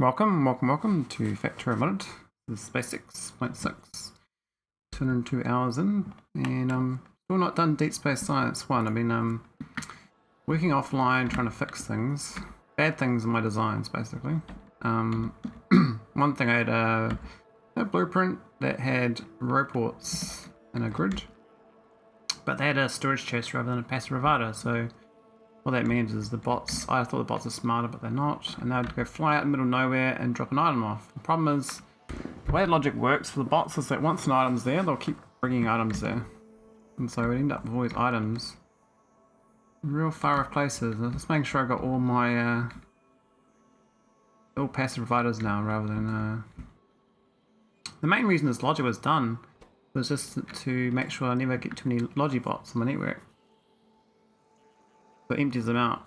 Welcome to Factorio Mod. This is Space 6.6. 202 hours in, and still not done Deep Space Science 1. I've been working offline trying to fix things. Bad things in my designs, basically. One thing, I had a blueprint that had row ports in a grid, but they had a storage chest rather than a passive rivada, so what that means is the bots, I thought the bots are smarter, but they're not, and they'd go fly out in the middle of nowhere and drop an item off. The problem is, the way the logic works for the bots is that once an item's there, they'll keep bringing items there. And so we end up with all these items in real far off places. I'm just making sure I got all my all passive providers now, rather than the main reason this logic was done was just to make sure I never get too many logi bots on my network. So it empties them out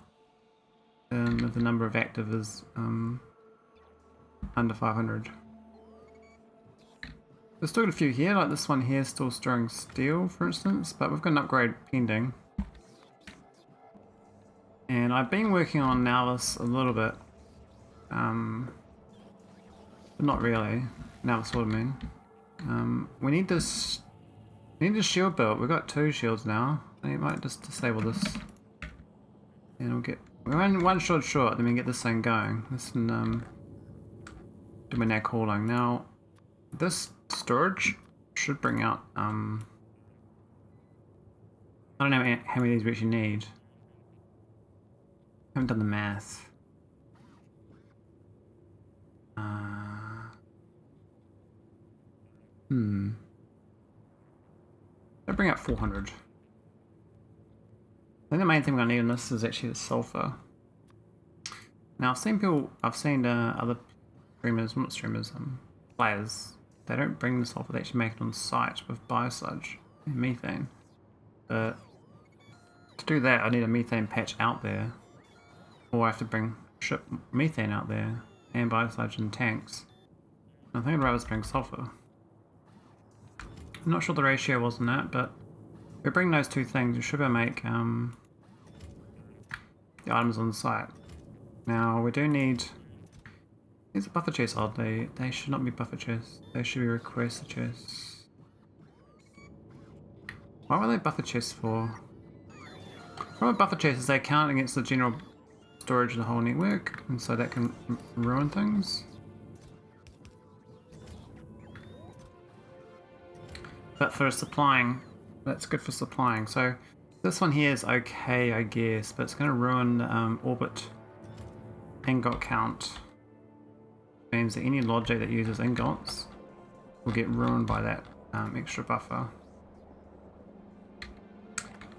if the number of active is under 500. There's still a few here, like this one here still storing steel, for instance, but we've got an upgrade pending. And I've been working on nauvis a little bit, but not really. Nauvis, what I mean. We need this shield built. We've got 2 shields now. I might just disable this. And we'll get one short, then we can get this thing going. This and do my Naq Hauler. Now, this storage should bring out I don't know how many of these we actually need. I haven't done the math. They'll bring out 400. I think the main thing we're going to need in this is actually the sulfur. Now I've seen other streamers, well not streamers, players, they don't bring the sulfur, they actually make it on site with biosludge and methane. But to do that I need a methane patch out there, or I have to ship methane out there and biosludge in tanks. And I think I'd rather bring sulfur. I'm not sure the ratio was on that, but if we bring those 2 things we should be able to make the items on the site. Now we do need, these are buffer chests, oddly. They should not be buffer chests, they should be request chests. Why were they buffer chests for? What buffer chests is they count against the general storage of the whole network, and so that can ruin things. But for supplying, that's good for supplying. So this one here is okay, I guess, but it's going to ruin the orbit ingot count. It means that any logic that uses ingots will get ruined by that extra buffer.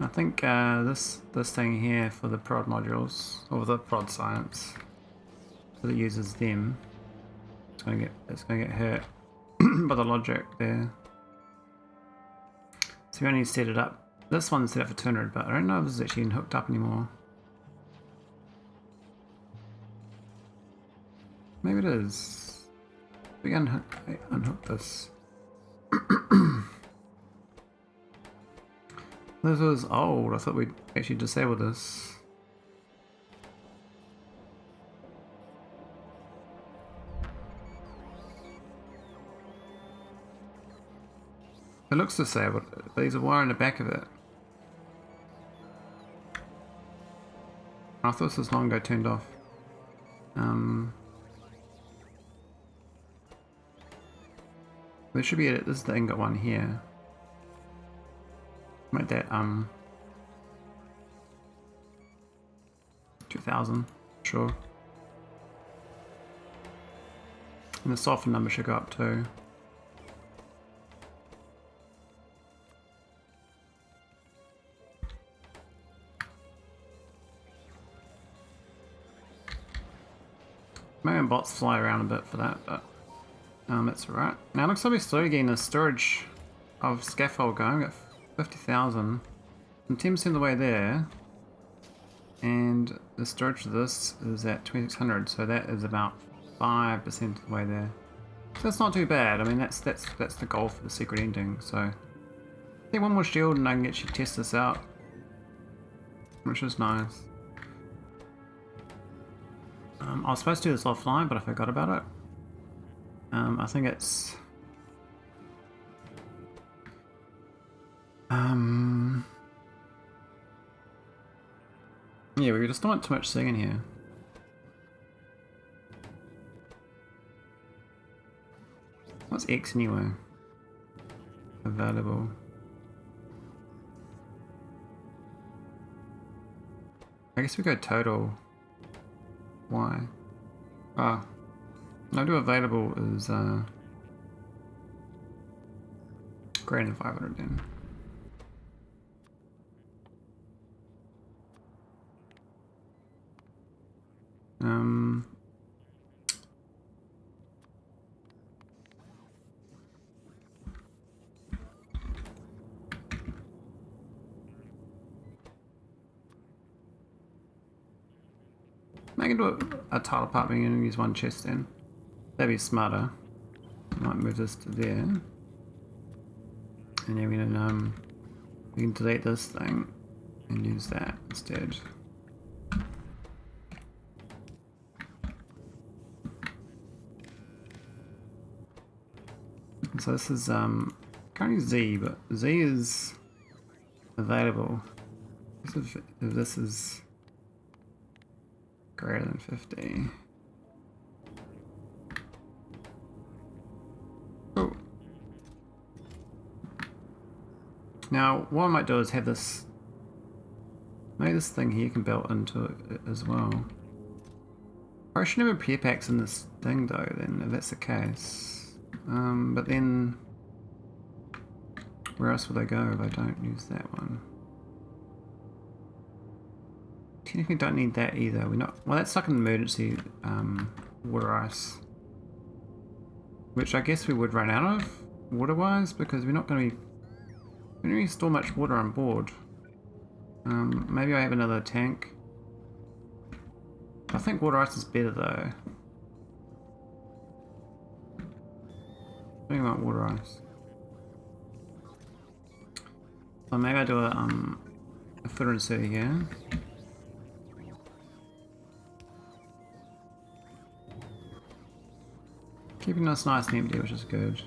I think this thing here for the prod modules, or the prod science, that it uses them, it's going to get hurt by the logic there. So we only set it up. This one's set up for 200, but I don't know if this is actually hooked up anymore. Maybe it is. We can unhook this. This was old. I thought we'd actually disable this. It looks disabled. There's a wire in the back of it. I thought this was long ago turned off. There should be this is the ingot one here. Make that 2000, sure. And the sulfur number should go up too. Maybe bots fly around a bit for that, but that's alright. Now it looks like we're slowly getting the storage of scaffold going. We've got 50,000 and 10% of the way there, and the storage of this is at 2600, so that is about 5% of the way there. So that's not too bad. I mean that's the goal for the secret ending. So I think one more shield and I can actually test this out, which is nice. I was supposed to do this offline, but I forgot about it. I think it's... yeah, we just don't want too much singing here. What's X anyway? Available. I guess we go total. Why? Ah. No do available is greater than 500 then. Make it a tile apartment and use one chest then. That'd be smarter. Might move this to there. And then we can delete this thing and use that instead. So this is currently Z, but Z is available. If this is greater than 50. Oh. Now what I might do is have this, maybe this thing here can build into it as well. I should have repair packs in this thing though, then, if that's the case. But then where else would I go if I don't use that one? Technically don't need that either. We're not, well, that's like an emergency water ice, which I guess we would run out of water wise because we're not going to be, we don't really store much water on board. Maybe I have another tank. I think water ice is better though. I want water ice. So maybe I do a footer insert here. Keeping us nice and empty, which is good.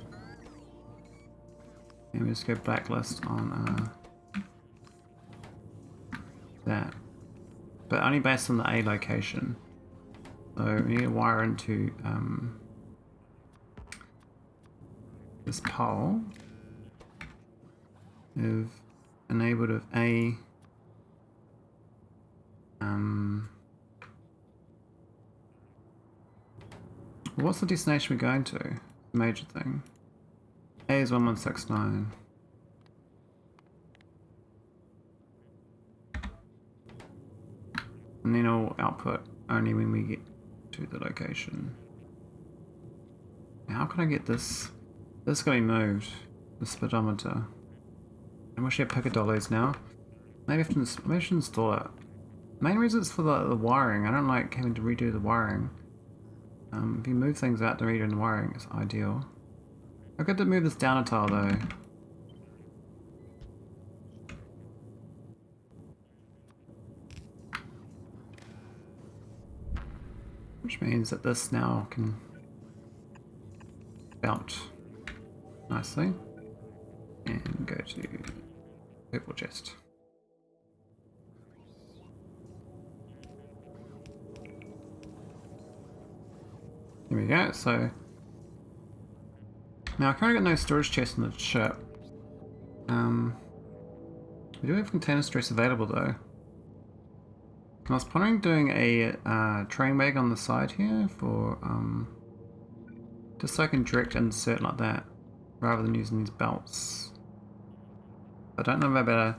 And we just go blacklist on that. But only based on the A location. So we need to wire into this pole if enabled of A what's the destination we're going to? The major thing. A is 1169. And then I'll output only when we get to the location. How can I get this? This is going to be moved. The speedometer. I wish I had picadollos now. Maybe I should install it. Main reason is for the wiring. I don't like having to redo the wiring. If you move things out to redo the wiring, it's ideal. I've got to move this down a tile though. Which means that this now can belt nicely and go to purple chest. Here we go. So now I currently got no storage chest in the ship. We do have container space available though. I was pondering doing a train bag on the side here for just so I can direct insert like that rather than using these belts. I don't know if I better,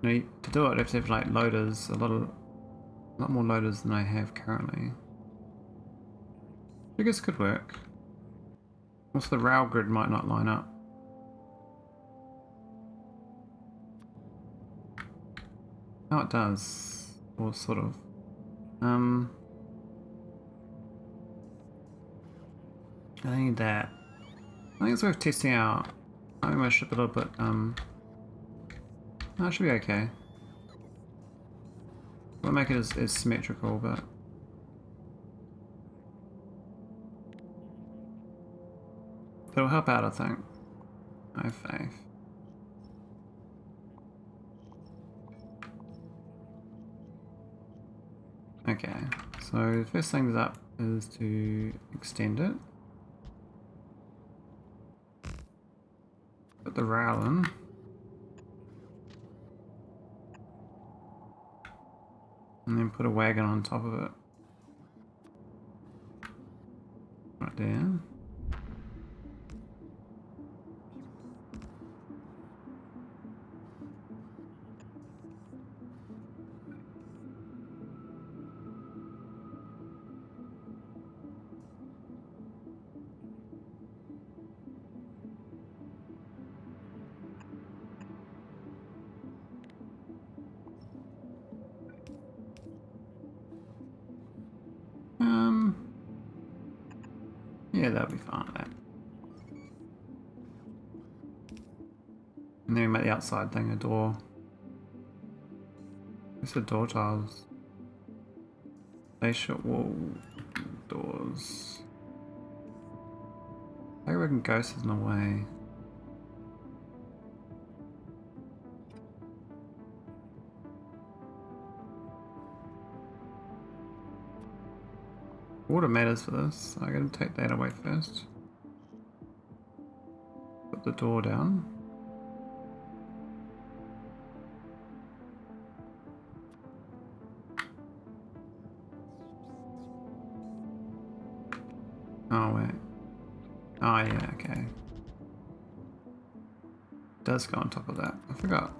you know, to do it I have to have like loaders, a lot more loaders than I have currently. I guess could work. Also the rail grid might not line up. Oh, it does. Or sort of. I need that. I think it's worth testing out. I think I might ship a little bit. No, it should be okay. Won't make it as symmetrical, but It'll help out, I think. I have faith. Okay, so the first thing up is to extend it. Put the rail in. And then put a wagon on top of it. Right there. Yeah, that'll be fine with that. And then we make the outside thing a door. Where's the door tiles? Spaceship wall doors. I reckon Ghost is in the way. Water matters for this. I'm going to take that away first. Put the door down. Oh wait. Oh yeah, okay. It does go on top of that. I forgot.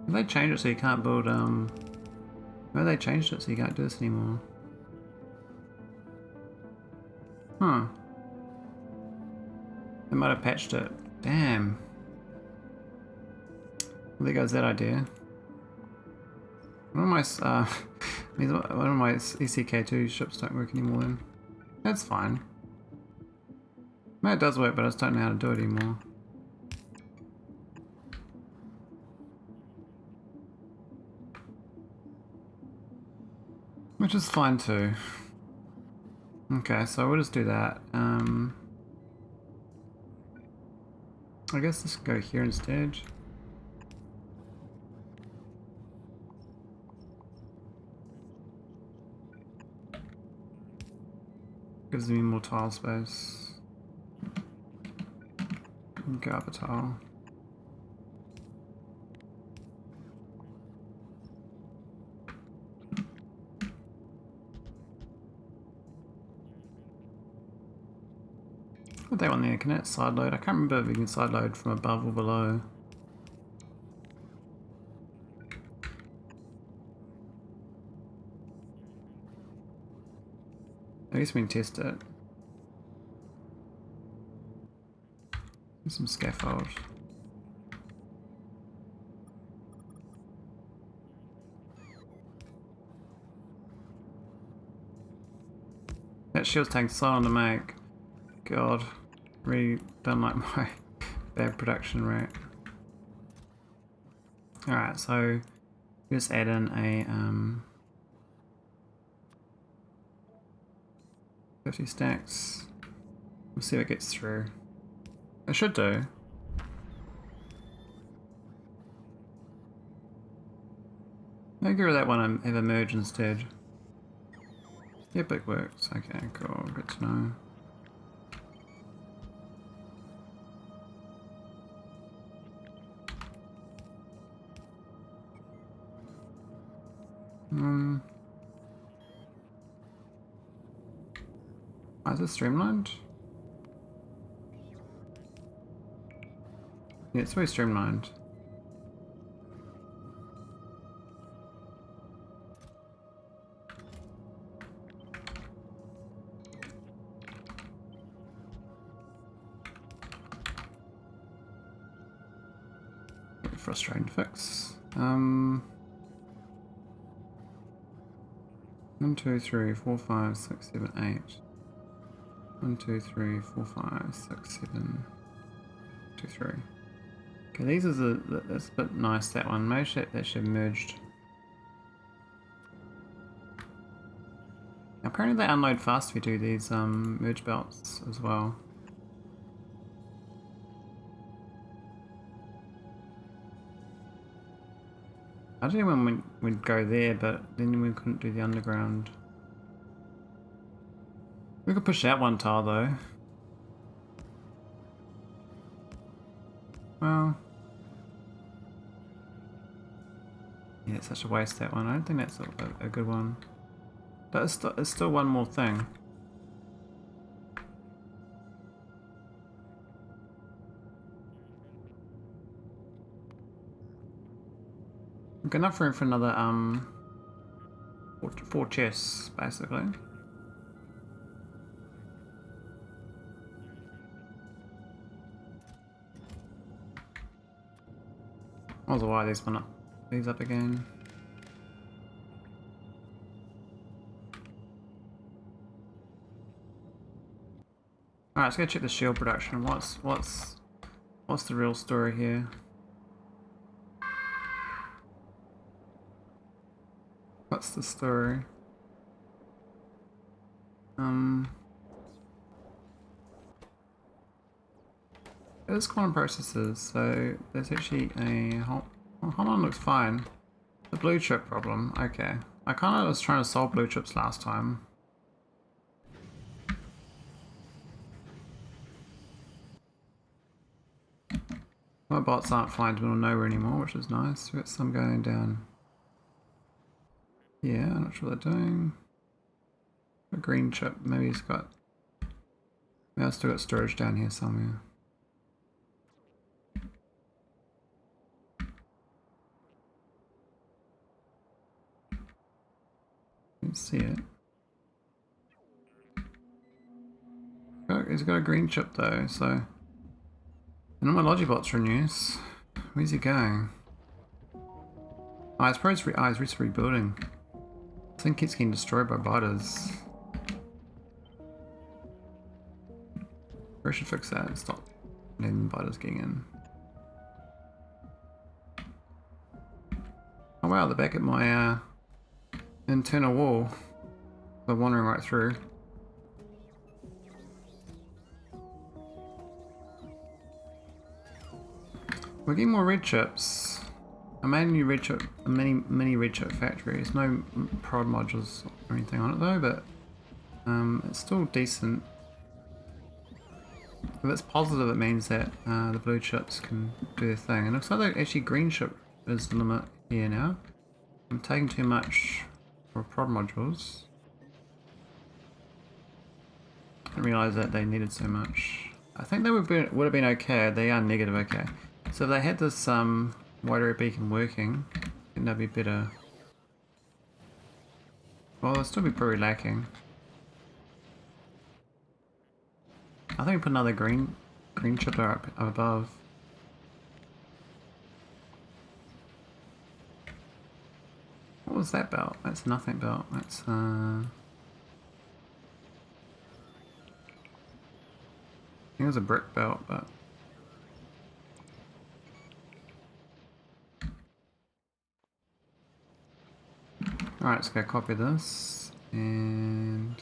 They changed it so you can't build, maybe they changed it so you can't do this anymore. Huh. They might have patched it. Damn. Well, there goes that idea. One of my, one of my ECK2 ships don't work anymore then. That's fine. Maybe it does work, but I just don't know how to do it anymore. Which is fine too. Okay, so we'll just do that. I guess let's go here instead. Gives me more tile space. Go up a tile. Put that one there. Can it side load? I can't remember if you can side load from above or below. I guess we can test it. Some scaffold. That shield's taking so long to make. God, really don't like my bad production rate. Alright, so just add in a 50 stacks. We'll see what gets through. It should do. I'll get rid of that one and have a merge instead. Yep, it works. Okay, cool. Good to know. Is it streamlined? Yeah, it's very streamlined. Frustrating to fix. 1, 2, 3, 4, 5, 6, 7, 8. 1, 2, 3, 4, 5, 6, 7, 2, 3. Okay, these are that's a bit nice, that one. Maybe that should have merged. Apparently they unload fast if you do these merge belts as well. I don't know when we'd go there, but then we couldn't do the underground. We could push out one tile though. Well, yeah, it's such a waste, that one. I don't think that's a good one. But it's still one more thing. We've got enough room for another four chests basically. I was wire these up again. Alright, let's go check the shield production. What's the real story here? What's the story? There's quantum processes, so there's actually a hold on, looks fine. The blue chip problem, okay. I kinda was trying to solve blue chips last time. My bots aren't flying to the middle of nowhere anymore, which is nice. We've got some going down. Yeah, I'm not sure what they're doing. A green chip, maybe it's got... Maybe I've still got storage down here somewhere. Can't see it. He's got a green chip though, so... And all my Logibots are in use. Where's he going? Oh, it's probably he's just rebuilding. I think it's getting destroyed by biters. We should fix that and stop letting biters getting in. Oh wow, they're back at my internal wall. They're wandering right through. We're getting more red chips. I made a new red chip, a mini red chip factory. There's no prod modules or anything on it though, but it's still decent. If it's positive, it means that the blue chips can do their thing. And it looks like actually green chip is the limit here now. I'm taking too much for prod modules. I didn't realise that they needed so much. I think they would have been okay. They are negative, okay. So if they had this wide area beacon working, I think that'd be better. Well, they'll still be pretty lacking. I think we put another green chipper up above. What was that belt? That's nothing belt. That's I think it was a brick belt, but alright, let's go copy this and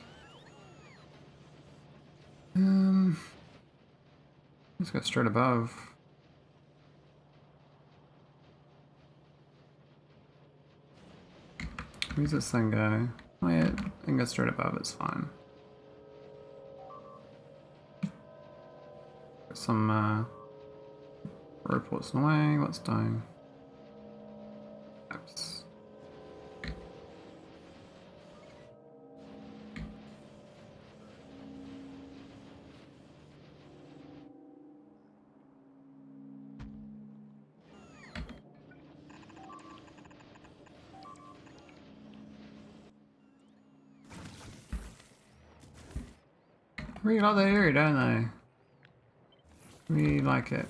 let's go straight above. Where's this thing go? Oh yeah, I can go straight above, it's fine. Got some reports in the way, what's doing? Oops. Really like that area, don't they? Really like it.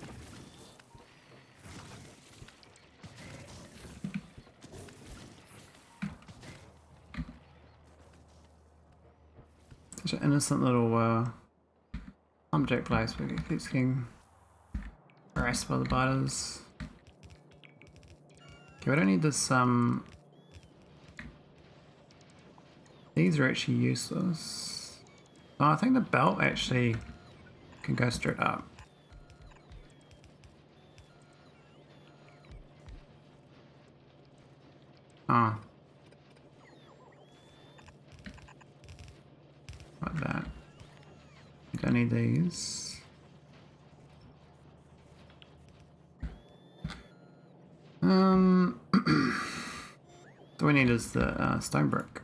Such an innocent little object place, we keep getting harassed by the biters. Okay, we don't need this, these are actually useless. Oh, I think the belt actually can go straight up. Oh. Like that. You don't need these. All we need is the stone brick.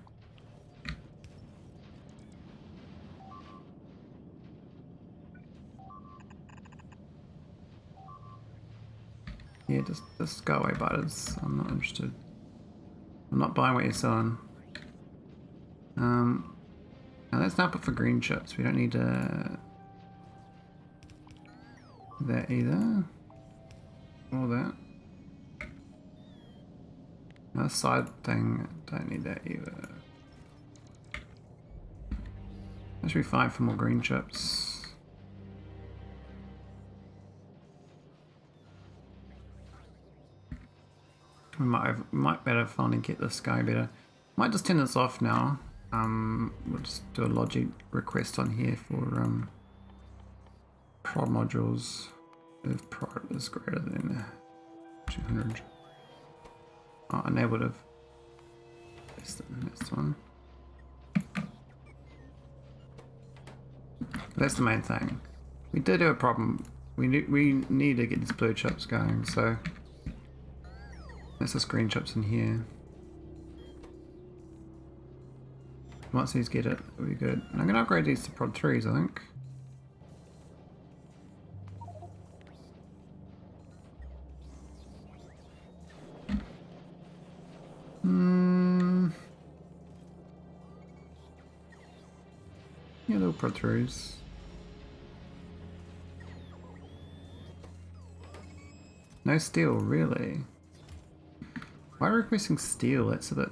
Yeah, just go away, butters. I'm not interested. I'm not buying what you're selling. Now let's not put for green chips. We don't need that either. Or that. That side thing, don't need that either. That should be fine for more green chips. We might better finally get this guy better. Might just turn this off now. We'll just do a logic request on here for prod modules if prod is greater than 200. Oh, enabled of that's the next one. That's the main thing. We did have a problem. We need to get these blue chips going, so let's just green chips in here. Once these get it, it'll be good. And I'm gonna upgrade these to prod 3s, I think. Yeah, little prod 3s. No steel, really? Why are we requesting steel? That's a bit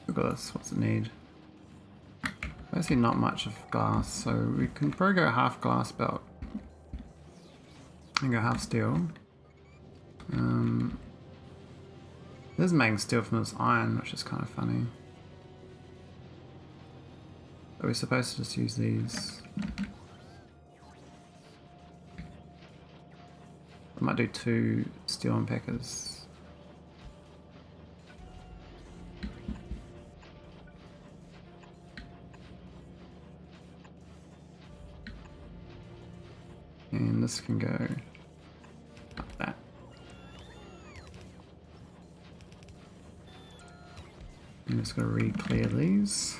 look at this, what's it need? Basically not much of glass, so we can probably go half glass belt. And go half steel. This is making steel from this iron, which is kind of funny. But we're supposed to just use these. I might do 2 steel unpackers. And this can go like that. I'm just going to re-clear these.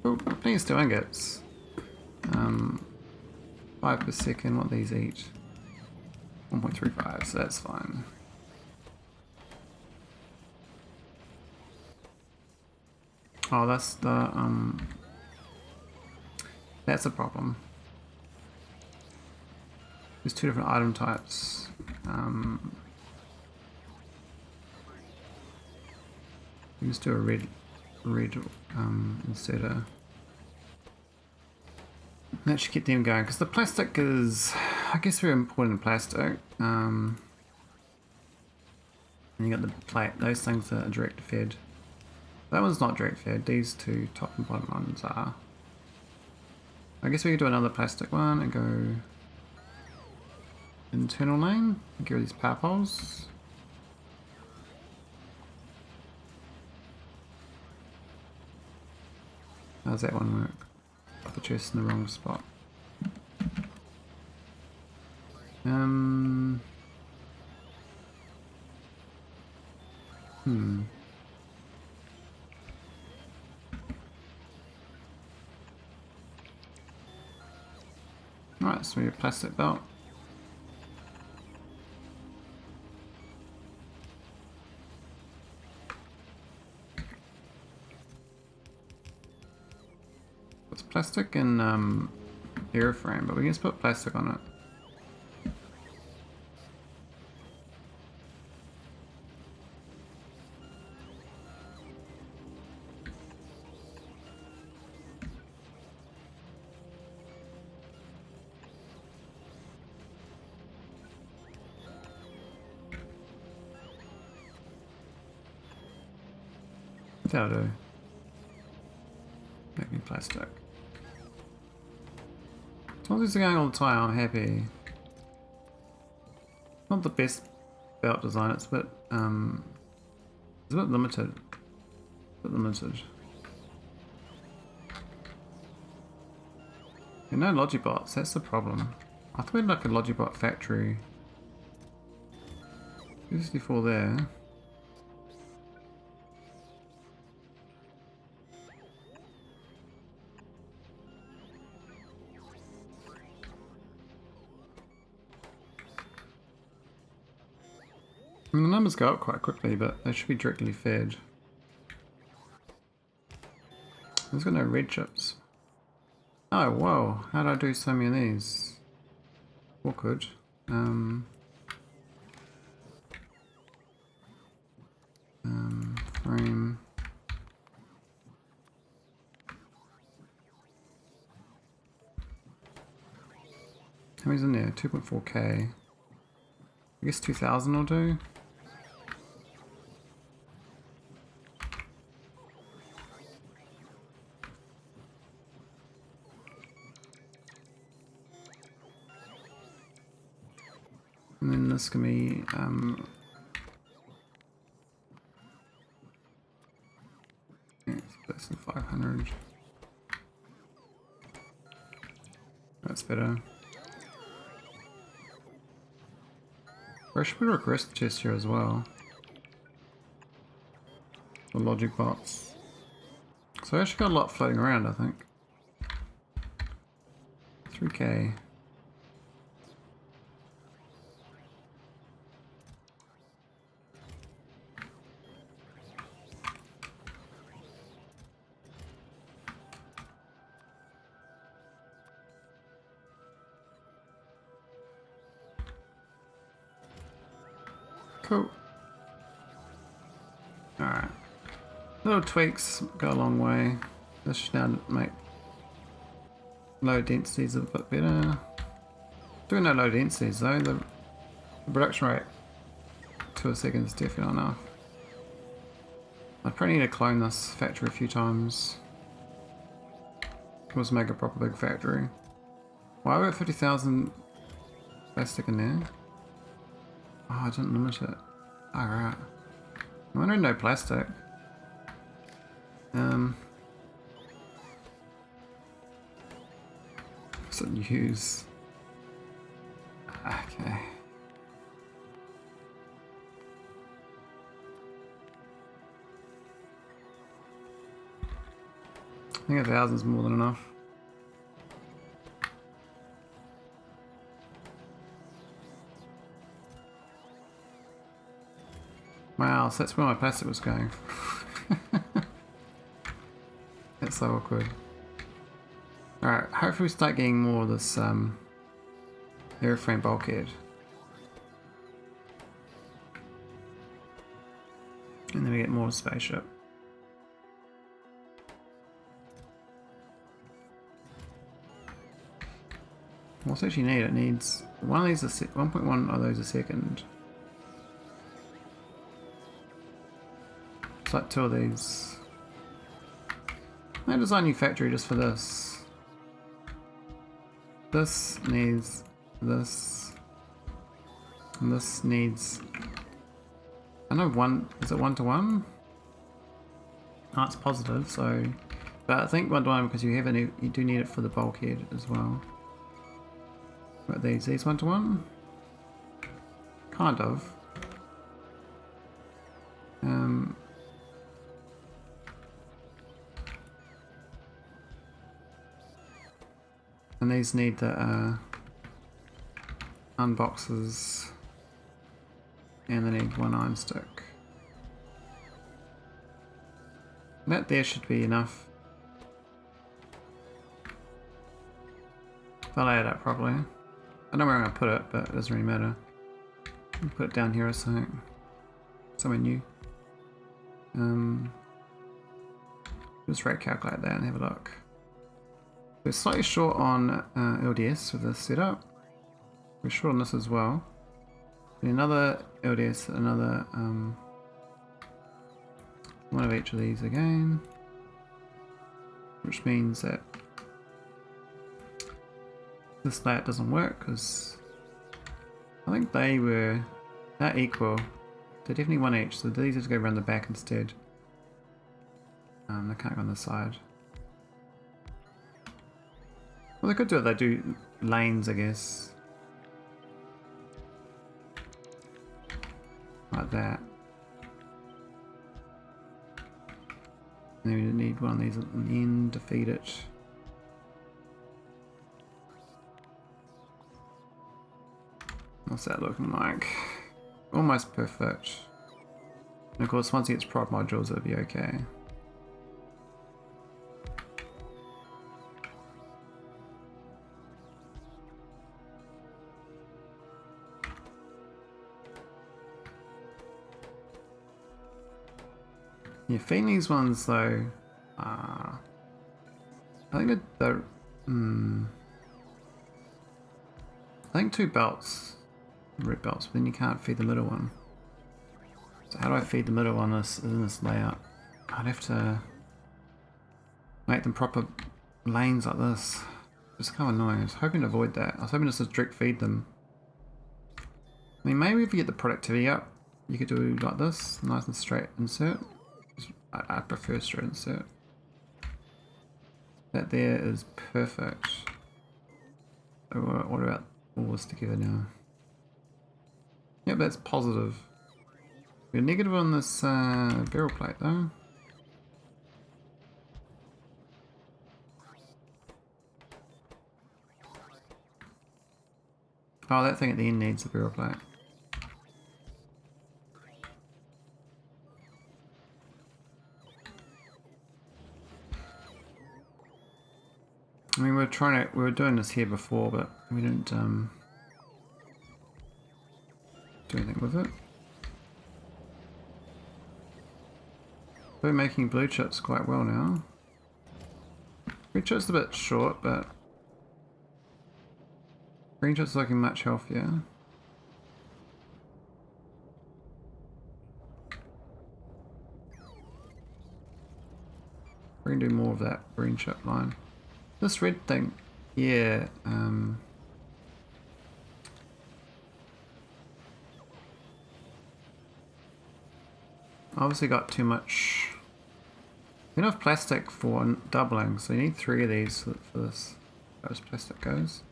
Oh, plenty of steel ingots. 5 per second, what these each? 1.35, so that's fine. Oh, that's the that's a problem. There's 2 different item types. Let's do a red instead of. That should get them going because the plastic is, I guess, very important in plastic. And you got the plate; those things are direct fed. That one's not direct fed. These 2 top and bottom ones are. I guess we could do another plastic one and go internal lane. Get rid of these power poles. How's that one work? Put the chest in the wrong spot. Right, so we have a plastic belt. It's plastic and airframe, but we can just put plastic on it. That'll do. Making plastic. As long as it's going all the time, I'm happy. Not the best belt design, it's a bit limited. No Logibots, that's the problem. I thought we had like a Logibot factory. 264 there. I mean, the numbers go up quite quickly, but they should be directly fed. There's got no red chips. Oh, whoa. How do I do so many of these? Awkward. Frame. How many's in there? 2.4k. I guess 2000 will do. And then this can be it's less than 500. That's better. Or I should put a regress chest here as well. The logic bots. So I actually got a lot floating around, I think. 3k. Cool. Alright. Little tweaks go a long way. This should now make low densities a bit better. Doing no low densities though, the production rate to a second is definitely not enough. I'd probably need to clone this factory a few times. Let's make a proper big factory. Why we got 50,000 plastic in there? Oh, I didn't limit it. Alright. I'm wondering no plastic. What's it use? Okay. I think 1,000 is more than enough. Wow, so that's where my plastic was going. That's so awkward. Alright, hopefully we start getting more of this airframe bulkhead. And then we get more spaceship. What's it actually need? It needs one of these, 1.1 of those a second. It's like 2 of these. I design a new factory just for this. This needs this. And this needs. I know one. Is it 1 to 1? Oh, it's positive, so. But I think 1 to 1 because you have you do need it for the bulkhead as well. What are these? These 1 to 1? Kind of. And these need the unboxes, and they need 1 iron stick. That there should be enough. If I lay it out properly. I don't know where I'm going to put it, but it doesn't really matter. I'll put it down here or something. Somewhere new. Just rate calculate that and have a look. We're slightly short on LDS with this setup. We're short on this as well. And another LDS, another one of each of these again. Which means that this layout doesn't work because I think they're equal. They're definitely one each, so these have to go around the back instead. They can't go on the side. Well, they could do it, they do lanes, I guess. Like that. And then we need one of these at the end to feed it. What's that looking like? Almost perfect. And of course, once it gets prop modules, it'll be okay. Yeah, feeding these ones though, I think I think 2 belts, red belts, but then you can't feed the middle one. So how do I feed the middle one in this layout? I'd have to make them proper lanes like this. It's kind of annoying. I was hoping to avoid that. I was hoping just to direct feed them. I mean, maybe if you get the productivity up, you could do like this, nice and straight insert. I prefer straight insert. That there is perfect. So what about all this together now? Yep, that's positive. We're negative on this beryl plate though. Oh, that thing at the end needs a beryl plate. I mean, we were doing this here before, but we didn't do anything with it. We're making blue chips quite well now. Blue chips a bit short, but green chips looking much healthier. We're gonna do more of that green chip line. This red thing, yeah, obviously got too much, enough plastic for doubling, so you need 3 of these for this, as plastic goes.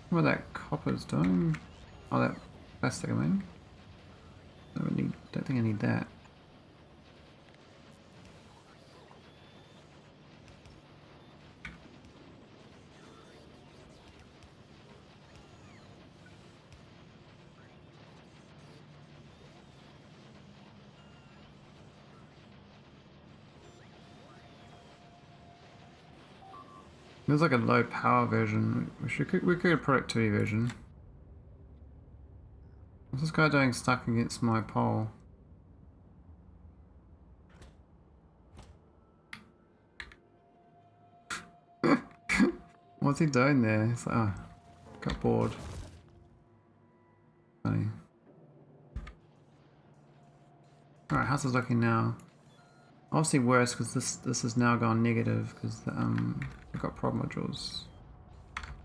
What that copper's doing? Oh, that plastic, I mean. Don't think I need that. There's like a low power version. We could get a productivity version. What's this guy doing stuck against my pole? What's he doing there? He's like, oh, got bored. Funny. Alright, how's this looking now? Obviously worse because this has now gone negative because we've got prop modules.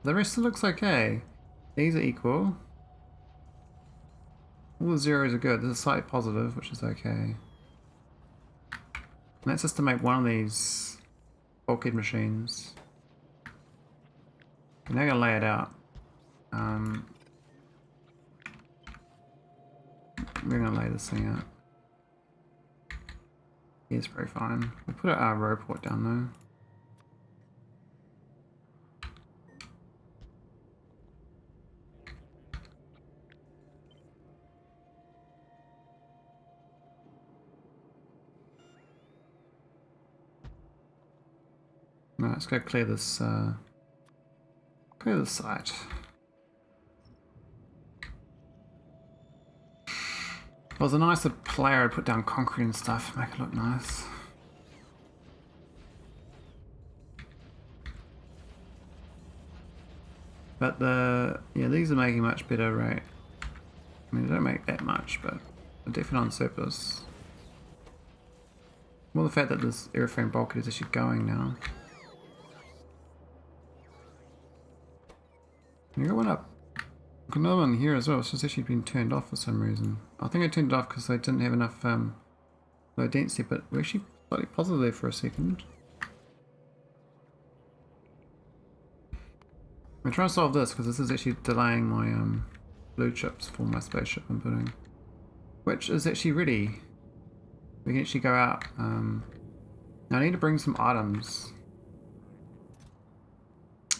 The rest looks okay. These are equal. All the zeros are good. There's a slight positive, which is okay. And that's just to make one of these bulkhead machines. I'm now gonna lay it out. We're gonna lay this thing out. Yeah, it's pretty fine. We'll put our row port down though. let's go clear this site. If I was a nicer player, I'd put down concrete and stuff, make it look nice. But these are making much better rate. I mean, they don't make that much, but they're definitely on surplus. More the fact that this airframe bulkhead is actually going now. You got one up. Got another one here as well. It's just actually been turned off for some reason. I think I turned it off because I didn't have enough low density, but we're actually slightly positive there for a second. I'm trying to solve this because this is actually delaying my blue chips for my spaceship I'm building, which is actually ready. We can actually go out. Now I need to bring some items.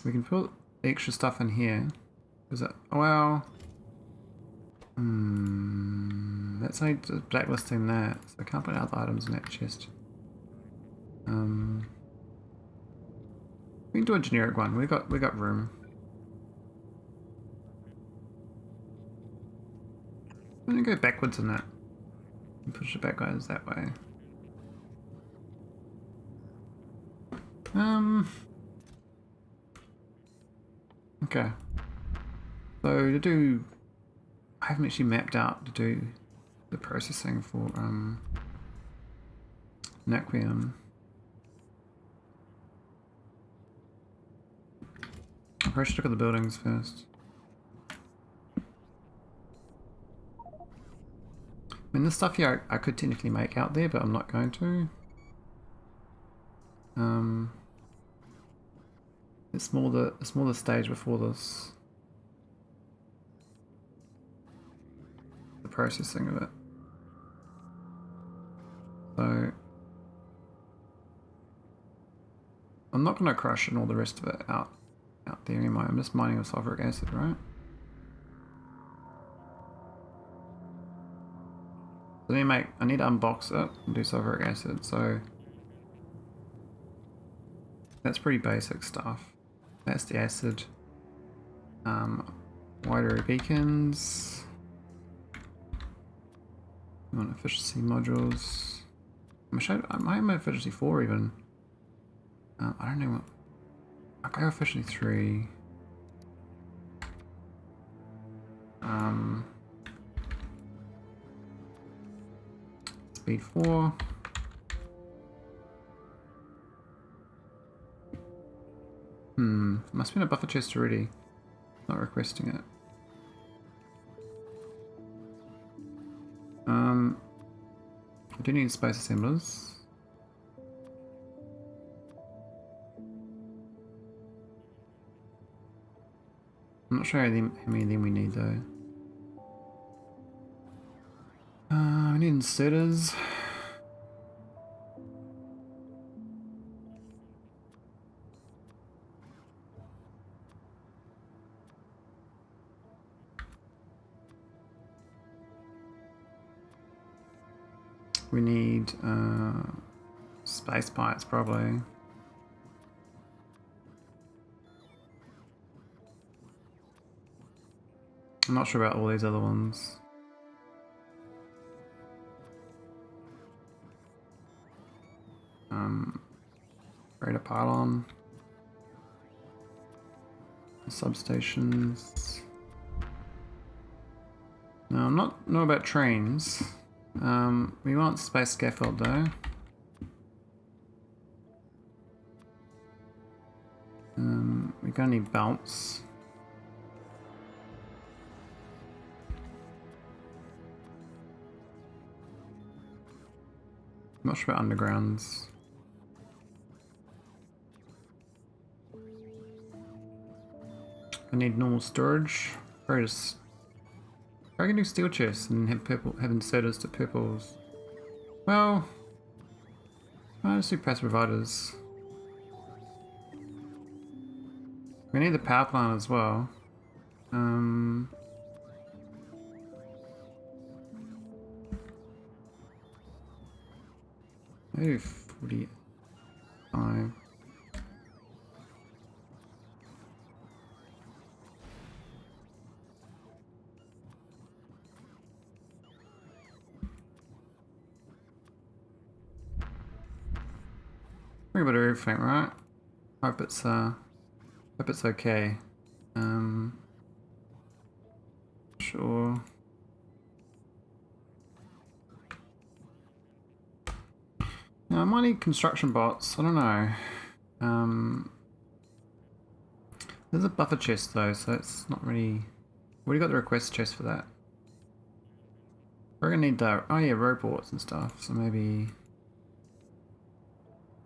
We can put extra stuff in here. Is it? Oh, well. That's only blacklisting that, so I can't put other items in that chest. We can do a generic one. We got room. I'm gonna go backwards on that and push it backwards that way. Okay. So to do, I haven't actually mapped out to do the processing for Naquium. I probably should look at the buildings first. I mean, this stuff here I could technically make out there, but I'm not going to. It's more the stage before this. The processing of it. So I'm not going to crush and all the rest of it out there anymore. I'm just mining with sulfuric acid, right? So I need to unbox it and do sulfuric acid, so that's pretty basic stuff. That's the acid. Wide array beacons. You want efficiency modules. I might have efficiency 4 even. I don't know what. I'll go efficiency 3. Speed 4. Must be in a buffer chest already. Not requesting it. I do need space assemblers. I'm not sure how many of them we need though. We need inserters. We need space pipes probably. I'm not sure about all these other ones. Radar pylon. Substations. No, I'm not know about trains. We want space scaffold though. We're gonna need belts. I'm not sure about undergrounds. I need normal storage. I can do steel chests and have inserters to purples. Well, I'll just do passive providers. We need the power plant as well. Maybe 45. a bit of everything, right? Hope it's okay. Sure. Now I might need construction bots. I don't know. There's a buffer chest though, so it's not really. We already got the request chest for that. We're gonna need the robots and stuff. So maybe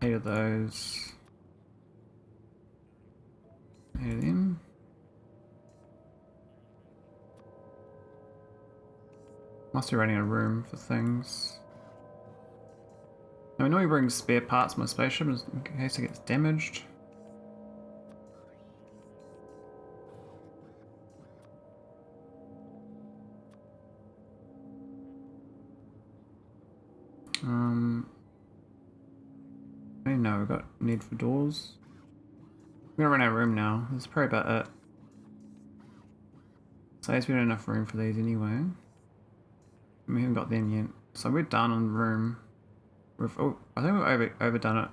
8 of those. 8 of them. Must be running a room for things. Now we normally bring spare parts from my spaceship in case it gets damaged. I don't know, we've got need for doors. We're gonna run out of room now. That's probably about it. So I guess we don't have enough room for these anyway. We haven't got them yet. So we're done on room. I think we've overdone it.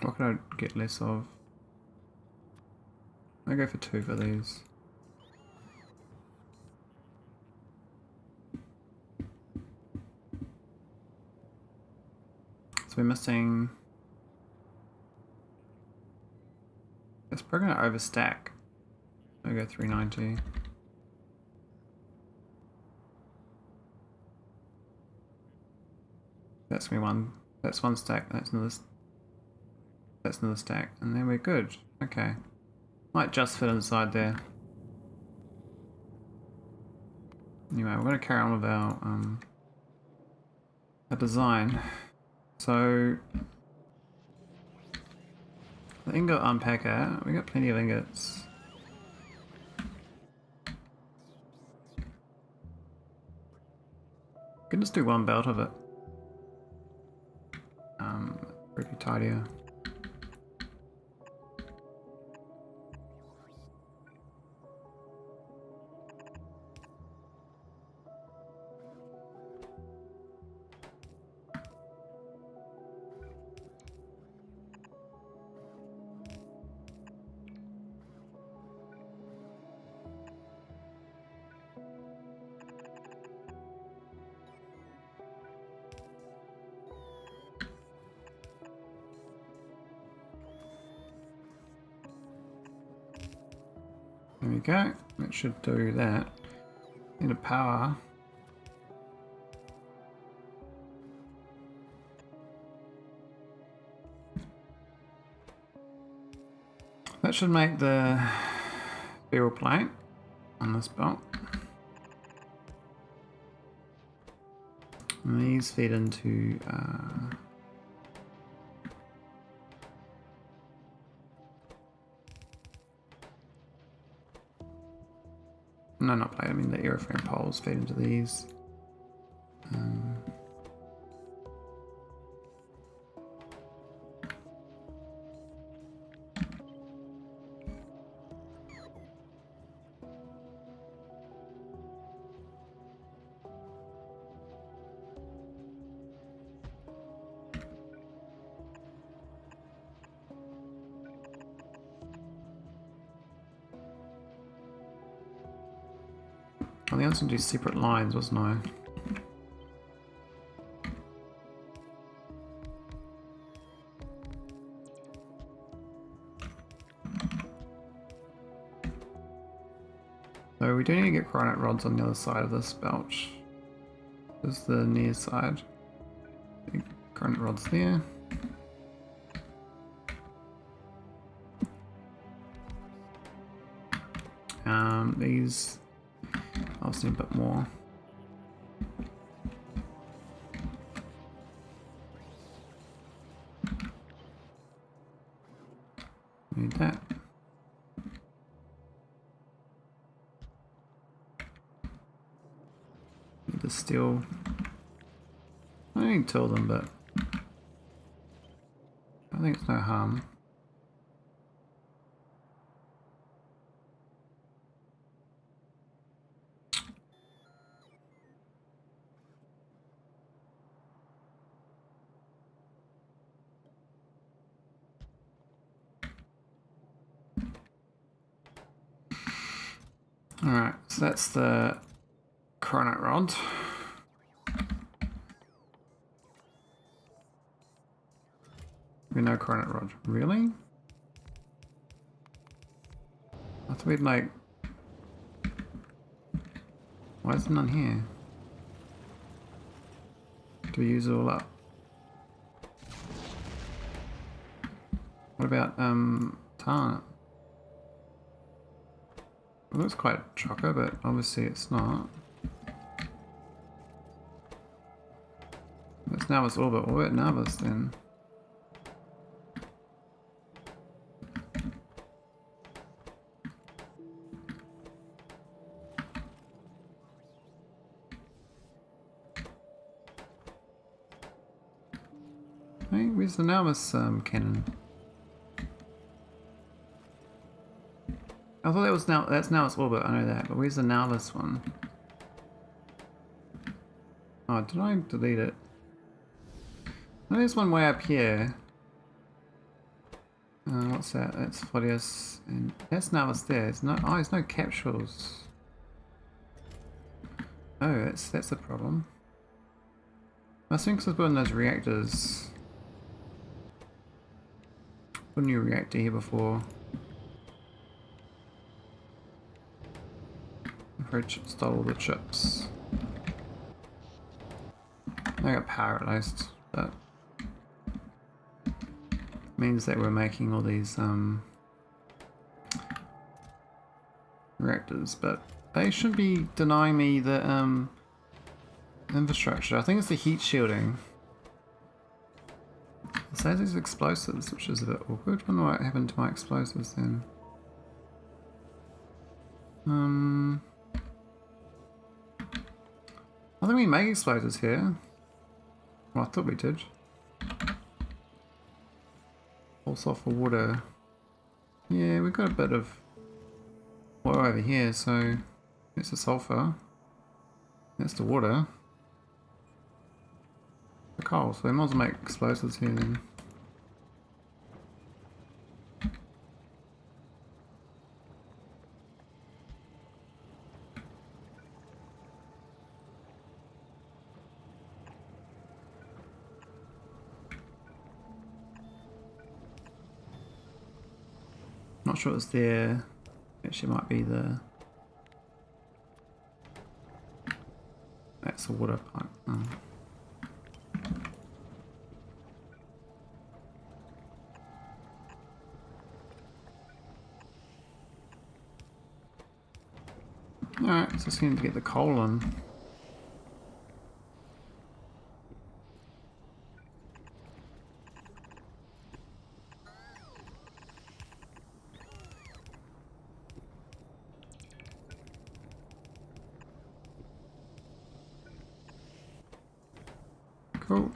What can I get less of? I'll go for 2 for these. So we're missing. It's probably gonna overstack. I'll go 390. That's gonna be one. That's one stack. That's another. That's another stack, and then we're good. Okay, might just fit inside there. Anyway, we're gonna carry on with our design. So the ingot unpacker. We got plenty of ingots. We can just do one belt of it. Pretty tidier. There we go. That should do that. Need a power. That should make the beryl plate on this belt. And these feed into no, not plate, I mean the airframe poles feed into these. I think I was going to do separate lines, wasn't I? So we do need to get granite rods on the other side of this belt. This is the near side. Granite rods there. These obviously a bit more. Need that. Need the steel. I don't need two of them, but I think it's no harm. Alright, so that's the coronate rod. No coronate rod. Really? I thought we'd like... Why is there none here? Do we use it all up? What about tarn? It looks quite chocker, but obviously it's not. It's nauvis orbit. What about nauvis then? Hey, where's the nauvis cannon? I thought that was that's nauvis orbit, I know that, but where's the nauvis one? Oh, did I delete it? No, there's one way up here. What's that? That's fodius, and that's nauvis there. There's no capsules. Oh, that's the problem. I think because I put in those reactors. Put a new reactor here before. Stole all the chips. I got power at least, but means that we're making all these reactors, but they shouldn't be denying me the infrastructure. I think it's the heat shielding. It says these explosives, which is a bit awkward. I wonder what happened to my explosives then. I think we make explosives here. Well, I thought we did. Pulse off for water. Yeah, we've got a bit of water over here, so that's the sulfur. That's the water. The coal, so we might as well make explosives here then. Not sure it's there. Actually, might be the. That's a water pipe. Oh. Alright, so just need to get the coal in. Cool.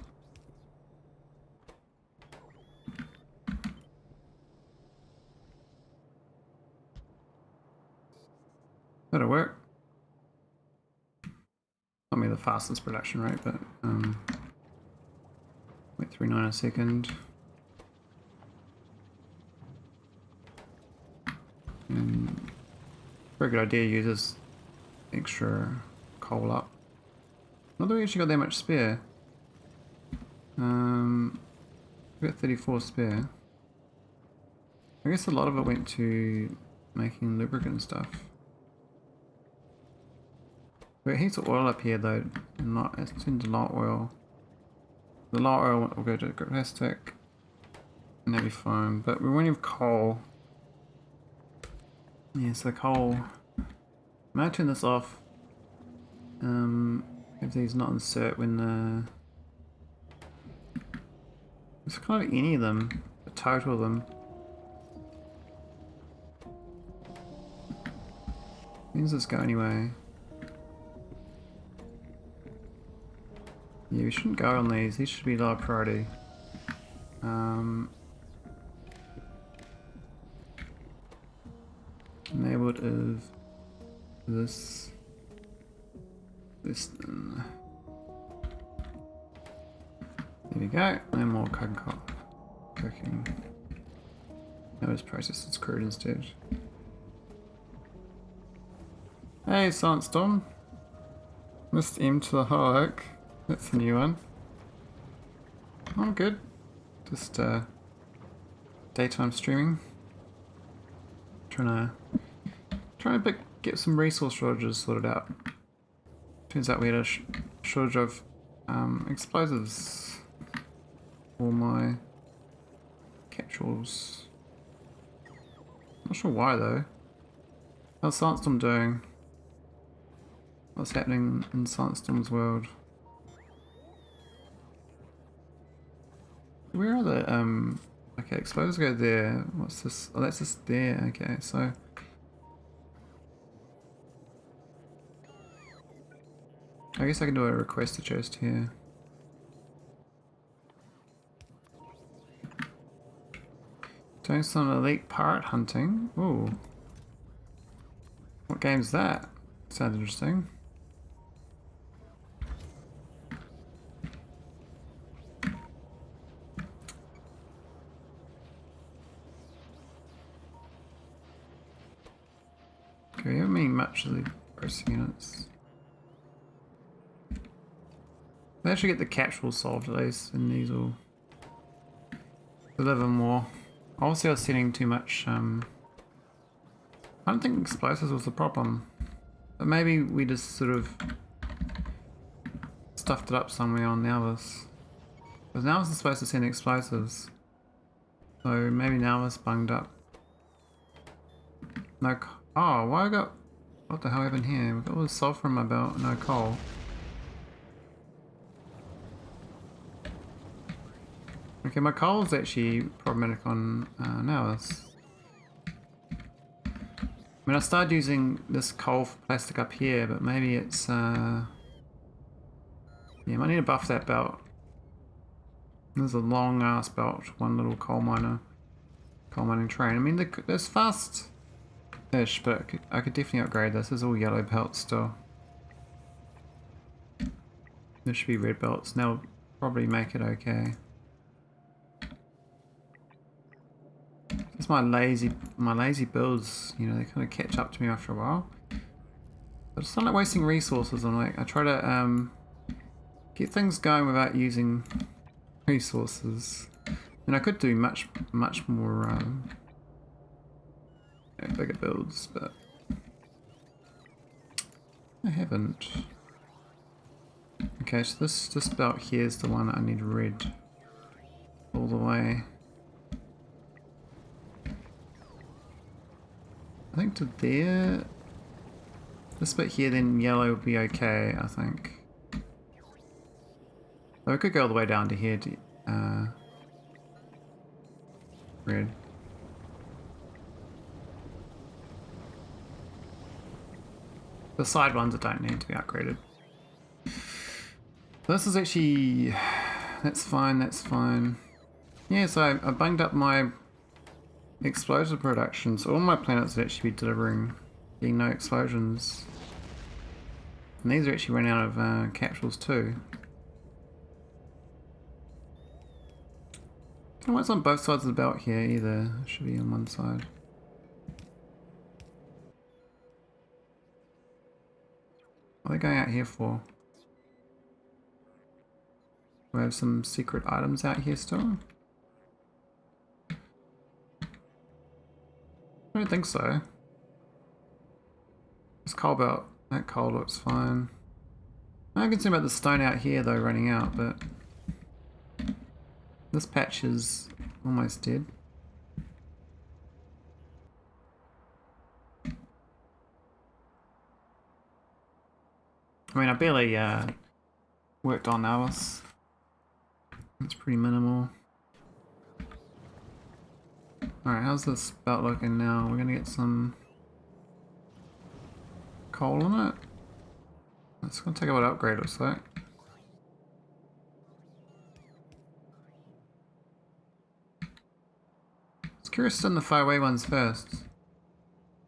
That'll work. Not me the fastest production rate, but 0.39 a second. And very good idea to use this extra coal up. Not that we actually got that much spare. We got 34 spare. I guess a lot of it went to making lubricant stuff. We got heaps of oil up here though, not it's into low oil. The low oil will go to plastic and that'll be fine, but we won't have coal. Yeah, so coal. I might turn this off. If these not insert when the. It's kind of any of them, a total of them. When does this go anyway? Yeah, we shouldn't go on these. These should be low priority. Enabled of this. There we go. No more cooking. Now let's process its crude instead. Hey, Sandstorm. Missed M to the Maholic. That's a new one. I'm good. Just daytime streaming. Trying to get some resource shortages sorted out. Turns out we had a shortage of explosives for my capsules. Not sure why though. How's Sandstorm doing? What's happening in Sandstorm's world? Where are the okay, explosives go there. What's this? Oh, that's just there. Okay, so I guess I can do a request to chest here. Doing some elite pirate hunting. Ooh. What game's that? Sounds interesting. Okay, we haven't made much of the processing units. They actually get the capsule solved at least, and these will deliver more. Obviously I was setting too much, I don't think explosives was the problem. But maybe we just sort of stuffed it up somewhere on nauvis. Because nauvis is supposed to send explosives. So maybe nauvis bunged up. No, oh, why I got, what the hell happened here? We've got all this sulfur in my belt, no coal. Okay, my coal is actually problematic on nauvis. I mean, I started using this coal for plastic up here, but maybe it's, yeah, I might need to buff that belt. There's a long ass belt, one little coal mining train. I mean, there's fast-ish, but I could definitely upgrade this. This is all yellow belts still. There should be red belts, and they'll probably make it okay. It's my lazy builds, you know, they kind of catch up to me after a while. But it's not like wasting resources. I try to get things going without using resources. And I could do much more bigger builds, but I haven't. Okay, so this belt here is the one that I need red all the way. I think to there, this bit here, then yellow would be okay, I think. Though we could go all the way down to here to red. The side ones that don't need to be upgraded. This is actually, that's fine. Yeah, so I bunged up my explosive production, so all my planets would actually be getting no explosions. And these are actually running out of capsules too. I don't know what's on both sides of the belt here either. It should be on one side. What are they going out here for? Do we have some secret items out here still? I don't think so. This coal belt, that coal looks fine. I'm concerned about the stone out here though running out, but this patch is almost dead. I mean, I barely worked on nauvis. It's pretty minimal. Alright, how's this belt looking now? We're gonna get some coal in it. It's gonna take a while to upgrade, looks like. It's curious to send the far away ones first,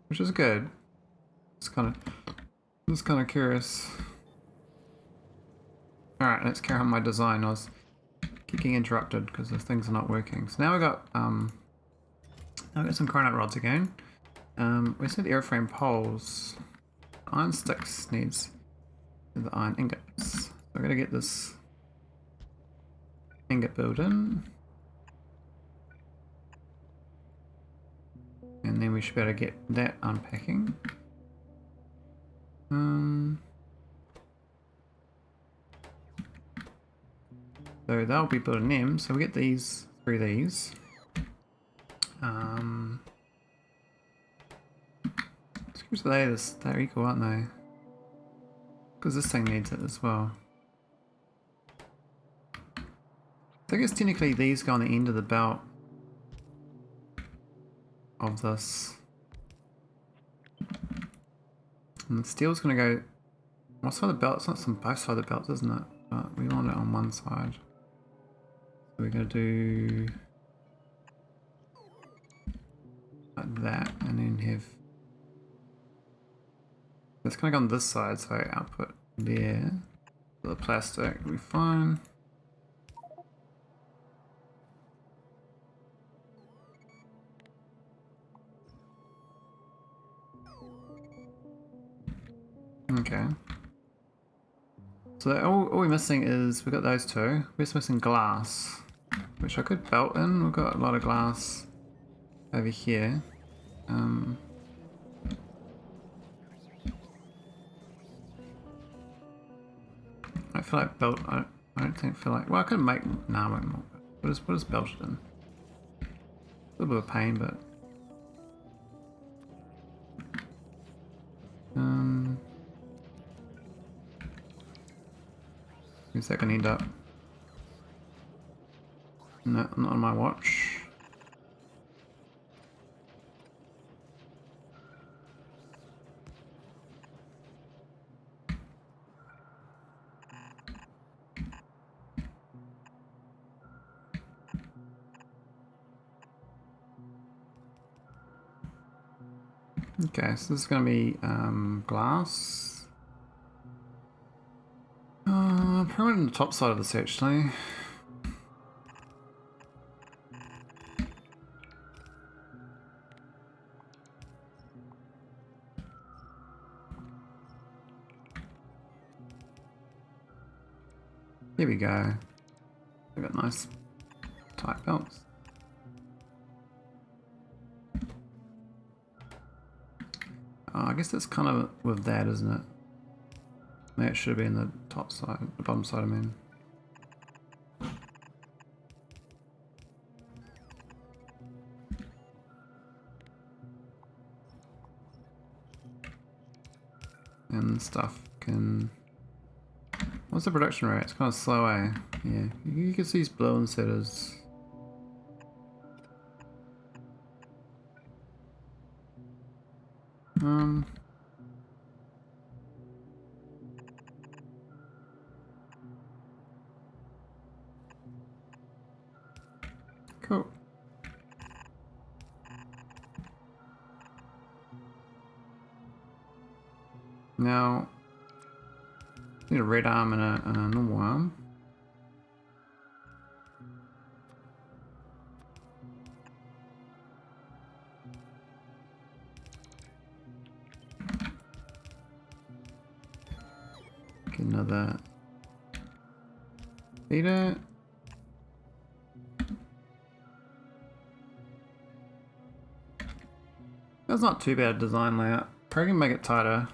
which is good. It's kind of curious. Alright, let's carry on my design. I was getting interrupted because the things are not working. So now we got some cronite rods again. We said airframe poles. iron sticks needs the iron ingots. So we're gonna get this ingot built in. And then we should be able to get that unpacking. So they'll be building them. So we get these through these. They're equal, aren't they? Because this thing needs it as well. So I guess technically these go on the end of the belt of this. And the steel's going to go... What side of the belt? It's not on both sides of the belt, isn't it? But we want it on one side. So we're going to do... like that, and then have... It's going to go on this side, so output there. The plastic will be fine. Okay. So all we're missing is, we've got those two. We're just missing glass, which I could belt in. We've got a lot of glass over here. I feel like belt, I don't feel like, well I could make, nah, I won't. What is belted in? A little bit of pain, but... Where's that gonna end up? No, not on my watch. Okay, so this is going to be glass. Probably on the top side of this actually. Here we go. We've got nice tight belts. I guess that's kind of with that, isn't it? Maybe it should be in the top side, the bottom side, I mean. And stuff can... What's the production rate? It's kind of slow, eh? Yeah, you can see these blow insetters. Cool. Now, need a red arm and a normal arm. Get another feeder. That's not too bad a design layout. Probably can make it tighter.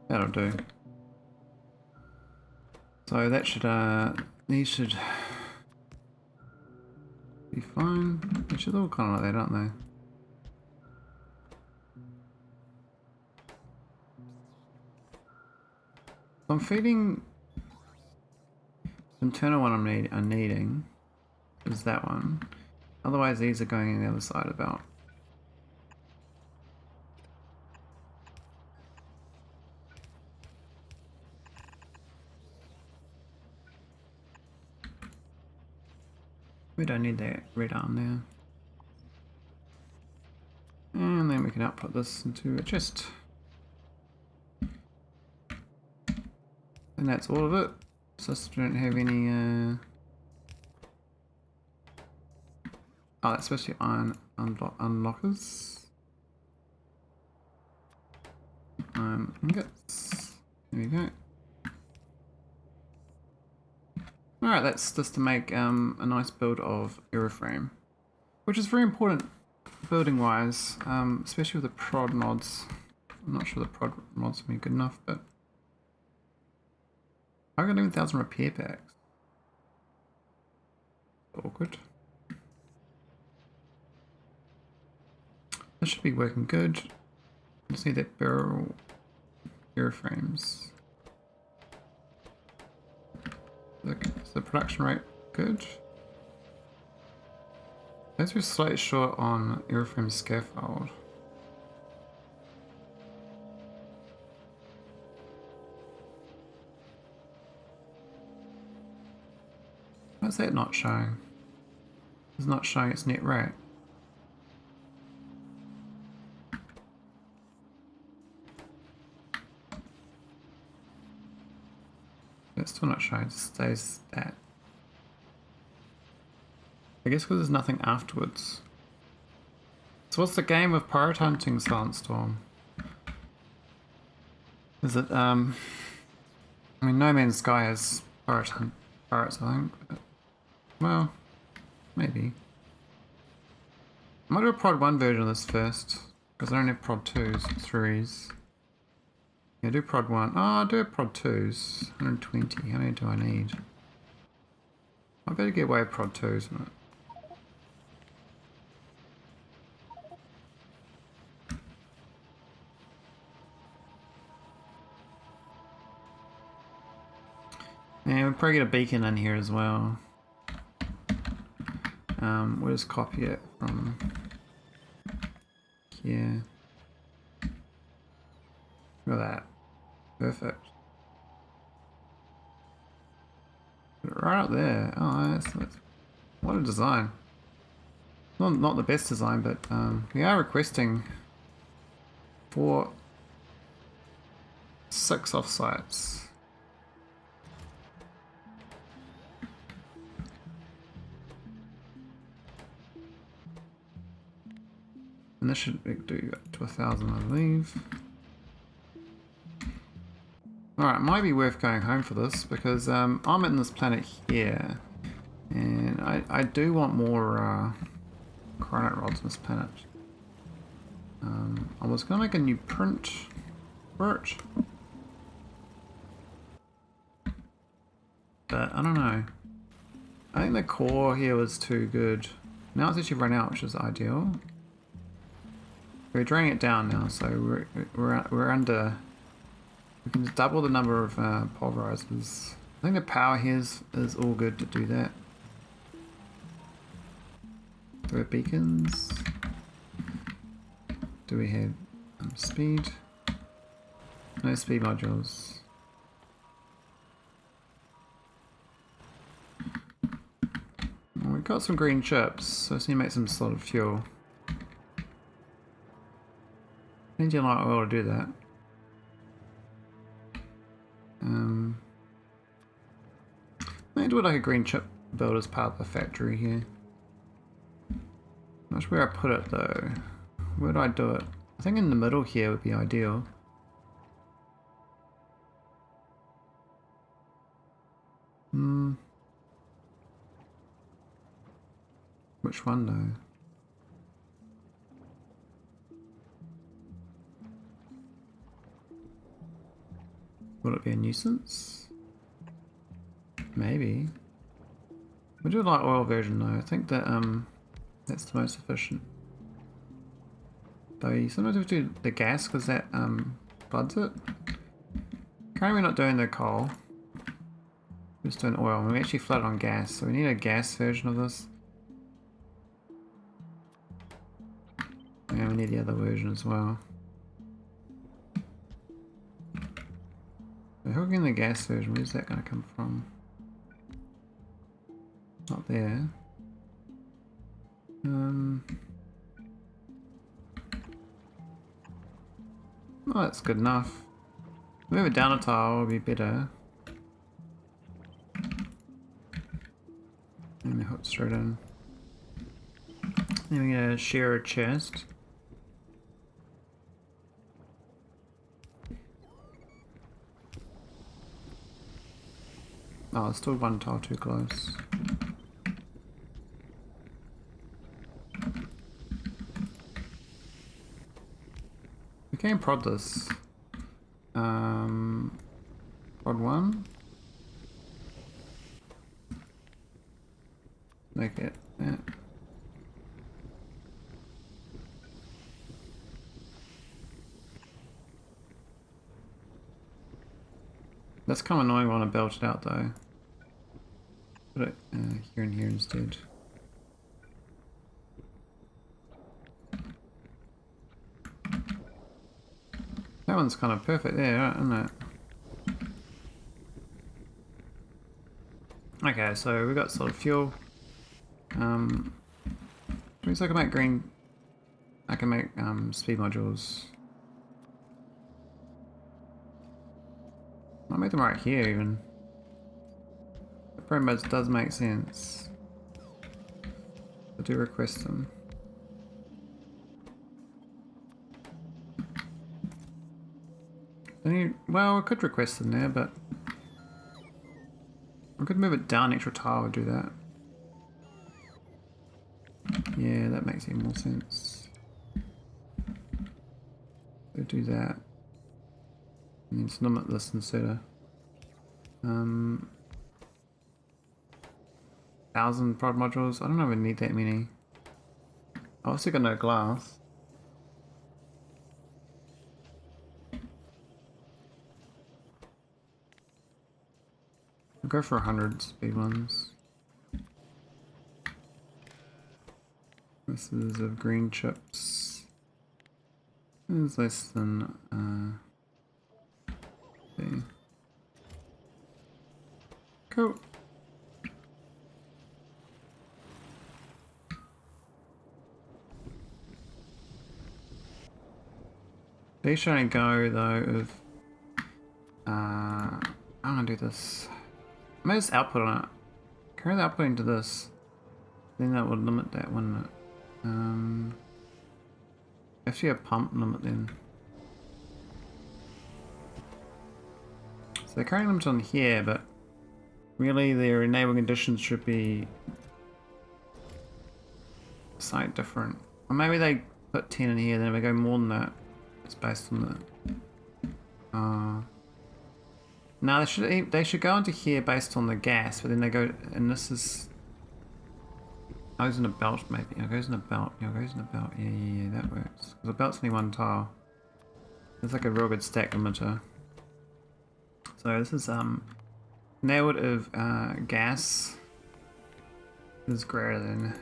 That'll do. So that should, these should be fine. They should all kind of like that, aren't they? So I'm feeding the internal one I'm needing is that one. Otherwise these are going on the other side of the belt. We don't need that red arm there. And then we can output this into a chest. And that's all of it. So we don't have any oh, that's supposed to be iron unlockers. Ingots. There we go. Alright, that's just to make a nice build of airframe, which is very important building wise, especially with the prod mods. I'm not sure the prod mods will be good enough, but I got 11,000 repair packs. Awkward. That should be working good. Just need that beryl airframes. Is the production rate good? As we're slightly short on airframe scaffold. Why is that not showing? It's not showing its net rate. It's still not showing, it stays at. I guess because there's nothing afterwards. So what's the game of pirate hunting, Silent Storm? Is it, I mean, No Man's Sky has pirates, I think. But, well, maybe. I might do a prod 1 version of this first, because I don't have prod 2s, 3s. Yeah, do prod 1. Oh, I'll do a prod 2s. 120. How many do I need? I better get away with prod 2s, isn't it? Yeah, we'll probably get a beacon in here as well. We'll just copy it from here. Look at that. Perfect. Right up there. Oh, that's what a design. Not the best design, but we are requesting for 6 offsites. And this should do up to 1,000, I believe. Alright, might be worth going home for this because I'm in this planet here and I do want more coordinate rods on this planet. I was going to make a new print for it, but I don't know. I think the core here was too good. Now it's actually run out, which is ideal. We're draining it down now, so we're under. We can just double the number of pulverizers. I think the power here is all good to do that. Do we have beacons? Do we have speed? No speed modules. Well, we've got some green chips, so I just need to make some sort of fuel. Engine light oil to do that. Maybe do it like a green chip build as part of the factory here. Not sure where I put it though. Where do I do it? I think in the middle here would be ideal. Which one though? Will it be a nuisance? Maybe. We'll do a light oil version though. I think that that's the most efficient. Though you sometimes have to do the gas because that floods it. Currently we're not doing the coal. We're just doing oil. We actually flood on gas, so we need a gas version of this. And we need the other version as well. So hooking the gas version, where's that going to come from? Not there. Oh, that's good enough. Move it down a tile would be better. And hook straight in. Then we're gonna share a chest. Oh, it's still one tile too close. We can prod this. Prod 1. Make it that. That's kind of annoying when I belt it out though. Put it here and here instead. That one's kind of perfect there, isn't it? Okay, so we've got solid fuel. Means I can make green. I can make speed modules. I'll make them right here even. The pretty does make sense. I do request them. Well, I could request them there, but I could move it down an extra tile and do that. Yeah, that makes even more sense. So do that. And then just limit this instead of 1,000 prod modules. I don't know if we need that many. I also got no glass. I'll go for 100 speed ones. This is of green chips. It's less than okay. Cool. They should only go though if I'm gonna do this. I may just output on it. Carry the output into this. Then that would limit that, wouldn't it? Actually a pump limit then. So they're carrying limits on here, but really their enabling conditions should be slightly different. Or maybe they put 10 in here, then if they go more than that, it's based on the no, they should go into here based on the gas, but then they go, and this is goes in a belt maybe. Yeah, goes in a belt. Yeah, goes in a belt. Yeah, that works. Because a belt's only one tile. It's like a real good stack limiter. So this is neighborhood of gas is greater than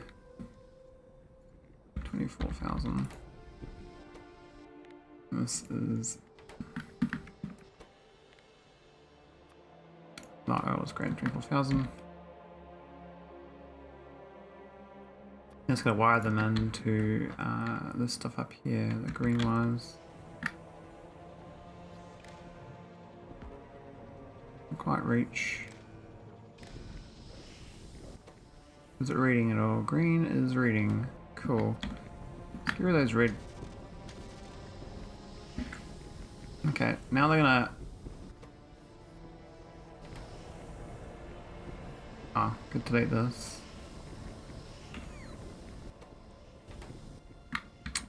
24,000. This is not oil is greater than 24,000. Just gonna wire them into this stuff up here, the green wires. Can't quite reach. Is it reading at all? Green is reading. Cool. Get rid of those red. Okay, now they're gonna. Ah, good to delete this.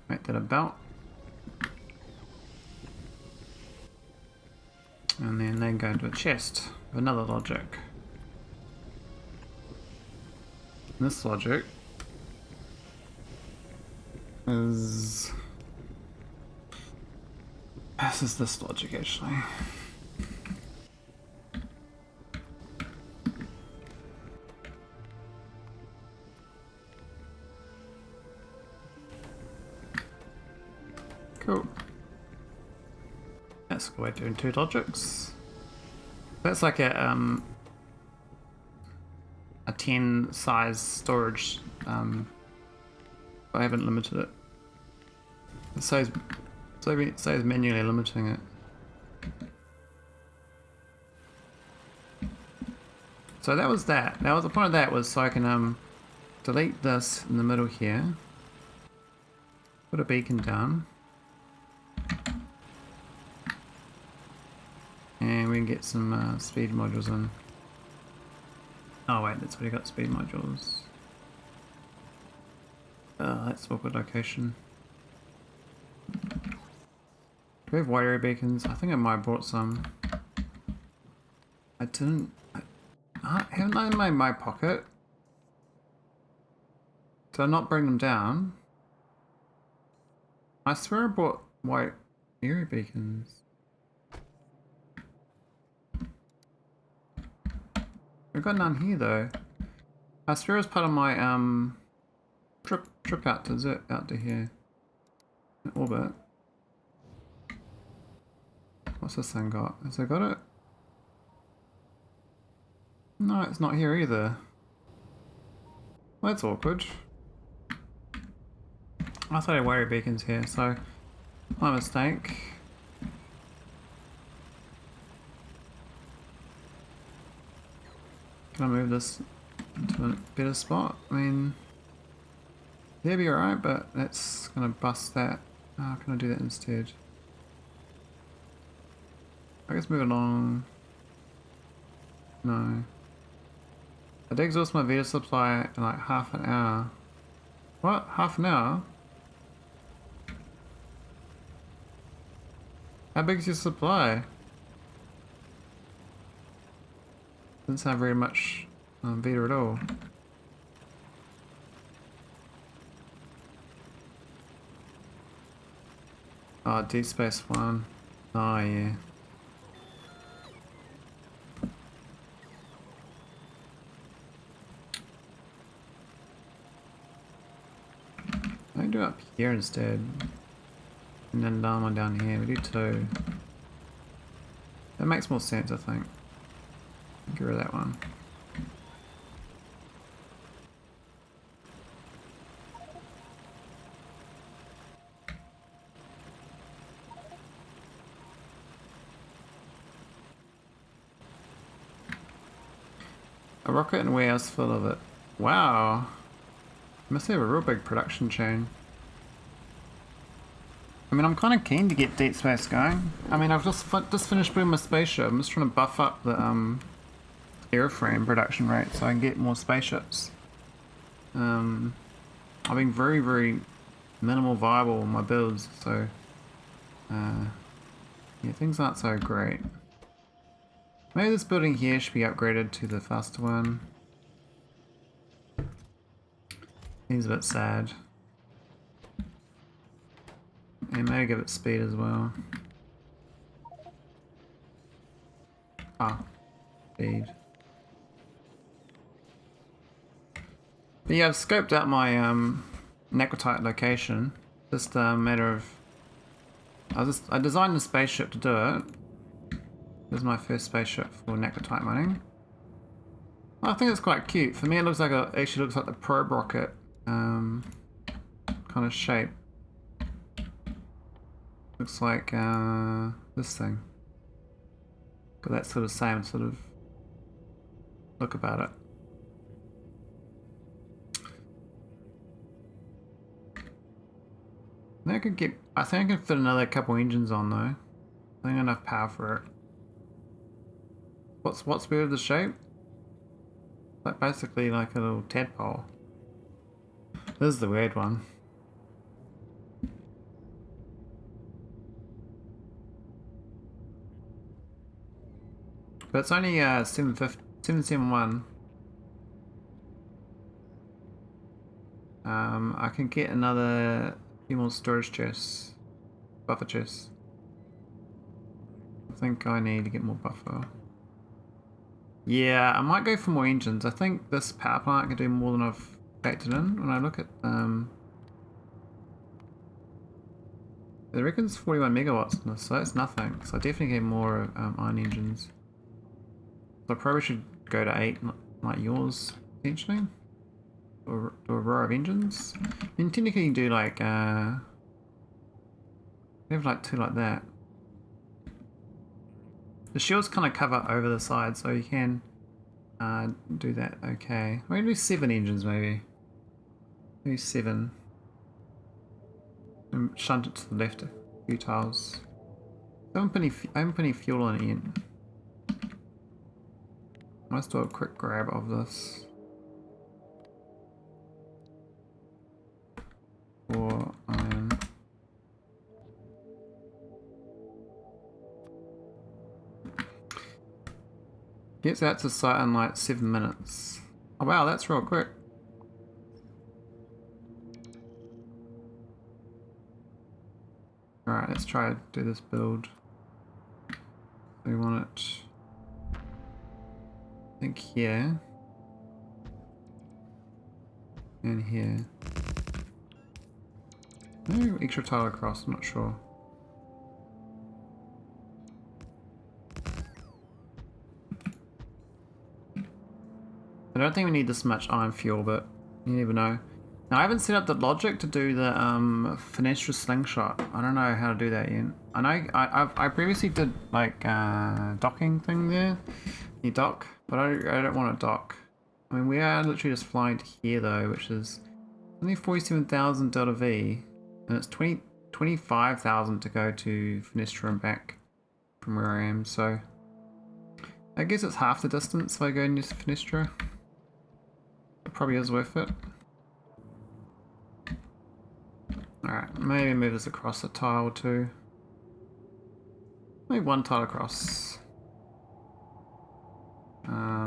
Make that a belt. And then they go into a chest with another logic. And this logic is... This is this logic actually. Cool. That's the way doing two logics. That's like a 10 size storage. I haven't limited it. It says So it says manually limiting it. So that was that. That was the point of that was so I can delete this in the middle here. Put a beacon down. And we can get some speed modules in. Oh wait, that's already got speed modules. That's awkward location. Do we have wide area beacons? I think I might have brought some. I didn't. Haven't I in my pocket? Did I not bring them down? I swear I brought white area beacons. I've got none here though. I swear it was part of my trip out to here. Orbit. What's this thing got? Has it got it? No, it's not here either. Well, that's awkward. I thought I had wire beacons here, so my mistake. Can I move this into a better spot? I mean, they'd be alright, but that's gonna bust that. How can I do that instead? I guess move along. No. I did exhaust my Vita supply in like half an hour. What? Half an hour? How big is your supply? Doesn't sound very much Vita at all. Oh, Deep Space 1. Oh, yeah. I can do it up here instead. And then one down here. We do 2. That makes more sense, I think. Get rid of that one. A rocket and warehouse full of it. Wow. Must have a real big production chain. I mean, I'm kind of keen to get Deep Space going. I mean, I've just finished building my spaceship. I'm just trying to buff up the airframe production rate so I can get more spaceships. I've been very, very minimal viable on my builds, so yeah, things aren't so great. Maybe this building here should be upgraded to the faster one. Seems a bit sad. And maybe give it speed as well. Ah, speed. But yeah, I've scoped out my Naquitite location. Just a matter of I designed the spaceship to do it. This is my first spaceship for Naquitite mining. I think it's quite cute. For me, it looks like actually looks like the probe rocket kind of shape. Looks like this thing. Got that sort of same sort of look about it. I think I can fit another couple engines on though. I think enough power for it. What's weird with the shape? Like basically like a little tadpole. This is the weird one. But it's only 771. I can get another few more storage chests, buffer chests. I think I need to get more buffer. Yeah, I might go for more engines. I think this power plant can do more than I've factored in when I look at I reckon it's 41 megawatts in this, so that's nothing. So I definitely get more iron engines. So I probably should go to 8 like yours, potentially. Or do a row of engines. I mean, technically you can do like We have like two like that. The shields kind of cover over the side, so you can do that. Okay, we're gonna do 7 engines maybe. Maybe 7. And shunt it to the left a few tiles. I haven't put any fuel in it yet. Let's do a quick grab of this. For iron. Gets out to site in like 7 minutes. Oh wow, that's real quick. Alright, let's try to do this build. We want it, I think, here. And here. Maybe extra tile across, I'm not sure. I don't think we need this much iron fuel, but you never know. Now I haven't set up the logic to do the foenestra slingshot. I don't know how to do that yet. I know I previously did like docking thing there. You dock, but I don't want to dock. I mean, we are literally just flying to here though, which is only 47,000 delta V, and it's 25,000 to go to foenestra and back from where I am. So I guess it's half the distance if I go into foenestra. It probably is worth it. Alright, maybe move this across a tile or two. Maybe 1 tile across. I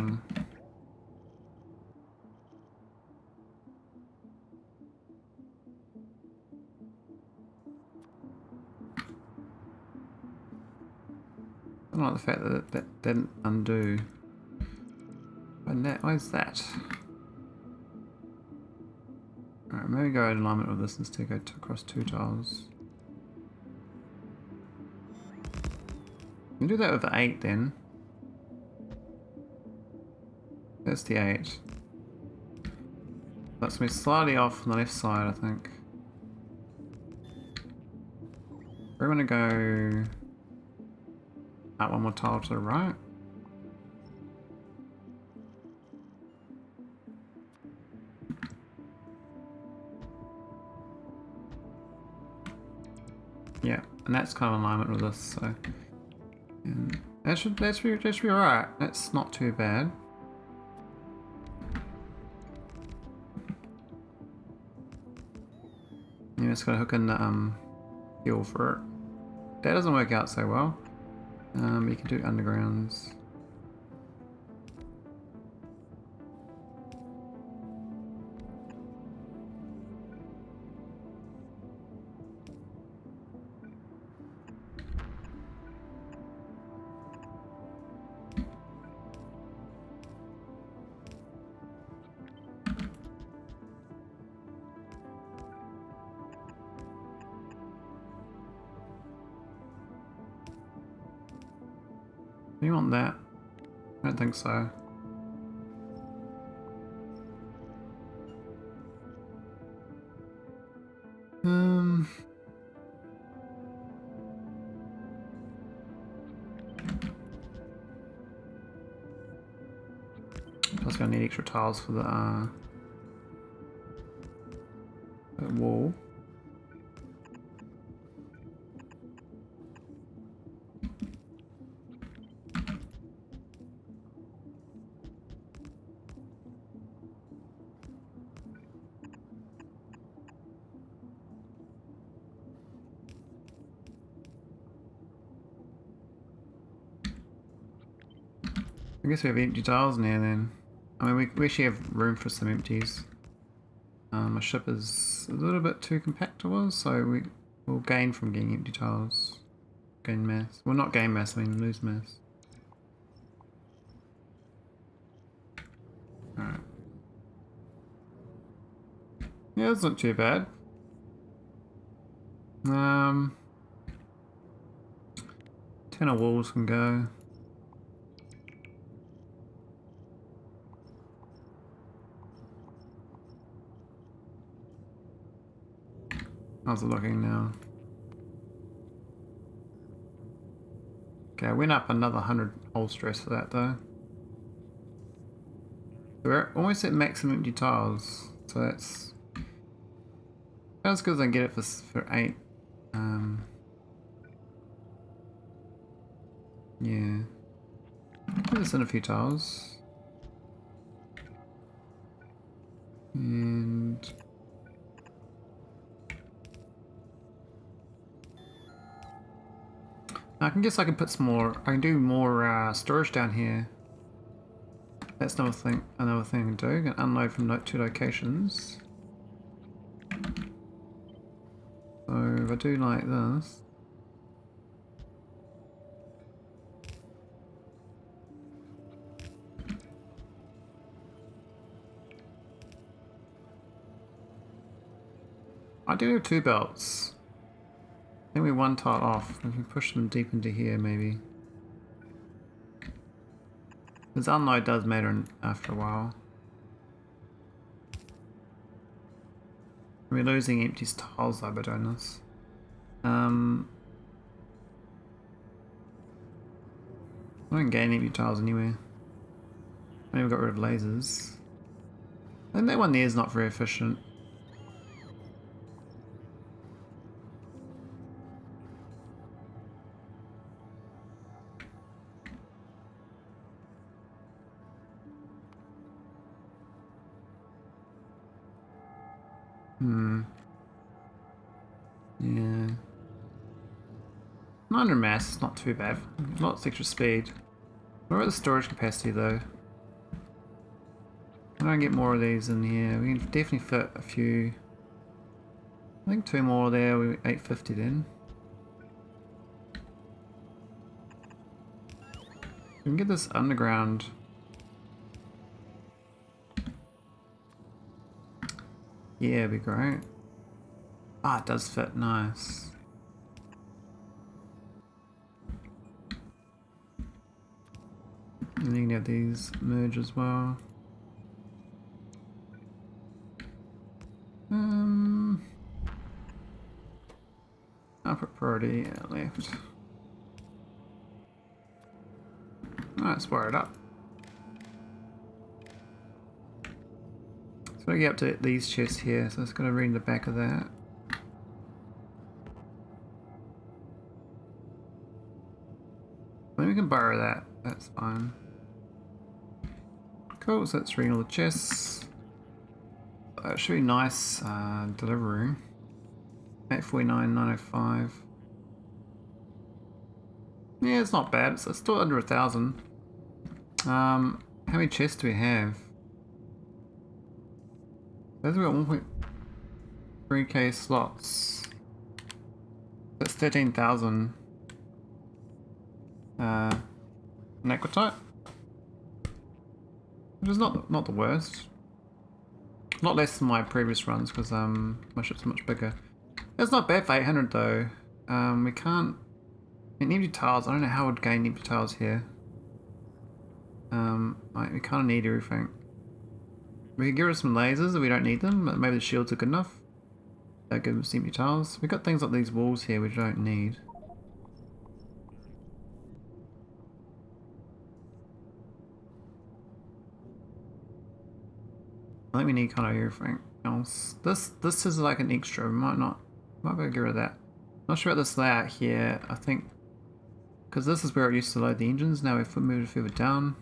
don't like the fact that that didn't undo. Why is that? Alright, maybe go in alignment with this instead, go across 2 tiles. We can do that with the 8 then. That's the 8. That's me slightly off on the left side, I think. We're gonna go out 1 more tile to the right. Yeah, and that's kind of in alignment with this, so and that should be alright. That's not too bad. Yeah, just gotta hook in the fuel for it. That doesn't work out so well. You can do undergrounds. Do you want that? I don't think so. Plus gonna need extra tiles for the wall. I guess we have empty tiles now then. I mean, we actually have room for some empties. My ship is a little bit too compact to us, so we'll gain from getting empty tiles. Gain mass. Well, not gain mass, I mean lose mass. Alright. Yeah, that's not too bad. 10 of walls can go. How's it looking now? Okay, I went up another 100 hull stress for that though. We're almost at maximum empty tiles, so that's as good as I can get it for 8. Yeah. Put this in a few tiles. And I guess I can put some more. I can do more storage down here. That's another thing. Another thing I can do. I can unload from 2 locations. So if I do like this. I do have 2 belts. I think we're 1 tile off. We can push them deep into here maybe. Because unload does matter after a while. We're losing empty tiles though by doing this. I don't gain empty tiles anywhere. I think we got rid of lasers. I think that one there is not very efficient. Yeah. 900 mass is not too bad. Lots of extra speed. What about the storage capacity though? I don't get more of these in here. We can definitely fit a few. I think 2 more there. We're 850 then. We can get this underground. Yeah, it'd be great. Ah, it does fit. Nice. And then you can have these merge as well. I'll put priority left. Let's wire it up. So I get up to these chests here, so it's going to read the back of that. Then we can borrow that, that's fine. Cool, so that's reading all the chests. That should be nice delivery. 849,905. Yeah, it's not bad, it's still under 1,000. How many chests do we have? Those we got 1.3k slots. That's 13,000. Naquitite, which is not the worst. Not less than my previous runs because my ship's much bigger. It's not bad for 800 though. We can't. In empty tiles, I don't know how we'd gain empty tiles here. We kind of need everything. We can get rid of some lasers if we don't need them, but maybe the shields are good enough. They'll give us empty tiles. We've got things like these walls here we don't need. I think we need kind of everything else. This is like an extra. We might be able to get rid of that. Not sure about this layout here. I think because this is where it used to load the engines. Now we've moved it further down.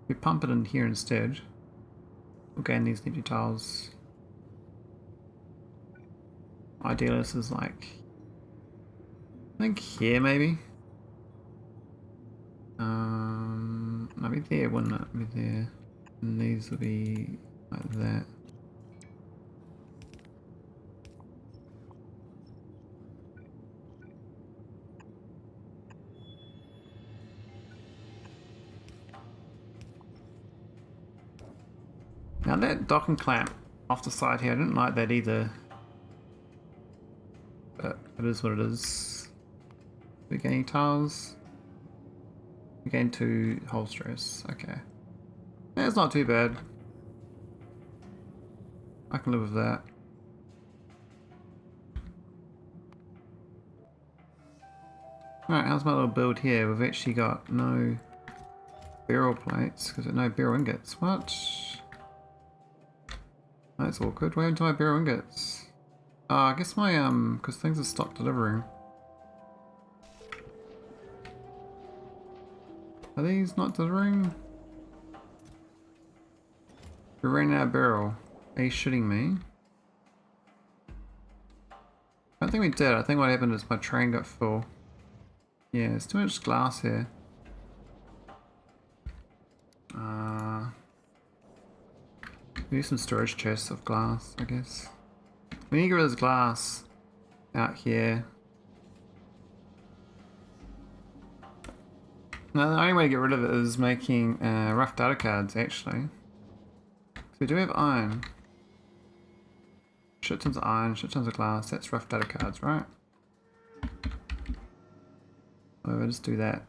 We pump it in here instead. We'll gain these empty tiles. Ideally, this is like, I think here maybe. Maybe there, wouldn't it? Maybe there. And these will be like that. Now that docking clamp off the side here, I didn't like that either. But it is what it is. We gain tiles. We gain 2 hull stress. Okay. That's not too bad. I can live with that. Alright, how's my little build here? We've actually got no beryl plates, because no beryl ingots. What? That's awkward. What happened to my beryl ingots? Oh, I guess my, because things have stopped delivering. Are these not delivering? We're running out of beryl. Are you shitting me? I don't think we did. I think what happened is my train got full. Yeah, there's too much glass here. We need some storage chests of glass, I guess. We need to get rid of this glass out here. Now, the only way to get rid of it is making rough data cards, actually. So we do have iron. Shit tons of iron, shit tons of glass. That's rough data cards, right? Oh, we'll just do that.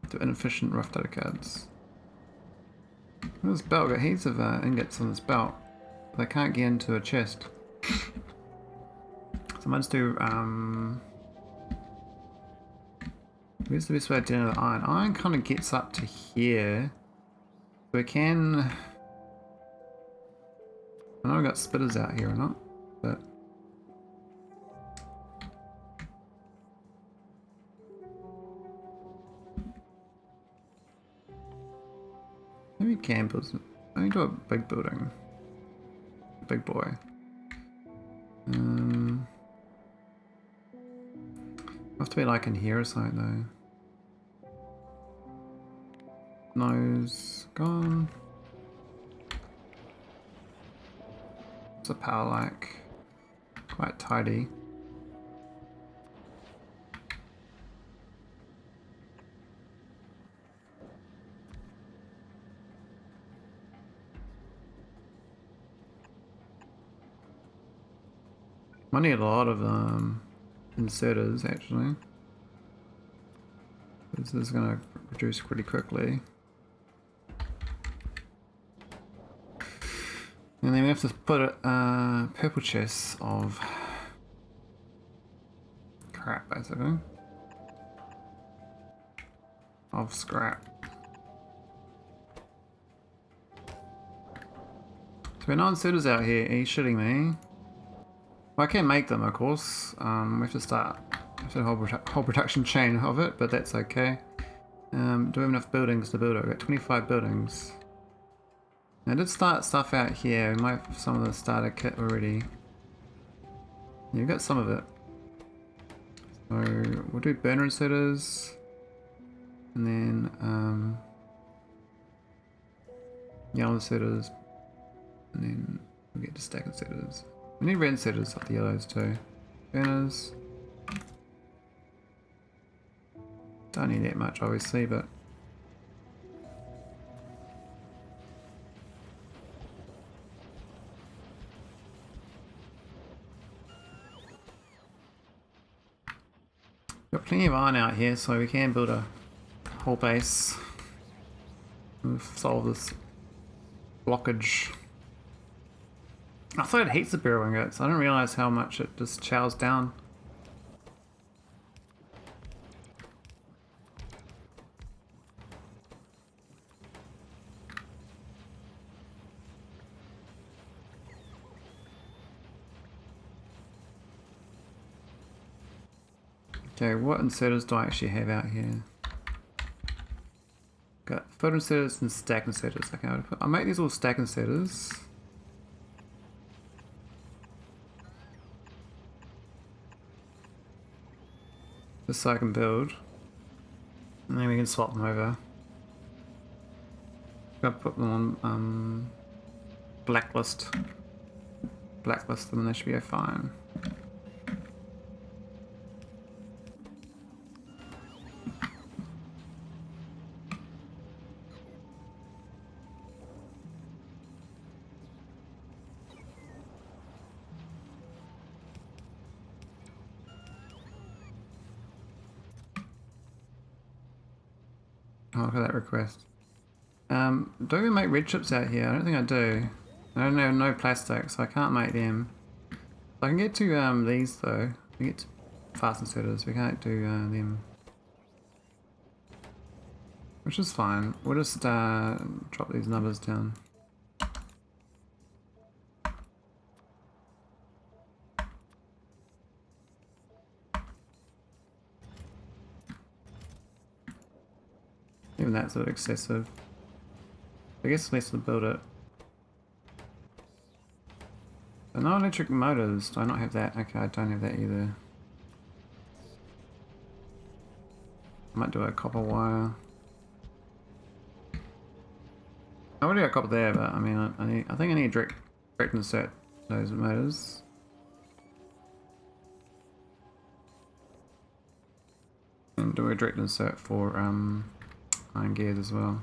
Do inefficient rough data cards. This belt got heaps of ingots on this belt. They can't get into a chest. So I might just do, where's the best way to do the iron? Iron kind of gets up to here. We can, I know we've got spitters out here or not, but maybe we can build some, I need to do a big building. Big boy. Have to be like in here or something though. Nose gone. What's the power like? Quite tidy. I need a lot of inserters actually. This is going to reduce pretty quickly. And then we have to put purple chests of crap basically. Of scrap. So we're not inserters out here, are you shitting me? Well, I can make them, of course. We have to start a whole production chain of it, but that's okay. Do we have enough buildings to build it? We've got 25 buildings. Now, I did start stuff out here. We might have some of the starter kit already. Yeah, we've got some of it. So we'll do burner inserters, and then yellow inserters, and then we'll get to stack inserters. We need red inserters like the yellows too. Burners. Don't need that much obviously, but got plenty of iron out here, so we can build a whole base. We'll solve this blockage. I thought it hates the beryl ingots. I didn't realize how much it just chows down. Okay, what inserters do I actually have out here? Got photo inserters and stack inserters. Okay, I'll make these all stack inserters. Just so I can build. And then we can swap them over. Gotta put them on blacklist. Blacklist them and they should be fine. Oh, look at that request. Do we make red chips out here? I don't think I do. I don't have no plastic, so I can't make them. I can get to these though. I can get to fast inserters. We can't do them, which is fine. We'll just drop these numbers down. Even that's a bit excessive. I guess let's build it. So no electric motors. Do I not have that? Okay, I don't have that either. I might do a copper wire. I already got copper there, but I mean, I think I need direct insert those motors. And do a direct insert for iron gears as well.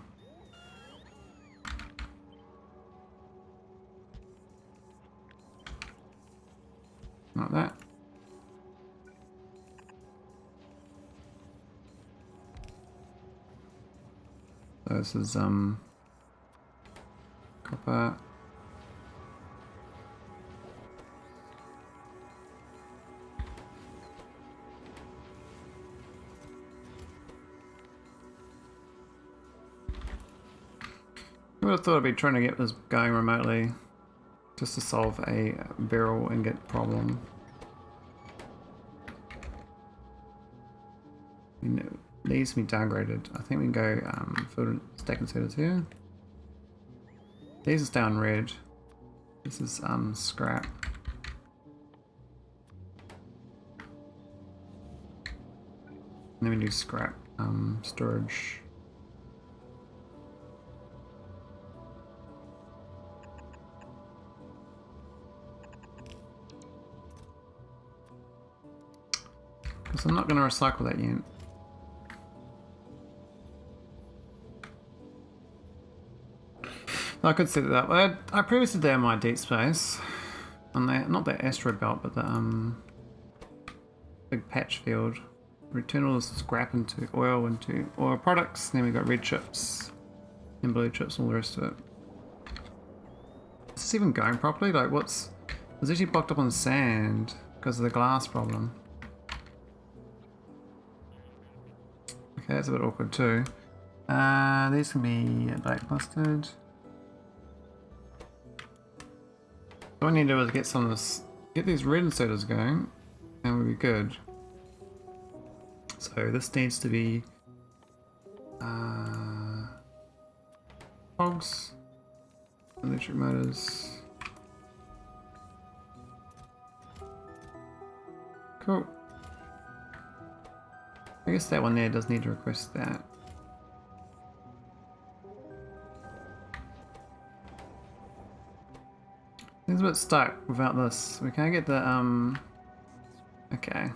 Like that. So this is copper. I would have thought I'd be trying to get this going remotely just to solve a beryl ingot problem. These can be downgraded. I think we can go filter stack inserters here. These is down red. This is scrap. And then we do scrap storage. Because I'm not going to recycle that yet. I could set it up. I previously did that in my deep space. On that, not the asteroid belt, but the big patch field. Return all the scrap into oil products. Then we got red chips and blue chips, all the rest of it. Is this even going properly? Like, it's actually blocked up on sand because of the glass problem. Okay, that's a bit awkward too. These can be blacklisted. What I need to do is get some of this, get these red inserters going, and we'll be good. So this needs to be cogs, electric motors. Cool. I guess that one there does need to request that. Things a bit stuck without this. We can't get the okay.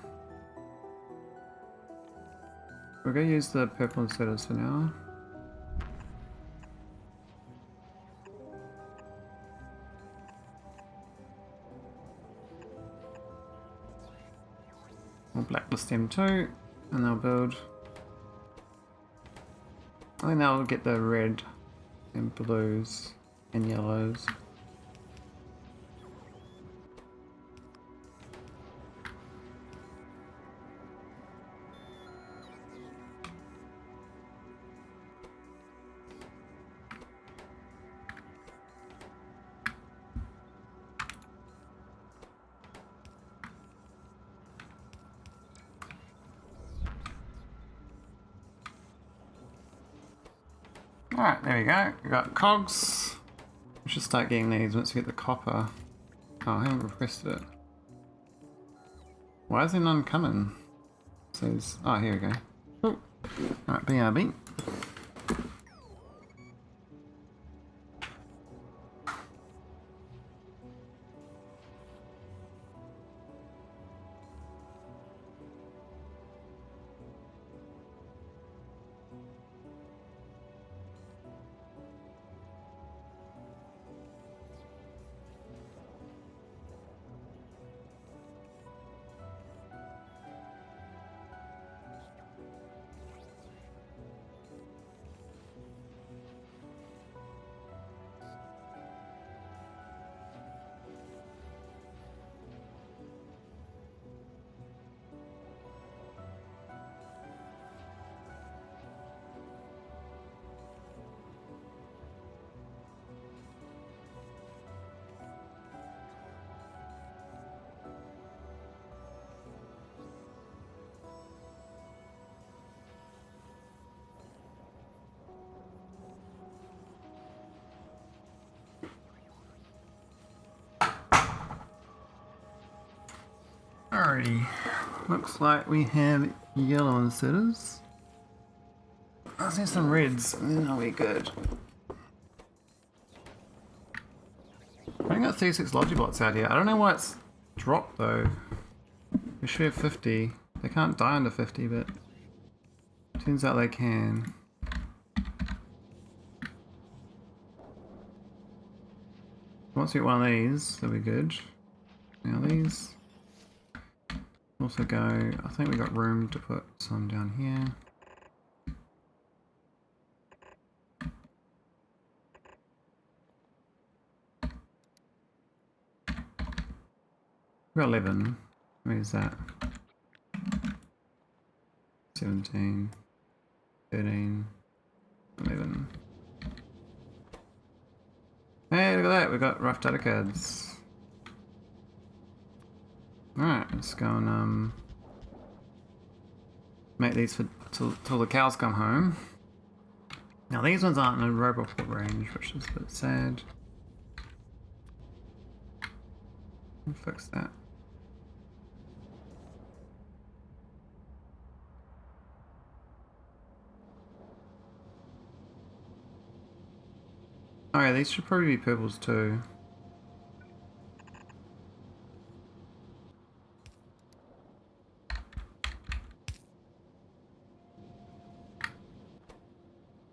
We're gonna use the purple inserters for now. We'll blacklist them too, and they'll build. I think they'll get the red and blues and yellows. Alright, there we go. We got cogs. We should start getting these once we get the copper. Oh, I haven't requested it. Why is there none coming? It says, oh, here we go. Oh. Alright, BRB. Alrighty. Looks like we have yellow inserters. I see some reds, and then are we good? I think got 36 Logibots out here. I don't know why it's dropped though. We should have 50. They can't die under 50, but turns out they can. Once we get one of these, that'll be good. Now these also go. I think we got room to put some down here. We got 11. Where's that? 17, 13, 11. Hey, look at that, we got rough data cards. Alright, let's go and make these for till the cows come home. Now these ones aren't in a roboport range, which is a bit sad. We'll fix that. Oh yeah, these should probably be purples too.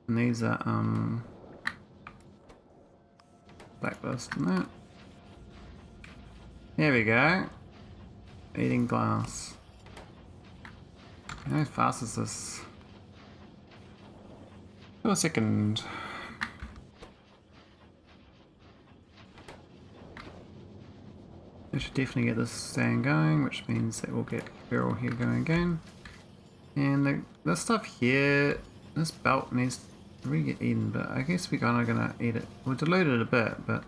And these are blacklist and that. There we go. Eating glass. How fast is this? For a second. I should definitely get this sand going, which means that we'll get beryl here going again. And this stuff here, this belt needs to really get eaten, but I guess we're kind of gonna eat it. We'll dilute it a bit, but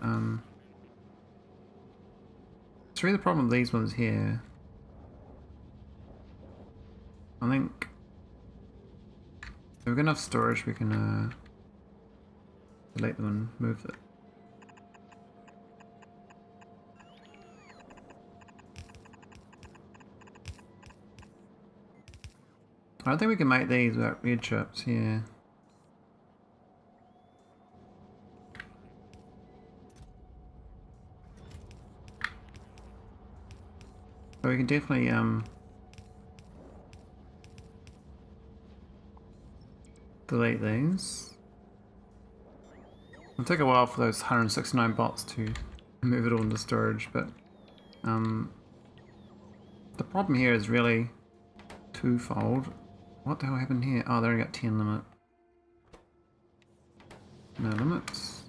it's really the problem with these ones here. I think if we've got enough storage, we can delete them and move it. I don't think we can make these without red chips here. But we can definitely delete these. It'll take a while for those 169 bots to move it all into storage, but the problem here is really twofold. What the hell happened here? Oh, they only got 10 limit. No limits.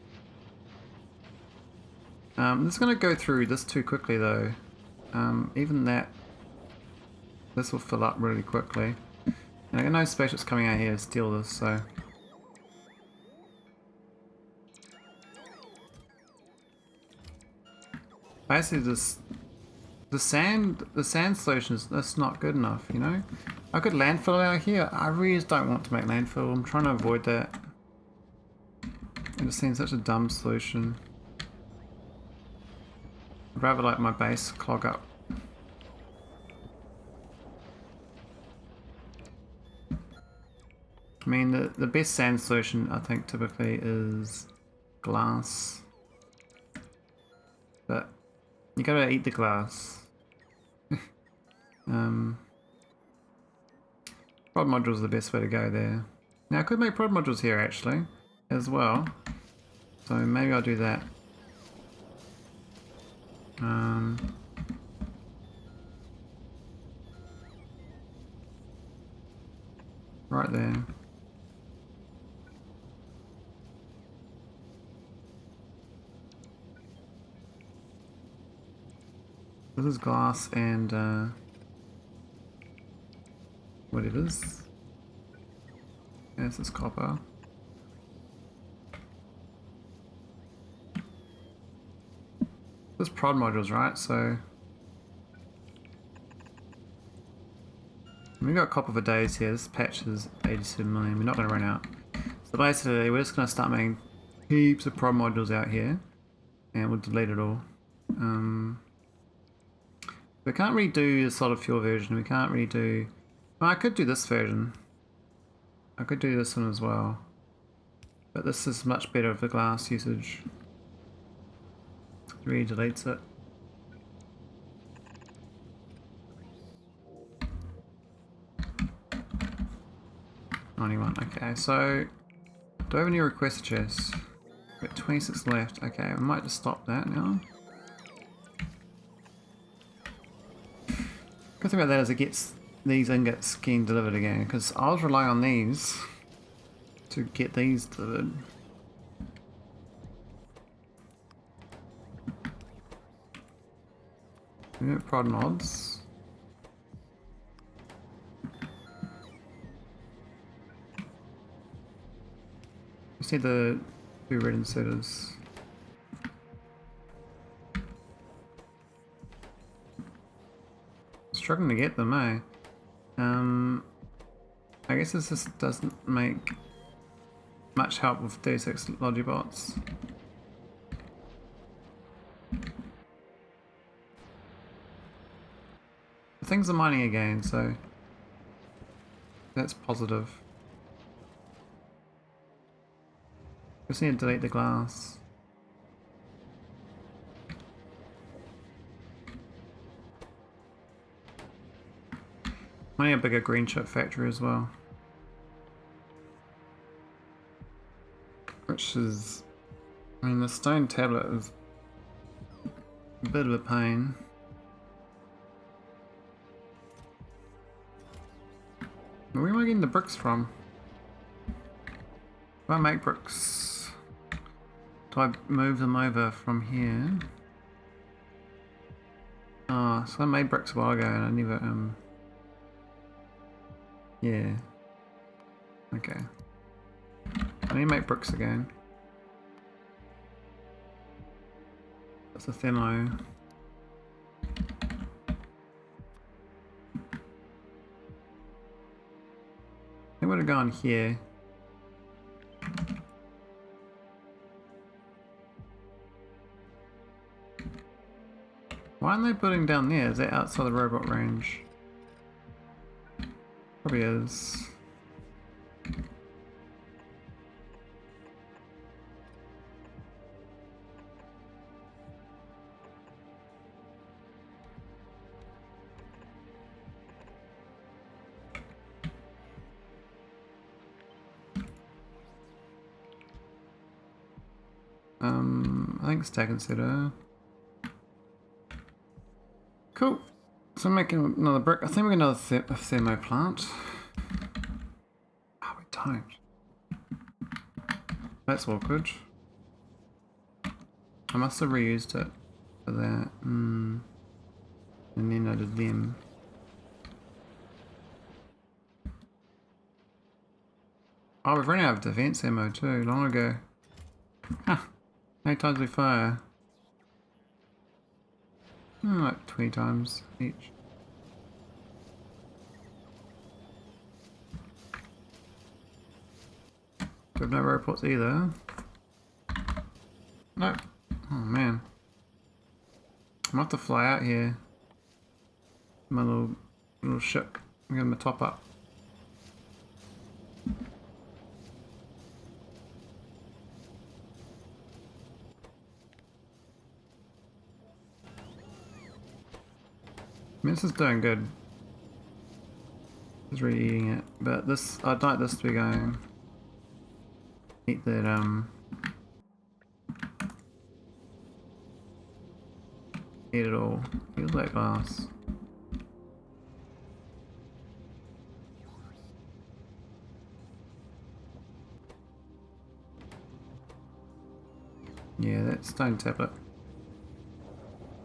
I'm just going to go through this too quickly though. Even that, this will fill up really quickly. And I got no spaceships coming out here to steal this, so. Basically this, the sand solution is that's not good enough, you know? I could landfill out here. I really just don't want to make landfill. I'm trying to avoid that. It just seems such a dumb solution. I'd rather like my base clog up. I mean, the best sand solution I think typically is glass. But you gotta eat the glass. Prod module is the best way to go there. Now I could make prod modules here actually, as well. So maybe I'll do that. Right there. This is glass and what it is. Yeah, this is copper. This prod modules, right? So we got copper for days here. This patch is 87 million. We're not going to run out. So basically, we're just going to start making heaps of prod modules out here, and we'll delete it all. We can't really do the solid fuel version. We can't really do... Well, I could do this version. I could do this one as well. But this is much better for glass usage. It really deletes it. Okay, so do I have any request chests? We've got 26 left. Okay, I might just stop that now. Good thing about that is it gets these ingots getting delivered again, because I was relying on these to get these delivered. Prod mods. Just need the 2 red inserters. Struggling to get them, eh? I guess this just doesn't make much help with 36 Logibots. Things are mining again, so that's positive. Just need to delete the glass. I need a bigger green chip factory as well. Which is... I mean, the stone tablet is a bit of a pain. Where am I getting the bricks from? Do I make bricks? Do I move them over from here? Ah, so I made bricks a while ago and I never, yeah. Okay. I need to make bricks again. That's a thermo. I would have gone here. Why aren't they putting down there? Is that outside the robot range? Probably is. I think stack and setter. Cool. So I'm making another brick. I think we're another thermo plant. Oh, we don't. That's awkward. I must have reused it for that. And then I did them. Oh, we've run out of defense ammo too, long ago. Huh. 8 times we fire. Like 20 times each. We have no robots either. No. Oh man. I'm gonna have to fly out here. My little ship. I'm gonna top up. I mean, this is doing good. It's really eating it, but this, I'd like this to be going. Eat that, eat it all. Eat that glass. Yeah, that stone tablet.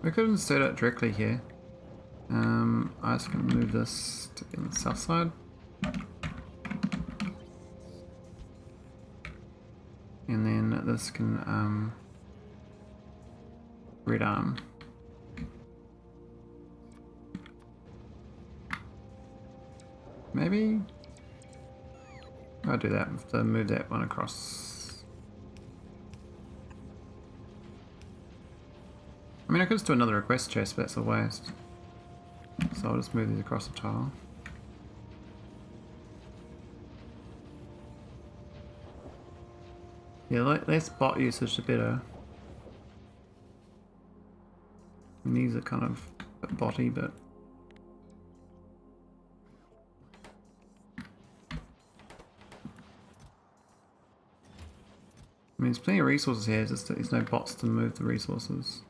We could insert it directly here. I'm just going to move this to be on the south side. And then this can red arm. Maybe I'll do that. I have to move that one across. I mean, I could just do another request chest, but that's a waste. So I'll just move these across the tile. Yeah, less bot usage the better. And these are kind of a bit botty, but I mean, there's plenty of resources here, just that there's no bots to move the resources.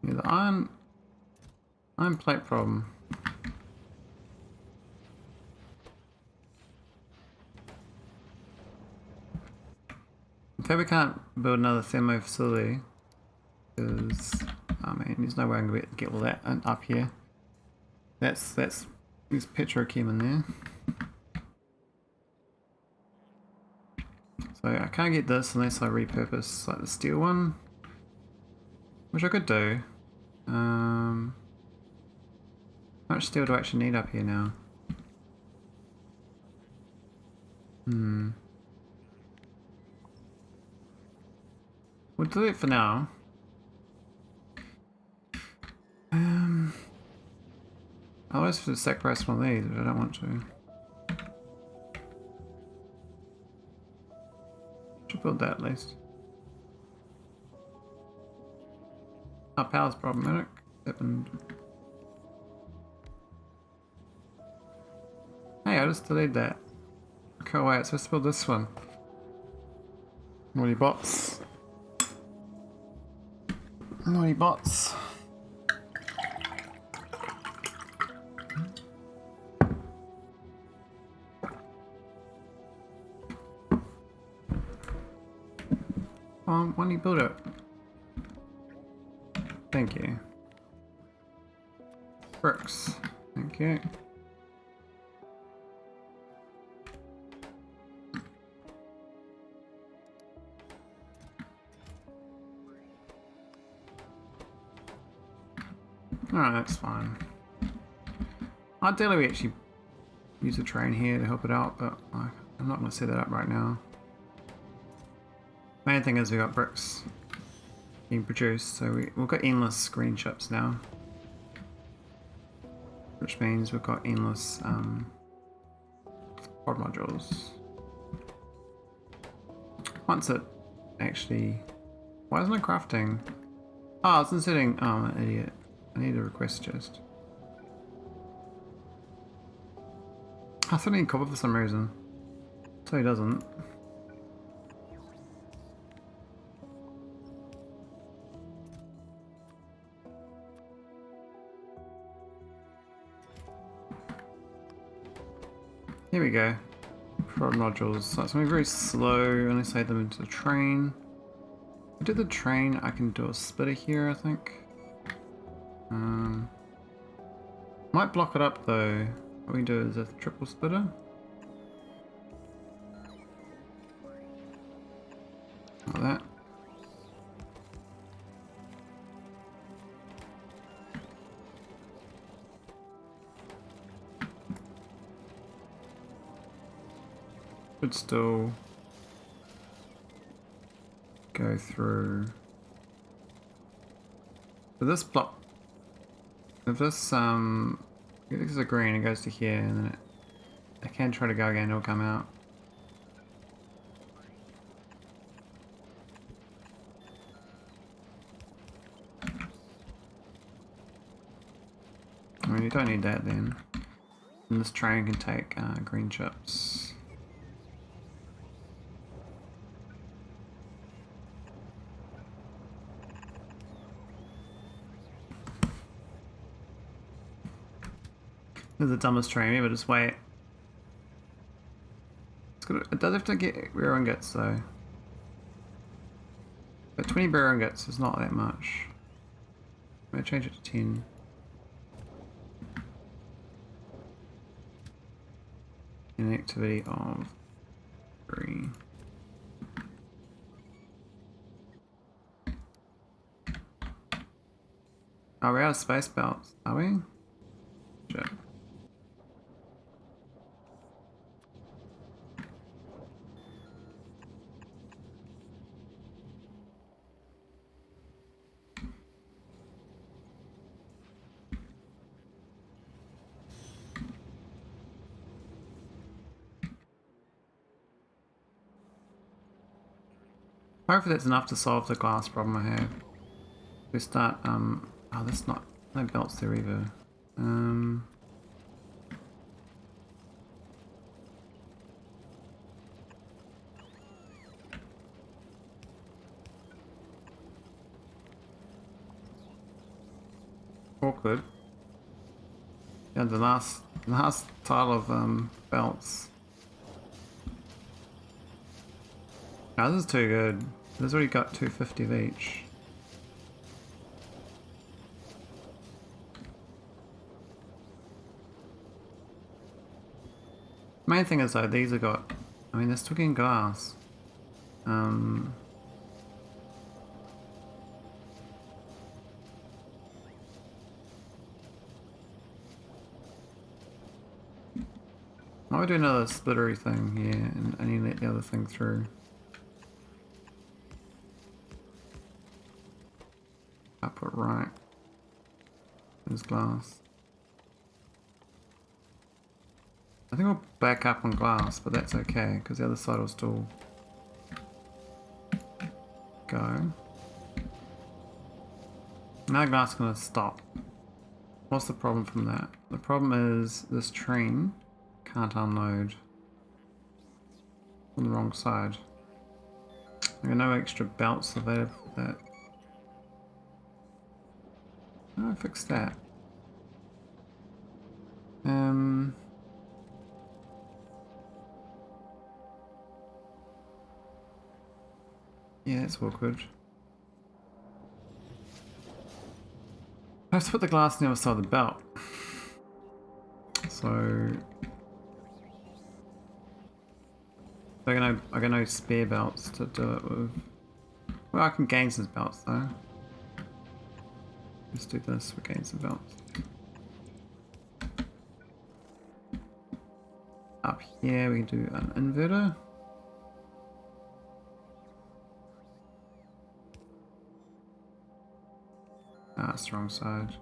Yeah, the iron plate problem. In fact, we can't build another thermo facility because I mean, there's no way I'm going to get all that up here. There's petrochem in there. So I can't get this unless I repurpose like the steel one, which I could do. How much steel do I actually need up here now? We'll do it for now. I always have to sacrifice one of these if I don't want to. Should build that at least. Our power's problematic. Happened. Hey, I just deleted that. Go away, it's supposed to build this one. Naughty bots. Naughty bots. Why don't you build it? Thank you. Bricks. Thank you. Alright, that's fine. Ideally we actually use a train here to help it out, but I'm not going to set that up right now. Main thing is we got bricks being produced, so we've got endless green chips now. Which means we've got endless pod modules. Once it actually... Why isn't it crafting? Oh, it's inserting... Oh, I'm an idiot. I need a request chest. I thought I need copper for some reason. So he doesn't. Here we go. Prod modules. So it's going to be very slow unless I add them into the train. If I do the train, I can do a splitter here, I think. Might block it up though. What we can do is a triple splitter. Like that. Should still go through. So this block, if this is a green, it goes to here, and then it can try to go again, it'll come out. I mean, you don't need that then. And this train can take green chips. This is the dumbest train ever, just wait. It does have to get rare ingots though. But 20 rare ingots is not that much. I'm going to change it to 10. An activity of 3. Oh, we're out of space belts, are we? Shit. Hopefully that's enough to solve the glass problem I have. We start, oh, that's not, no belts there either. Awkward. Yeah, the last tile of belts. Oh, this is too good. This already got 250 of each. Main thing is though, these have got, I mean, they're still getting glass. I might do another splittery thing here and only let the other thing through. Output right. There's glass. I think we'll back up on glass, but that's okay because the other side will still go. Now glass is going to stop. What's the problem from that? The problem is this train can't unload on the wrong side. There are no extra belts available for that. How do I fix that? Yeah, it's awkward. I have to put the glass on the other side of the belt. So I got no spare belts to do it with. Well, I can gain some belts though. Let's do this, we gain some belts. Up here we can do an inverter. Ah, it's the wrong side.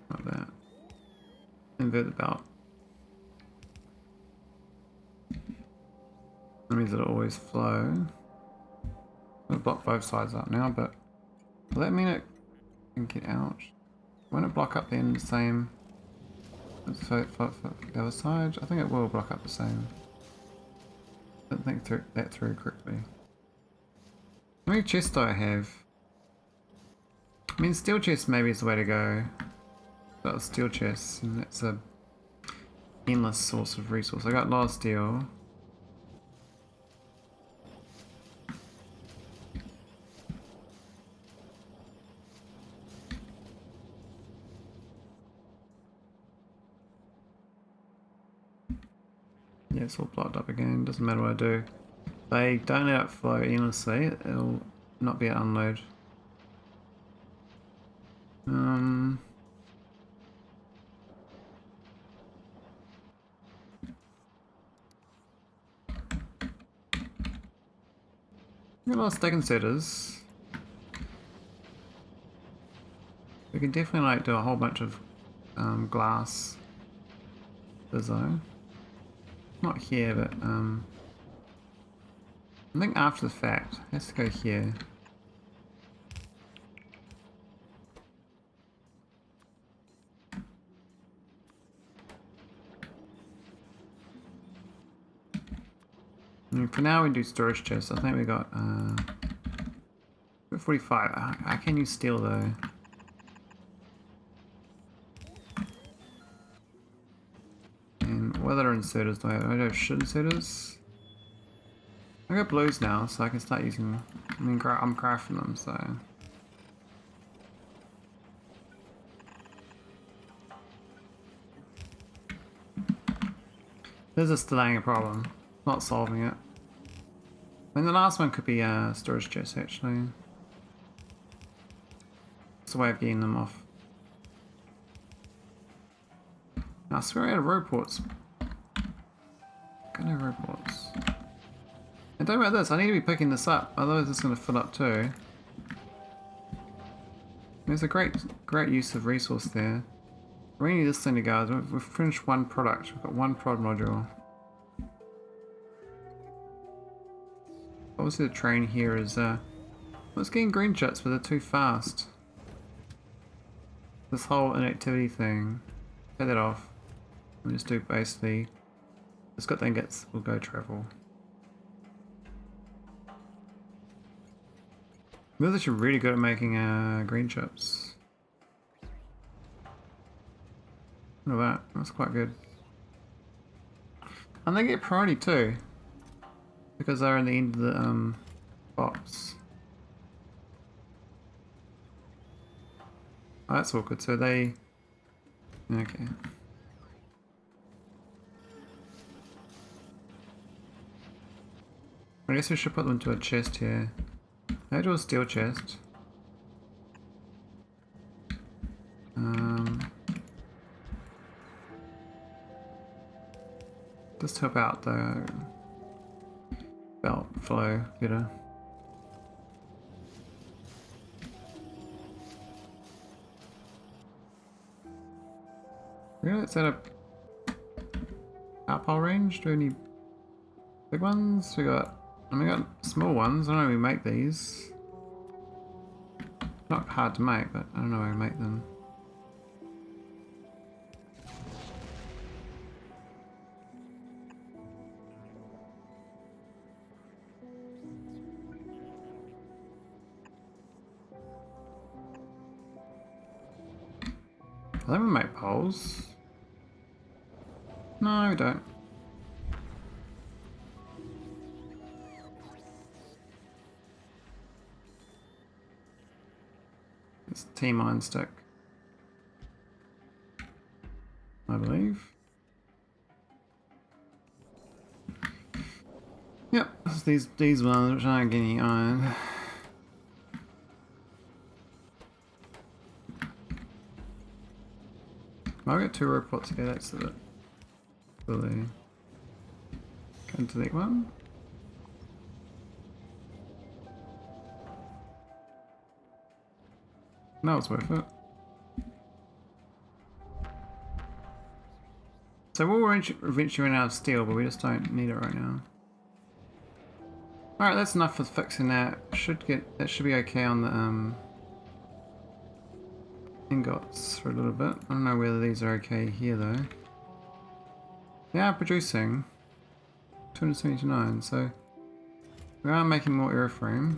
Not that. Invert the belt. That means it'll always flow. I'll block both sides up now, but will that mean it can get out? Won't it block up then the same as for the other side? I think it will block up the same. I didn't think that through correctly. How many chests do I have? I mean, steel chests maybe is the way to go. Got the steel chests, and that's a endless source of resource. I got a lot of steel. Yeah, it's all blocked up again. Doesn't matter what I do. They don't let it flow endlessly. It'll not be an unload. Got a lot of stack inserters. We can definitely like do a whole bunch of glass bizzo. Not here, but I think after the fact, it has to go here. And for now we do storage chests. I think we got 45. How can you steal though? And what other inserters do I have? I have shit inserters. I got blues now, so I can start using. I mean, I'm crafting them, so. This is delaying a problem, not solving it. I mean, the last one could be storage chests actually. It's a way of getting them off. I swear I had roports. Got no roports. And don't worry about this, I need to be picking this up, otherwise it's going to fill up too. There's a great use of resource there. We need this thing to go. We've finished one product. We've got one prod module. Obviously the train here is it's getting green jets, but they're too fast. This whole inactivity thing, take that off. We just do basically, this good thing gets, will go travel. They're actually really good at making green chips. Look at that, that's quite good. And they get priority too, because they're in the end of the box. Oh, that's all good. So they, okay. I guess we should put them into a chest here. Maybe do a steel chest. Just help out the belt flow better. Really? Is that a outpole range? Do we need big ones? We got small ones. I don't know how we make these. Not hard to make, but I don't know how we make them. I think we make poles. No, we don't. It's T-mine stick, I believe. Yep, it's these ones which aren't getting iron. I'll get 2 robots here, that's it. Really. Go into that one. No, it's worth it. So we'll eventually run out of steel, but we just don't need it right now. Alright, that's enough for fixing that. That should be okay on the ingots for a little bit. I don't know whether these are okay here though. They are producing 279, so we are making more airframe.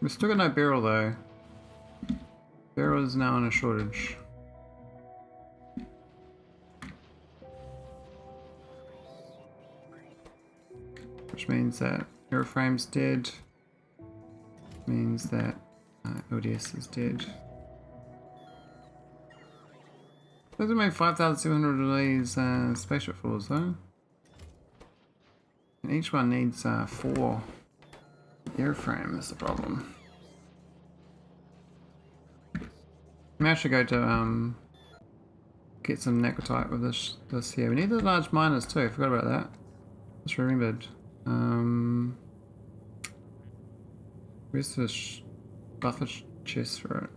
We've still got no beryl though. Beryl is now in a shortage. Which means that airframe's dead. Means that fodius is dead. Those have made 5,700 of these spaceship floors though. And each one needs 4 airframe, is the problem. I should go to get some naquitite with this here. We need the large miners too, I forgot about that. Just remembered. Where's the buffer chest for it?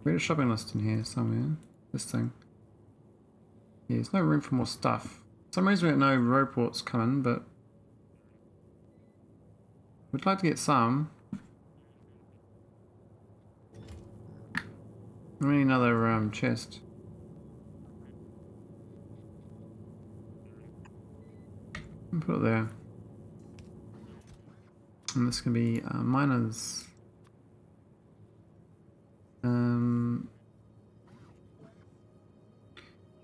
We had a shopping list in here somewhere. This thing. Yeah, there's no room for more stuff. For some reason we got no roports coming, but we'd like to get some. We need another chest. And put it there. And this can be miners.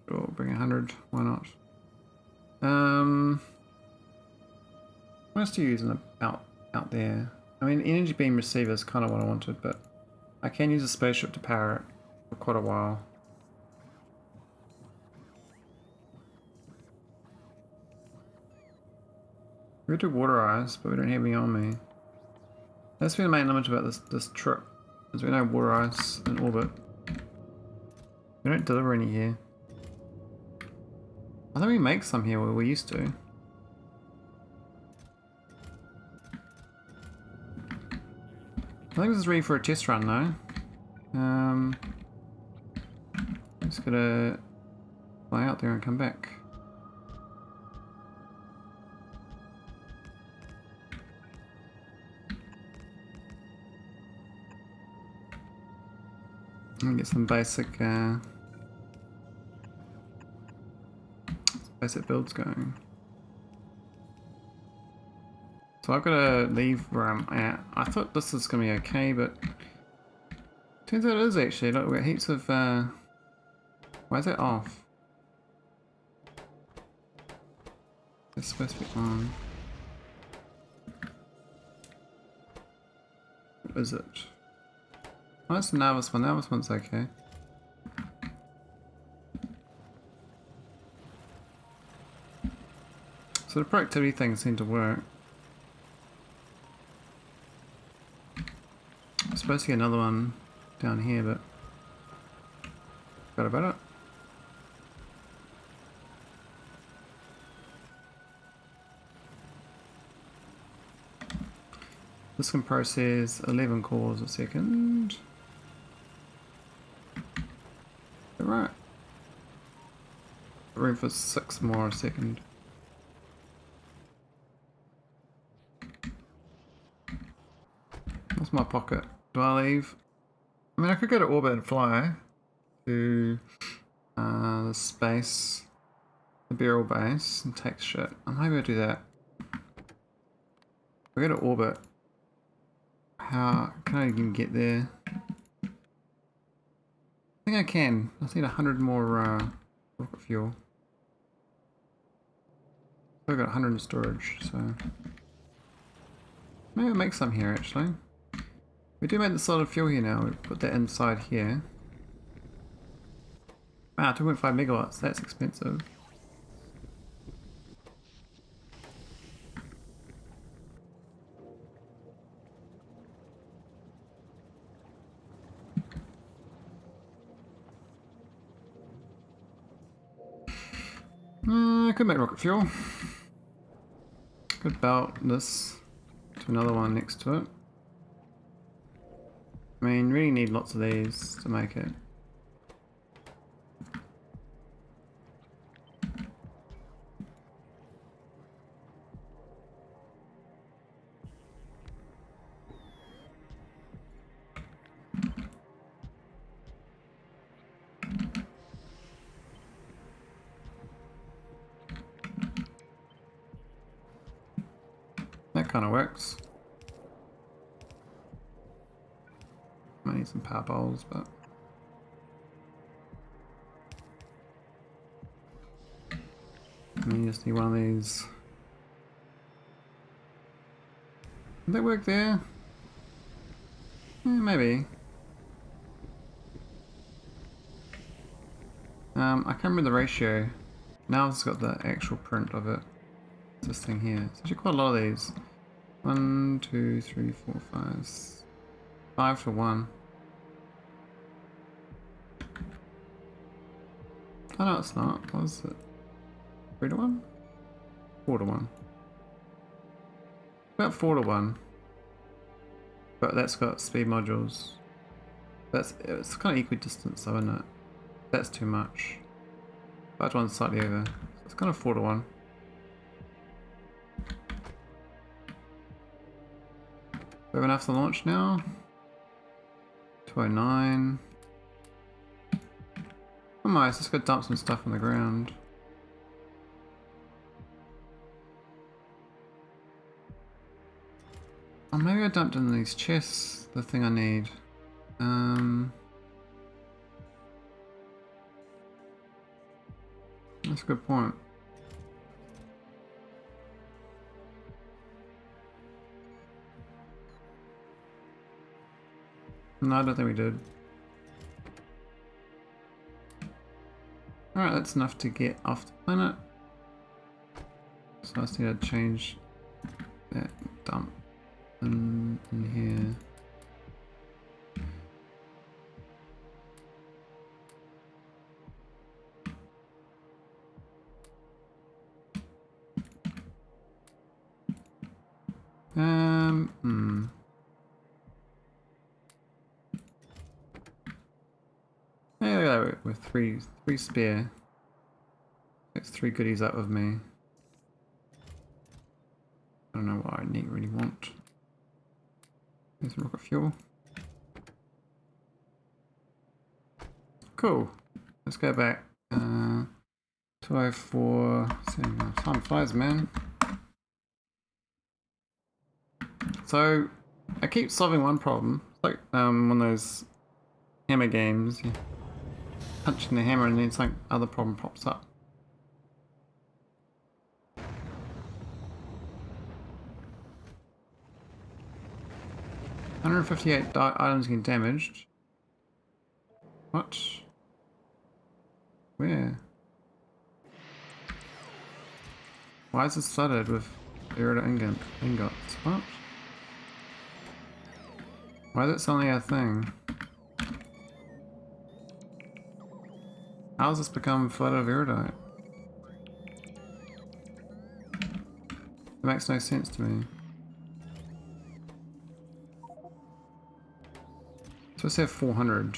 Sure, bring 100. Why not? What else do you use out there? I mean, energy beam receiver is kind of what I wanted, but I can use a spaceship to power it for quite a while. We could do water ice, but we don't have any on me. That's been the main limit about this trip, is we don't have water ice in orbit. We don't deliver any here. I think we make some here where we used to. I think this is ready for a test run though. Just gotta fly out there and come back. And get some basic builds going. So I've got to leave where I'm at. I thought this was going to be okay, but turns out it is actually. Look, we've got heaps of... why is that off? It's supposed to be on. What is it? Oh, that's the nauvis one. Nauvis one's okay. So the productivity things seem to work. I'm supposed to get another one down here, but forgot about it. This can process 11 cores a second. Is that right? Room for 6 more a second. What's my pocket? Do I leave? I mean, I could go to orbit and fly to the space, the beryl base, and take shit. Maybe I'll do that. If I go to orbit, how can I even get there? I think I can. I need 100 more rocket fuel. I've got 100 in storage, so maybe I'll make some here actually. We do make the solid fuel here now. We put that inside here. Wow, 2.5 megawatts. That's expensive. I could make rocket fuel. Could belt this to another one next to it. I mean, really need lots of these to make it. That kind of works. I need some power bowls, but I mean, you just need one of these. Did that work there? Yeah, maybe. I can't remember the ratio. Now it's got the actual print of it. It's this thing here. It's actually quite a lot of these. 1, 2, 3, 4, 5. 5 to 1. Oh no, it's not. What is it? 3 to 1? 4 to 1. About 4 to 1. But that's got speed modules. It's kind of equidistant, so isn't it? That's too much. 5 to 1 slightly over. So it's kind of 4 to 1. We have enough to launch now. 209. Oh my, let's go dump some stuff on the ground. Oh, maybe I dumped in these chests the thing I need. That's a good point. No, I don't think we did. Alright, that's enough to get off the planet. So I just need to change that dump in here. Yeah, look at that, with three spare. That's 3 goodies up with me. I don't know what I really want. There's rocket fuel. Cool. Let's go back. 204. Time flies, man. So I keep solving one problem. It's like one of those hammer games. You punch in the hammer and then some other problem pops up. $158 items getting damaged. What? Where? Why is this flooded with orbital ingots? What? Why is it suddenly a thing? How has this become flooded with erudite? It makes no sense to me. So let's have 400.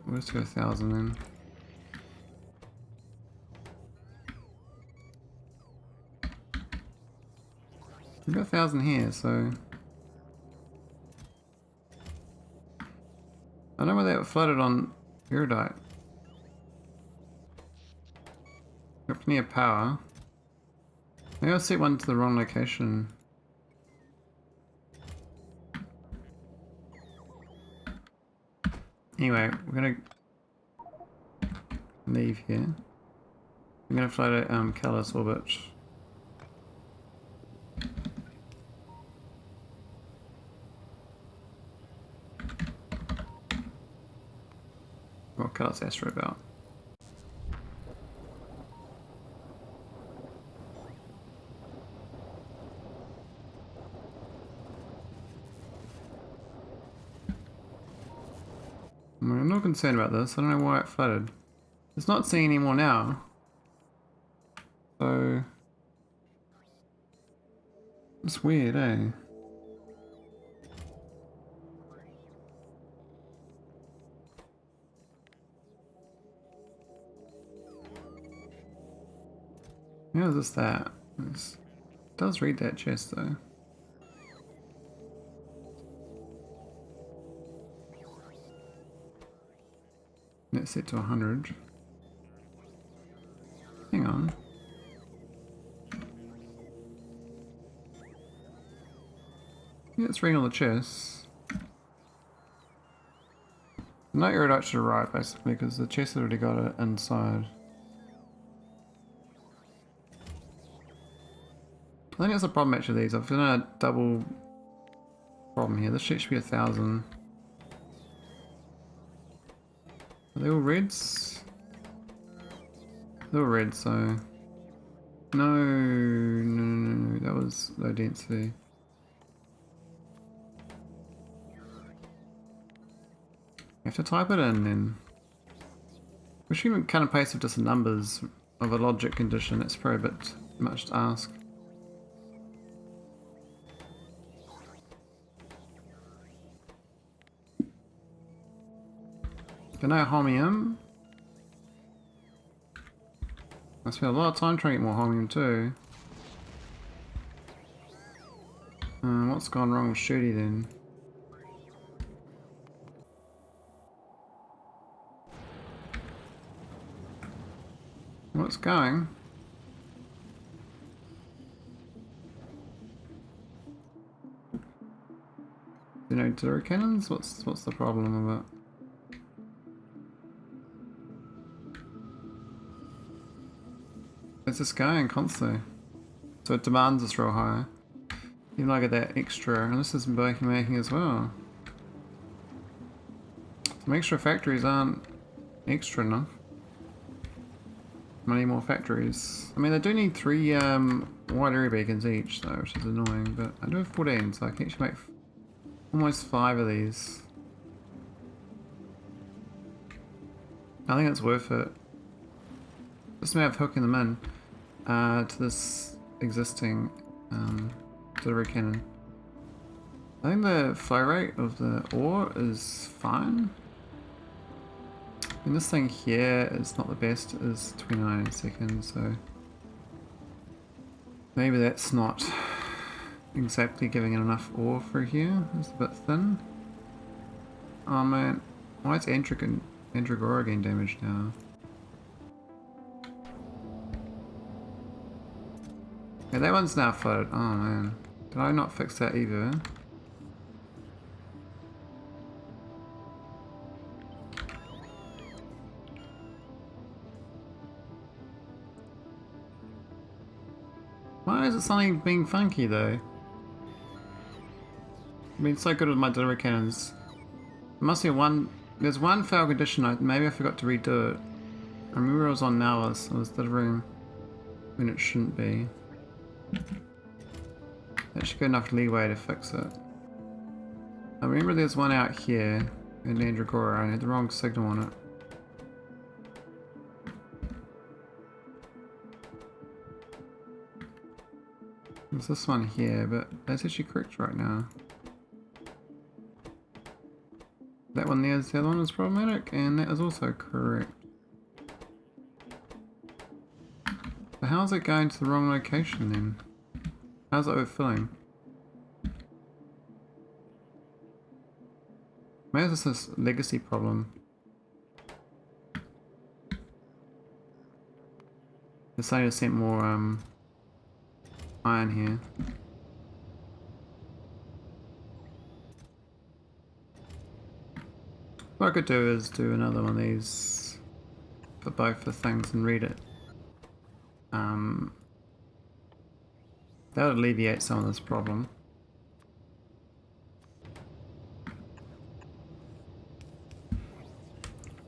Let's go 1,000 then. We've got 1,000 here, so I don't know whether that flooded on erudite. Got plenty of power. Maybe I'll set one to the wrong location. Anyway, we're gonna leave here. We're gonna fly to calidus orbit. Or calidus asteroid belt. I'm not concerned about this. I don't know why it flooded. It's not seeing anymore now. So it's weird, eh? How is this that? It does read that chest though. Let's set to 100. Hang on. Yeah, it's reading all the chests. No erudite should arrive basically because the chest already got it inside. I think that's a problem actually. These I've done a double problem here. This shit should be 1,000. Are they all reds? They're all red, so no, that was low density. You have to type it in then. We should kind of paste with just the numbers of a logic condition. That's probably a bit much to ask. But no holmium. I spent a lot of time trying to get more holmium too. What's gone wrong with Shooty then? What's going? You know, zero cannons? What's the problem with it? It's just going constantly. So it demands us real high. Even though I get that extra, and this is making as well. Some extra factories aren't extra enough. I need more factories. I mean, they do need 3 wide area beacons each though, which is annoying, but I do have 14, so I can actually make almost 5 of these. I think it's worth it. Just a matter of hooking them in to this existing delivery cannon. I think the flow rate of the ore is fine. And this thing here is not the best, it is 29 seconds, so maybe that's not exactly giving it enough ore for here. It's a bit thin. Oh man, why is Andragora getting damaged now? Yeah, that one's now flooded. Oh man, did I not fix that either? Why is it suddenly being funky though? I've been so good with my delivery cannons. There must be there's one failed condition, maybe I forgot to redo it. I remember I was on nauvis, I was delivering when it shouldn't be. That should get enough leeway to fix it. I remember there's one out here in Andragora, I had the wrong signal on it. There's this one here, but that's actually correct right now. That one there's the other one is problematic, and that is also correct. So how's it going to the wrong location then? How's it overfilling? Maybe this is a legacy problem. They're saying to sent more iron here. What I could do is do another one of these for both the things and read it. That would alleviate some of this problem.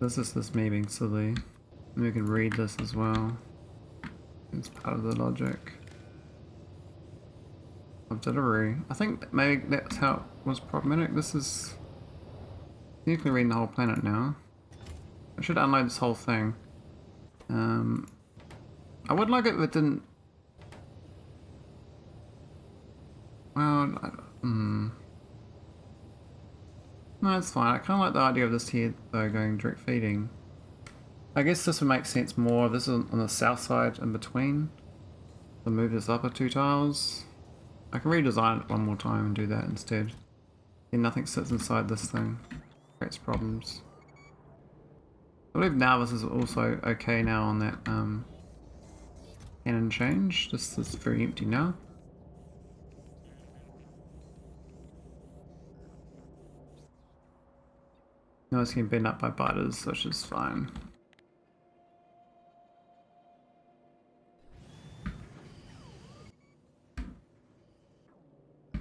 This is just me being silly. And we can read this as well. It's part of the logic of delivery. I think maybe that's how it was problematic. This is technically reading the whole planet now. I should unload this whole thing. I would like it if it didn't. Well, no, it's fine. I kind of like the idea of this here though, going direct feeding. I guess this would make sense more. This is on the south side in between. So move this upper 2 tiles. I can redesign it one more time and do that instead. And nothing sits inside this thing. Creates problems. I believe nauvis is also okay now on that cannon change. This is very empty now. Now it's getting bent up by biters, which is fine.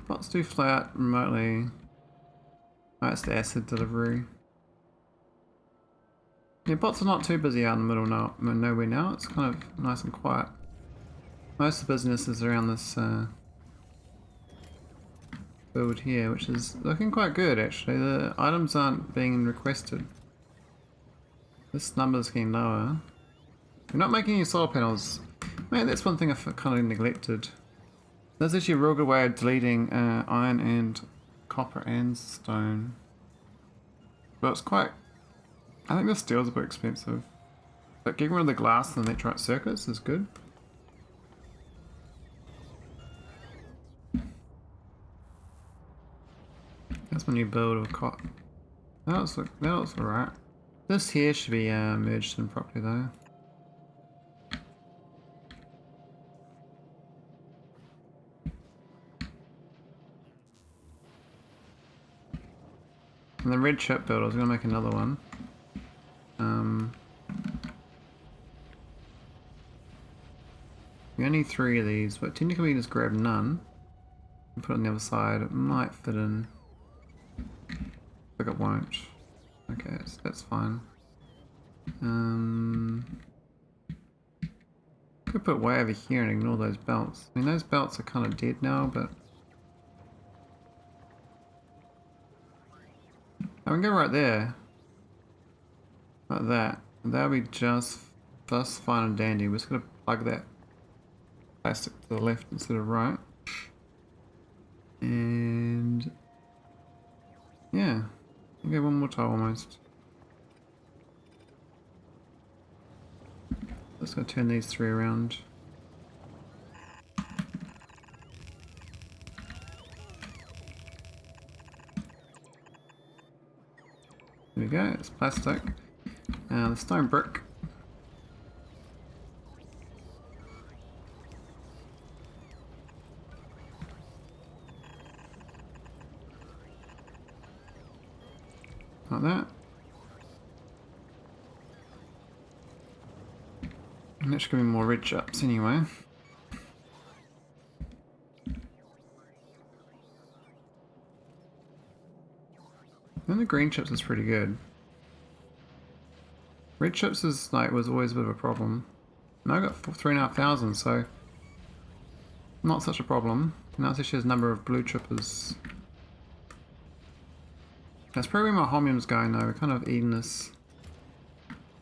Bots do fly out remotely. Oh, that's the acid delivery. Yeah, bots are not too busy out in the middle now, nowhere now. It's kind of nice and quiet. Most of the business is around this build here, which is looking quite good actually. The items aren't being requested. This number's getting lower. We're not making any solar panels. Man, that's one thing I've kind of neglected. That's actually a real good way of deleting iron and copper and stone. But it's quite... I think the steel's a bit expensive. But getting rid of the glass and the electrolyte circuits is good. That's my new build of cotton. That looks alright. This here should be merged in properly though. And the red chip build, I was going to make another one. We only need 3 of these, but technically we can just grab none and put it on the other side. It might fit in. I think it won't. Okay, that's fine. Could put way over here and ignore those belts. I mean, those belts are kind of dead now, but I can go right there, like that. And that'll be just fine and dandy. We're just gonna plug that plastic to the left instead of right, and yeah, okay, one more tile almost. Let's go turn these 3 around. we go, it's plastic. The stone brick. Like that. And that should give me more red chips anyway. And the green chips is pretty good. Red chips is like was always a bit of a problem. And I got 3,500, so not such a problem. Now it's actually a number of blue chippers. That's probably where my homium's going though. We're kind of eating this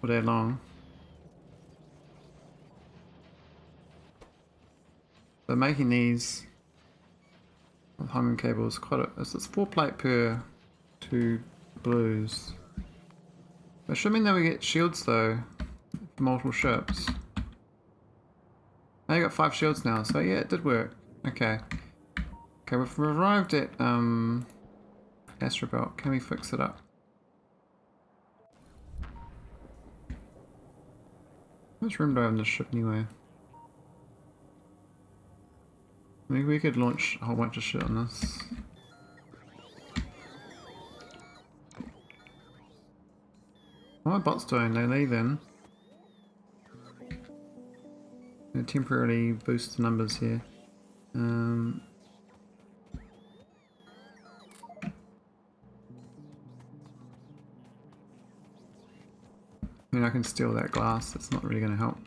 all day long. So making these with homium cables quite a, it's 4 plate per 2 blues. That should mean that we get shields though for multiple ships. I got 5 shields now, so yeah, it did work. Okay. Okay, we've arrived at asteroid. Can we fix it up? How much room do I have in this ship anyway? Maybe we could launch a whole bunch of shit on this. What are my bots doing? They leave in. They temporarily boost the numbers here. I mean, I can steal that glass. That's not really going to help.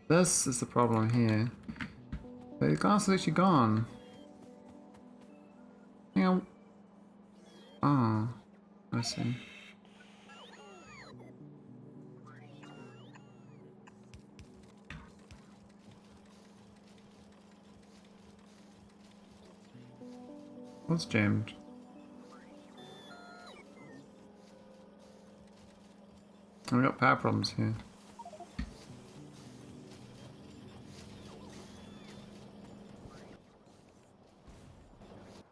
This is the problem here. The glass is actually gone. Hang on. Oh, I see. What's jammed? We got power problems here.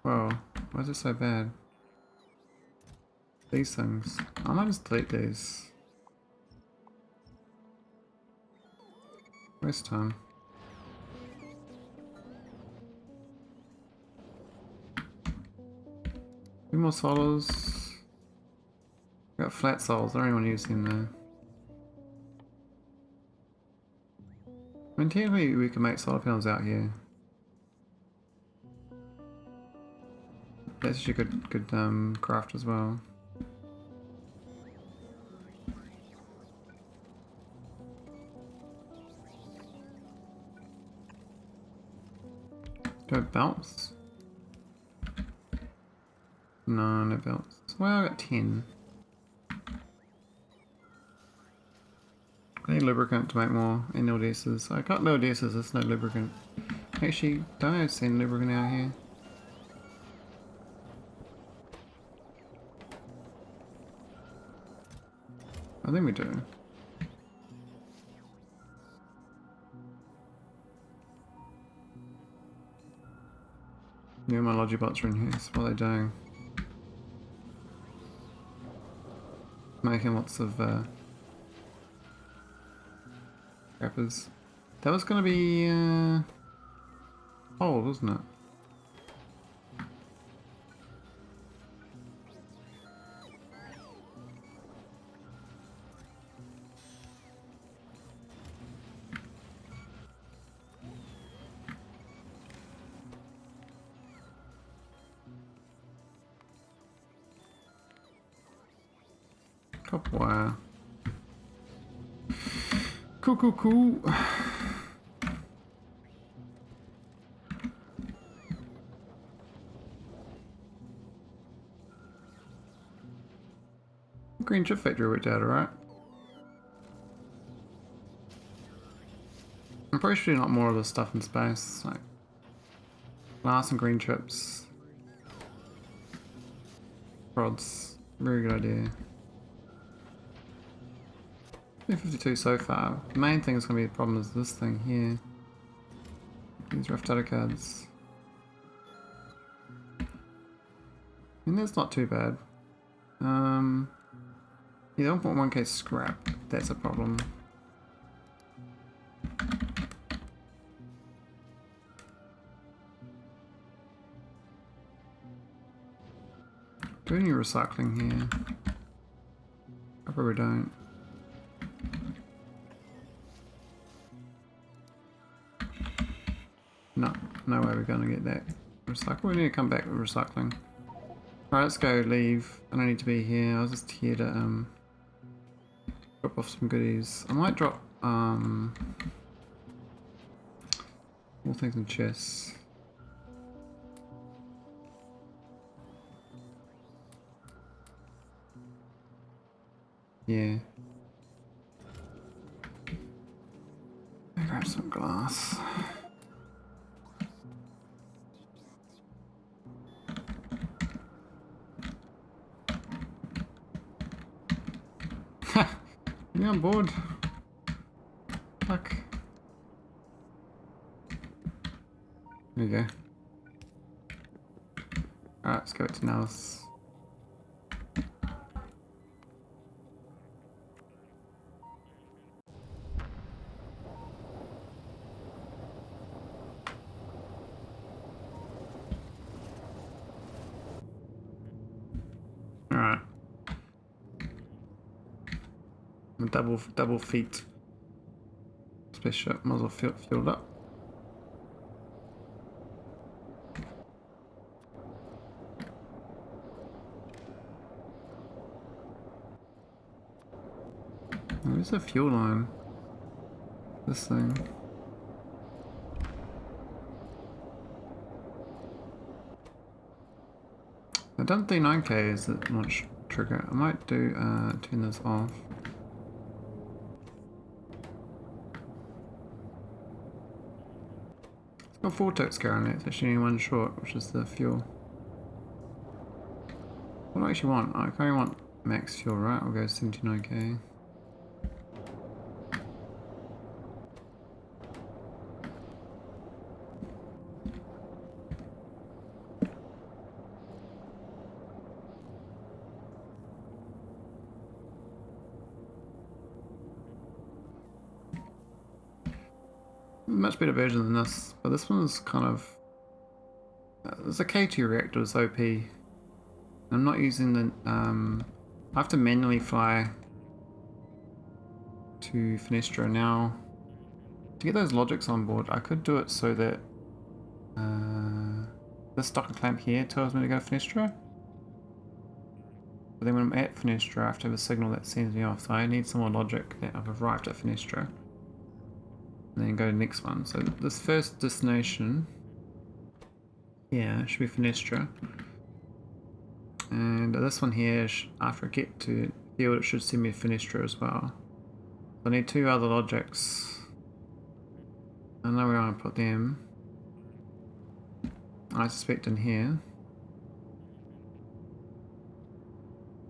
Whoa, why is it so bad? These things. I might just delete these. Waste time. Two more solos. Got flat sols, I don't even want to use them there. I mean, technically we can make solar panels out here. That's actually good craft as well. Do I bounce? No, no bounce. Well, I got 10. I need lubricant to make more NLDSs. I got LDSs, there's no lubricant. Actually, don't I send lubricant out here? I think we do. Yeah, my Logibots are in here, so what are they doing? Making lots of wrappers. That was gonna be old, wasn't it? Copper wire. Cool, cool, cool. Green chip factory worked out alright. I'm pretty sure not more of this stuff in space, like glass and green chips. Rods. Very good idea. 52 so far. The main thing is going to be the problem is this thing here. These rough data cards. And that's not too bad. Yeah, 1.1k scrap. That's a problem. Do any recycling here? I probably don't. No, no way we're gonna get that recycle. We need to come back with recycling. Alright, let's go leave. I don't need to be here. I was just here to drop off some goodies. I might drop more things in chests. Yeah. I'll grab some glass. You on board? Fuck. There you go. Alright, let's go to Nauvis. Alright. Double feet. Spaceship, might as well fill it up. Where's the fuel line? This thing. I've done 39k as the launch trigger. I might do turn this off. It's got 4 ticks going on it, it's actually only one short, which is the fuel. What do I actually want? I only want max fuel, right? I'll go 79k. Much better version than this, but this one's kind of... there's a K2 reactor, it's OP. I'm not using the... I have to manually fly to Foenestra now. To get those logics on board, I could do it so that this docker clamp here tells me to go to Foenestra. But then when I'm at Foenestra, I have to have a signal that sends me off, so I need some more logic that I've arrived at Foenestra. And then go to the next one. So this first destination, yeah, should be Foenestra. And this one here, after I get to field, it should send me to Foenestra as well. So I need 2 other logics. I know where I want to put them. I suspect in here.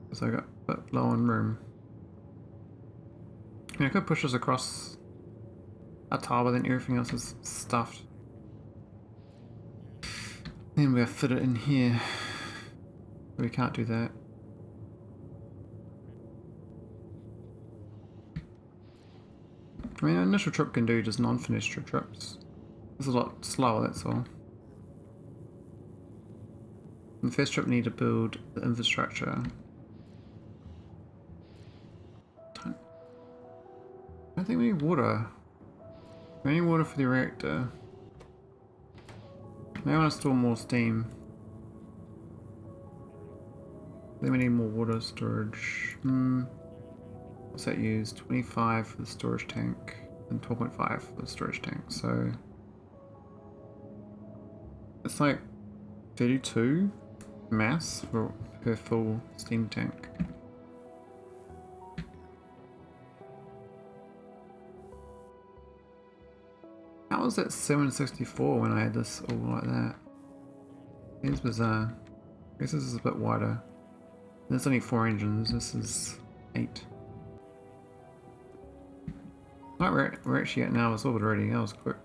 Because I got a bit low on room. Yeah, I could push this across a tile, but then everything else is stuffed. Then we'll fit it in here. But we can't do that. I mean, an initial trip can do just non-Foenestra trips. This is a lot slower, that's all. And the first trip we need to build the infrastructure. I don't think we need water. We need water for the reactor. Maybe I want to store more steam. Then we need more water storage. What's that use? 25 for the storage tank and 12.5 for the storage tank. So it's like 32 mass per full steam tank. How was that 764 when I had this all like that? It's bizarre. I guess this is a bit wider. There's only 4 engines, this is 8. Right, we're actually at now, it's orbit already, that was quick.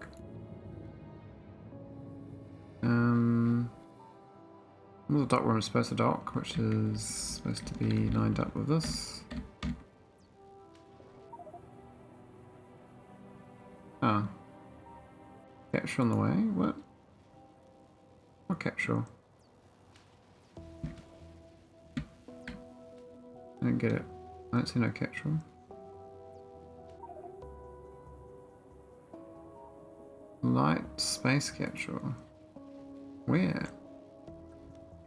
Where's the dock where I'm supposed to dock, which is supposed to be lined up with this. Oh. Capsule on the way? What? What capsule? I don't get it. I don't see no capsule. Light space capsule. Where?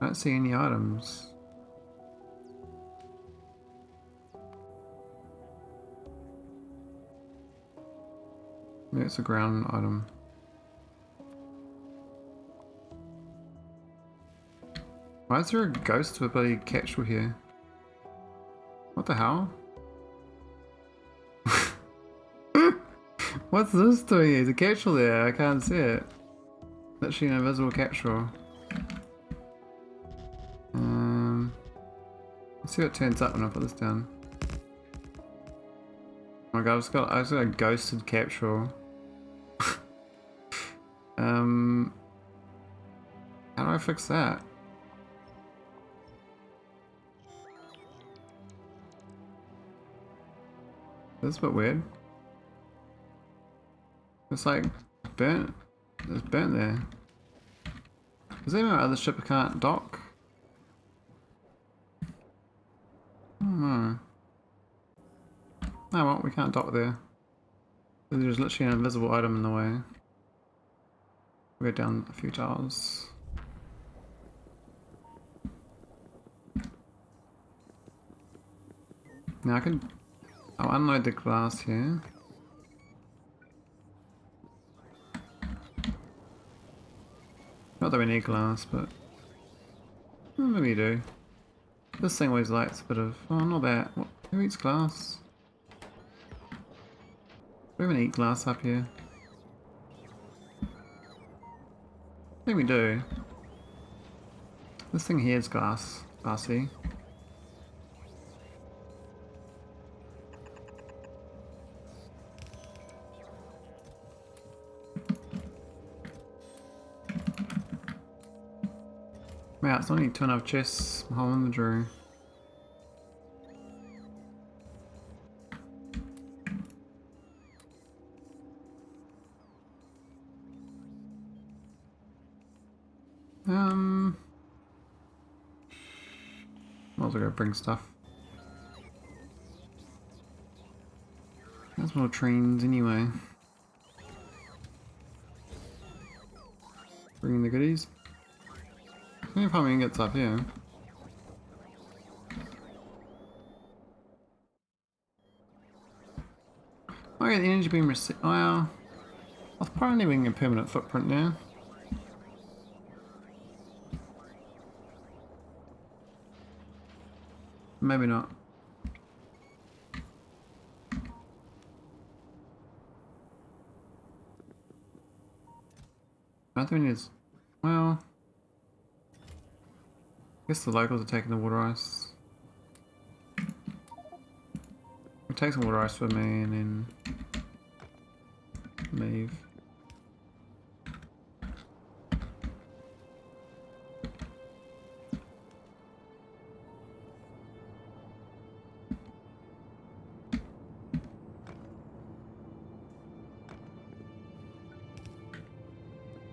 I don't see any items. Maybe it's a ground item. Why is there a ghost with a bloody capsule here? What the hell? What's this doing? There's a capsule there, I can't see it. Literally an invisible capsule. Let's see what turns up when I put this down. Oh my god, I just got a ghosted capsule. How do I fix that? That's a bit weird. It's like burnt. It's burnt there. Is there my other ship I can't dock? I don't know. Oh well, we can't dock there. There's literally an invisible item in the way. We'll go down a few tiles. Now I can... I'll unload the glass here. Not that we need glass, but... well, maybe you do. This thing always lights a bit of... oh, not that. What? Who eats glass? Do we even eat glass up here? I think we do. This thing here is glass. Glassy. Wow, it's only 2.5 chests, my whole inventory. Might as well go bring stuff. There's more trains anyway. Bringing the goodies. I wonder if how gets up here. Oh yeah, the energy beam received. Oh yeah. I was probably leaving a permanent footprint now. Maybe not. I don't think it is. Well, I guess the locals are taking the water ice. We'll take some water ice with me and then leave.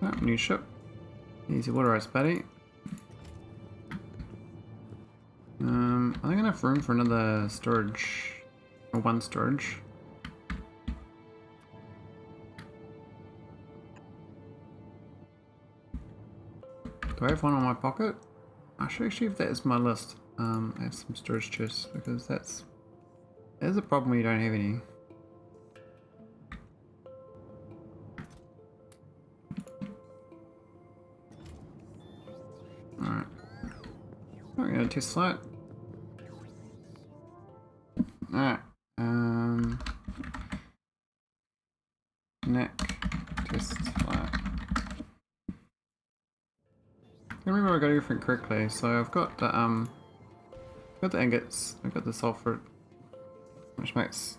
Oh, new ship. Easy water ice, buddy. I think I have room for another storage, or one storage. Do I have one on my pocket? I should actually, if that is my list, I have some storage chests because that's a problem when you don't have any. Alright. We're gonna test flight. Alright. Naq test flight. I remember I got everything correctly, so I've got the ingots, I've got the sulfur, which makes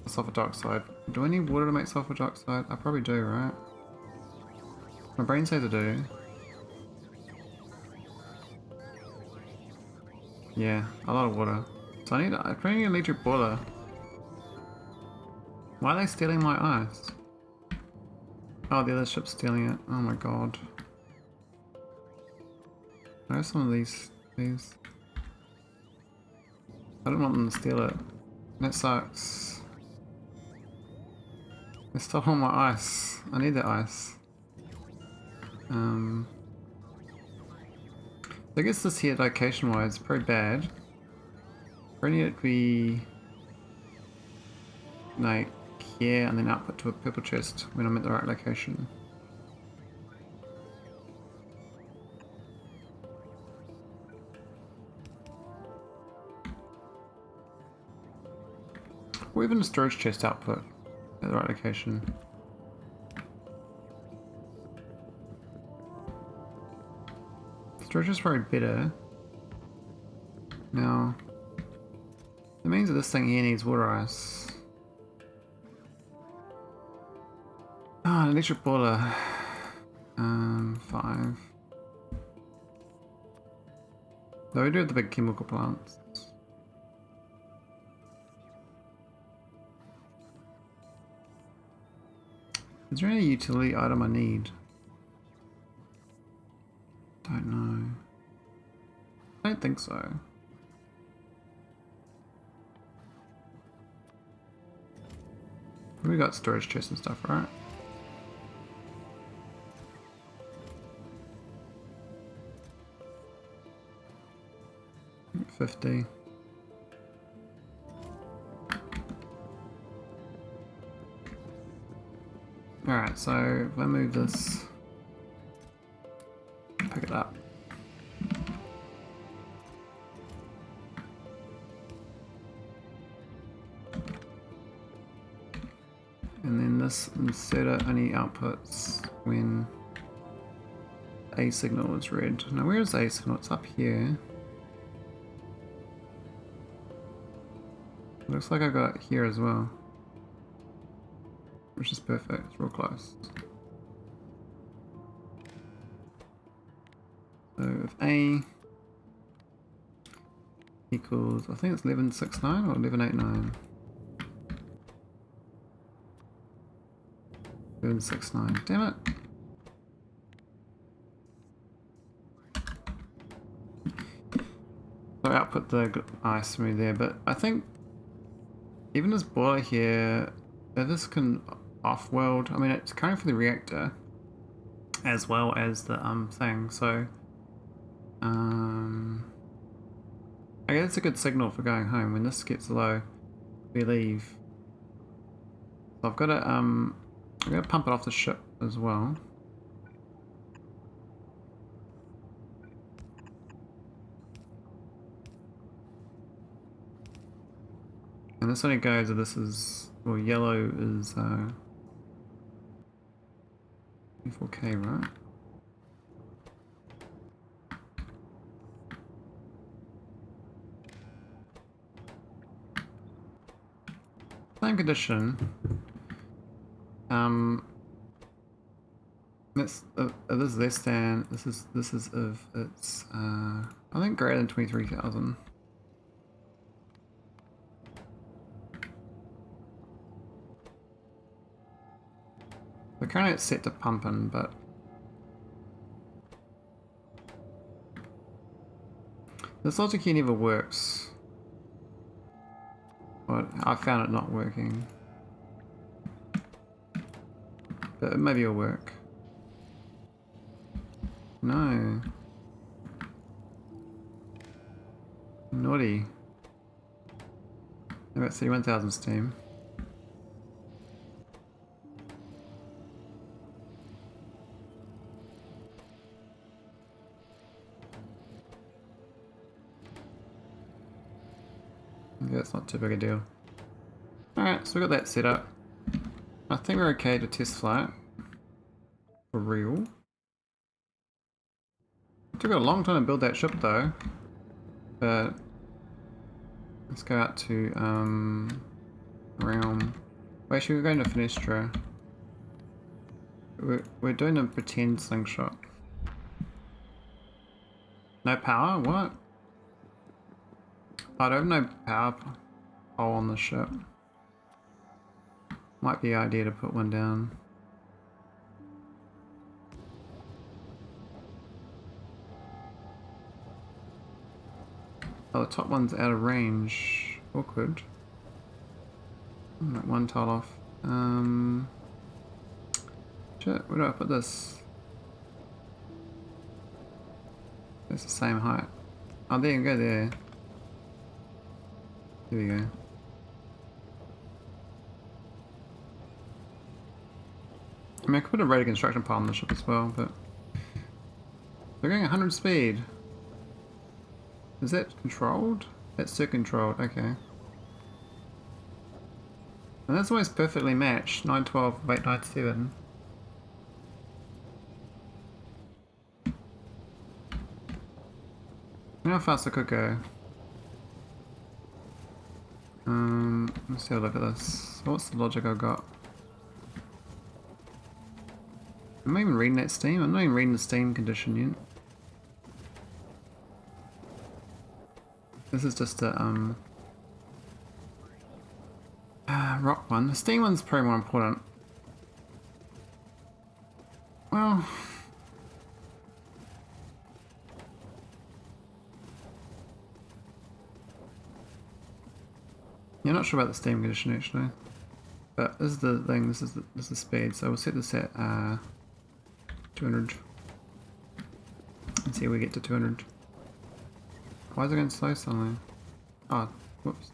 sulfur dioxide. Do I need water to make sulfur dioxide? I probably do, right? My brain says I do. Yeah, a lot of water. So I probably need an electric boiler. Why are they stealing my ice? Oh, the other ship's stealing it. Oh my god. Where are some of these? I don't want them to steal it. That sucks. They stole all my ice. I need that ice. I guess this here location wise is pretty bad. I need it to be like here and then output to a purple chest when I'm at the right location. Or even a storage chest output at the right location. Storage is probably better. Now, it means that this thing here needs water ice. Ah, an electric boiler. 5. Though we do have the big chemical plants. Is there any utility item I need? Don't know. I don't think so. We got storage chests and stuff, right? $50. Alright, so if I move this, pick it up. And then this inserter only outputs when A signal is red. Now where is A signal? It's up here. Looks like I got it here as well. Which is perfect, it's real close. So if A equals, I think it's 1169 or 1189. 1169, damn it. So I output the ice from me there, but I think even this boiler here, this can off-world. I mean, it's coming for the reactor as well as the thing, so I guess it's a good signal for going home. When this gets low, we leave. So I've got to I'm gonna pump it off the ship as well. And this only goes if this is, well, yellow is 4K, right? Same condition. This is less than, this is if it's I think greater than 23,000. So currently it's set to pumping, but this logic here never works. But I found it not working. But maybe it'll work. No. Naughty. I've got 31,000 steam. Yeah, it's not too big a deal. Alright, so we got that set up. I think we're okay to test flight. For real. It took a long time to build that ship though. But let's go out to realm. Wait, actually we're going to foenestra. We're doing a pretend slingshot. No power? What? I don't have no power pole on the ship. Might be an idea to put one down. Oh, the top one's out of range. Awkward. Like one tile off. Shit, where do I put this? It's the same height. Oh, there you go, there. There we go. I mean, I could put a rate of construction pile on the ship as well, but they're going 100 speed. Is that controlled? That's circuit controlled, okay. And that's always perfectly matched, 912, 897. How fast I could go. Let's have a look at this. What's the logic I've got? Am I even reading that steam? I'm not even reading the steam condition yet. This is just a rock one. The steam one's probably more important. Well, you're not sure about the steam condition actually, but this is the thing. This is the speed. So we'll set this at 200 and see if we get to 200. Why is it going slow suddenly? Oh, whoops.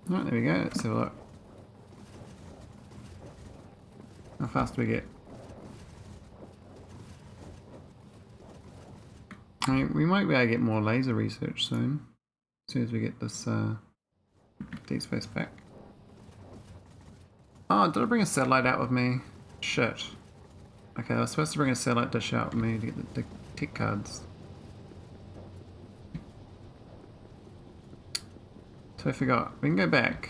Alright, there we go. Let's have a look. How fast do we get? I mean, we might be able to get more laser research soon. As soon as we get this deep space back. Oh, did I bring a satellite out with me? Shit. Okay, I was supposed to bring a satellite dish out with me to get the tech cards. So I forgot. We can go back.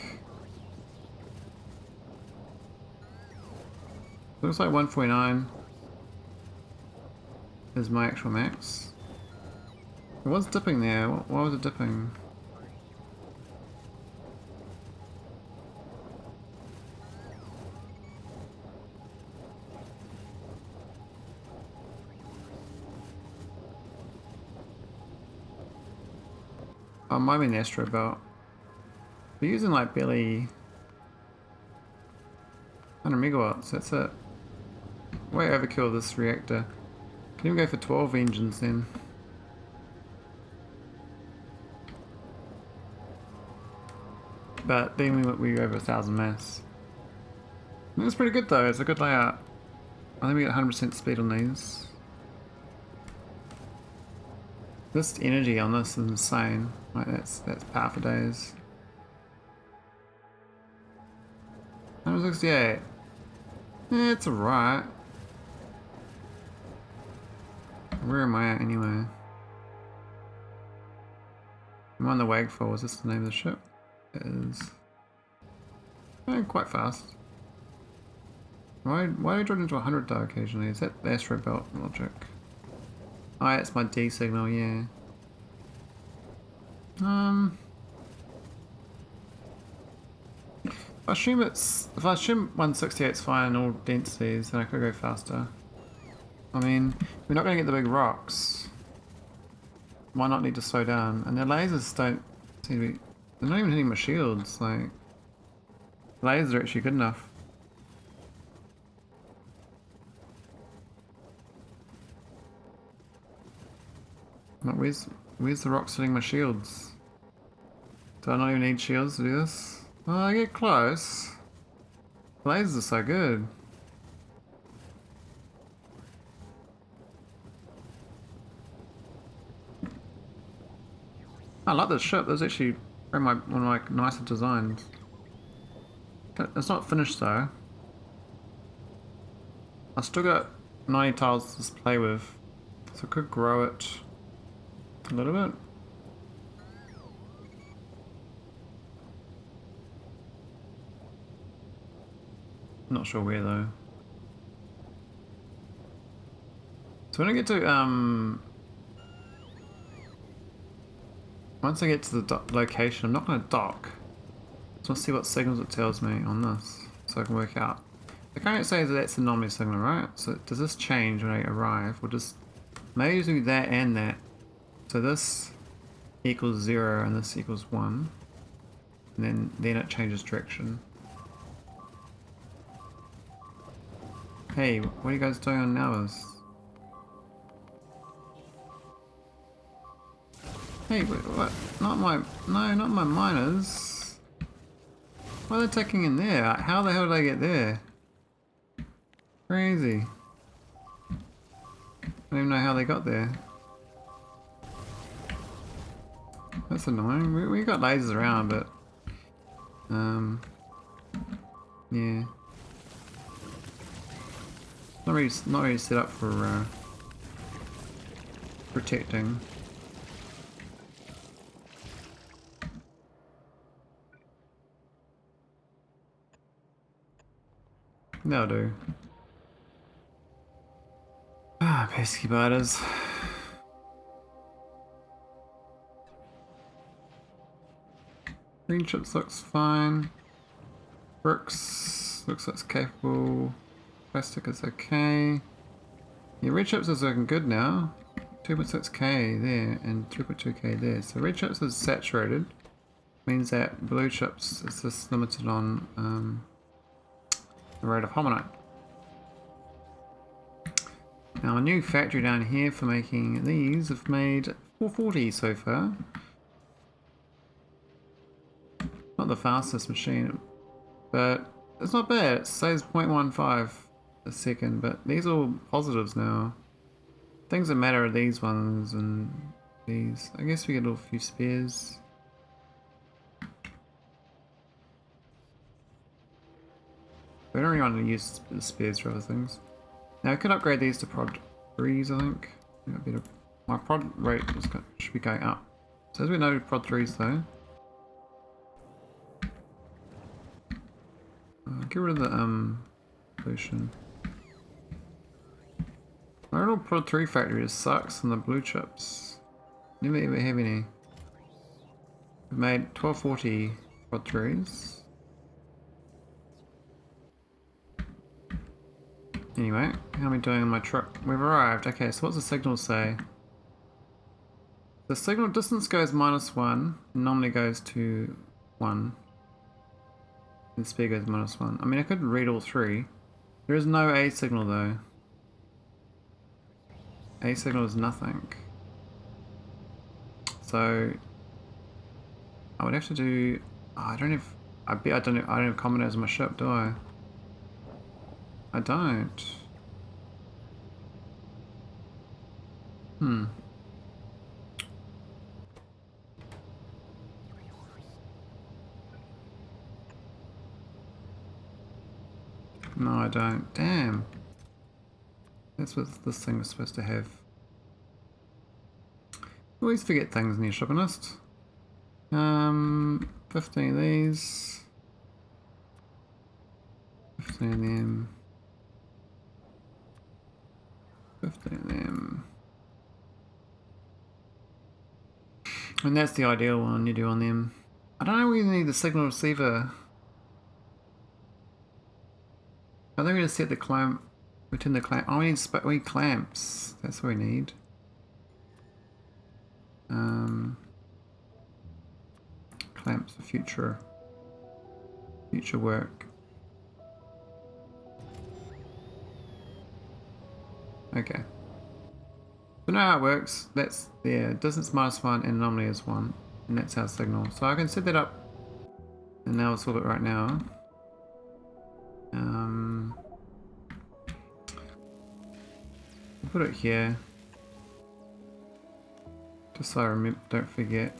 Looks like 149 is my actual max. It was dipping there. Why was it dipping? Oh, it might be an asteroid belt. We're using like barely 100 megawatts, that's it. Way overkill this reactor. Can even go for 12 engines then. But then we over 1,000 mass. That's pretty good though, it's a good layout. I think we get 100% speed on these. This energy on this is insane. Like that's power for days. 168. Yeah, it's alright. Where am I at anyway? I'm on the Wagfall, is this the name of the ship? It is. Quite fast. Why do we drop into 100 though occasionally? Is that the asteroid belt logic? Oh, it's my D signal, yeah. If I assume 168 is fine in all densities, then I could go faster. I mean, we're not going to get the big rocks. Might not need to slow down. And their lasers don't seem to be... They're not even hitting my shields, like... Lasers are actually good enough. Like, where's the rocks hitting my shields? Do I not even need shields to do this? Oh, I get close. Lasers are so good. I like this ship. That's actually one of my nicer designs. It's not finished though. I've still got 90 tiles to play with, so I could grow it a little bit. Not sure where though. So when I get to once I get to the location, I'm not going to dock. Just want to see what signals it tells me on this, so I can work out. The current says that that's the anomaly signal, right? So does this change when I arrive? Or just maybe do that and that. So this equals 0 and this equals 1. And then it changes direction. Hey, what are you guys doing on nauvis? Hey, what? Not my miners. Why are they taking in there? How the hell did they get there? Crazy. I don't even know how they got there. That's annoying. We got lasers around, but yeah, not really set up for protecting. That'll do. Ah, pesky biters. Green chips looks fine. Bricks looks like it's capable. Plastic is okay. Yeah, red chips is looking good now. 2.6k there and 3.2k there. So red chips is saturated. Means that blue chips is just limited on the rate of homonite. Now a new factory down here for making these have made 440 so far. Not the fastest machine, but it's not bad. It says 0.15 a second, but these are all positives now. Things that matter are these ones and these. I guess we get a few spares. We don't really want to use the spares for other things. Now I could upgrade these to prod 3s, I think. My prod rate should be going up. So as we know, prod 3s though. Get rid of the pollution. My little prod 3 factory just sucks on the blue chips. Never ever have any. We've made 1240 prod 3s. Anyway, how am I doing on my trip? We've arrived. Okay, so what's the signal say? The signal distance goes -1, normally goes to 1. And speed goes -1. I mean, I could read all three. There is no A signal though. A signal is nothing. So I would have to do. Oh, I don't have. I don't have combinators on my ship, do I? I don't. No, I don't. Damn. That's what this thing was supposed to have. Always forget things in your shipping list. 15 of these. 15 of them. 15 of them. And that's the ideal one you do on them. I don't know whether you need the signal receiver. I think we just set the clamp, return the clamp. Oh, we need clamps. That's what we need. Clamps for future work. Okay. So now how it works. That's there. Distance -1 and anomaly is 1, and that's our signal. So I can set that up, and now I'll solve it right now. Put it here, just so I remember, don't forget.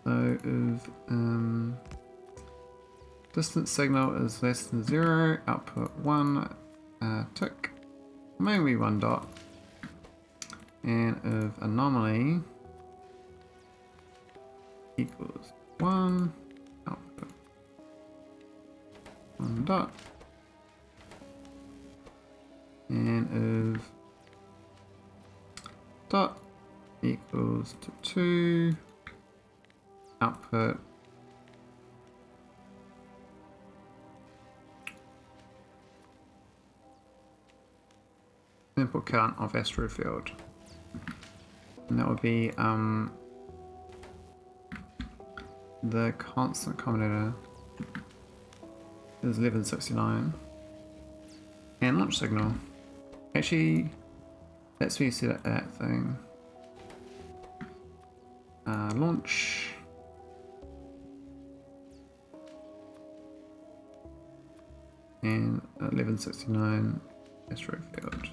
So if distance signal is less than 0, output 1 tick, maybe 1 dot, and if anomaly equals 1, output 1 dot. And if dot equals to 2, output input count of asteroid field. And that would be the constant combinator is 1169. And launch signal. Actually, that's where you set up that thing. Launch. And 1169 asteroid field.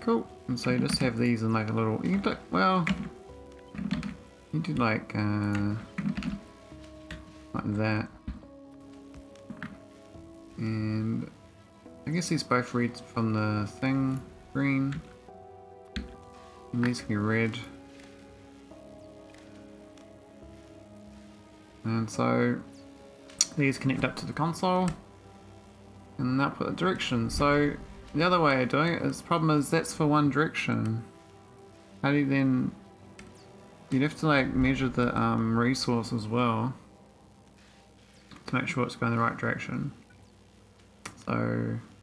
Cool. And so you just have these in like a little. You can do, well, you do like that. And I guess these both read from the thing, green. And these can be red. And so these connect up to the console and output a direction. So the other way of doing it is, the problem is that's for one direction. How do you then, you'd have to like measure the resource as well to make sure it's going the right direction.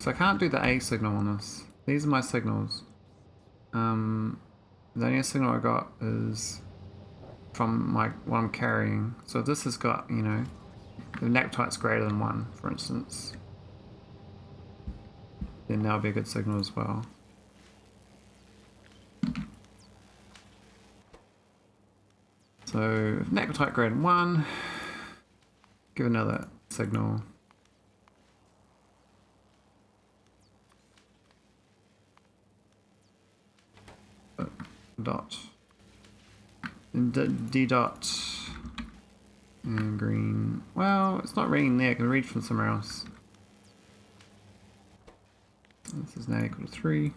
So I can't do the A signal on this. These are my signals. The only signal I got is from what I'm carrying. So if this has got, you know, the Naquitite's greater than 1, for instance, then that'll be a good signal as well. So if Naquitite greater than 1, give another signal. Dot and D dot and green. Well, it's not reading there. I can read from somewhere else. This is now equal to 3.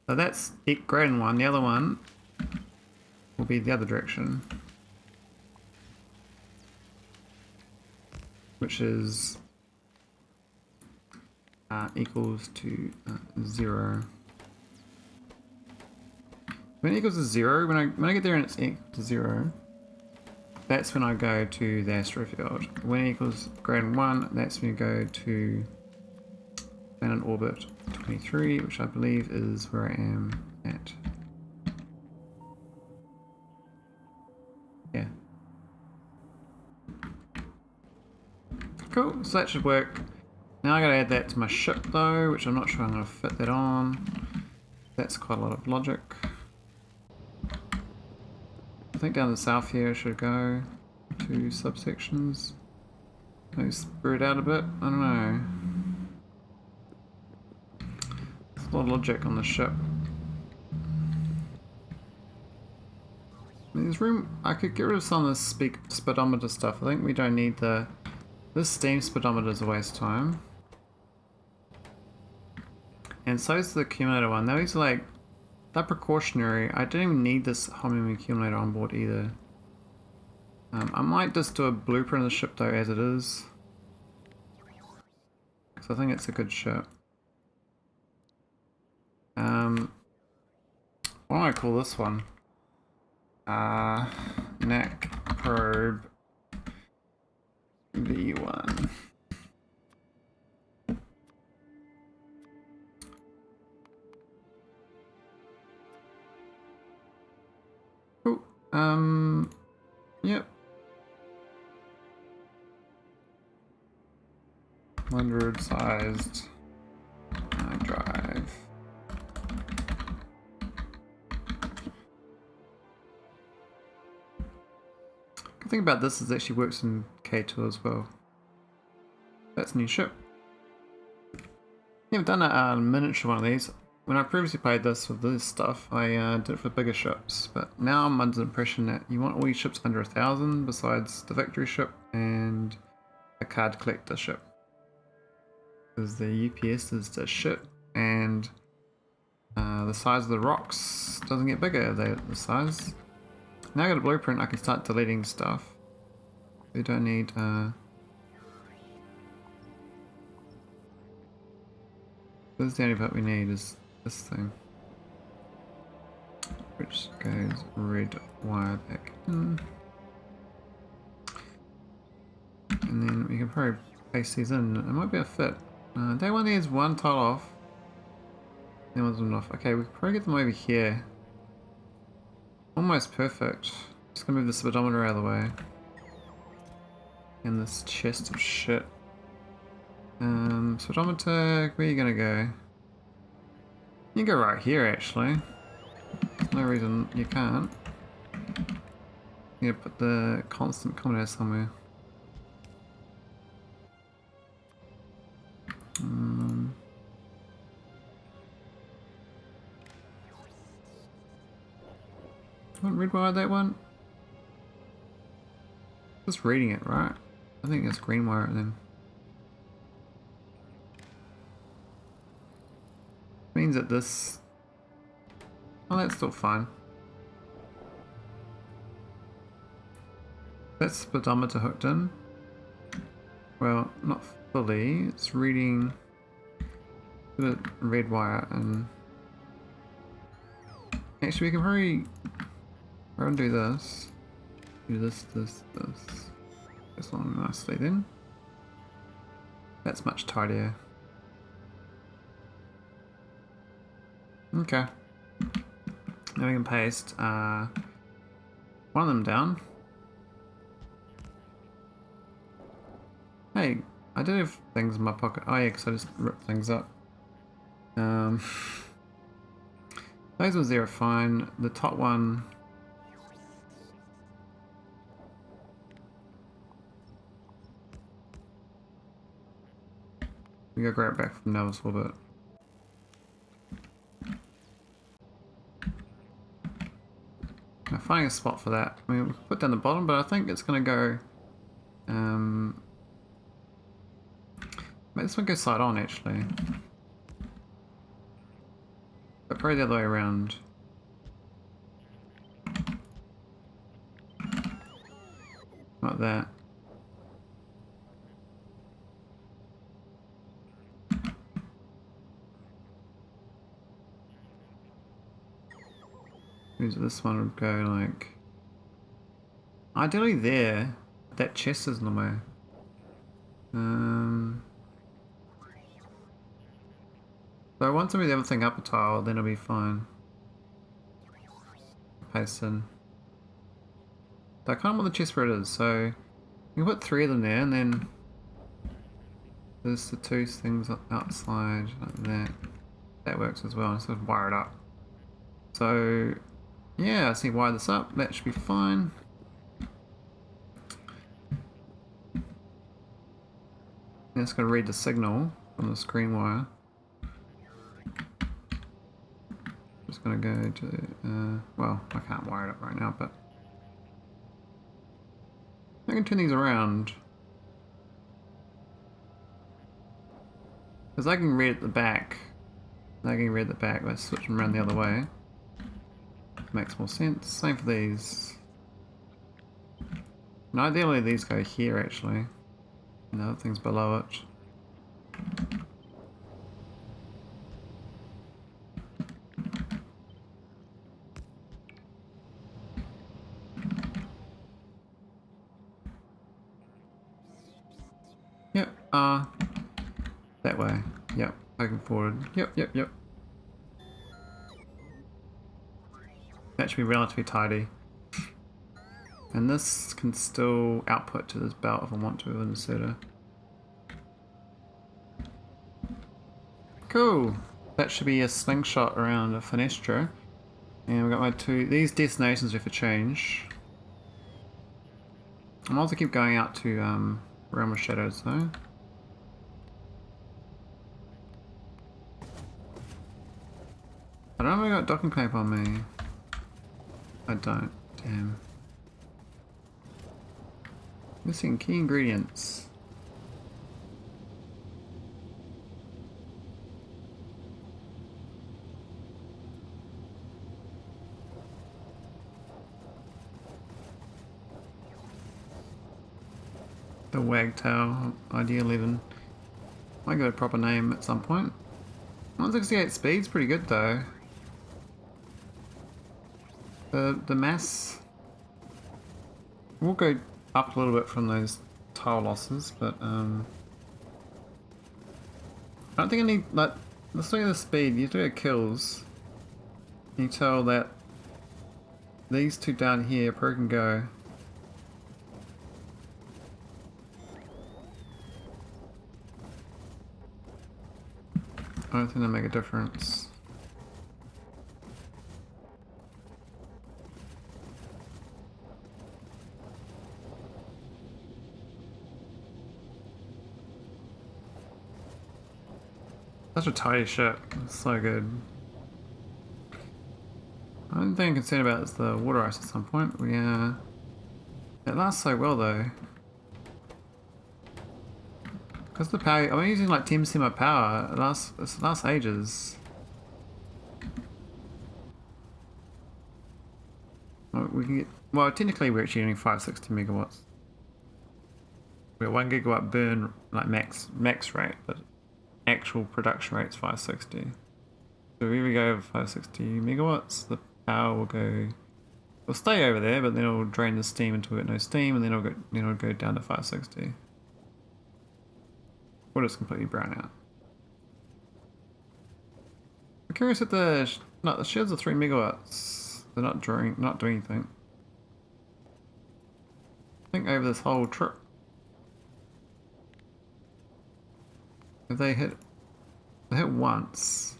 So that's greater than 1. The other one will be the other direction, which is equals to 0. When it equals to 0, when I get there and it's equal to 0, that's when I go to the asteroid field. When it equals greater than 1, that's when you go to planet orbit 23, which I believe is where I am at. Yeah. Cool, so that should work. Now I gotta add that to my ship though, which I'm not sure I'm gonna fit that on. That's quite a lot of logic. I think down the south here should go to subsections. Maybe spread out a bit. I don't know. There's a lot of logic on the ship. There's room. I could get rid of some of this speedometer stuff. I think we don't need this steam speedometer is a waste of time. And so is the accumulator one. Those are like, they're precautionary. I don't even need this homing accumulator on board either. I might just do a blueprint of the ship though as it is. So I think it's a good ship. What do I call this one? Naq probe V1. Cool. Yep. 100 sized drive. The thing about this is it actually works in K2 as well. That's a new ship. Yeah, I've done a miniature one of these. When I previously played this with this stuff, I did it for bigger ships, but now I'm under the impression that you want all your ships under 1,000 besides the factory ship and a card collector ship. Because the UPS is the ship, and the size of the rocks doesn't get bigger, the size. Now I got a blueprint, I can start deleting stuff. We don't need this is the only part we need is this thing, which goes red wire back in, and then we can probably paste these in. It might be a fit. Day one needs one tile off. That one's off. Okay, we can probably get them over here. Almost perfect. Just gonna move the speedometer out of the way. And this chest of shit. Speedometer, where are you gonna go? You can go right here actually. There's no reason you can't. You gotta put the constant commutator somewhere. Red wire that one? Just reading it, right? I think it's green wire then. Means that this... Oh, that's still fine. That's speedometer hooked in. Well, not fully. It's reading the red wire and... Actually, we can probably... We're gonna do this. Do this. This one nicely then. That's much tidier. Okay. Now we can paste one of them down. Hey, I did have things in my pocket. Oh yeah, because I just ripped things up. Those ones there are fine. The top one... We gotta grab it back from Nauvis a little bit. Now finding a spot for that. I mean, we can put down the bottom, but I think it's gonna go... This one goes side on actually. But probably the other way around. Like that. Means this one would go like... Ideally there. That chest is in the way. So once I move everything up a tile, then it'll be fine. Paste in. But I kind of want the chest where it is, so... You can put 3 of them there, and then... There's the 2 things outside, like that. That works as well, so wire it up. So... Yeah, I see wire this up, that should be fine. And it's going to read the signal from the screen wire. Just going to go to, well, I can't wire it up right now, but I can turn these around. Because I can read at the back. I can read at the back, let's switch them around the other way. Makes more sense. Same for these. And ideally these go here actually. And the other thing's below it. Yep, that way. Yep, poking forward. Yep. That should be relatively tidy. And this can still output to this belt if I want to with an inserter. Cool! That should be a slingshot around a foenestra. And we've got my 2, these destinations we have to change. I'm also keep going out to Realm of Shadows though. I don't know if I got docking clamp on me. I don't. Damn. Missing key ingredients. The wagtail idea 11. Might give it a proper name at some point. 168 speed's pretty good though. The mass will go up a little bit from those tile losses, but I don't think I need, like, let's look at the speed. You do it kills. You tell that these two down here probably can go. I don't think they make a difference. Such a tidy ship. It's so good. The only thing I'm concerned about is the water ice at some point. It lasts so well though. Because the power, I'm using like 10% of my power. It lasts ages. We can get, well, technically we're actually getting 560 megawatts. We got 1 gigawatt burn, like max rate, but actual production rate's 560. So if we go over 560 megawatts, the power will stay over there, but then it'll drain the steam until we get no steam, and then it'll go down to 560. Or just completely brown out. I'm curious if the shields are 3 megawatts. They're not doing anything. I think over this whole trip, if they hit once.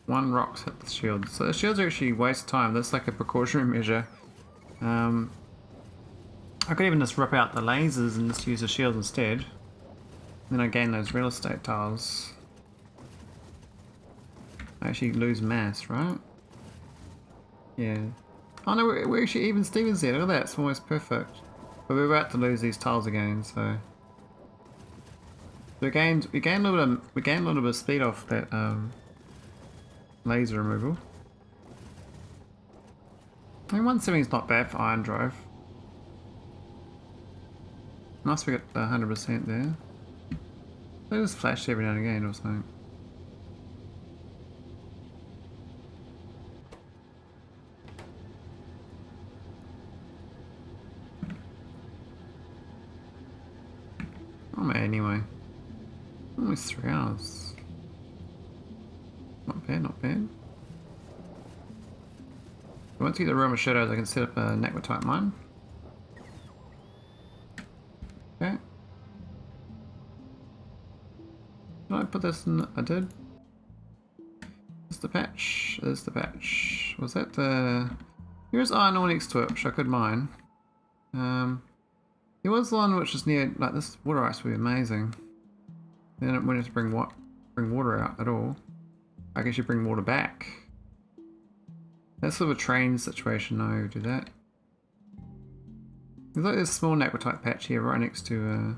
One rock's hit the shield. So the shields are actually waste time. That's like a precautionary measure. I could even just rip out the lasers and just use the shield instead. Then I gain those real estate tiles. I actually lose mass, right? Yeah. Oh no, we're actually even Stevens there. Look at that, it's almost perfect. But we're about to lose these tiles again, so we gain a little bit of speed off that laser removal. I mean, 170 is not bad for iron drive. Nice we got 100% there. They just flash every now and again or something. Oh man, anyway. Almost 3 hours. Not bad, not bad. Once we get the realm of shadows, I can set up a Naq Hauler mine. Okay. Did I put this in? I did. There's the patch. There's the patch. Was that the... Here's iron ore next to it, which I could mine. There was one which is near, like this water ice would be amazing. Then it wouldn't have to bring water out at all. I guess you bring water back. That's sort of a train situation, no, do that. There's like this small Naq Hauler patch here right next to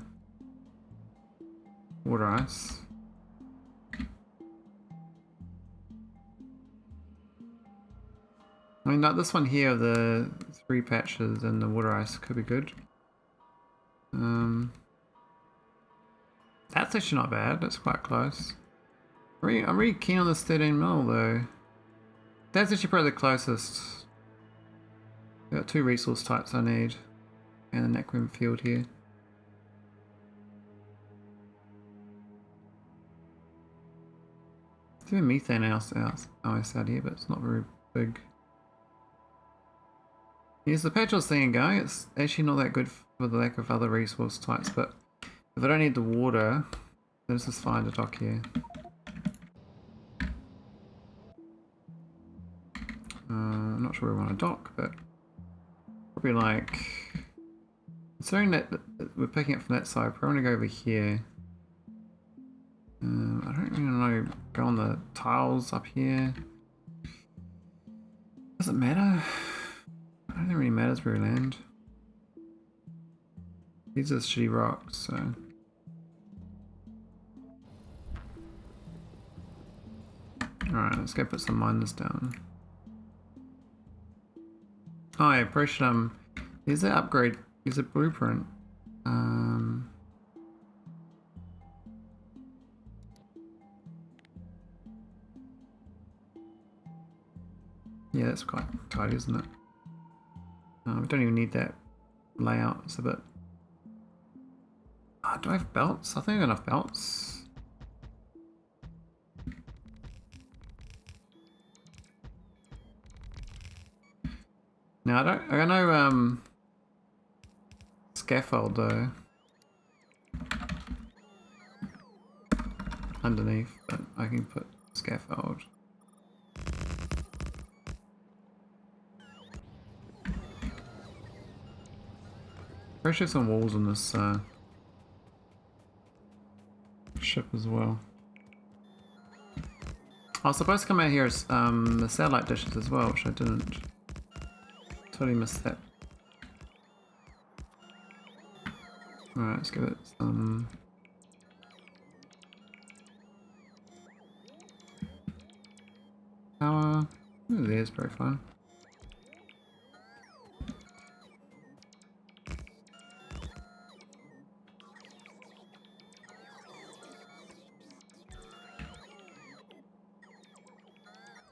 water ice. I mean, like this one here, the 3 patches and the water ice could be good. That's actually not bad, that's quite close. I'm really keen on this 13mm though. That's actually probably the closest. I've got 2 resource types I need. And the Naq field here. There's even methane out here, but it's not very big. Here's the petrol's thing going. It's actually not that good for the lack of other resource types, but if I don't need the water, then this is fine to dock here. I'm not sure where we want to dock, but probably like, considering that we're picking up from that side, probably want to go over here. I don't really know, go on the tiles up here. Does it matter? I don't think it really matters where we land. These are shitty rocks, so. Alright, let's go put some miners down. Oh yeah, probably should, there's an upgrade, there's a blueprint. Yeah, that's quite tight, isn't it? We don't even need that layout, it's a bit... Do I have belts? I think I have enough belts. Now I got no scaffold though. Underneath, but I can put scaffold. Probably should have some walls on this ship as well. I was supposed to come out here as the satellite dishes as well, which I didn't. Totally missed that. Alright, let's give it some. Power. Ooh, there's very fine.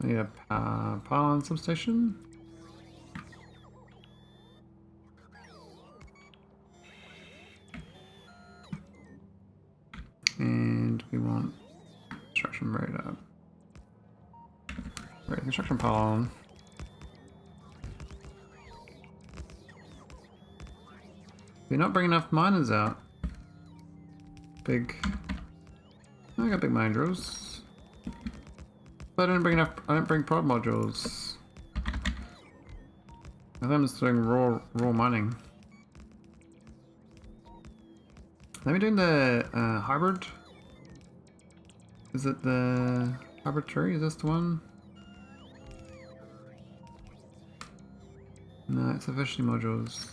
I need a pylon substation. And we want construction radar. Right, construction pylon. We're not bringing enough miners out. Big. I got big mine drills. But I didn't bring enough. I didn't bring prod modules. I think I'm just doing raw mining. Are we doing the hybrid? Is it the hybrid tree? Is this the one? No, it's efficiency modules.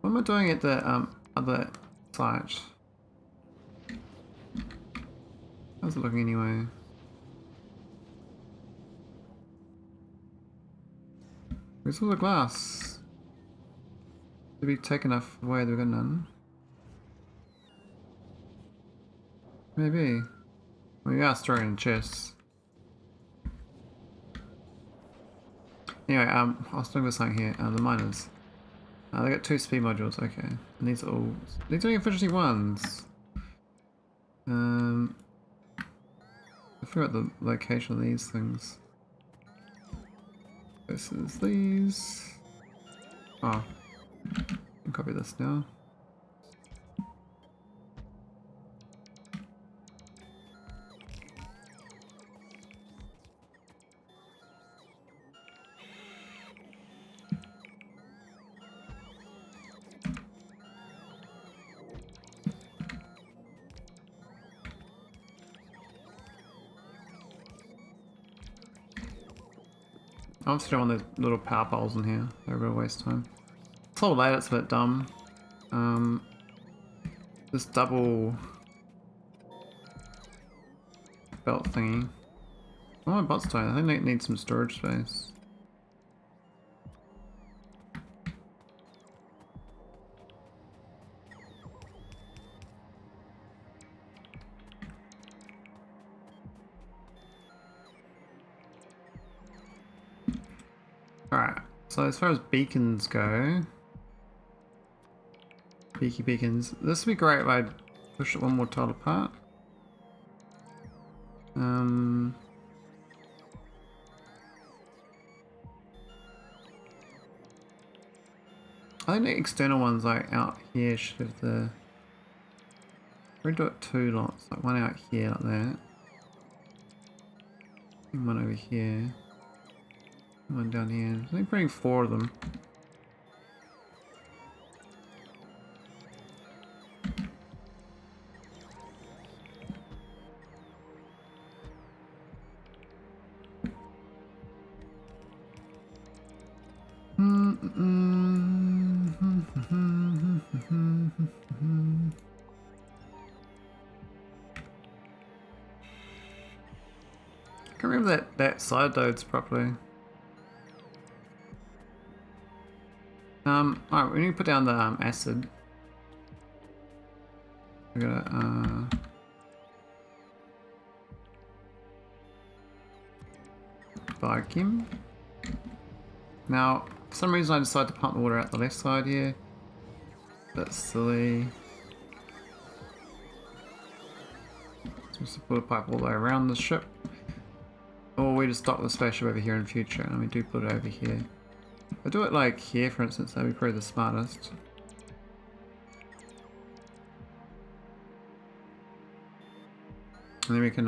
What am I doing at the other site? How's it looking anyway? Where's all the glass? Did we take enough away that we got none? Maybe. We are storing in chests. Anyway, I was talking about something here. The miners. They got 2 speed modules. Okay, and these are all. These are efficiency ones. I forgot the location of these things. This is these. Oh, I can copy this now. I'm still on those little power poles in here. They're a real waste of time. It's all late, it's a bit dumb. This double belt thingy. Oh, my butt's tight. I think it needs some storage space. Alright, so as far as beacons go, beaky beacons, this would be great if I push it one more tile apart. I think the external ones like out here should have the. We're gonna do it 2 lots, like one out here like that. And one over here. One down here. I think putting 4 of them. I can't remember that side loads properly. Alright, we need to put down the acid. We're gonna vacuum. Now, for some reason I decided to pump the water out the left side here. That's silly. Just put a pipe all the way around the ship. Or we just dock the spaceship over here in future, and we do put it over here. If I do it like here, for instance, that'd be probably the smartest. And then we can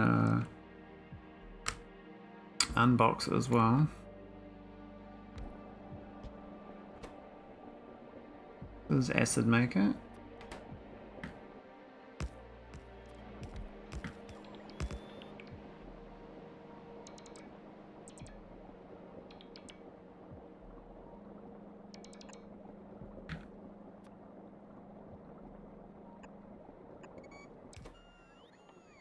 unbox it as well. This is acid maker.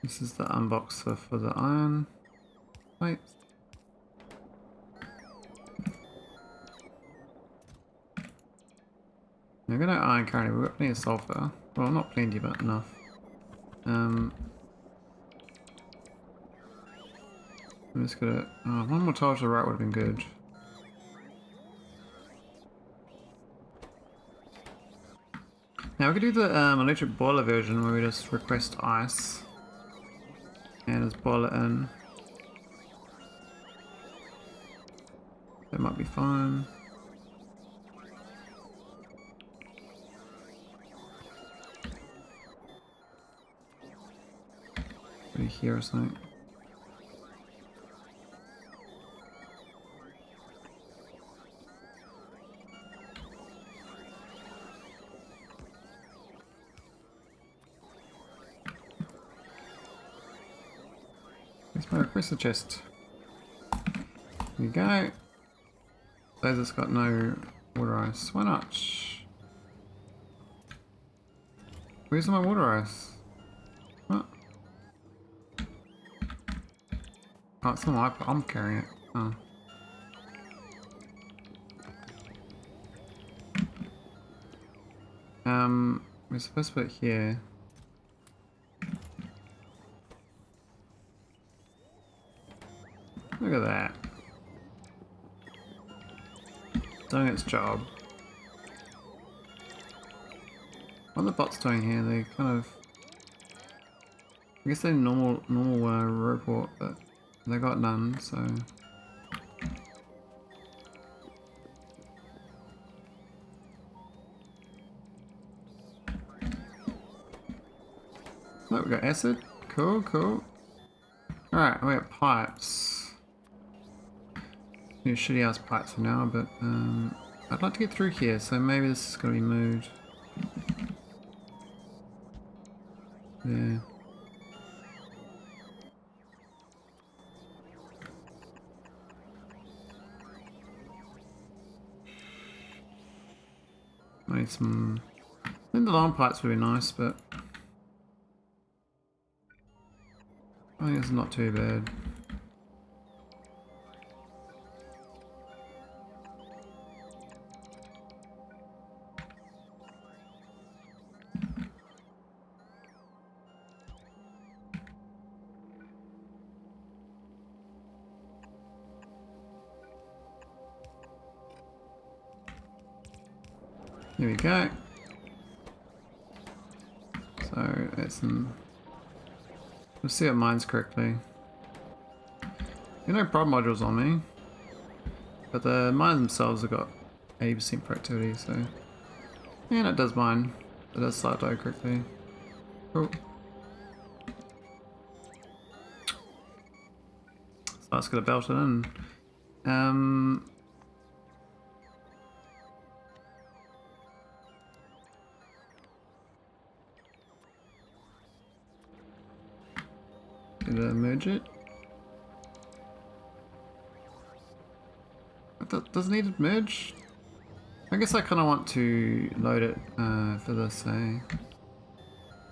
This is the unboxer for the iron plates. We've got no iron currently, we've got plenty of sulfur. Well, not plenty, but enough. I'm just gonna... Oh, one more tile to the right would have been good. Now we could do the electric boiler version where we just request ice. And just boil it in. That might be fine. Maybe here or something. That's my requested chest. There you go. Laser's got no water ice. Why not? Where's my water ice? What? Oh, it's not I'm carrying it. Oh. We're supposed to put it here. Look at that. Doing its job. What are the bots doing here? They kind of... I guess they're normal robot, but they got none, so... Oh, we got acid. Cool, cool. Alright, we got pipes. New shitty ass pipes for now, but I'd like to get through here, so maybe this is going to be moved. Yeah. I need some... I think the long pipes would be nice, but... I think it's not too bad. Here we go. So that's some... Let's see it mines correctly. There are no prod modules on me, but the mines themselves have got 80% productivity, so... And it does mine. It does slide die correctly. Cool. So that's gonna belt it in. Gonna merge it. Doesn't need it merge? I guess I kind of want to load it for this, eh?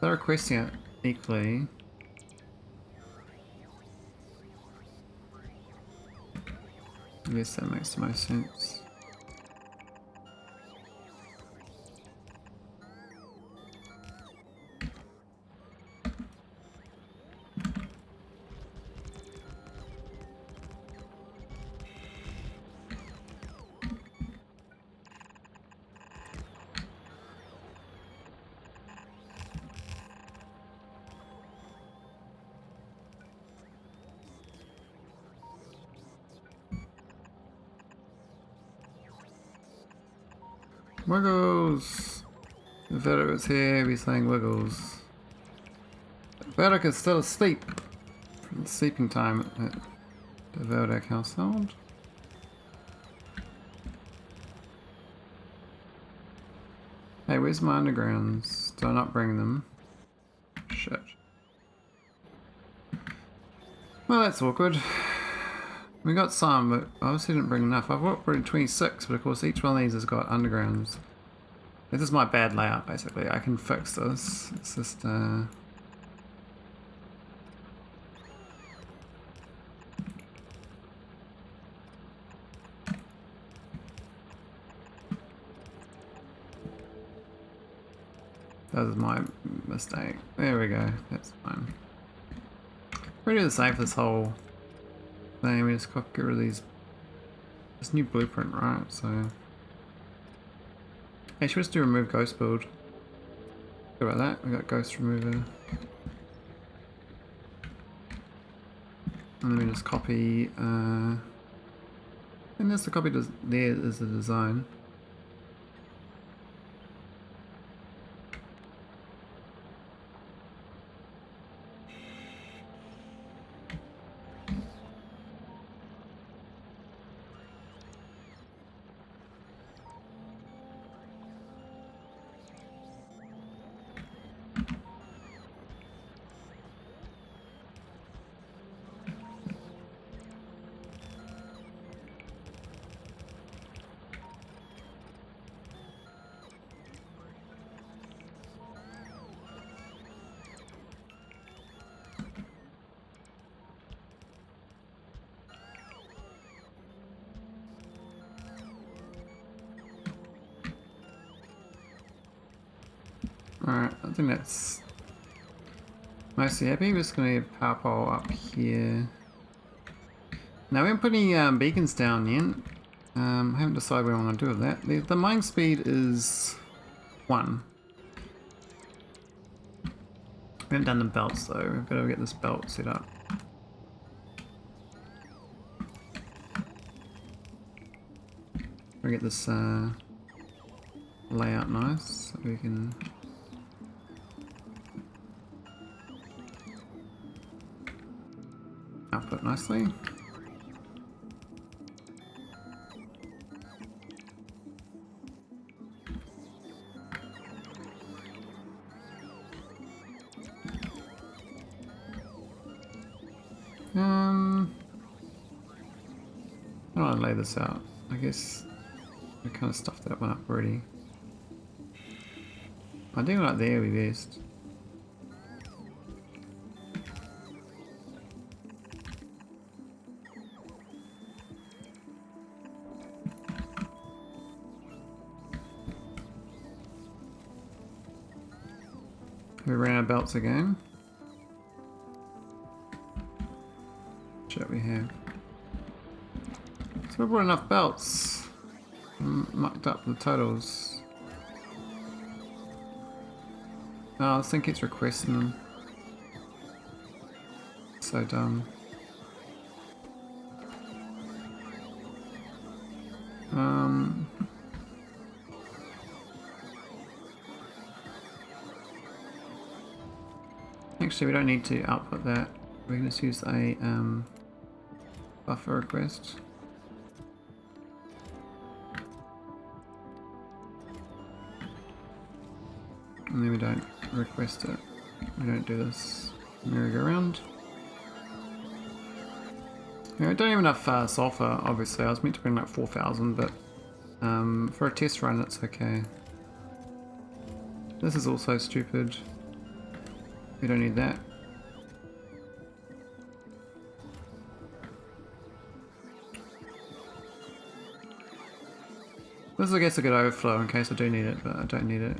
They're requesting it equally. I guess that makes the most sense. Wiggles! The Verdict is here, we're saying Wiggles. Verdict is still asleep. It's sleeping time at the Verdict household. Hey, where's my undergrounds? Do I not bring them? Shit. Well, that's awkward. We got some, but obviously didn't bring enough. I've got 26, but of course each one of these has got undergrounds. This is my bad layout, basically. I can fix this. It's just, that was my mistake. There we go. That's fine. We're doing the same for this whole thing. We just got to get rid of these. This new blueprint, right? So, hey, should we just do remove ghost build? Good about that. We got ghost remover. And let me just copy. And there's the copy. There is the design. Alright, I think that's mostly happy. We're just going to get power pole up here. Now we haven't put any beacons down yet. I haven't decided what I want to do with that. The mining speed is 1. We haven't done the belts though. We've got to get this belt set up. We get this layout nice so we can. Output nicely. How do I lay this out? I guess I kind of stuffed that one up already. I think right there would be best. We ran our belts again. Shit, we have. So we brought enough belts. Mucked up the totals. Oh, this thing keeps requesting them. So dumb. Actually, we don't need to output that. We can just use a buffer request. And then we don't request it. We don't do this merry-go-round. Yeah, I don't have enough sulfur, obviously. I was meant to bring like 4,000, but for a test run, it's okay. This is also stupid. We don't need that. This is, I guess, a good overflow in case I do need it, but I don't need it.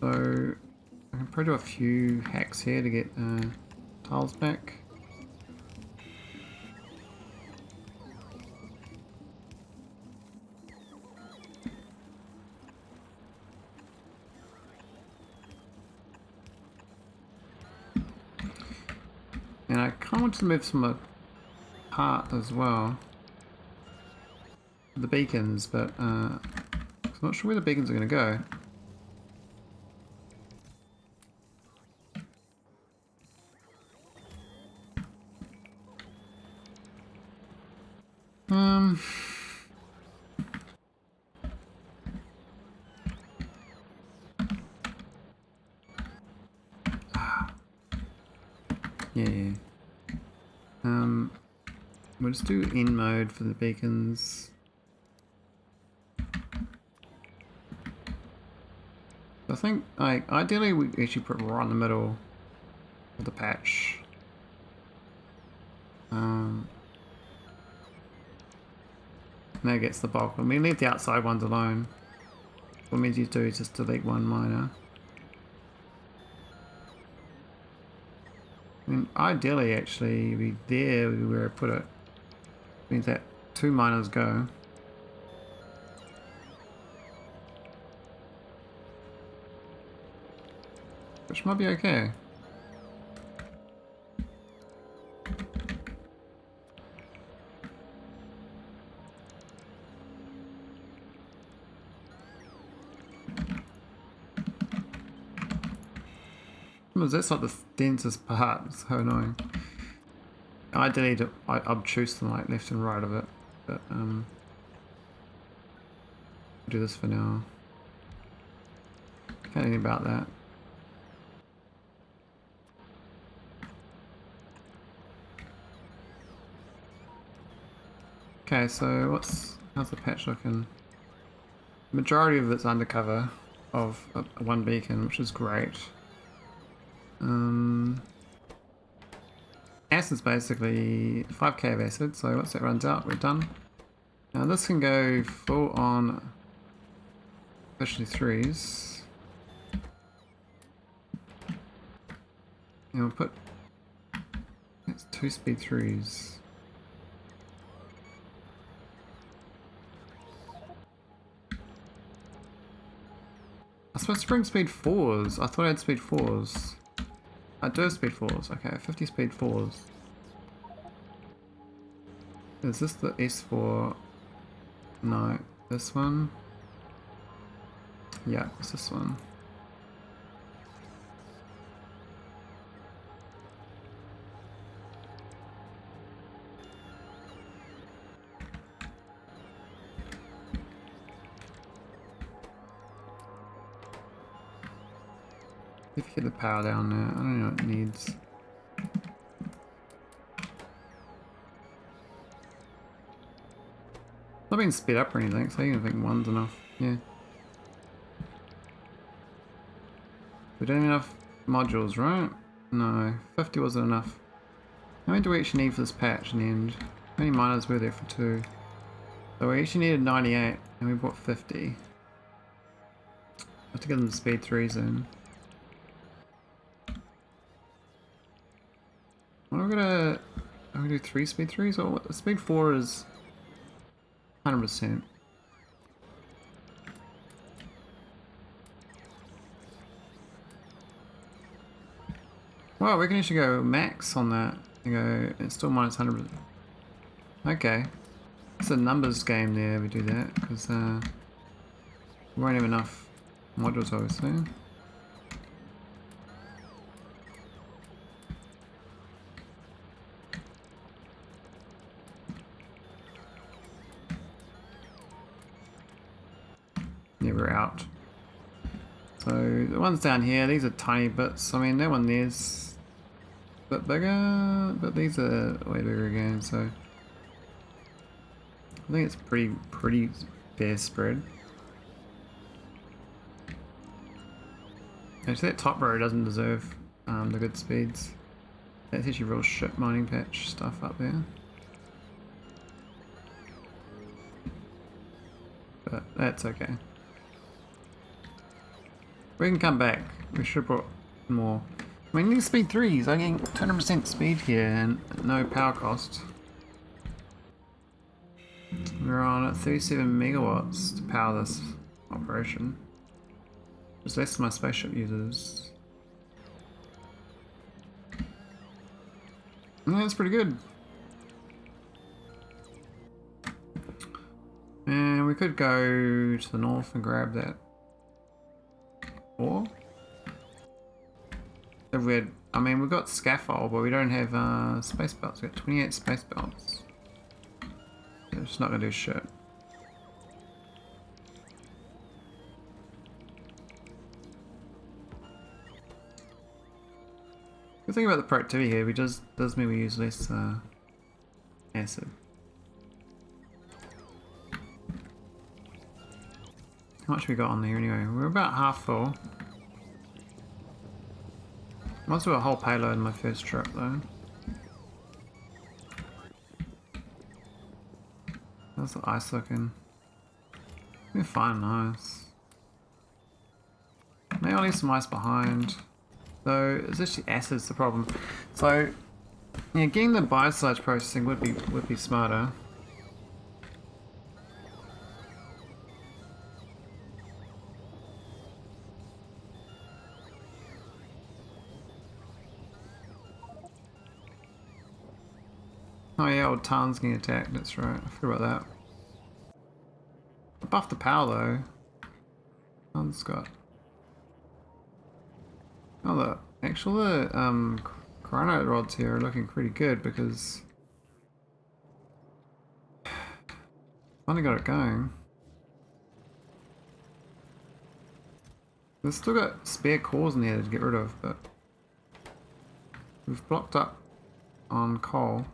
So I can probably do a few hacks here to get tiles back. And I kind of want to move some apart as well. the beacons, but I'm not sure where the beacons are going to go. Yeah. We'll just do in mode for the beacons. I think, like, ideally we actually put right in the middle of the patch. That gets the bulk. I mean, leave the outside ones alone. What means you do is just delete one miner. I mean, ideally, actually, be there where I put it. Means that 2 miners go. Which might be okay. That's like the densest part. It's so annoying. I delete it. I obtuse them like left and right of it, but I'll do this for now. Can't do anything about that. Okay, so how's the patch looking? Majority of it's undercover of one beacon, which is great. Acid's basically 5k of acid, so once that runs out, we're done. Now this can go full on efficiency 3s. And we'll put, it's 2 speed 3s. I'm supposed to bring speed 4s. I thought I had speed 4s. I do have speed 4s. Okay, 50 speed 4s. Is this the S4? No, this one. Yeah, it's this one. If you get the power down there, I don't know what it needs. Not being sped up or anything, so you can think 1's enough. Yeah. We don't have enough modules, right? No, 50 wasn't enough. How many do we actually need for this patch in the end? How many miners were there for 2? So we actually needed 98, and we bought 50. I have to get them speed 3s in. What am I gonna... I'm gonna do 3 speed 3s, or what? Speed 4 is 100%. Well, we can actually go max on that. And go, it's still minus 100%. Okay. It's a numbers game there, we do that, because we won't have enough modules, obviously. Yeah, we're out. So the ones down here, these are tiny bits. I mean, that one there's a bit bigger, but these are way bigger again. So I think it's pretty fair spread. Actually, that top row doesn't deserve the good speeds. That's actually real shit mining patch stuff up there. But that's okay. We can come back. We should have brought more. I mean, these speed 3s, I'm getting 200% speed here and no power cost. We're on at 37 megawatts to power this operation. Just less than my spaceship uses. Yeah, that's pretty good. could go to the north and grab that ore. If we had, I mean, we've got scaffold, but we don't have space belts. We've got 28 space belts. So it's not gonna do shit. The thing about the productivity here, does mean we use less acid. How much we got on there anyway? We're about half full. Might do a whole payload in my first trip though. How's the ice looking? We're fine, nice. Maybe I'll leave some ice behind. Though it's actually acid's the problem. So yeah, getting the biosludge processing would be smarter. Oh yeah, old Tarn's getting attacked, that's right. I forgot about that. Buff the power though. Tarn's got... Oh, the chrono rods here are looking pretty good because... finally got it going. We've still got spare cores in there to get rid of, but... we've blocked up on coal.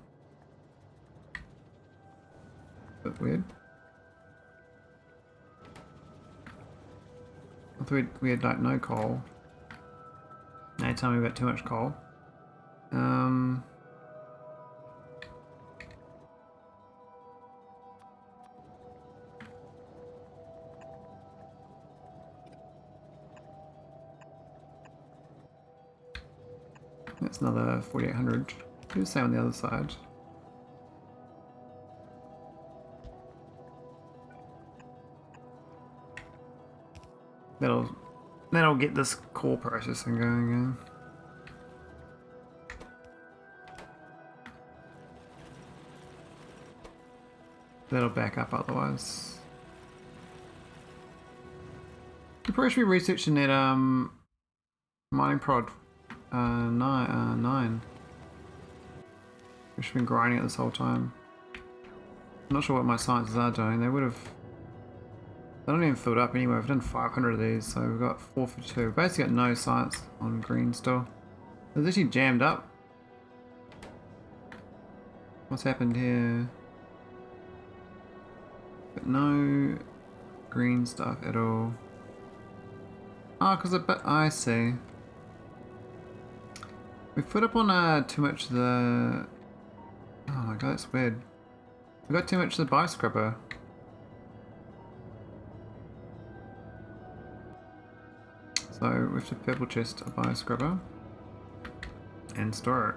Bit weird. I thought we had like no coal. Now you tell me about too much coal. That's another 4800. Do the same on the other side. That'll get this core processing going again. That'll back up otherwise. You probably should be researching that mining prod 9. We've been grinding it this whole time. I'm not sure what my scientists are doing. They would have. They don't even filled up anyway. We've done 500 of these, so we've got 452. We've basically got no science on green still. It's actually jammed up. What's happened here? But no green stuff at all. Oh, because I see. We put up on too much of the... Oh my god, that's weird. We got too much of the bioscrubber. So we have to purple chest a bioscrubber and store it.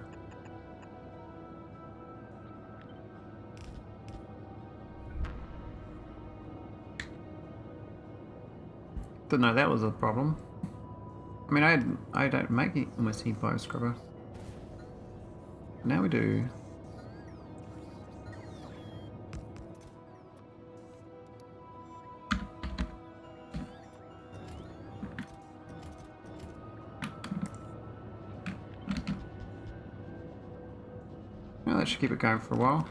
Didn't know that was a problem. I mean, I don't make almost any bioscrubber. Now we do. Well, that should keep it going for a while.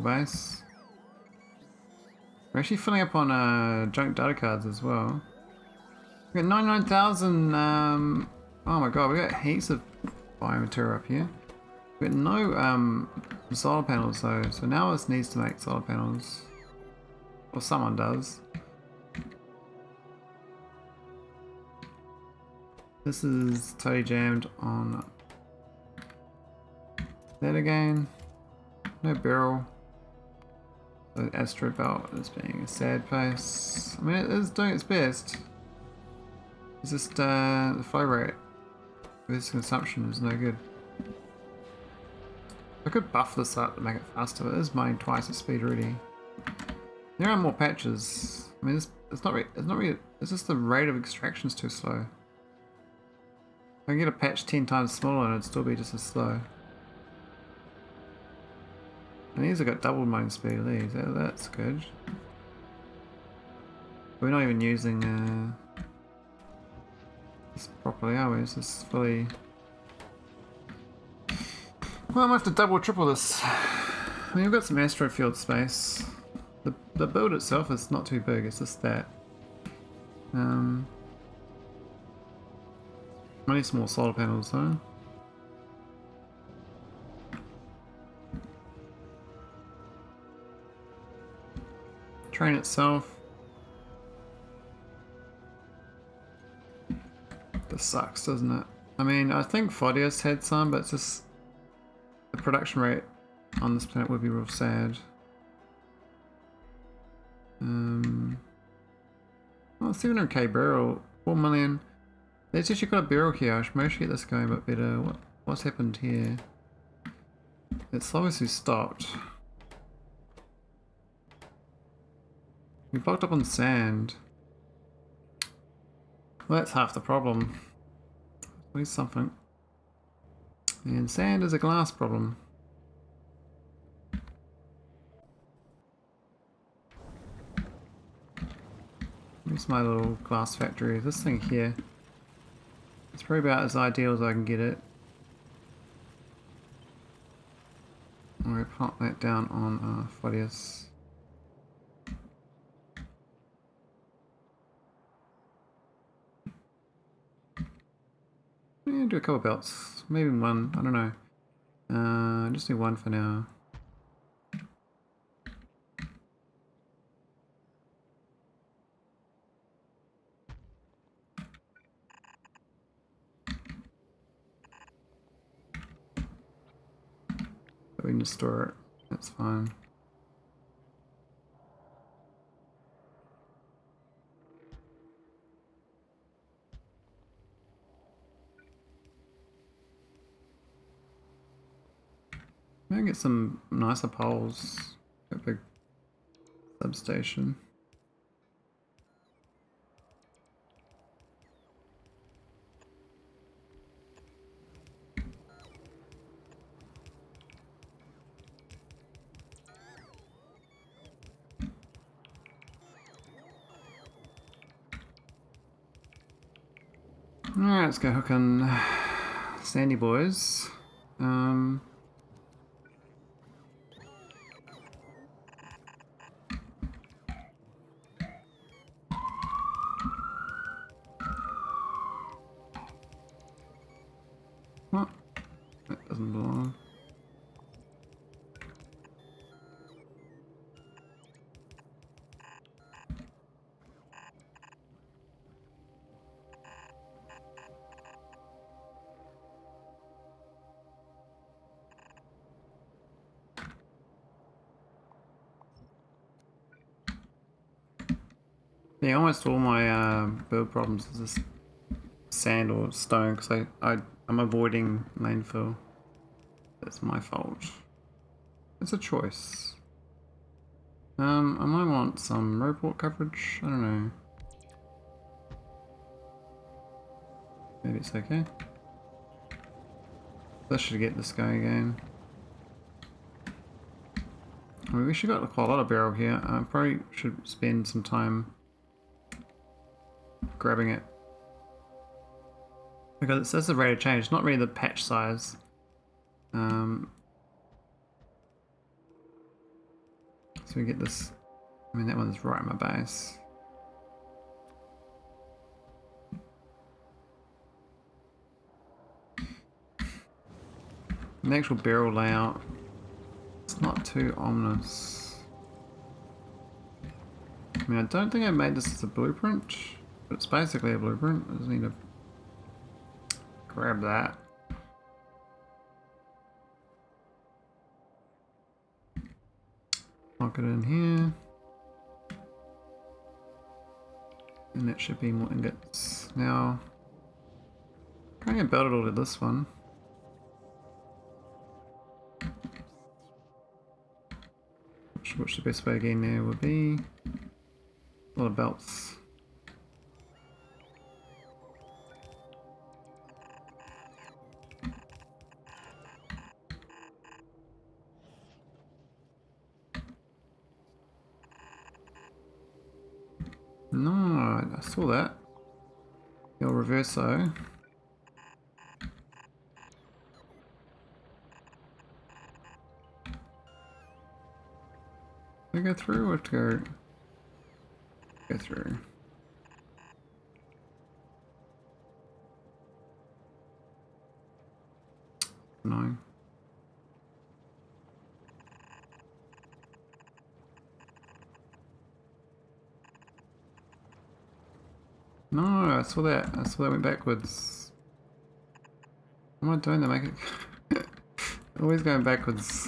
Base. We're actually filling up on junk data cards as well. We got 99,000. Oh my god, we got heaps of biomaterial up here. We got no solar panels though, so now this needs to make solar panels. Or someone does. This is totally jammed on that again. No beryl. The asteroid belt is being a sad face. I mean, it is doing its best. It's just the flow rate with this consumption is no good. I could buff this up to make it faster, but it is mining twice its speed already. There are more patches. I mean, it's not really. It's just the rate of extraction is too slow. I can get a patch 10 times smaller and it'd still be just as slow. And these have got double mining speed of these, that's good. We're not even using this properly, are we? This is fully... Well, I'm gonna have to double triple this. I mean, we've got some asteroid field space. The build itself is not too big, it's just that. I need some more solar panels though. Train itself. This sucks, doesn't it? I mean, I think Fodius had some, but it's just the production rate on this planet would be real sad. Oh, 700k beryl, 4 million. There's actually got a beryl here. I should maybe get this going a bit better. What's happened here? It's obviously stopped. We blocked up on sand. Well, that's half the problem. At least something. And sand is a glass problem. Here's my little glass factory. This thing here. It's probably about as ideal as I can get it. I'm going to plot that down on fodius. Yeah, do a couple belts. Maybe one. I don't know. Just do one for now. But we can just store it. That's fine. Maybe get some nicer poles. A big substation. Alright, let's go hook on Sandy Boys. What? That doesn't belong. Yeah, almost all my build problems is just sand or stone because I'm avoiding landfill. That's my fault. It's a choice. I might want some roadport coverage. I don't know. Maybe it's okay. This should get this guy again. I mean, we should got quite a lot of beryl here. I probably should spend some time grabbing it. Because it says the rate of change, not really the patch size. So we get this. I mean, that one's right in my base. The actual beryl layout, it's not too ominous. I mean, I don't think I made this as a blueprint, but it's basically a blueprint. I just need to grab that. Lock it in here. And that should be more ingots. Now, I'm going to build it all to this one. Which the best way again there would be a lot of belts. No, I saw that. El Reverso. Do I go through or have to go through? No. No, I saw that. I saw that went backwards. What am I doing to make it? Always going backwards.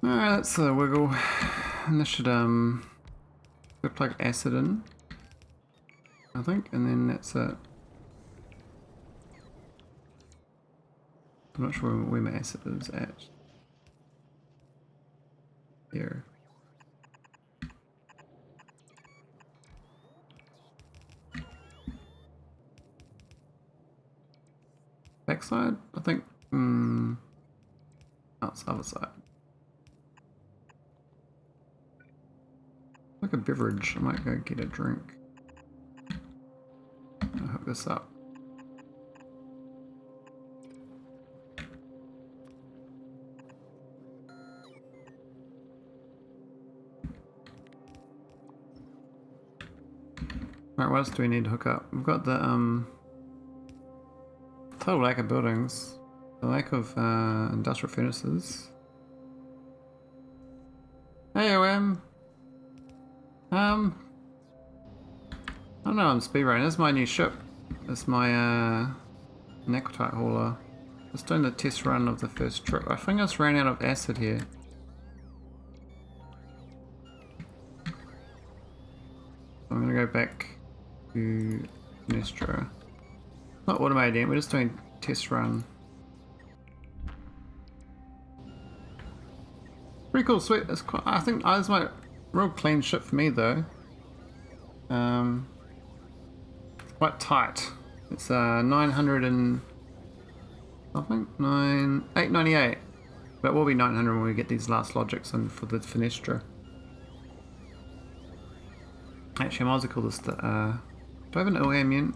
Alright, that's a wiggle. And this should plug acid in, I think, and then that's it. I'm not sure where my acid is at. Here. Backside? I think. Oh, it's the other side. Like a beverage. I might go get a drink. I'll hook this up. Alright, what else do we need to hook up? We've got the total lack of buildings, the lack of industrial furnaces. Hey OM! I don't know, I'm speedrunning. This is my new ship. It's my Naq Hauler. Just doing the test run of the first trip. I think I just ran out of acid here. I'm gonna go back to foenestra. Not automated, we're just doing test run. Pretty cool, sweet. It's quite, I think that's my real clean ship for me though. Quite tight. It's 900 and something, 898. But it will be 900 when we get these last logics in for the foenestra. Actually, I might as well call this the, do I have an Ilham unit?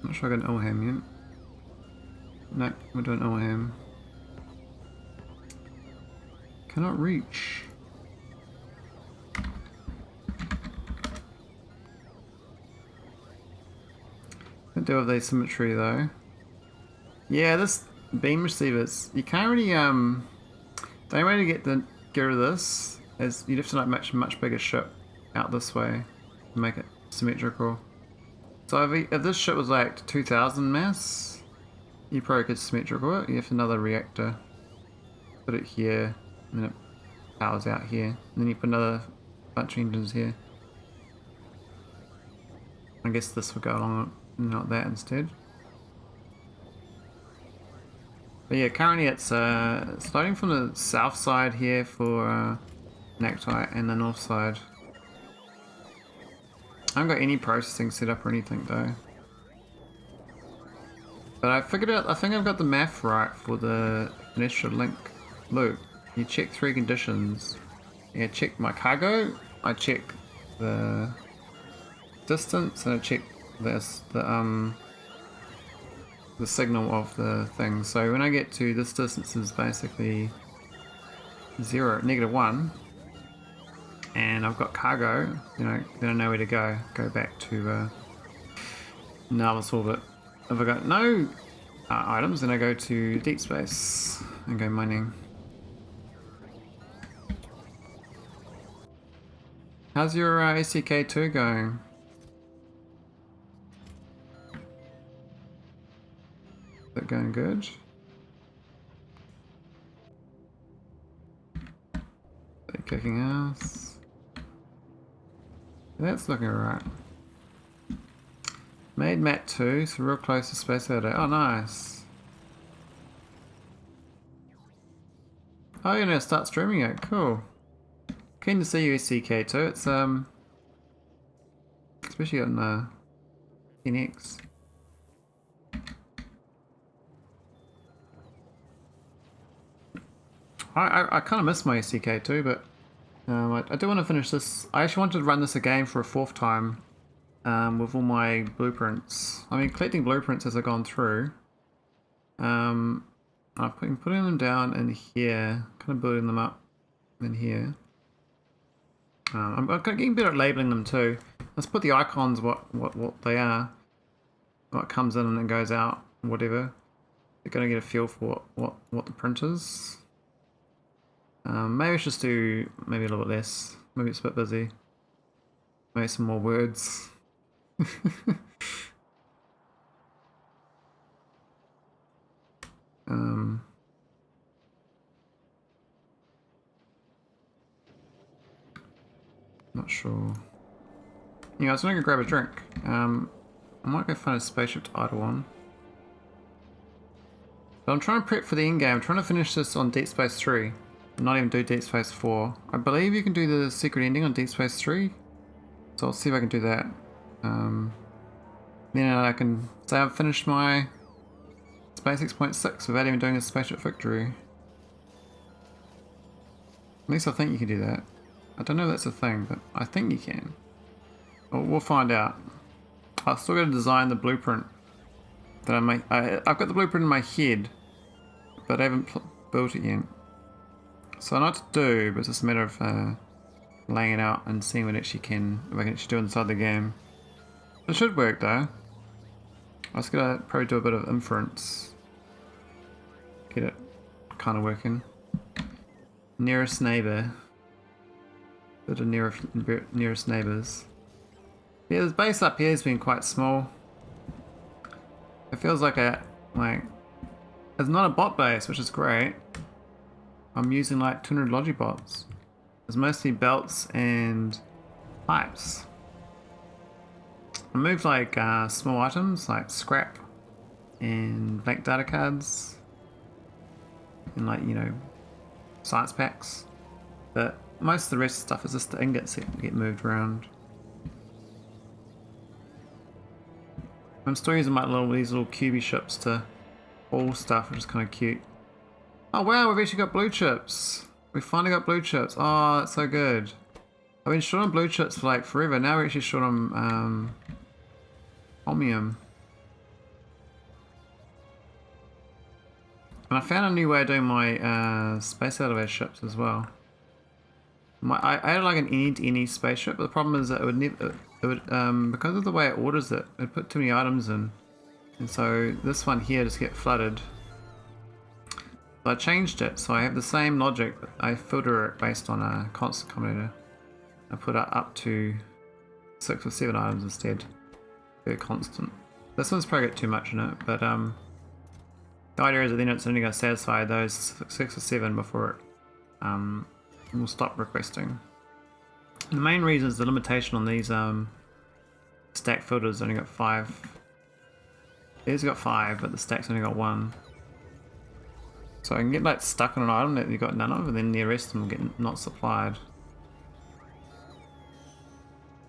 I'm not sure I got an Ilham unit. No, we're doing Ilham. Cannot reach. Can't deal with asymmetry though. Yeah, this beam receivers, you can't really, the only way to get rid of this is you'd have to like much bigger ship out this way to make it symmetrical. So if this ship was like 2000 mass, you probably could symmetrical it. You have another reactor. Put it here, and then it powers out here. And then you put another bunch of engines here. I guess this would go along not that instead. But yeah, currently it's loading from the south side here for Naquitite and the north side. I haven't got any processing set up or anything though. But I figured out, I think I've got the math right for the initial link loop. You check 3 conditions. Yeah, check my cargo, I check the distance, and I check the signal of the thing. So when I get to this distance is basically -1, and I've got cargo, you know, then I know where to go. Go back to nauvis orbit. If I got no items, then I go to deep space and go mining. How's your SCK2 going? Is that going good? They're kicking ass. That's looking alright. Made Mat 2, so real close to space out. Oh, nice. Oh, you're gonna start streaming it. Cool. Keen to see you, SCK2. It's especially on 10x. I kind of miss my SDK too, but I do want to finish this. I actually wanted to run this again for a 4th time with all my blueprints. I mean, collecting blueprints as I've gone through. I'm putting them down in here, kind of building them up in here. I'm getting better at labeling them too. Let's put the icons what they are, what comes in and then goes out, whatever. You're gonna get a feel for what the print is. Maybe I should just do maybe a little bit less. Maybe it's a bit busy. Maybe some more words. Not sure. Yeah, I was gonna go grab a drink. I might go find a spaceship to idle on. But I'm trying to prep for the end game. I'm trying to finish this on Deep Space 3. Not even do Deep Space 4. I believe you can do the secret ending on Deep Space 3. So I'll see if I can do that. Then I can say I've finished my Space X.6 without even doing a spaceship victory. At least I think you can do that. I don't know if that's a thing, but I think you can. We'll find out. I've still got to design the blueprint that I make. I've got the blueprint in my head, but I haven't built it yet. So I know what to do, but it's just a matter of laying it out and seeing what if I can actually do inside the game. It should work though. I was gonna probably do a bit of inference. Get it kind of working. Nearest neighbor. Bit of nearest neighbors. Yeah, this base up here has been quite small. It feels like it's not a bot base, which is great. I'm using like 200 logibots. It's mostly belts and pipes. I moved like small items like scrap and blank data cards and like, you know, science packs. But most of the rest of the stuff is just the ingots that get moved around. I'm still using these little cubey ships to haul stuff, which is kind of cute. Oh wow, we've actually got blue chips. We finally got blue chips. Oh, that's so good. I've been short on blue chips for like forever. Now we're actually short on holmium. And I found a new way of doing my space elevator ships as well. I had like an any spaceship, but the problem is that it would never, because of the way it orders it, it put too many items in, and so this one here just get flooded. So I changed it, so I have the same logic, but I filter it based on a constant combinator. I put it up to 6 or 7 items instead, very constant. This one's probably got too much in it, but the idea is that then it's only going to satisfy those 6 or 7 before it will stop requesting. The main reason is the limitation on these stack filters only got 5. These got 5, but the stack's only got 1. So I can get like stuck on an item that you got none of, and then the rest of them get not supplied.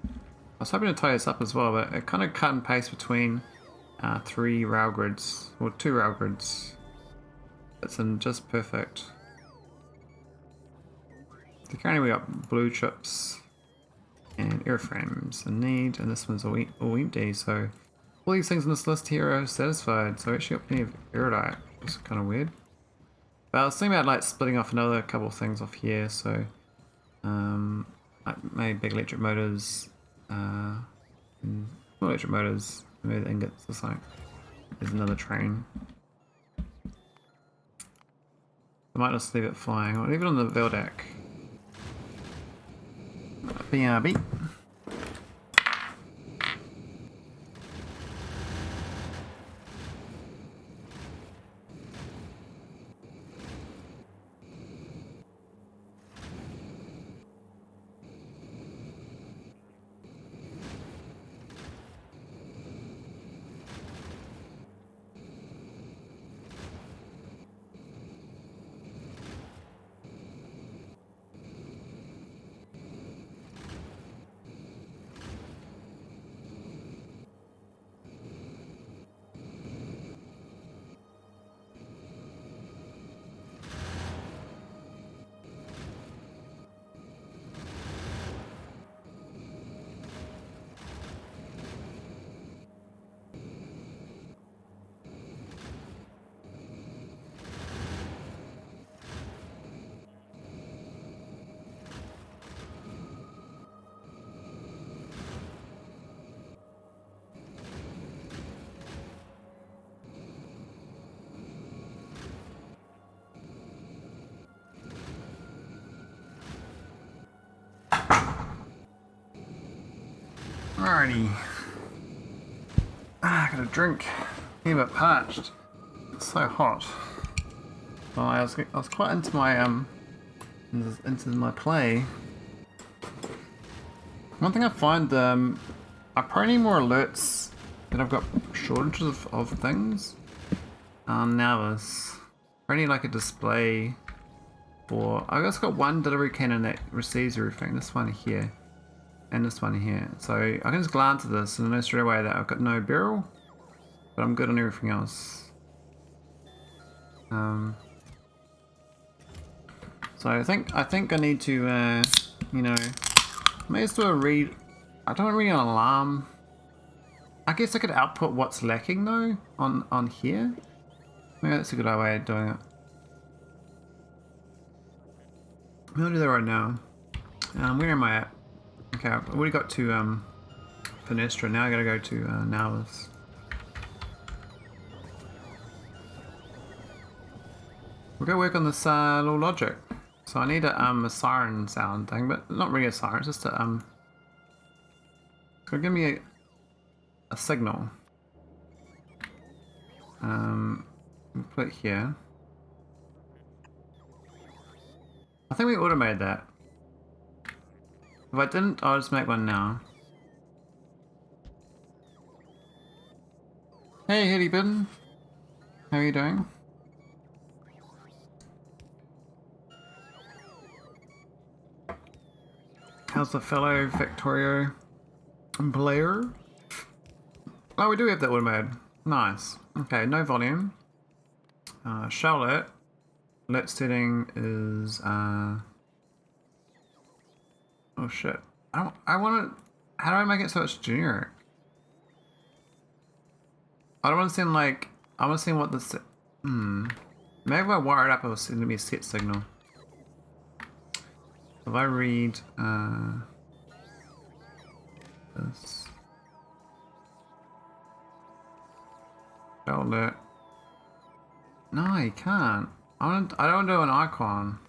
I was hoping to tie this up as well, but it kind of cut and paste between 3 rail grids, or 2 rail grids. It's in just perfect. So currently we got blue chips and airframes in need, and this one's all empty, so all these things on this list here are satisfied, so I actually got plenty of erudite, which is kind of weird. But I was thinking about like splitting off another couple of things off here, so like maybe big electric motors, and small electric motors, maybe the ingots or something. There's another train. I might just leave it flying, or leave it on the Veldak. BRB. Alrighty. I got a drink. I'm a bit parched. It's so hot. Well, I was quite into my play. One thing I find, I probably need more alerts that I've got shortages of things. Nauvis. I need like a display for. I just got one delivery cannon that receives everything. This one here, and this one here. So I can just glance at this and know straight away that I've got no beryl, but I'm good on everything else. So I think I need to, you know, may as well read. I don't want to read an alarm. I guess I could output what's lacking though on here. Maybe that's a good way of doing it. I'll do that right now. Where am I at? Okay, I've already got to foenestra. Now I gotta go to nauvis. We'll go work on this little logic. So I need a siren sound thing, but not really a siren. It's just a it's gonna give me a signal. Put it here. I think we automated that. If I didn't, I'll just make one now. Hey, Hiddybin. How are you doing? How's the fellow Factorio player? Oh, we do have that automated. Nice. Okay, no volume. Show alert. Alert setting is oh shit. I want to. How do I make it so it's generic? I don't want to send like. I want to see what this. Maybe if I wire it up, it will send me a set signal. If I read this. Show alert. No, you can't. I don't do an icon.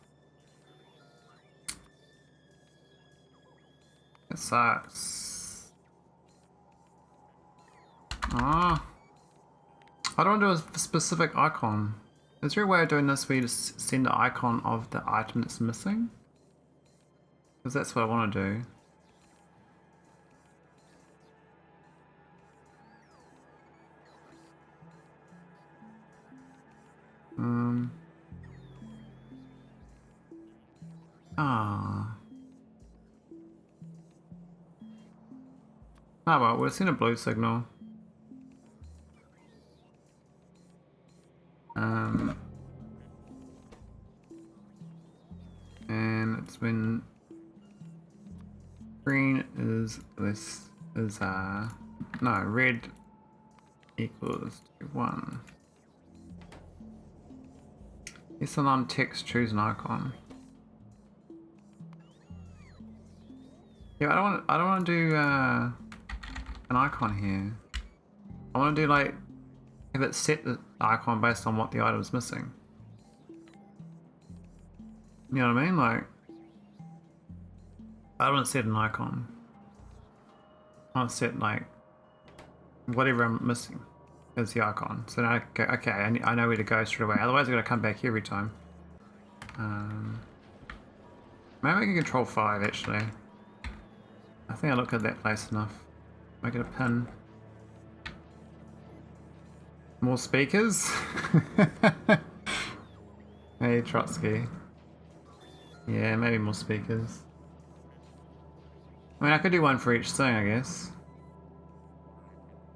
It sucks. Ah. I don't do a specific icon. Is there a way of doing this where you just send the icon of the item that's missing? Because that's what I want to do. Well, we'll send a blue signal. And it's when green is no, red equals to 1. Yes, alarm text, choose an icon. Yeah, I don't want to do an icon here. I want to do like have it set the icon based on what the item is missing. You know what I mean? Like I don't want to set an icon. I want to set like whatever I'm missing as the icon. So now I go, okay, I know where to go straight away. Otherwise I'm going to come back here every time. Maybe I can control 5 actually. I think I looked at that place enough. Make it a pin. More speakers? Hey Trotsky. Yeah, maybe more speakers. I mean, I could do one for each thing, I guess.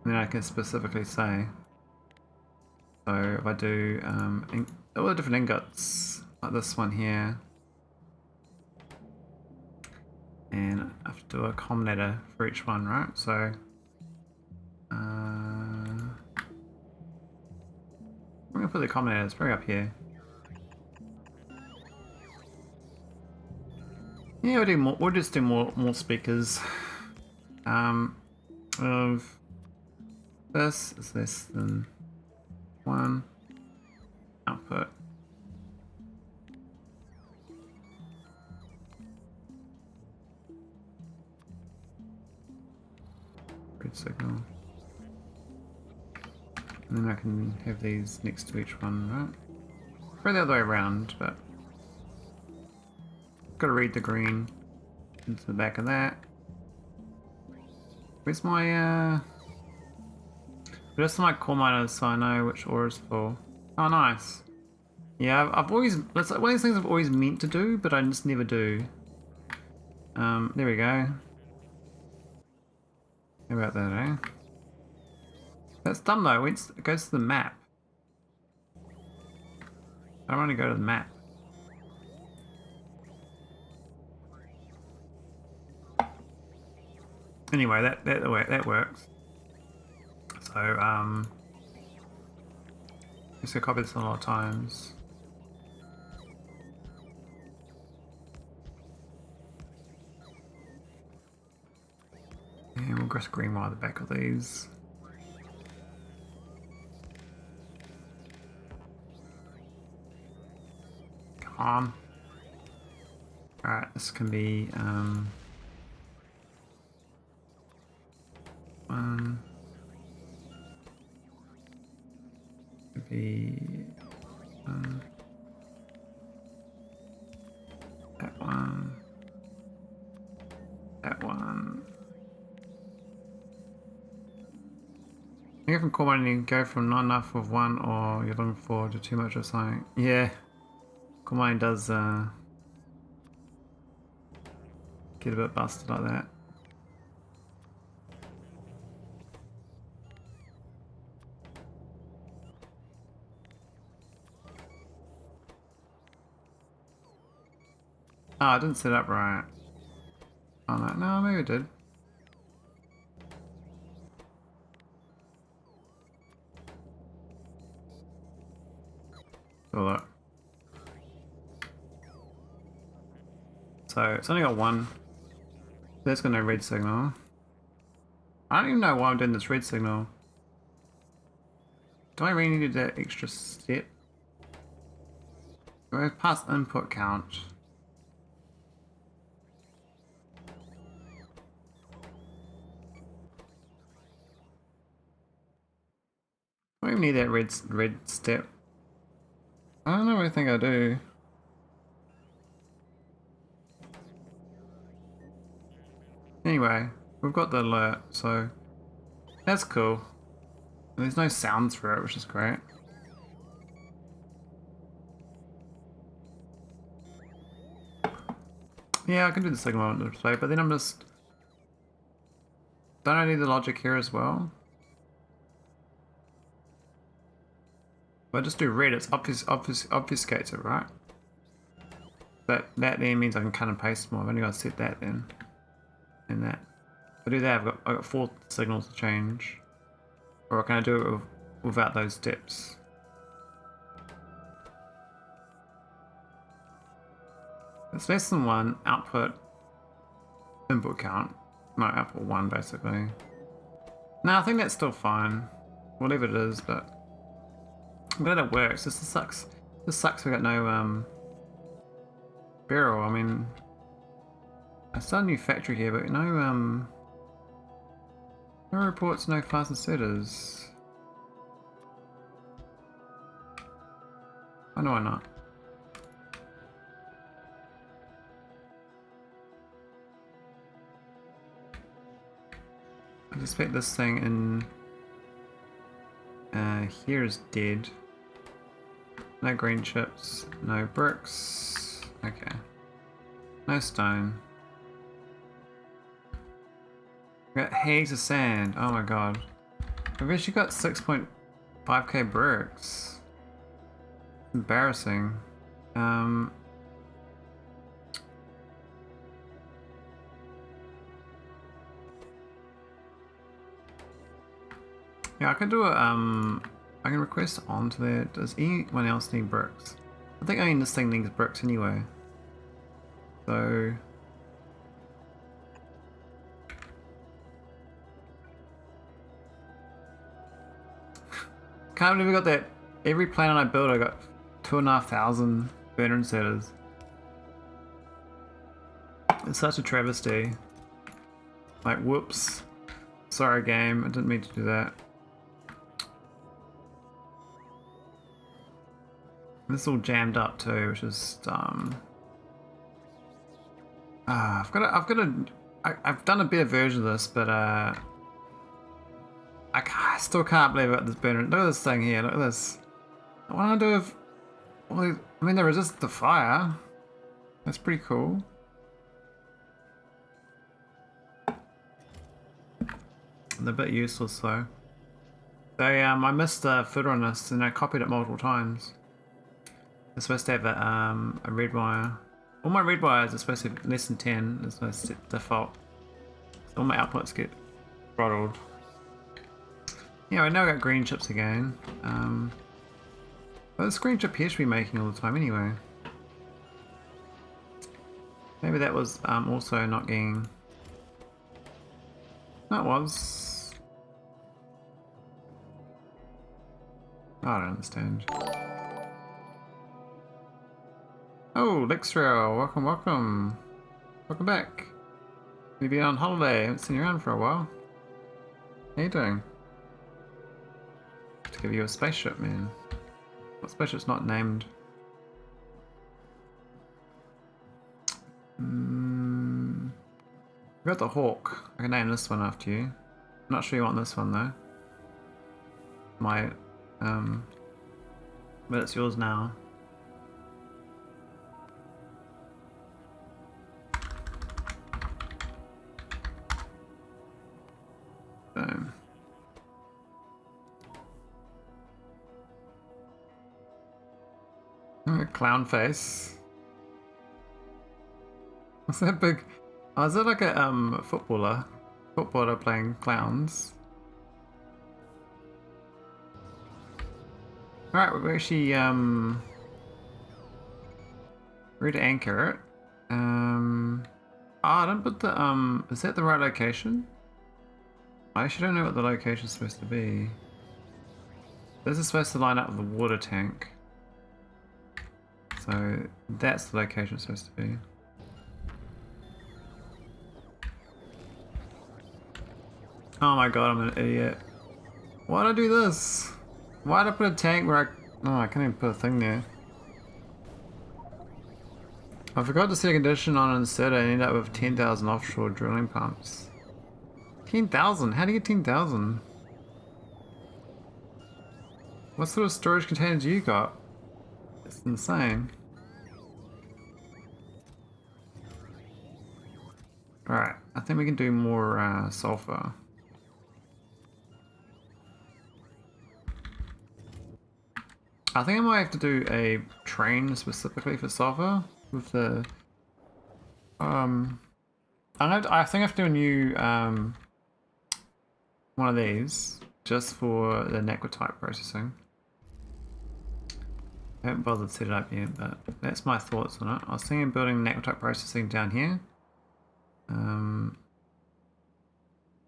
And then I can specifically say. So if I do all the different ingots, like this one here. And I have to do a combinator for each one, right? So I'm gonna put the combinator, it's probably up here. Yeah, we'll do more. We'll just do more speakers. Of this is less than 1 output. can have these next to each one, right? Probably the other way around, but gotta read the green into the back of that. Where's my just my core miners so I know which ore is full. Oh, nice. Yeah, I've always, that's one of these things I've always meant to do, but I just never do. There we go. How about that, eh? That's dumb though, it goes to the map. I don't want to go to the map. Anyway, that works. So, just gonna copy this a lot of times. And we'll just green wire the back of these. Come on. Alright, this can be one. Could be that one. That one. I think from core mining you go from not enough of one or you're looking forward to too much of something. Yeah. Core mining does get a bit busted like that. Oh, I didn't set it up right. Oh no, maybe I did. Oh, look. So it's only got one. There's got no red signal. I don't even know why I'm doing this red signal. Do I really need that extra step? Go past input count. I don't even need that red step. I don't know what I think I do. Anyway, we've got the alert, so that's cool. And there's no sounds for it, which is great. Yeah, I can do the signal on display, but then I'm just... Don't I need the logic here as well? If I just do red, it's obfuscates it, right? That then means I can cut and paste more. I've only got to set that then. And that. If I do that, I've got 4 signals to change. Or can I do it without those steps? It's less than 1, output, input count. No, output 1 basically. No, I think that's still fine. Whatever it is, but I'm glad it works. This sucks. This sucks we got no beryl. I mean, I started a new factory here, but no reports, no fast inserters. I know why not. I suspect this thing in here is dead. No green chips, no bricks. Okay. No stone. We got haze of sand. Oh my god. We've actually got 6.5k bricks. Embarrassing. Yeah, I can do a I can request onto there. Does anyone else need bricks? I think only this thing needs bricks anyway. So can't believe we got that. Every planet I built I got 2,500 burner inserters. It's such a travesty. Like, whoops. Sorry game, I didn't mean to do that. This is all jammed up too, which is I've done a better version of this, but I still can't believe it. This burner. Look at this thing here. Look at this. What do I do if? Well, I mean, they resist the fire. That's pretty cool. They're a bit useless though. I missed a footer on this, and I copied it multiple times. It's supposed to have a red wire. All my red wires are supposed to be less than 10. It's my default. So all my outputs get throttled. Yeah, I know I got green chips again. But this green chip here should be making all the time anyway. Maybe that was also not getting... No, it was. I don't understand. Oh, Lixrail, welcome, welcome. Welcome back. You've been on holiday, I haven't seen you around for a while. How you doing? To give you a spaceship, man. What spaceship's not named? We got the Hawk. I can name this one after you. I'm not sure you want this one though. But it's yours now. Clown face. What's that big? Oh, is that like a footballer? Footballer playing clowns. Alright, we're actually ready to anchor it. Oh, I don't put the is that the right location? I actually don't know what the location's supposed to be. This is supposed to line up with the water tank. So that's the location it's supposed to be. Oh my god, I'm an idiot. Why'd I do this? Why'd I put a tank where I can't even put a thing there. I forgot to set a condition on it instead. I ended up with 10,000 offshore drilling pumps. 10,000? How do you get 10,000? What sort of storage containers you got? It's insane. Alright, I think we can do more sulfur. I think I might have to do a train specifically for sulfur with the I think I have to do a new one of these just for the Naquitite processing. I haven't bothered to set it up yet, but that's my thoughts on it. I was thinking of building Naquitite processing down here.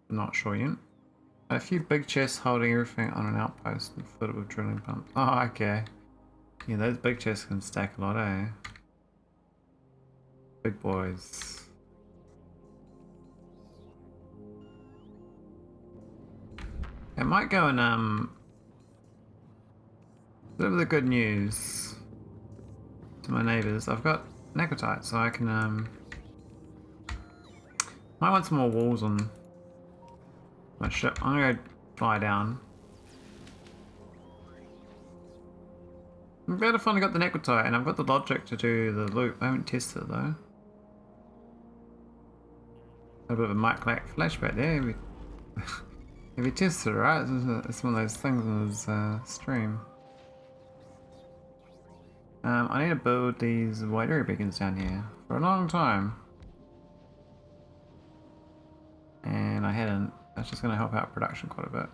Not sure yet. A few big chests holding everything on an outpost and filled it with drilling pumps. Oh, okay. Yeah, those big chests can stack a lot, eh? Big boys. It might go in, bit of the good news to my neighbours. I've got Naquitite, so I can, might want some more walls on my ship. I'm gonna go fly down. I'm glad I finally got the Naquitite, and I've got the logic to do the loop. I haven't tested it though. A bit of a Mike Lack flashback there. If you tested it, right? It's one of those things in his stream. I need to build these white area beacons down here for a long time. And I hadn't. That's just going to help out production quite a bit.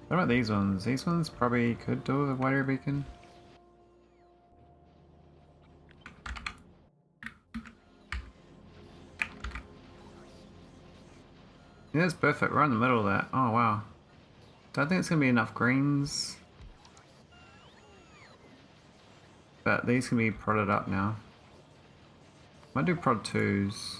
What about these ones? These ones probably could do a white area beacon. Yeah, that's perfect. We're in the middle of that. Oh wow. Don't think it's going to be enough greens. But these can be prodded up now. Might do prod 2s.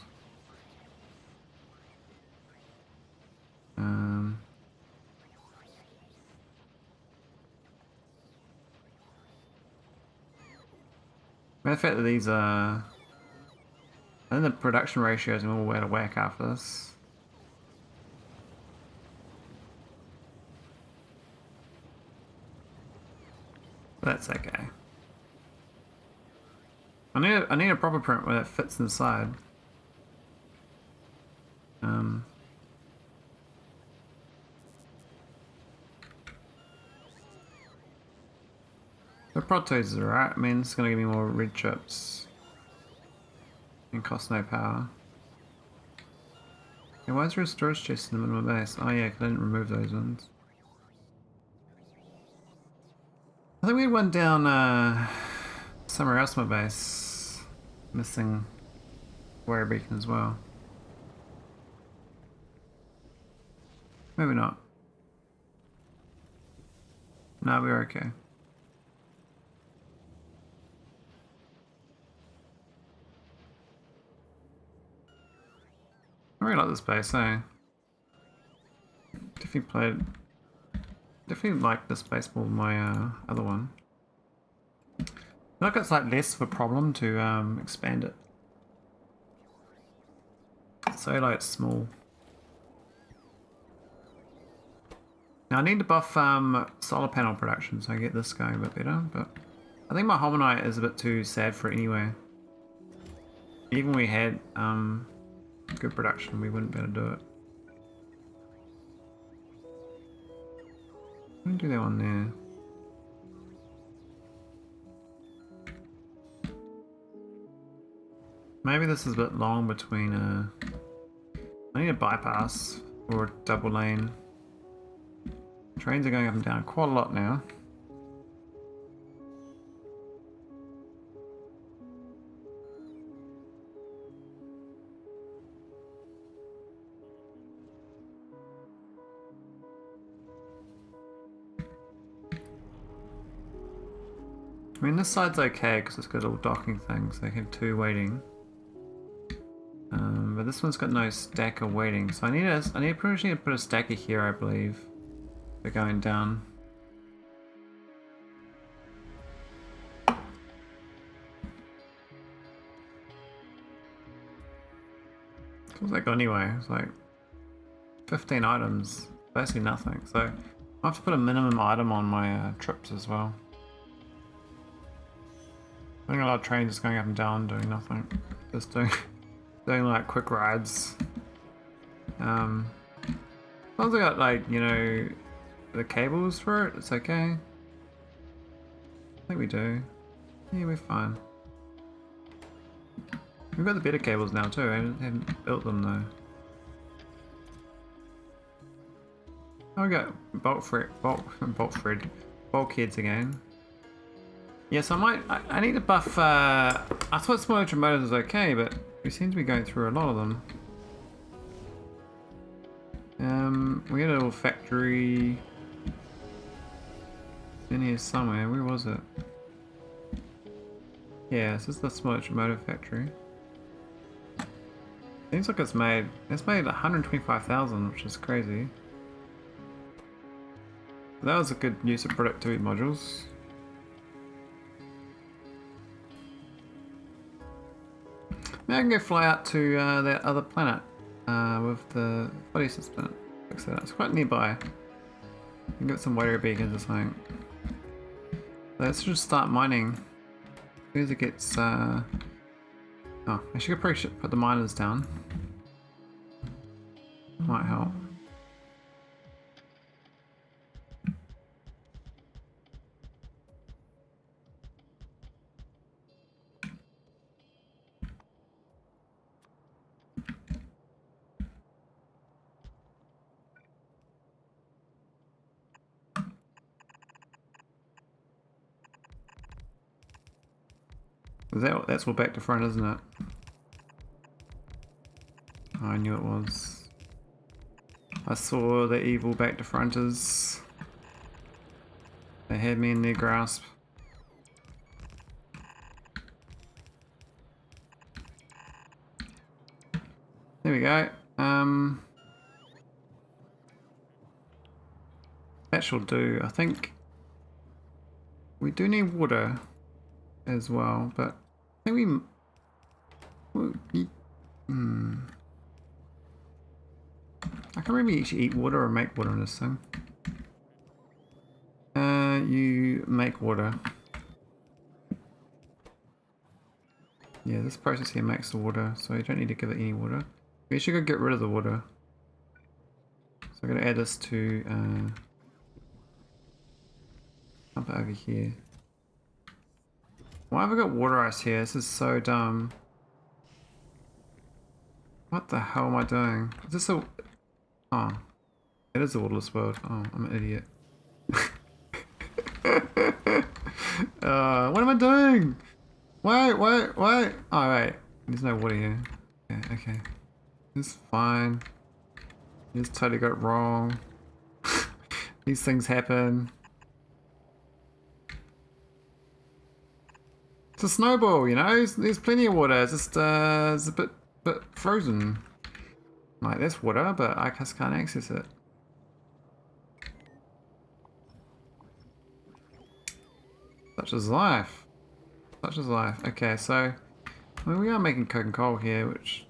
the fact that these are... I think the production ratio is all out of whack after this. But that's okay. I need a proper print where it fits inside. The Pro 2s is alright. I mean, it's going to give me more red chips. And cost no power. Yeah, why is there a storage chest in the middle of the base? Oh yeah, because I didn't remove those ones. I think we had one down somewhere else in my base. Missing warrior beacon as well. Maybe not. No, we're okay. I really like this base, eh? Definitely like this base more than my other one. I feel like it's like less of a problem to expand it. So like it's small. Now I need to buff solar panel production so I get this going a bit better, but I think my Maholic is a bit too sad for it anyway. Even we had good production, we wouldn't be able to do it. I'm gonna do that one there. Maybe this is a bit long between I need a bypass or a double lane. Trains are going up and down quite a lot now. I mean, this side's okay because it's got a little docking thing, so they have two waiting. But this one's got no stacker waiting, so I pretty much need to put a stacker here, I believe. They're going down. What's that got anyway? It's like 15 items, basically nothing. So I have to put a minimum item on my trips as well. I think a lot of trains just going up and down doing nothing. Just doing like quick rides. As long as I got like, you know, the cables for it, it's okay. I think we do. Yeah, we're fine. We've got the better cables now too. I haven't built them though. Oh, we got bulkheads again. Yes, I need to buff, I thought small electromotors was okay, but we seem to be going through a lot of them. We had a little factory in here somewhere. Where was it? Yeah, this is the small electromotive factory. Seems like it's made 125,000, which is crazy. That was a good use of productivity modules. Maybe I can go fly out to that other planet with the fodius planet. Fix that up. It's quite nearby. You can get some warrior beacons or something. Let's just start mining. As soon as it gets... Oh, I should probably put the miners down. Might help. That's all back to front, isn't it? Oh, I knew it was. I saw the evil back to fronters. They had me in their grasp. There we go. That shall do. I think we do need water as well, but I think I can't remember you actually eat water or make water in this thing. You make water. Yeah, this process here makes the water, so you don't need to give it any water. We should go get rid of the water. So I'm gonna add this to dump it over here. Why have I got water ice here? This is so dumb. What the hell am I doing? Is this a... Oh. It is a waterless world. Oh, I'm an idiot. What am I doing? Wait. Oh, wait. There's no water here. Okay. It's fine. You just totally got it wrong. These things happen. It's a snowball, you know? There's plenty of water. It's just it's a bit frozen. Like, there's water, but I just can't access it. Such is life. Such is life. Okay, so I mean, we are making coke and coal here, which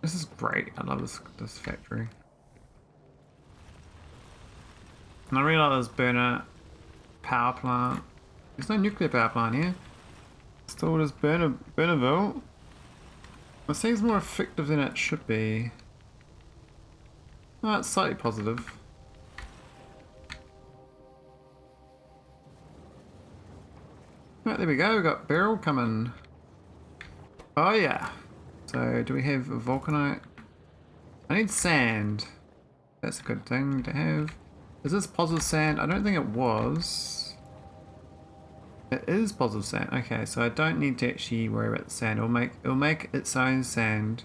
this is great. I love this factory. And I really like this burner power plant. There's no nuclear power plant here. Still just Burnerville. It seems more effective than it should be. Oh, it's slightly positive. Right, there we go, we've got beryl coming. Oh yeah. So do we have vulcanite? I need sand. That's a good thing to have. Is this positive sand? I don't think it was. It is positive sand. Okay, so I don't need to actually worry about the sand. It'll make its own sand.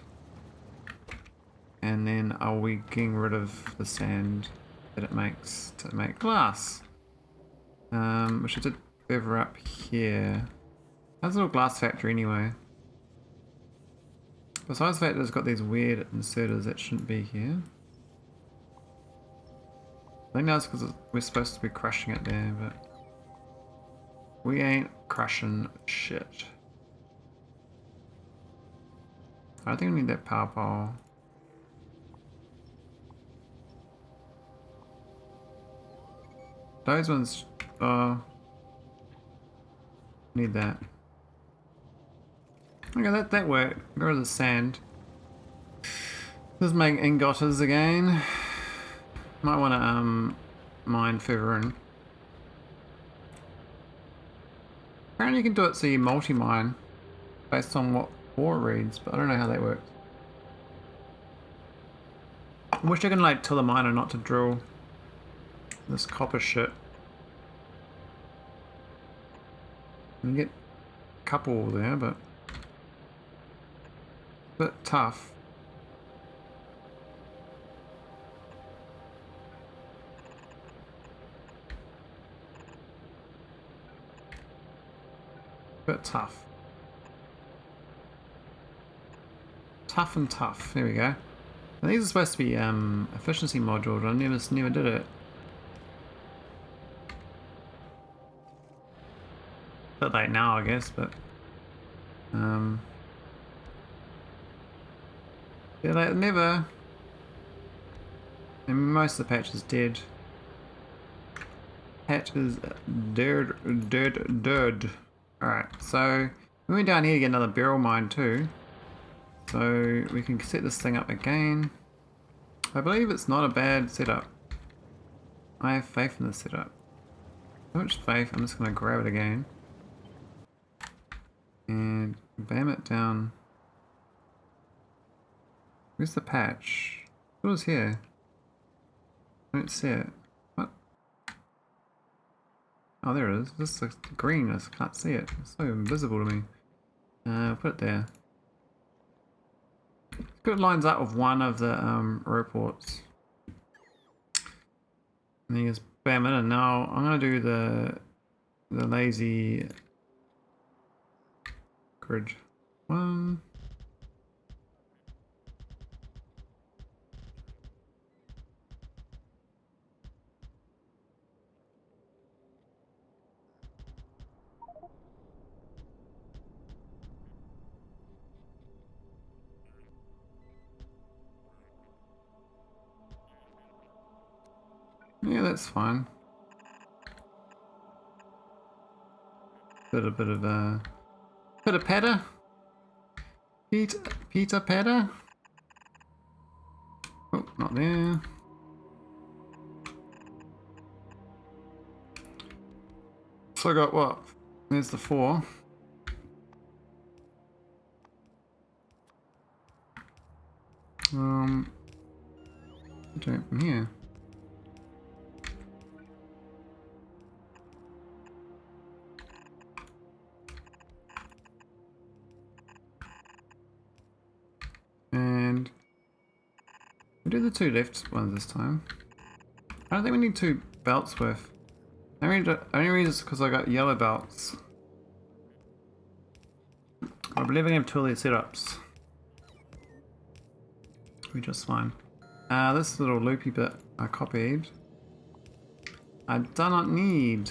And then I'll be getting rid of the sand that it makes to make glass. Which I did further up here. How's a little glass factory anyway? Besides the fact that it's got these weird inserters that shouldn't be here. I think that's because we're supposed to be crushing it there, but we ain't crushing shit. I think we need that power pole. Those ones, need that. Okay, that worked. Get rid of the sand. Let's make ingotters again. Might want to mine further in. Apparently you can do it so you multi-mine based on what ore it reads, but I don't know how that works. I wish I could like tell the miner not to drill this copper shit. You can get a couple there, but a bit tough. Bit tough. Tough and tough. There we go. And these are supposed to be efficiency modules. I never did it. Bit late now, I guess, but yeah, they never. And most of the patch is dead. Patch is dead. Alright, so we went down here to get another beryl mine too. So we can set this thing up again. I believe it's not a bad setup. I have faith in this setup. So much faith, I'm just going to grab it again. And bam it down. Where's the patch? What is here? I don't see it. What? Oh, there it is. This is green. I just can't see it. It's so invisible to me. Put it there. Good, lines up with one of the reports. And then just bam it in. Now I'm gonna do the lazy grid one. Yeah, that's fine. Bit of pitter patter. Peter patter. Oh, not there. So I got what? There's the 4. Do it from here. And we do the 2 left ones this time. I don't think we need 2 belts worth. Only reason is because I got yellow belts. I believe I have 2 of these setups. We just fine. This little loopy bit I copied. I do not need.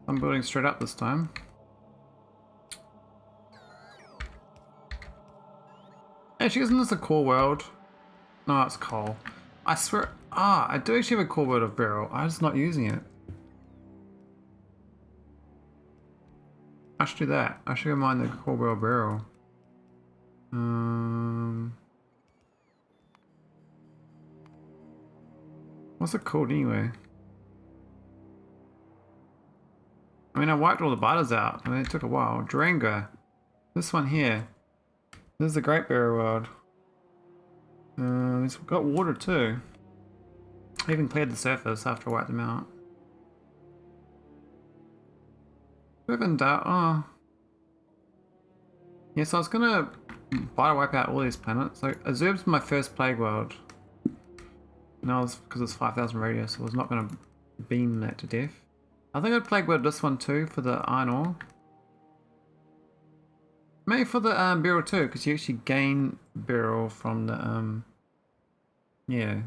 I'm building straight up this time. Actually, isn't this a core world? No, it's coal. I swear. I do actually have a core world of beryl. I'm just not using it. I should do that. I should go mine the core world beryl. What's it called anyway? I mean, I wiped all the butters out. I mean, it took a while. Durango. This one here. This is the Great Beryl World. It's got water too. I even cleared the surface after I wiped them out. Oh. Yeah, so I was gonna wipe out all these planets. So Zirbs my first plague world. No, because it's 5,000 radius, so I was not gonna beam that to death. I think I'd plague world this one too for the iron ore. Maybe for the beryl too, because you actually gain beryl from the yeah.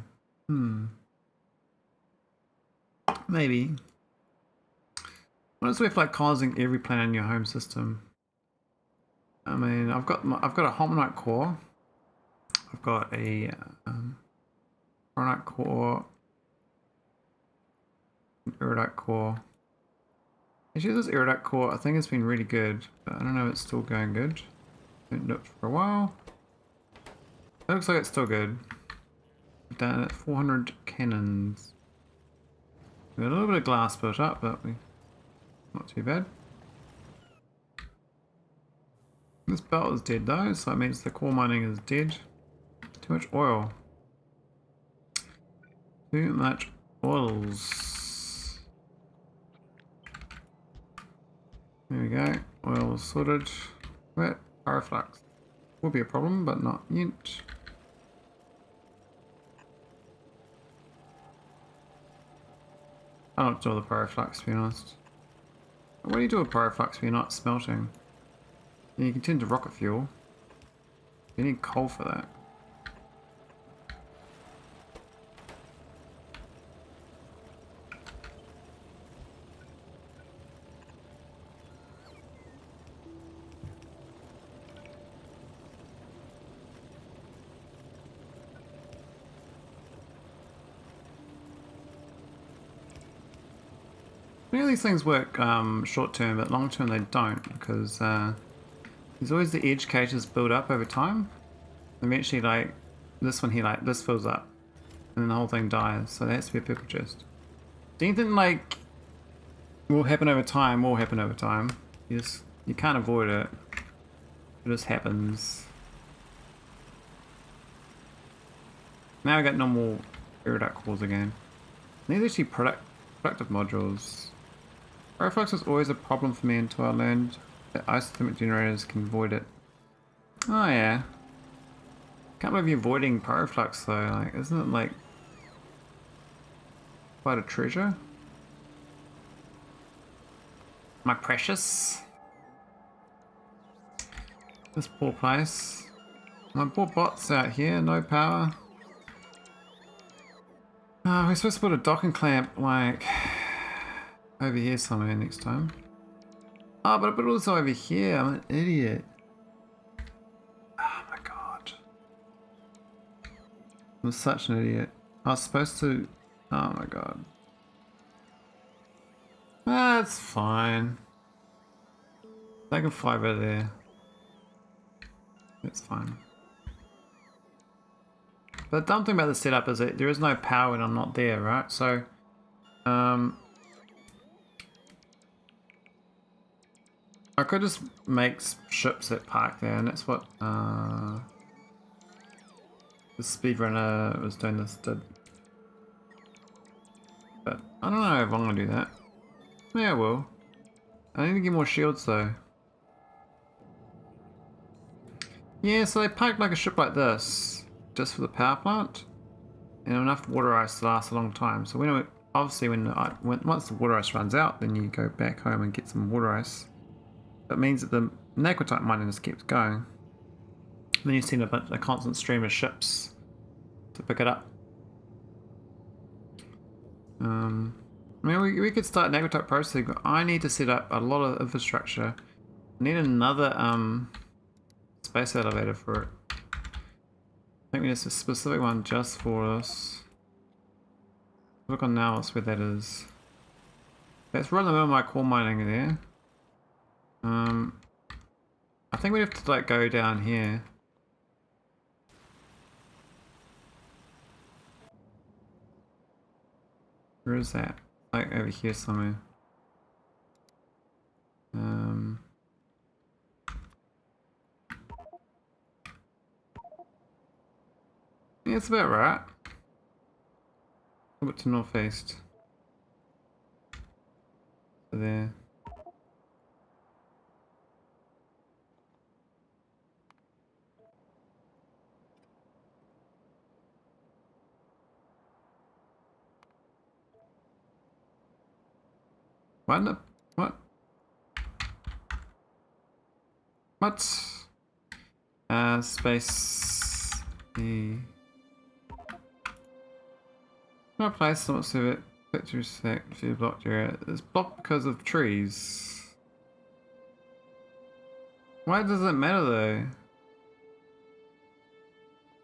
Maybe. What is with like causing every planet in your home system? I mean, I've got a hominite core. I've got a granite core, an erudite core. Actually, this erudite core I think has been really good, but I don't know if it's still going good. I haven't looked for a while. It looks like it's still good. Down at 400 cannons. We got a little bit of glass built up, but not too bad. This belt is dead though, so that means the core mining is dead. Too much oil. Too much oils. There we go. Oil is sorted. Wet. Pyroflux. Will be a problem, but not yet. I don't do all the pyroflux to be honest. What do you do with pyroflux when you're not smelting? You can turn to rocket fuel. You need coal for that. Many of these things work short term, but long term they don't, because there's always the edge caches build up over time. Eventually, like this one here, like this fills up, and then the whole thing dies. So there has to be a purple chest. Anything like will happen over time will happen over time. You can't avoid it. It just happens. Now we got normal erudite cores again. These are actually productive modules. Pyroflux was always a problem for me until I learned that isothermic generators can avoid it. Oh yeah. Can't believe you're avoiding pyroflux though, like isn't it like quite a treasure? My precious. This poor place. My poor bot's out here, no power. We're supposed to put a docking clamp like over here somewhere next time. Oh, but I put it also over here. I'm an idiot. Oh my god. I'm such an idiot. I was supposed to Oh my god. That's fine. They can fly over there. That's fine. But the dumb thing about the setup is that there is no power when I'm not there, right? So, I could just make ships that park there, and that's what the speedrunner was doing this did. But I don't know if I'm gonna do that. Yeah, I will. I need to get more shields though. Yeah, so they parked like a ship like this, just for the power plant, and enough water ice to last a long time. So when obviously once the water ice runs out, then you go back home and get some water ice. That means that the Naquitite mining just keeps going. Then you see a constant stream of ships to pick it up. I mean, we could start Naquitite processing, but I need to set up a lot of infrastructure. I need another space elevator for it. I think there's a specific one just for us. Look on now, that's where that is. That's right in the middle of my core mining there. I think we have to like go down here. Where is that? Like over here somewhere. Yeah, it's about right. A bit to northeast. So there. What? What? What? Space. No place what's of it. Picture effect if you blocked area. It's blocked because of trees. Why does it matter though?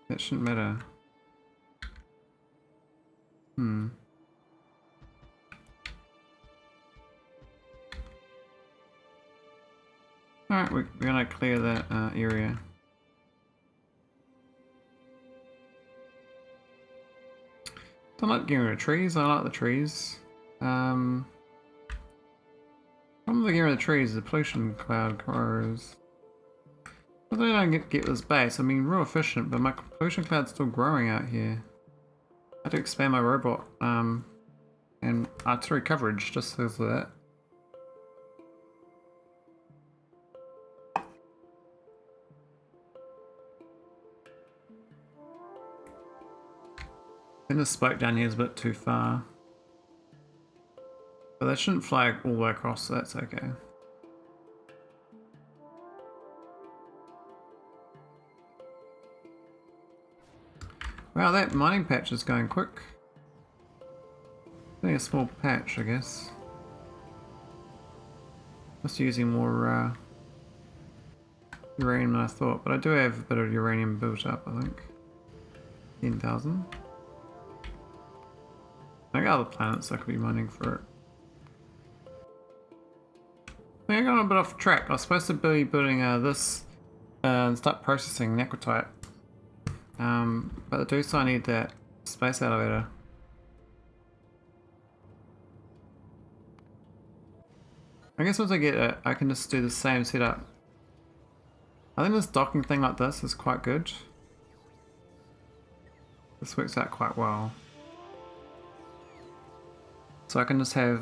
That shouldn't matter. Alright, we're gonna clear that area. Don't like getting rid of trees, I like the trees. Problem with getting rid of the trees is the pollution cloud grows. But they don't get this base, I mean real efficient, but my pollution cloud's still growing out here. I had to expand my robot and artillery coverage just because of that. I think the spoke down here is a bit too far. But they shouldn't fly all the way across, so that's okay. Wow, that mining patch is going quick. Only a small patch, I guess. Just using more uranium than I thought, but I do have a bit of uranium built up, I think. 10,000. I got other planets I could be mining for it. I think I got a bit off track. I was supposed to be building this and start processing Naquitite. But to do so I need that space elevator. I guess once I get it, I can just do the same setup. I think this docking thing like this is quite good. This works out quite well. So I can just have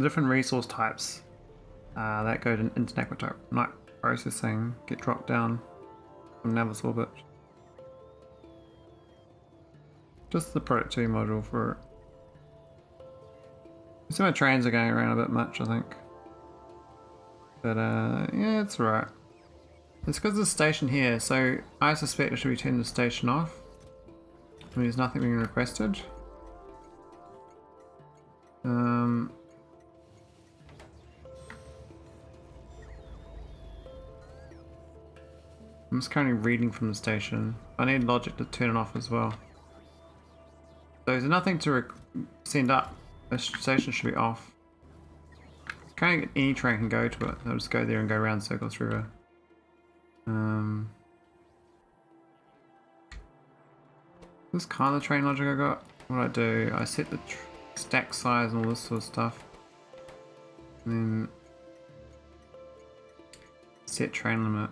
different resource types that go into Naquitite night processing get dropped down from nauvis orbit. Just the productivity module for it. You see my trains are going around a bit much, I think. But yeah, it's alright. It's because of the station here, so I suspect I should be turning the station off. I mean, there's nothing being requested. I'm just currently reading from the station. I need logic to turn it off as well. There's nothing to send up. The station should be off. Can't get any train can go to it. They'll just go there and go around circles river. This kind of train logic I got. What do, I set the stack size and all this sort of stuff. And then set train limit.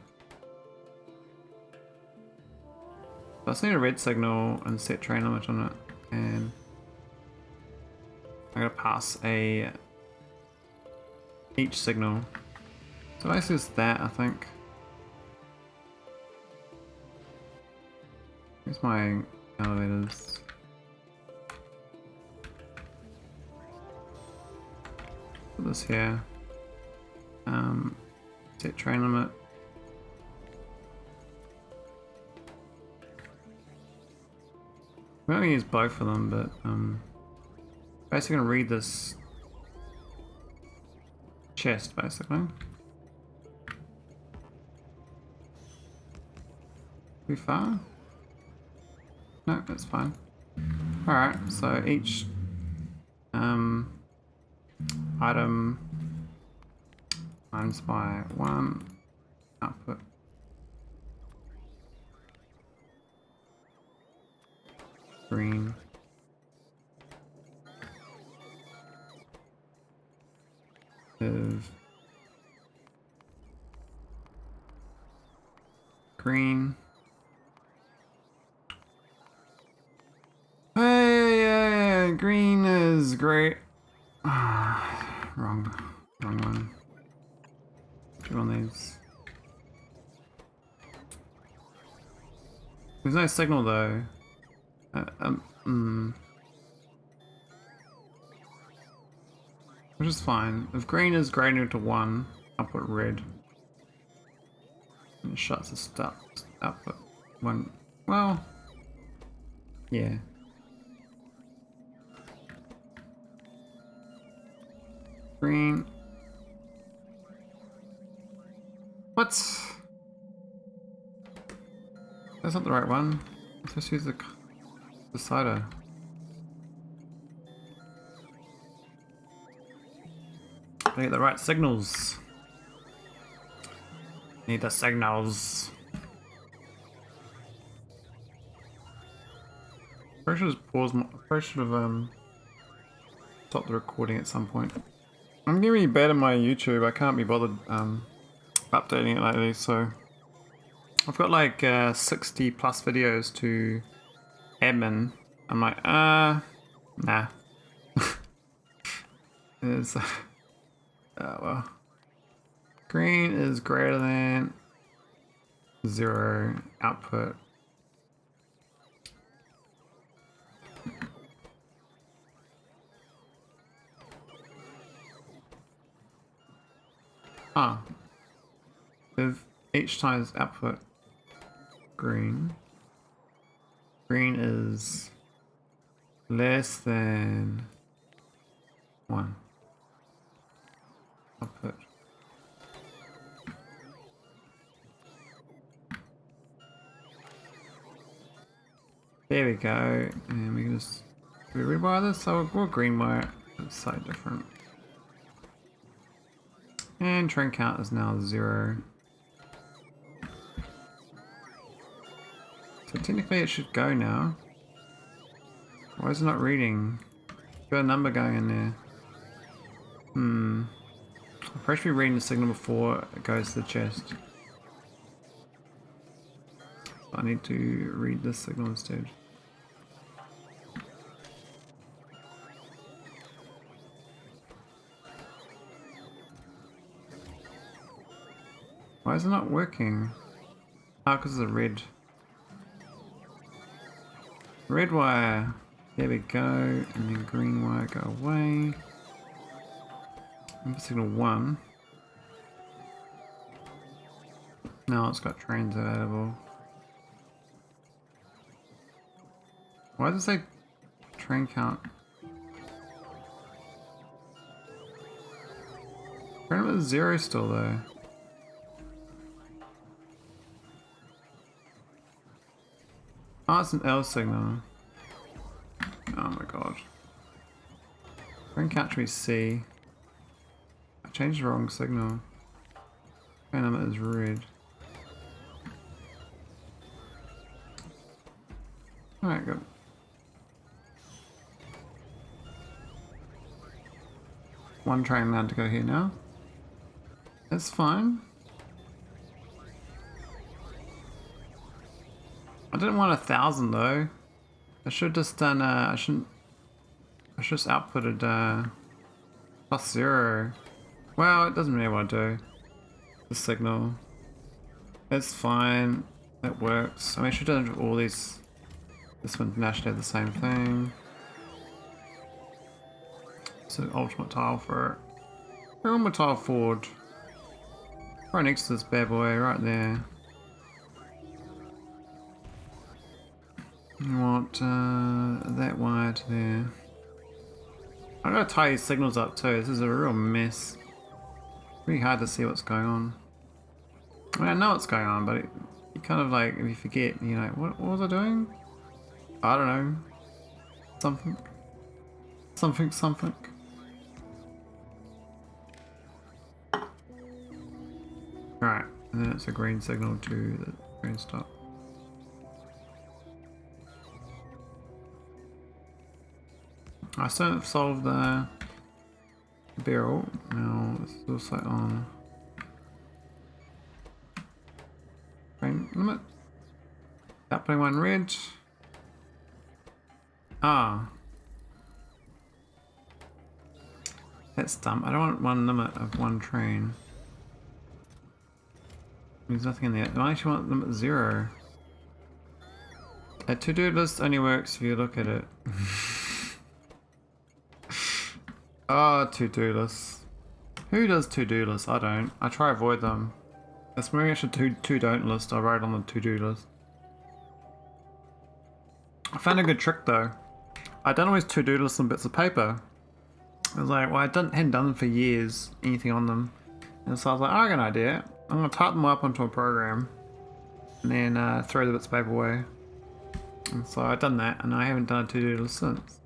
So I just need a red signal and set train limit on it. And I'm gonna pass each signal. So basically it's that, I think. Here's my elevators. Put this here. Set train limit. I'm going to use both of them, but basically going to read this chest, basically. Too far? No, that's fine. Alright, so each item times by 1 output. Green. Green. Hey, green is great. Wrong one. Two on these. There's no signal though. Which is fine. If green is greater to 1, I'll put red. And it shuts the stuff output. 1. Well, yeah. Green. What? That's not the right one. Let's just use the decider. I get the right signals. Need the signals. I should just pause. I should have stopped the recording at some point. I'm getting really bad at my YouTube. I can't be bothered updating it lately, so I've got like 60 plus videos to admin. I'm like, nah. It's well. Green is greater than 0 output. If each times output green is less than 1 output. There we go, and we can just rewire this, so we'll green wire it's slightly different. And train count is now 0. So technically it should go now. Why is it not reading? Got a number going in there. I'll probably be reading the signal before it goes to the chest. I need to read this signal instead. Why is it not working? Oh, because of the red. Red wire. There we go. And then green wire go away. And signal 1. Now it's got trains available. Why does it say train count? Train number 0 still though. Oh, it's an L signal. Oh. Bring country C. I changed the wrong signal. Train limit is red. Alright, good. One train allowed to go here now. That's fine. I didn't want 1,000 though. I should have just done I should just outputted +0. Well, it doesn't really want to do the signal. It's fine. It works. I mean, I should have done all these. This one nationally have the same thing. So ultimate tile for it. Ultimate tile forward. Right next to this bad boy, right there. You want that wire to there. I gotta tie these signals up too. This is a real mess. Really hard to see what's going on. I mean, I know what's going on, but you kind of like, if you forget, you know, what was I doing? I don't know. Something. Right, and then it's a green signal to the green stop. I still haven't solved the beryl. Now this is also on train limit. Outputting one red. Ah. That's dumb. I don't want one limit of one train. There's nothing in there. I actually want limit 0. A to-do list only works if you look at it. Oh, to-do lists. Who does to-do lists? I don't. I try to avoid them. That's maybe I should to-don't list. I write on the to-do list. I found a good trick though. I don't always to-do lists on bits of paper. I was like, well, I hadn't done them for years, anything on them. And so I was like, oh, I got an idea. I'm going to type them up onto a program and then throw the bits of paper away. And so I've done that and I haven't done a to-do list since.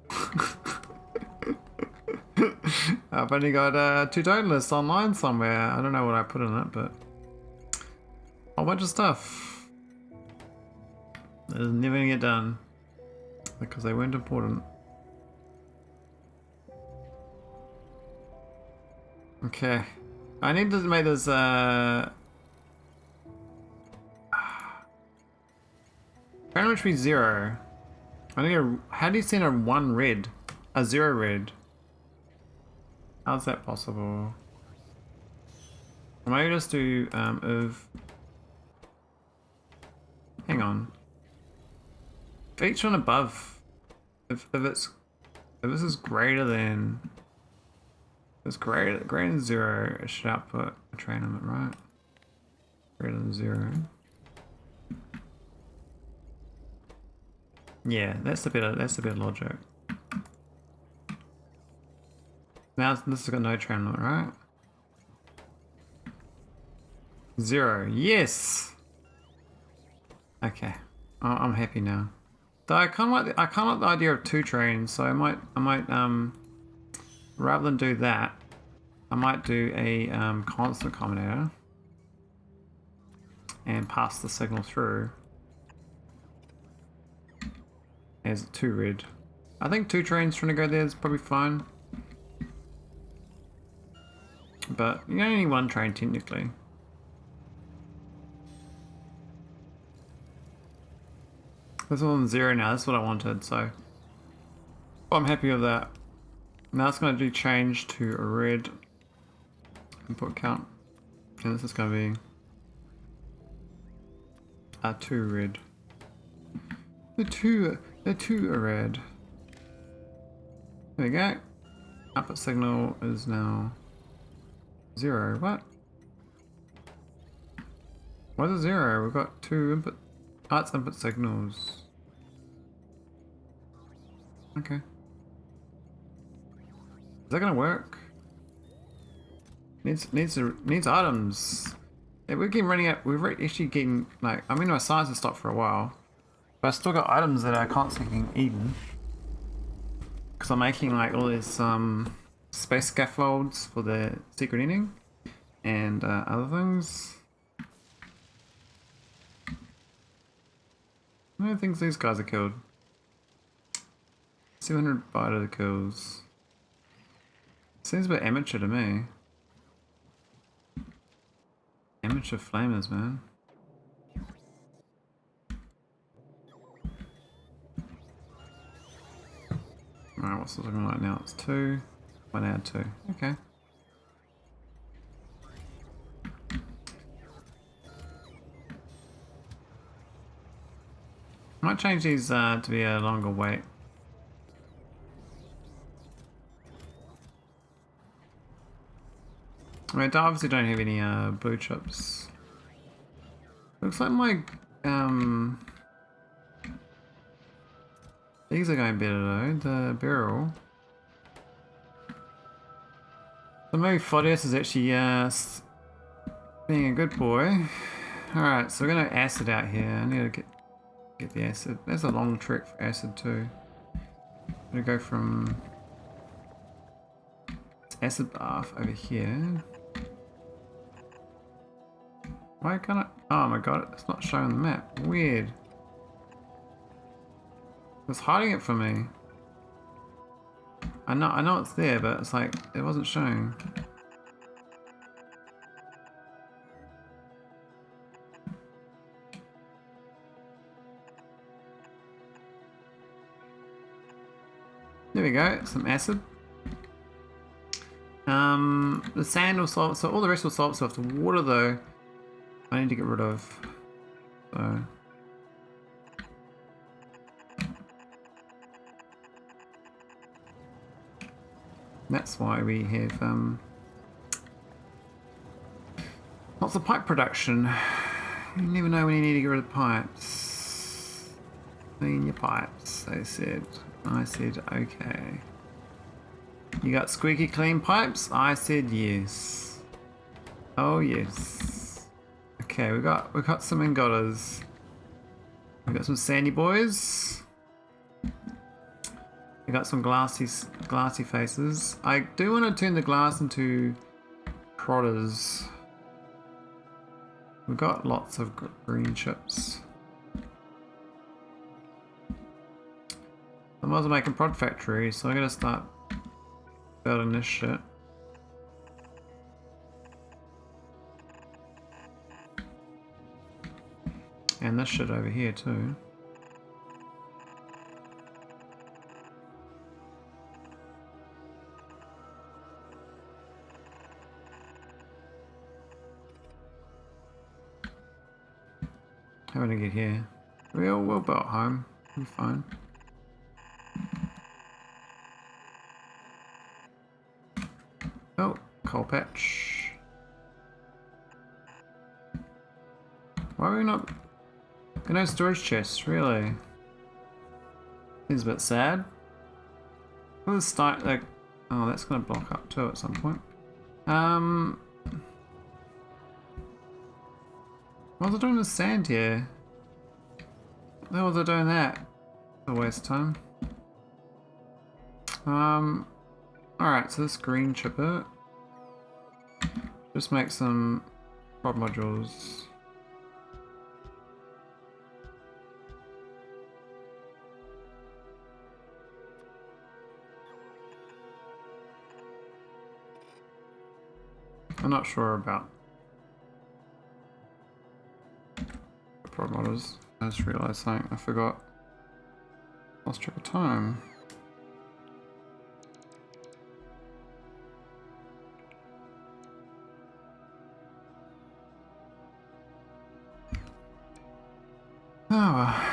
I've only got a to-do list online somewhere. I don't know what I put in it, but a whole bunch of stuff that is never going to get done because they weren't important. Okay, I need to make this pretty much be 0. I need a, how do you send a 1 red? A 0 red? How's that possible? I might just do if, hang on. If each one above, if this is greater than, it's greater than 0, it should output a train limit, right? Greater than 0. Yeah, that's a bit of logic. Now this has got no train limit, right? 0, yes. Okay, oh, I'm happy now. Though I kind of like the idea of 2 trains, so I might rather than do that, I might do a constant combinator and pass the signal through as 2 red. I think 2 trains trying to go there is probably fine. But you only need 1 train technically. This one's 0 now, that's what I wanted, so I'm happy with that. Now it's going to do change to a red input count, and this is going to be a 2 red. The two are red. There we go. Output signal is now 0. What? What is 0? We've got 2 input. It's input signals. Okay. Is that gonna work? Needs items. Yeah, we're getting running out. We're actually getting like. I mean, my science has stopped for a while, but I still got items that are constantly getting eaten. Because because I'm making like all these space scaffolds for the secret ending and other things. I don't think these guys are killed. 700 fighter kills. Seems a bit amateur to me. Amateur flamers, man. Alright, what's it looking like now? It's 2. 1 out of 2. Okay. Might change these to be a longer wait. I mean, I obviously don't have any blue chips. Looks like my these are going better though. The beryl. So maybe fodius is actually being a good boy. All right, so we're gonna acid out here. I need to get the acid. That's a long trek for acid too. I'm gonna go from acid bath over here. Why can't I? Oh my god, it's not showing the map. Weird. It's hiding it from me. I know it's there, but it's like it wasn't showing. There we go, some acid. The sand will solve, so all the rest will solve itself. The water though, I need to get rid of. So that's why we have lots of pipe production. You never know when you need to get rid of pipes. Clean your pipes, they said. I said okay. You got squeaky clean pipes? I said yes. Oh yes. Okay, we got some ingotas. We got some sandy boys. We got some glassy faces. I do want to turn the glass into prodders. We've got lots of green chips. I might as well make a prod factory, so I'm gonna start building this shit. And this shit over here too. How do I get here? We'll build home. We'll be fine. Oh, coal patch. Why are we not? No storage chests, really? Seems a bit sad. Let's start like. Oh, that's gonna block up too at some point. What was I doing with sand here? Why was I doing that? A waste of time. Alright, so this green chipper. Just make some prod modules. I'm not sure about the prod modules. I just realised something. I forgot. Lost track of time. Oh,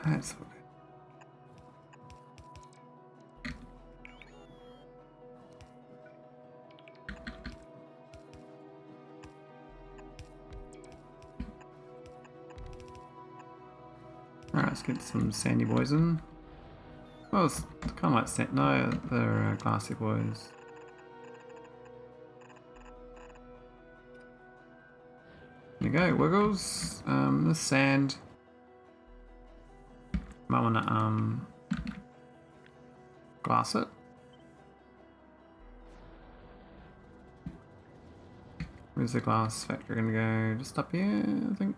that's okay. Alright, let's get some sandy boys in. Well, it's kind of like sand. No, they're glassy boys. There you go, wiggles. This sand. Might wanna glass it. Where's the glass factory gonna go? Just up here, I think.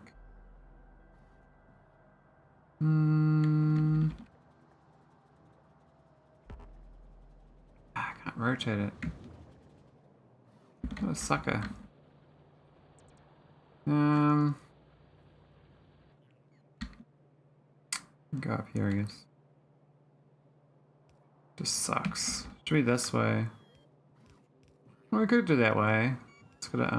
I can't rotate it. What a sucker. Go up here, I guess. Just sucks. Should be this way. Well, we could do that way. It's gotta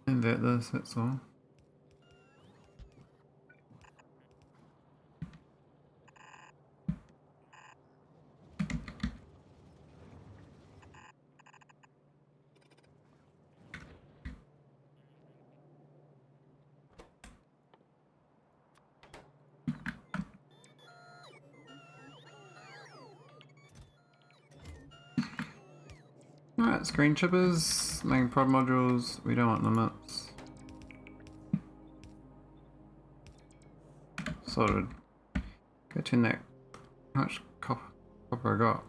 invert this, that's all. Alright, screen chippers, making prod modules, we don't want limits. Sorted. Go turn that. How much copper I got?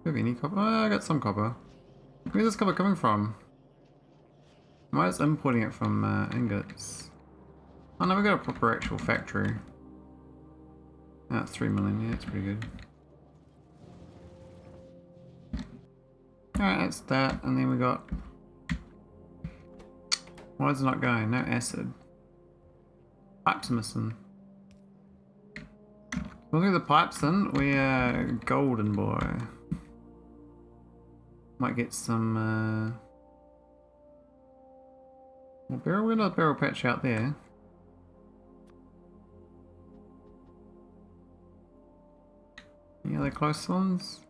Do I have any copper? Oh, I got some copper. Where's this copper coming from? Am I just importing it from ingots? Oh no, we got a proper actual factory. That's 3 million, yeah, that's pretty good. Alright, that's that, and then we got... Why is it not going? No acid. Pipes are missing. Look at the pipes in, we are golden boy. Might get some well, beryl, we've got a beryl patch out there. Any other close ones?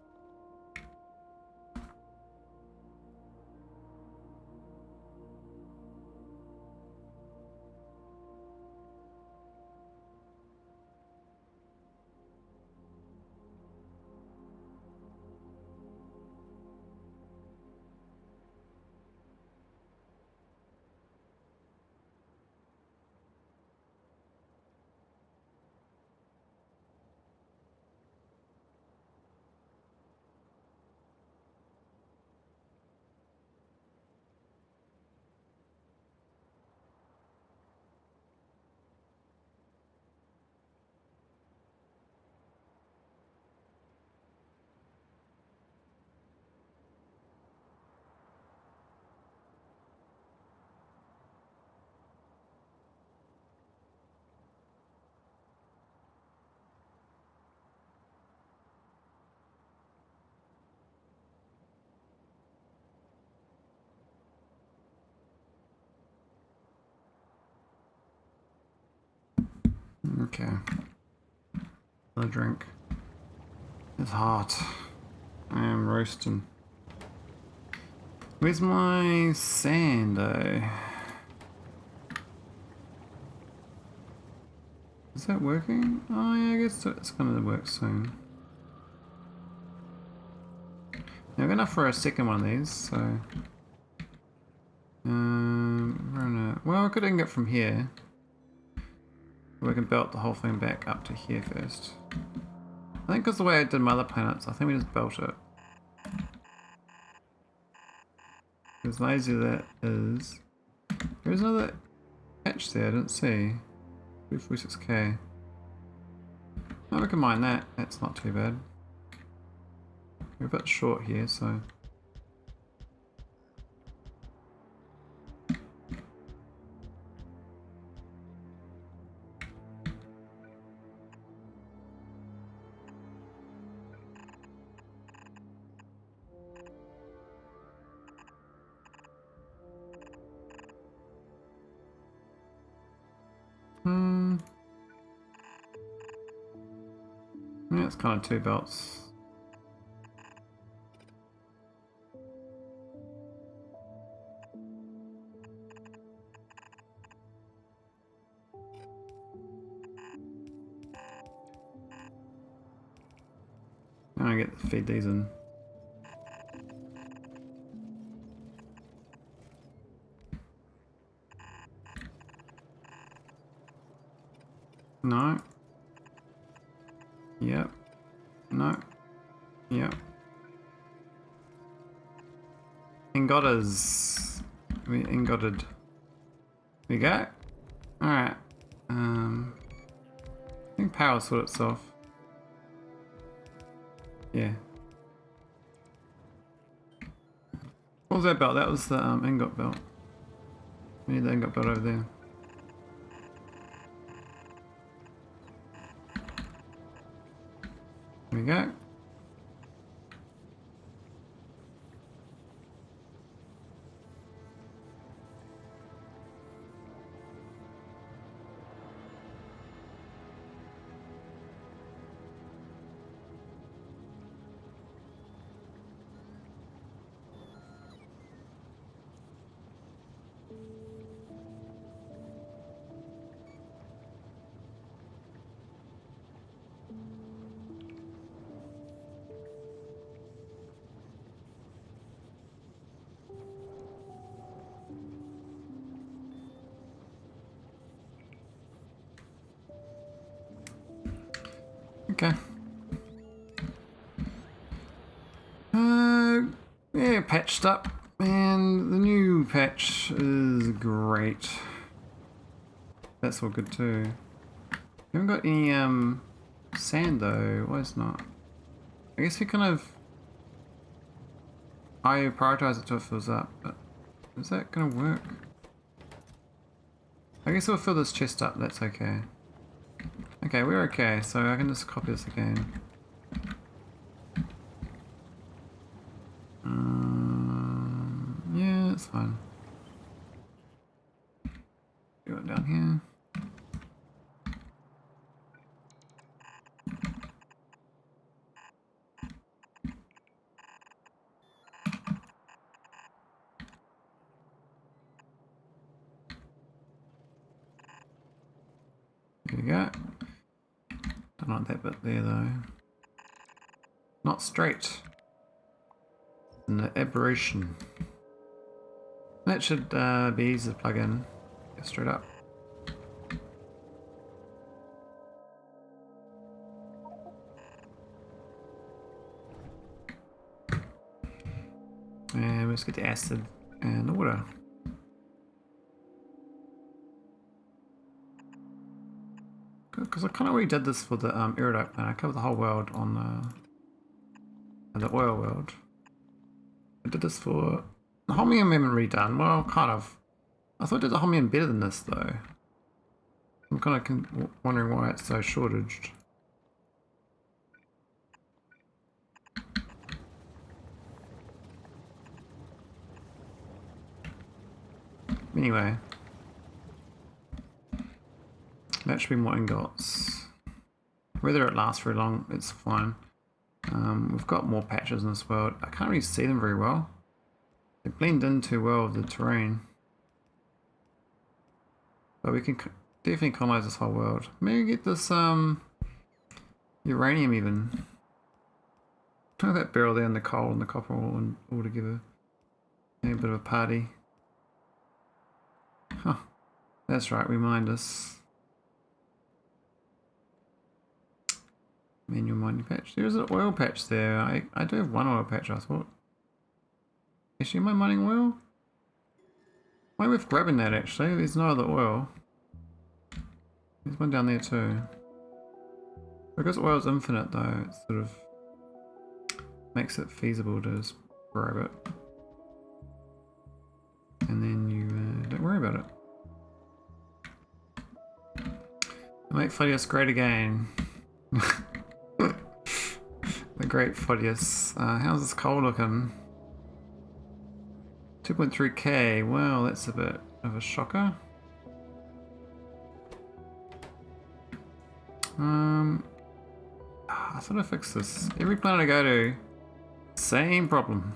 Okay. A drink. It's hot. I am roasting. Where's my sand though? Is that working? Oh yeah, I guess it's gonna work soon. Now, I've got enough for a second one of these, so... well, I could get from here. We can belt the whole thing back up to here first. I think because the way I did my other planets, I think we just built it. As lazy that is. There's another patch there, I didn't see. 246k. Oh, we can mine that, that's not too bad. We're a bit short here, so... yeah, it's kind of two belts. I'm gonna get to feed these in. No. Yep. No. Yep. Ingotters. We ingotted. There we go. Alright. I think power sort itself. Yeah. What was that belt? That was the ingot belt. We need the ingot belt over there. There we go. Okay. Yeah, patched up, and the new patch is great. That's all good too. Haven't got any sand though. Why is not? I guess we kind of I prioritize it till it fills up, but is that gonna work? I guess we'll fill this chest up. That's okay. Okay, we're okay, so I can just copy this again. Yeah, that's fine. Do it down here. There we go. Don't like that bit there though. Not straight. An aberration. That should be easy to plug in. Go straight up. And let's get the acid and the water. Because I kind of already did this for the erudite planet. I covered the whole world on the oil world. I did this for the Holmium. I haven't redone. Well, kind of. I thought I did the Holmium better than this though. I'm kind of wondering why it's so shortaged. Anyway, that should be more ingots. Whether it lasts very long, it's fine. We've got more patches in this world. I can't really see them very well. They blend in too well with the terrain. But we can definitely colonize this whole world. Maybe get this uranium even. Look at that beryl there and the coal and the copper all together. Maybe a bit of a party. Huh. That's right, we mined us. Manual mining patch. There's an oil patch there. I do have one oil patch, I thought. Actually, am I mining oil? Why worth grabbing that actually? There's no other oil. There's one down there too. Because oil's infinite though, it sort of makes it feasible to just grab it. And then you don't worry about it. Make fodius great again. The great fodius. How's this coal looking? 2.3k. Well, that's a bit of a shocker. I thought I fixed this. Every planet I go to, same problem.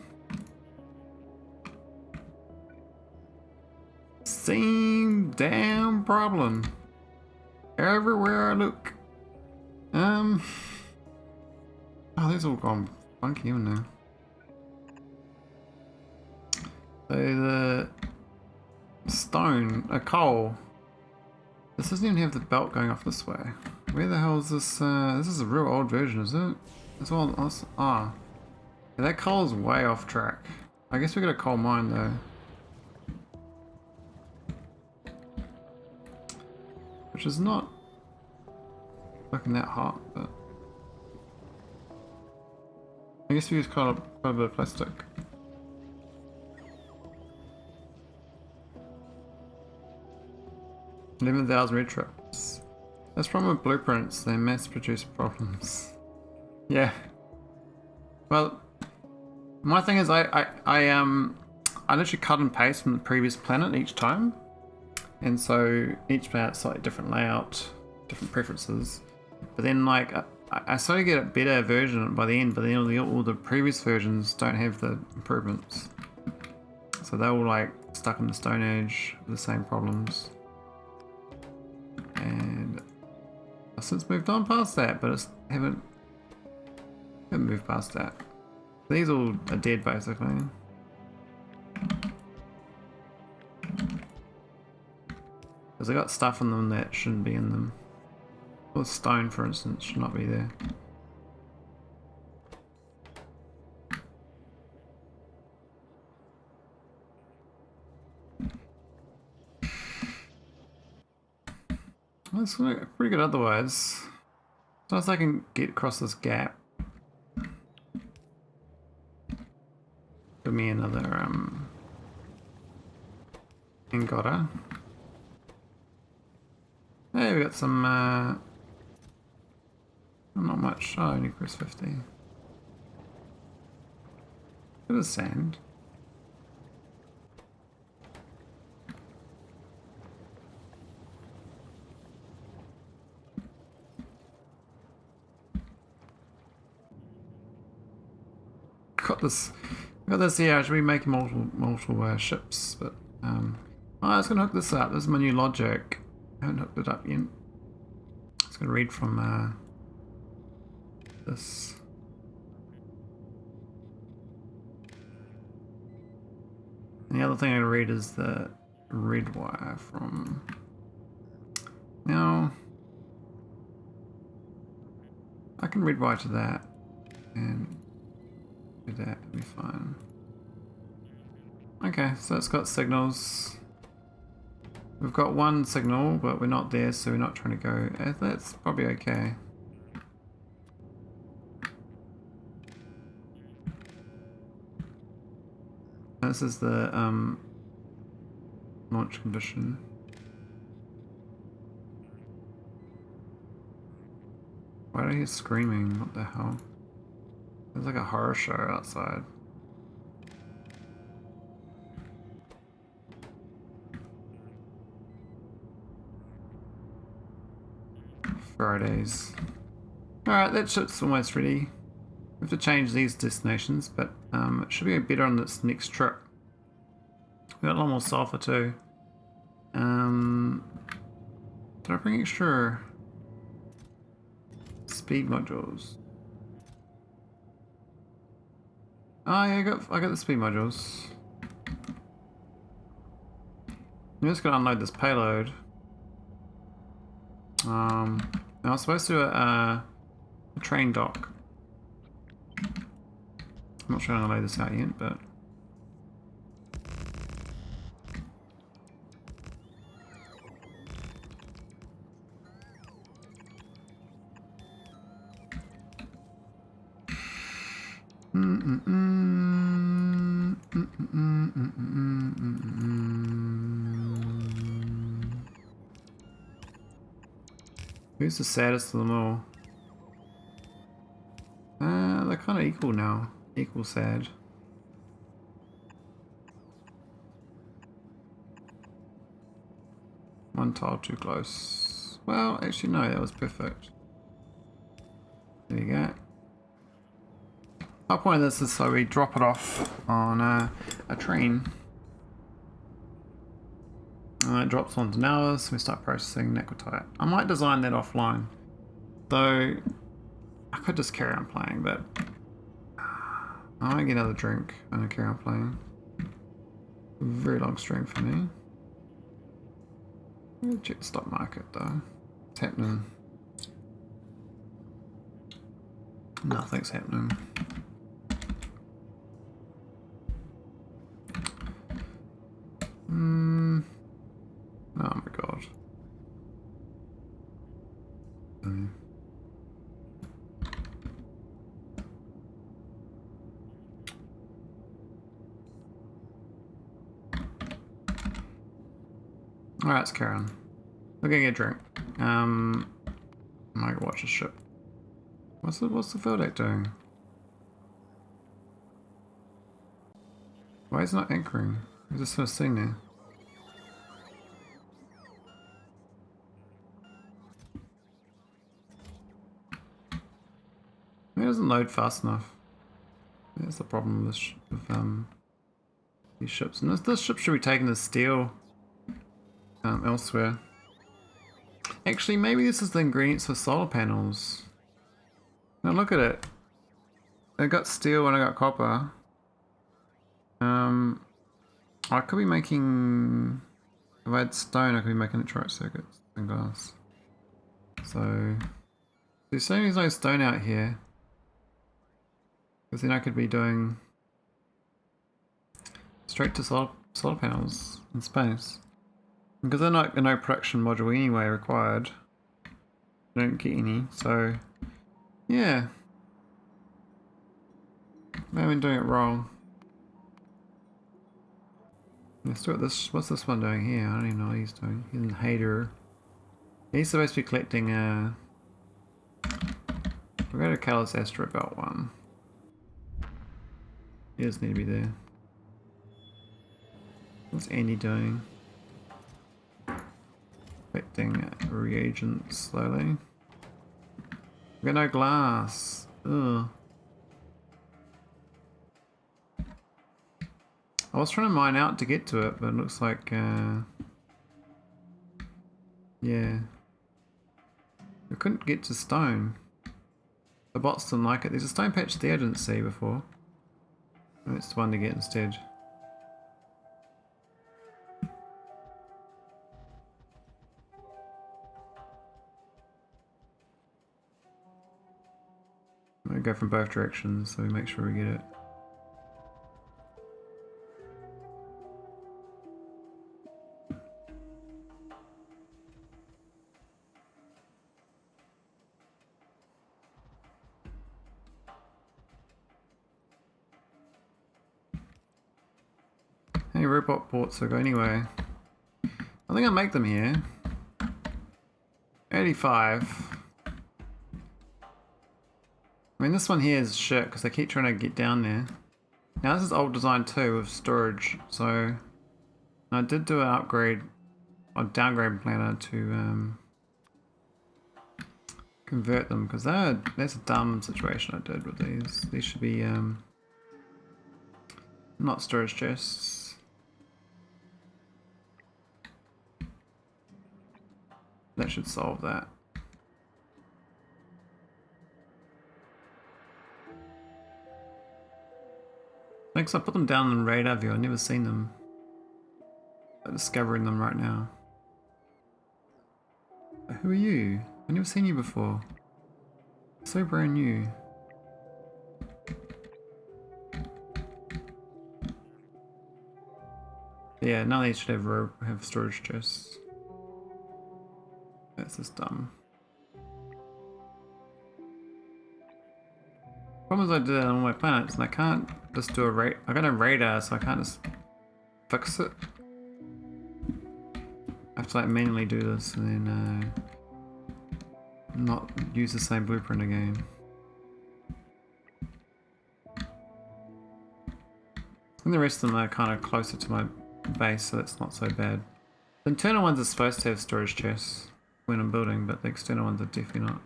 Same damn problem. Everywhere I look. Oh, these all gone funky, haven't they? So the stone, a coal. This doesn't even have the belt going off this way. Where the hell is this? This is a real old version, is it? It's all. Ah. Yeah, that coal's way off track. I guess we got a coal mine though. Which is not looking that hot, but I guess we use quite a bit of plastic. $11,000 red trips. That's from the blueprints. They mass-produce problems. Yeah. Well, my thing is, I literally cut and paste from the previous planet each time, and so each planet's slightly different layout, different preferences. But then, like, I sort of get a better version by the end. But then all the previous versions don't have the improvements, so they're all like stuck in the Stone Age with the same problems. And I've since moved on past that, but I haven't moved past that. These all are dead basically. Because they got stuff in them that shouldn't be in them. Or stone, for instance, should not be there. Well, it's pretty good otherwise. As long as I can get across this gap. Give me another Angotta. Hey, we got some not much. Oh, only Chris 50. Bit of sand. Got this here. I should be making multiple ships, but oh, I was gonna hook this up. This is my new logic. I haven't hooked it up yet. I was gonna read from this. And the other thing I'm gonna read is the red wire from. Now I can red wire to that and do that, it'll be fine. Okay, so it's got signals. We've got one signal, but we're not there, so we're not trying to go. That's probably okay. This is the launch condition. Why do I hear screaming? What the hell? There's like a horror show outside. Fridays. Alright, that ship's almost ready. We have to change these destinations, but it should be better on this next trip. We got a lot more sulfur too. Did I bring extra speed modules? Oh yeah, I got the speed modules. I'm just gonna unload this payload. I was supposed to do a train dock. I'm not sure I'm gonna lay this out yet, but who's the saddest of them all? They're kind of equal now. Equal sad. One tile too close. Well, actually no, that was perfect. There you go. My point of this is so we drop it off on a train. And it drops onto nauvis, we start processing naquitite. I might design that offline. Though, I could just carry on playing, but I might get another drink and I'll carry on playing. Very long stream for me. Check the stock market though. It's happening. Nothing's happening. Oh my god. Alright, let's carry on. We're gonna get a drink. I might watch a ship. What's the field deck doing? Why is it not anchoring? Is this sort of sitting there? It doesn't load fast enough. That's the problem with these ships. And this ship should be taking the steel elsewhere. Actually, maybe this is the ingredients for solar panels. Now look at it. I got steel and I got copper. I could be making... If I had stone, I could be making electronic circuits and glass. So... There's saying there's no stone out here. Because then I could be doing... straight to solar panels in space. Because they're not no production module anyway required. I don't get any, so... Yeah. Maybe I've been doing it wrong. Let's do it this. What's this one doing here? I don't even know what he's doing. He's in Hader. He's supposed to be collecting we'll go to calidus asteroid belt 1. He doesn't need to be there. What's Andy doing? Collecting reagents slowly. We got no glass. Ugh. I was trying to mine out to get to it, but it looks like, yeah. We couldn't get to stone. The bots didn't like it. There's a stone patch there I didn't see before. That's the one to get instead. I'm gonna go from both directions so we make sure we get it. Any robot ports I go anyway. I think I'll make them here. 85. I mean, this one here is shit because they keep trying to get down there. Now this is old design too with storage, so I did do an upgrade or downgrade planner to convert them because that's a dumb situation I did with these. These should be not storage chests. That should solve that. Thanks, I put them down in radar view. I've never seen them. I'm discovering them right now. Who are you? I've never seen you before. So brand new. Yeah, none of these should have storage chests. That's just dumb. Problem is I did it on all my planets and I can't just do a I got a radar, so I can't just fix it. I have to like manually do this and then not use the same blueprint again. And the rest of them are kind of closer to my base, so that's not so bad. The internal ones are supposed to have storage chests when I'm building, but the external ones are definitely not.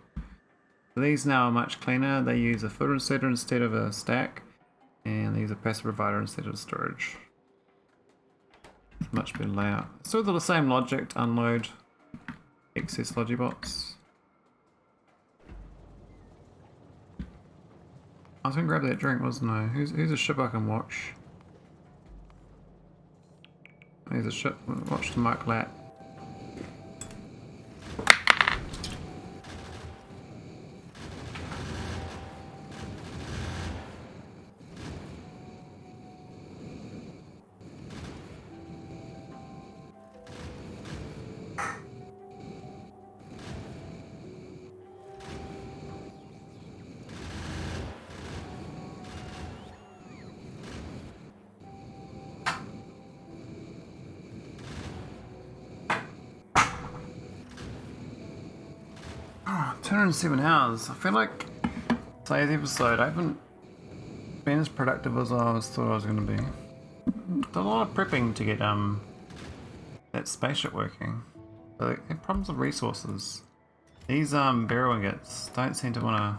So these now are much cleaner. They use a filter inserter instead of a stack, and they use a passive provider instead of storage. It's much better layout. Still the same logic to unload excess logibots. I was gonna grab that drink, wasn't I? Who's a ship I can watch? There's a ship. Watch the Mike Lat. 207 hours. I feel like today's episode I haven't been as productive as I thought I was going to be. Did a lot of prepping to get that spaceship working. But they have problems with resources. These beryl ingots don't seem to want to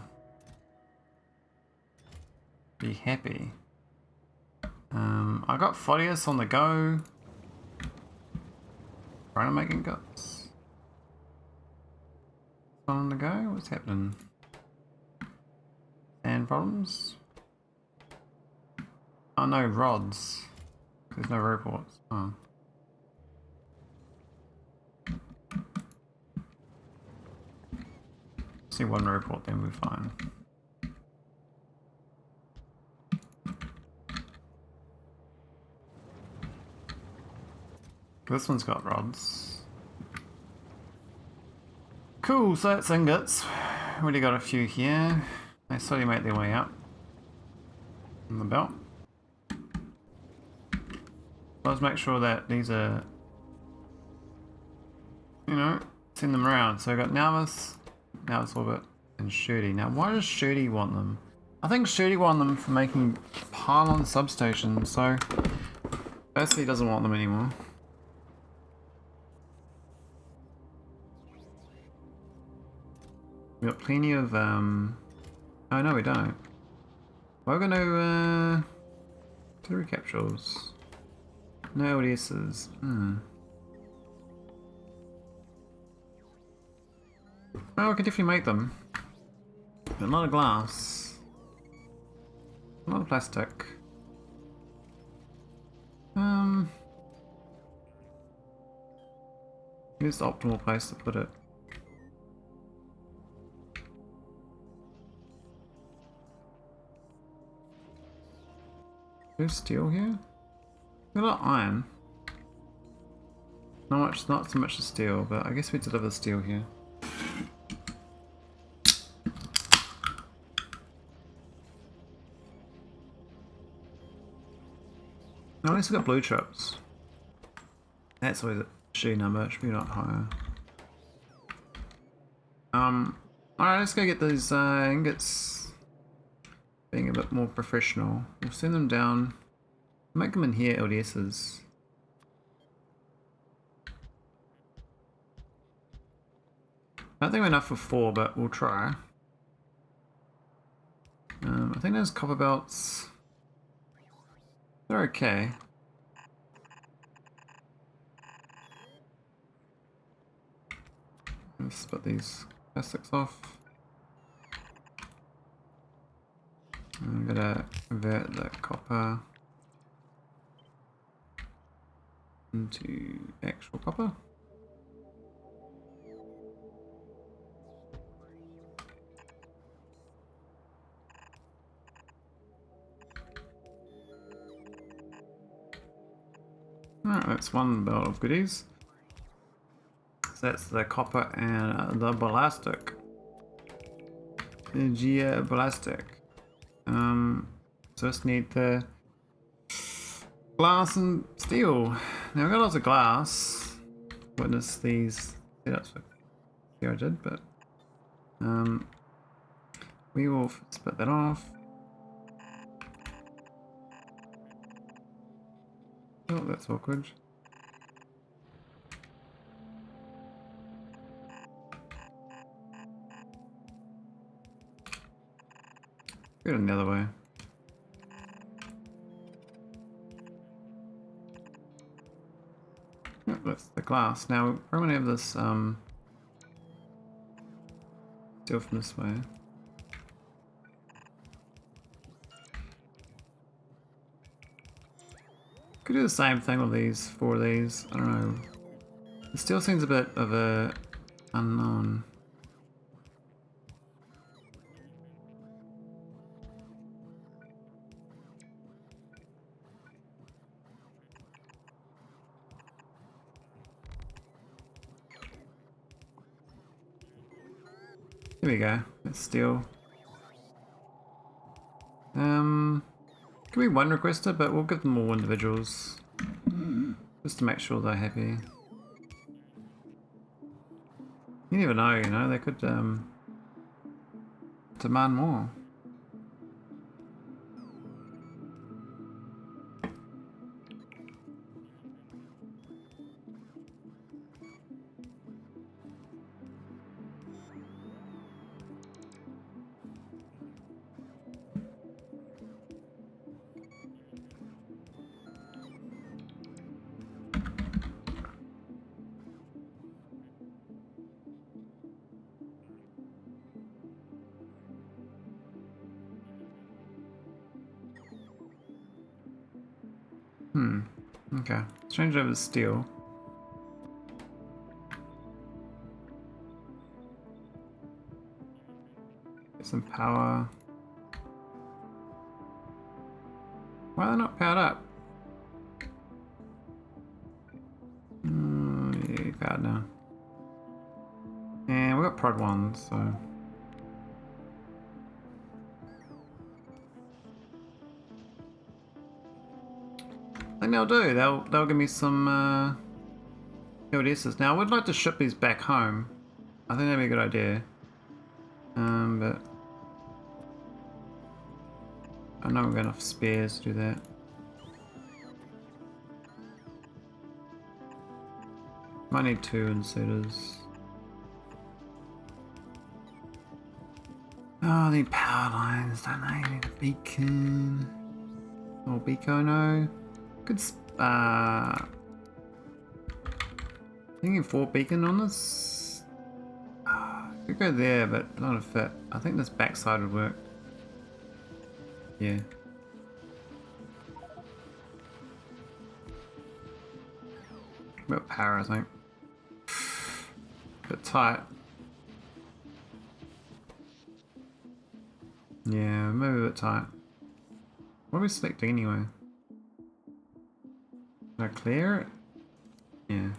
be happy. I got fodius on the go. Trying to make ingots. On the go? What's happening? Sand problems? Oh no, rods. There's no reports. Oh. See one report, then we're fine. This one's got rods. Cool, so that's ingots. Already got a few here. They slowly make their way up on the belt. Let's make sure that these are, you know, send them around. So I got nauvis, orbit, and Shirty. Now, why does Shirty want them? I think Shirty want them for making pylon substations. So basically, he doesn't want them anymore. We got plenty of oh no, we don't. We're gonna artillery capsules. No LDSs. Oh, we can definitely make them. But a lot of glass. A lot of plastic. Here's the optimal place to put it. There's steel here? There's a lot of iron. Not so much the steel, but I guess we deliver steel here. Now at least we've got blue chips. That's always a shitty number, it should be a lot higher. Alright, let's go get these ingots. Being a bit more professional. We'll send them down. Make them in here LDSs. I don't think we're enough for 4, but we'll try. I think those copper belts, they're okay. Let's split these plastics off. I'm gonna convert the copper into actual copper. Alright, that's one belt of goodies. So that's the copper and the ballastic. Agneya ballastic. So just need the glass and steel. Now we've got lots of glass. Witness these setups for I did, but we will split that off. Oh, that's awkward. Go another way. Yep, that's the glass. Now we're going to have this steel from this way. Could do the same thing with these, 4 of these. I don't know. It still seems a bit of a unknown. There we go. That's steel. Could be one requester, but we'll give them all individuals. Just to make sure they're happy. You never know, you know, they could demand more. Okay. Let's change over to steel. Get some power. Why are they not powered up? Yeah, powered now. And we've got prod ones, so. I think they'll do. They'll give me some calidus. Now I would like to ship these back home. I think that'd be a good idea. But I know we've got enough spares to do that. Might need 2 inserters. Oh, I need power lines, don't I? Need a beacon. Or beacon, no. Good. Thinking 4 beacon on this. Could go there, but not a fit. I think this backside would work. Yeah. About power, I think. Bit tight. Yeah, maybe a bit tight. What are we selecting anyway? Can I clear it? Yeah.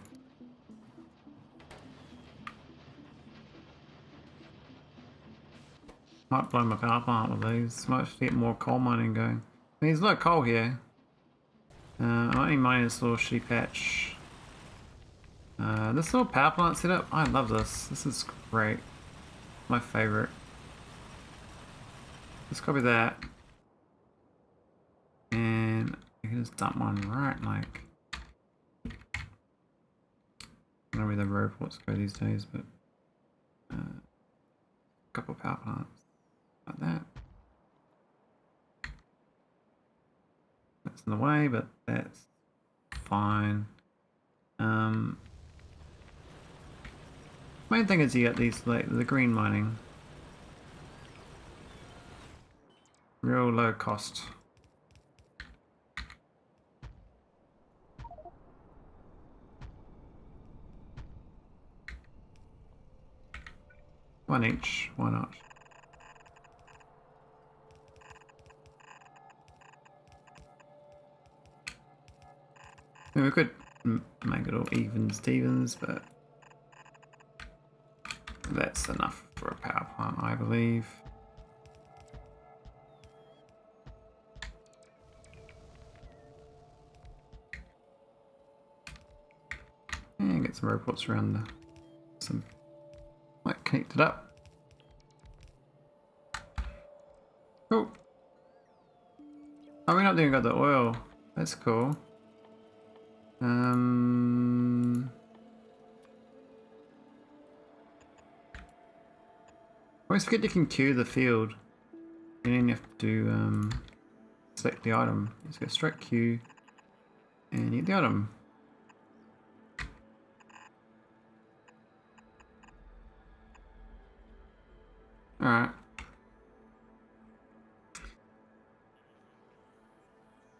Might blow my power plant with these. Might get more coal mining going. I mean, there's no coal here. I'm only mining this little sheep patch. This little power plant setup, I love this. This is great. My favorite. Let's copy that. And you can just dump one right like. I don't know where the robots go these days, but a couple of power plants like that. That's in the way, but that's fine. Main thing is you get these like the green mining. Real low cost. One each, why not? I mean, we could make it all even Stevens, but that's enough for a power plant, I believe. And get some robots around some like connected up. Cool. Oh, we're not doing got the oil. That's cool. Always forget you can queue the field. And then you have to select the item. Just go straight queue and you get the item. Alright.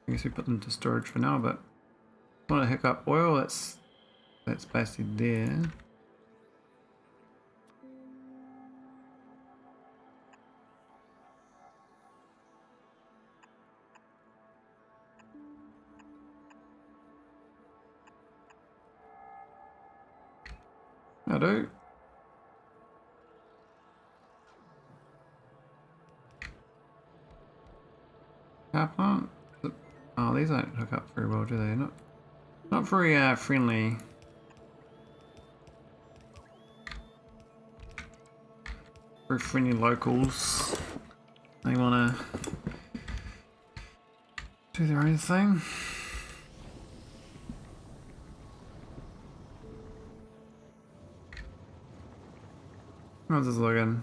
I guess we put them to storage for now, but I want to hook up oil, that's basically there. I do. Power plant. Oh, these don't hook up very well, do they? Not very friendly. very friendly locals. They wanna do their own thing. How's this looking?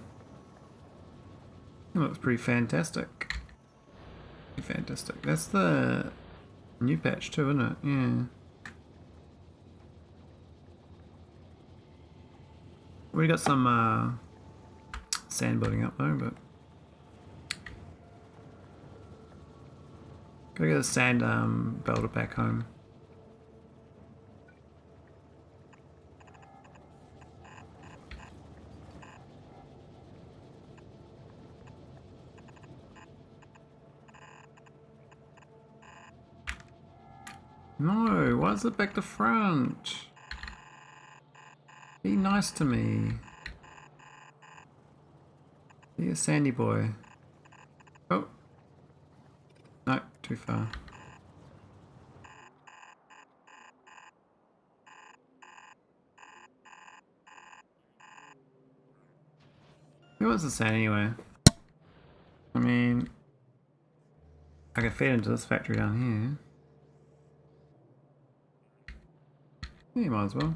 It looks pretty fantastic. Pretty fantastic. That's the new patch too, isn't it? Yeah. We got some sand building up though, but gotta get the sand belted back home. No, why is it back to front? Be nice to me. Be a sandy boy. Oh. No, too far. Who wants the sand anyway? I mean, I can feed into this factory down here. Yeah, you might as well.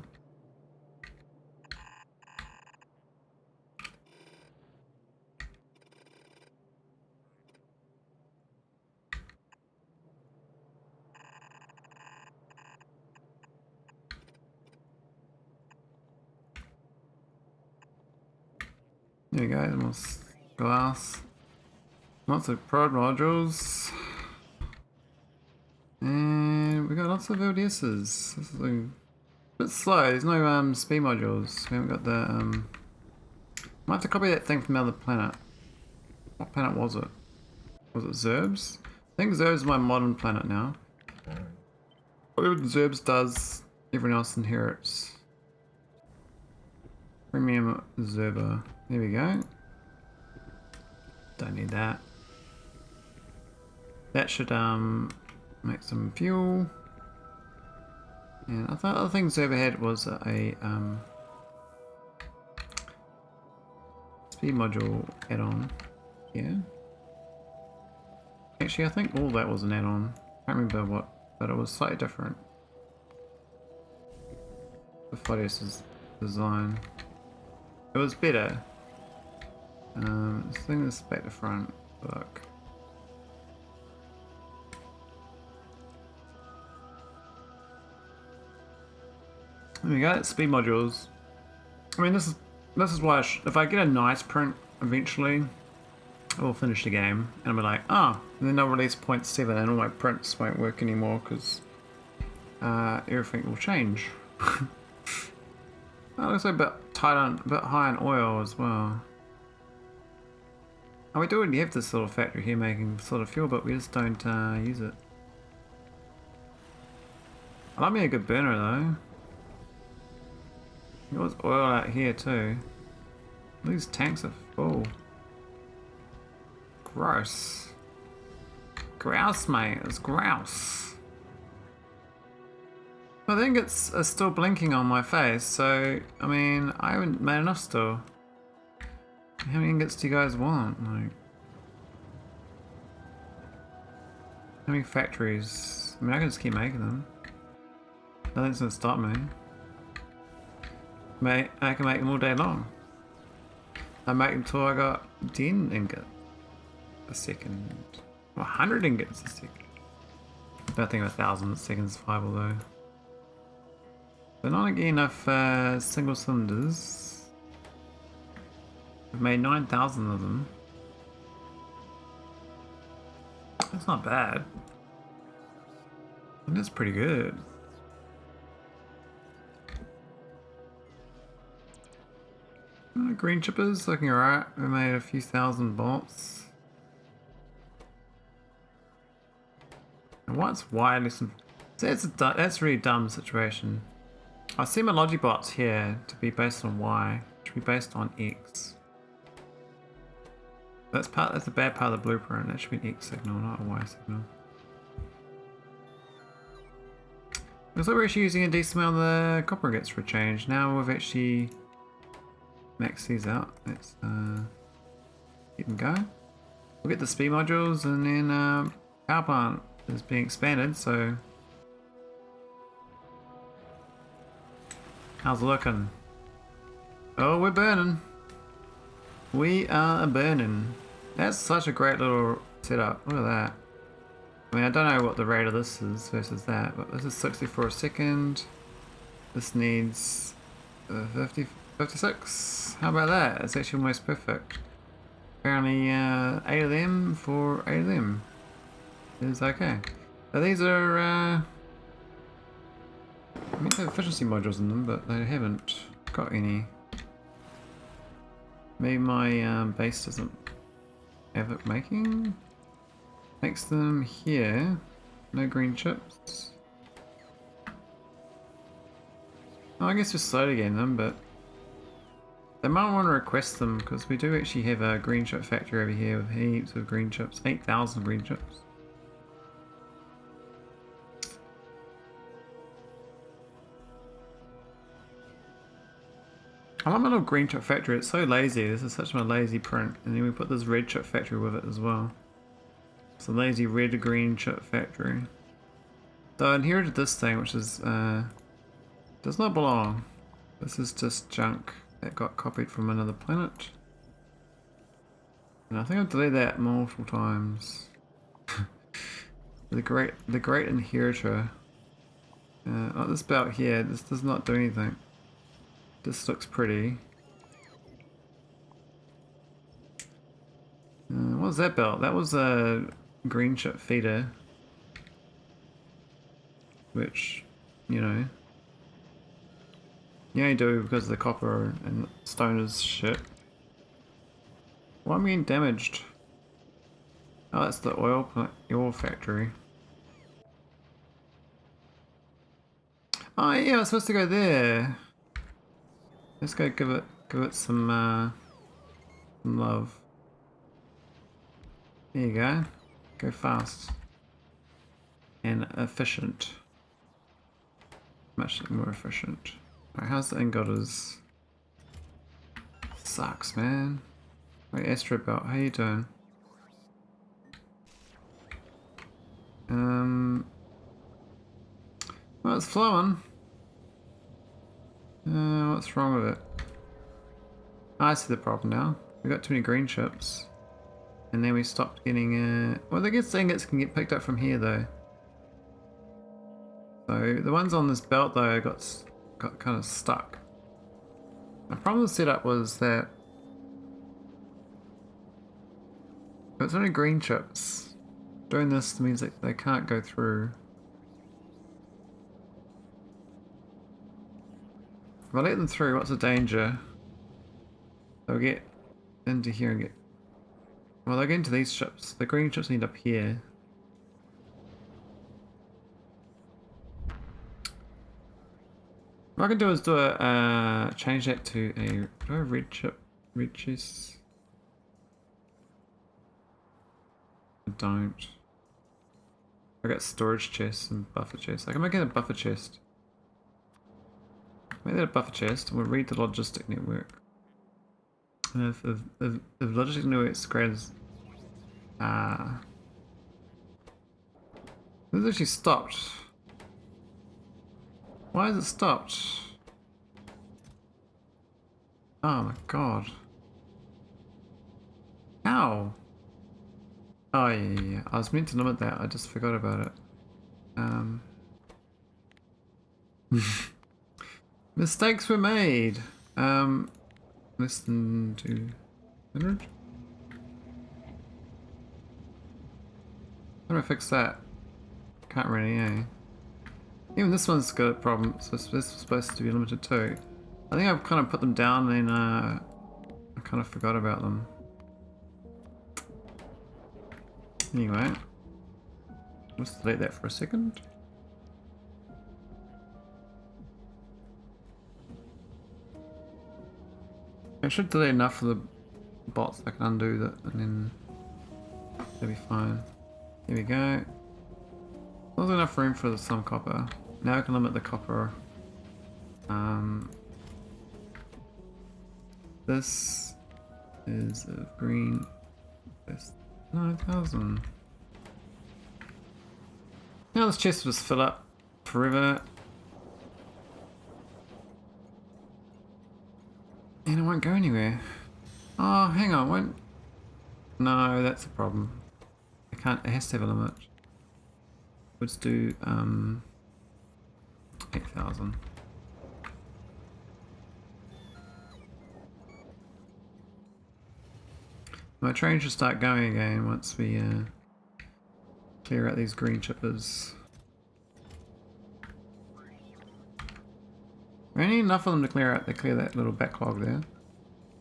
There you go, more glass. Lots of prod modules. And we got lots of LDSs. This is a bit slow, there's no speed modules. We haven't got the might have to copy that thing from another planet. What planet was it? Was it Zirbs? I think Zirbs is my modern planet now. Whatever Zirbs does, everyone else inherits. Premium Zerber. There we go. Don't need that. That should make some fuel. And I thought the other thing Zerber had was a speed module add-on. Yeah. Actually, I think all that was an add-on. Can't remember what, but it was slightly different. The fodius design. It was better. Let's bring this back to front. Look. There we go. Speed modules. I mean, this is why if I get a nice print eventually, I will finish the game, and I'll be like, oh, and then I'll release 0.7, and all my prints won't work anymore because everything will change. Oh, looks like a bit tight on, a bit high on oil as well. Oh, we do already have this little factory here making sort of fuel, but we just don't use it. I like me a good burner though. There was oil out here too. These tanks are full. Gross. Grouse, mate. It's grouse. I think it's still blinking on my face, so, I mean, I haven't made enough still. How many ingots do you guys want? Like, how many factories? I mean, I can just keep making them. Nothing's gonna stop me. Mate, I can make them all day long. I make them till I got 10 ingots a second. 100 ingots a second. I don't think 1,000 seconds viable though. They're not getting enough single cylinders. We've made 9,000 of them. That's not bad. And that's pretty good. Green chippers looking alright. We made a few thousand bolts. And what's wireless? That's a really dumb situation. I see my logibots here to be based on Y. It should be based on X. That's the bad part of the blueprint. That should be an X signal, not a Y signal. Looks like we're actually using a decent amount of the copper ingots for a change. Now we've actually max these out. Let's get them going. We'll get the speed modules, and then power plant is being expanded, so how's it looking? Oh, we're burning. We are burning. That's such a great little setup. Look at that. I mean, I don't know what the rate of this is versus that, but this is 64 a second. This needs 56. How about that? It's actually almost perfect. Apparently 8 of them for 8 of them is okay. So these are, I mean, they have efficiency modules in them, but they haven't got any. Maybe my base doesn't have it making. Makes them here. No green chips. Oh, I guess we're slowly getting them, but they might want to request them because we do actually have a green chip factory over here with heaps of green chips. 8,000 green chips. I love my little green chip factory. It's so lazy. This is such a lazy print. And then we put this red chip factory with it as well. It's a lazy red green chip factory. So I inherited this thing, which is does not belong. This is just junk that got copied from another planet. And I think I've deleted that multiple times. the great inheritor. Like this belt here, this does not do anything. This looks pretty. What was that belt? That was a green chip feeder. Which, you know, you only do because of the copper and stone is shit. Why am I getting damaged? Oh, that's the oil factory. Oh yeah, I was supposed to go there. Let's go give it some love. There you go. Go fast and efficient. Much more efficient. Alright, how's the ingotters? Sucks, man. Wait, asteroid belt, how you doing? Well, it's flowing. What's wrong with it? I see the problem now. We got too many green chips. And then we stopped getting well, the good ingots can get picked up from here though. So the ones on this belt though got kind of stuck. The problem with the setup was that it's only green chips. Doing this means that they can't go through. If I let them through, what's the danger? They'll get into here and get... Well, they'll get into these chips. The green chips need up here. What I can do is do a change that to a... Do I have red chip? Red chest? I don't. I got storage chests and buffer chests. I can make it a buffer chest. Make that a buffer chest and we'll read the logistic network. And if logistic network spreads... This actually stopped. Why has it stopped? Oh my god. How? Oh yeah. I was meant to limit that, I just forgot about it. Mistakes were made. Less than 200? How do I fix that? Can't really, eh? Even this one's got a problem, so this is supposed to be limited too. I think I've kind of put them down and I kind of forgot about them. Anyway, let's delete that for a second. I should delete enough of the bots that I can undo that, and then they'll be fine. Here we go. There's enough room for some copper. Now I can limit the copper. This is a green. This 9,000. Now this chest will just fill up forever. And it won't go anywhere. Oh, hang on, won't. No, that's a problem. I can't, it has to have a limit. Let's do 8,000. My train should start going again once we clear out these green chippers. We only need enough of them to clear out, clear that little backlog there.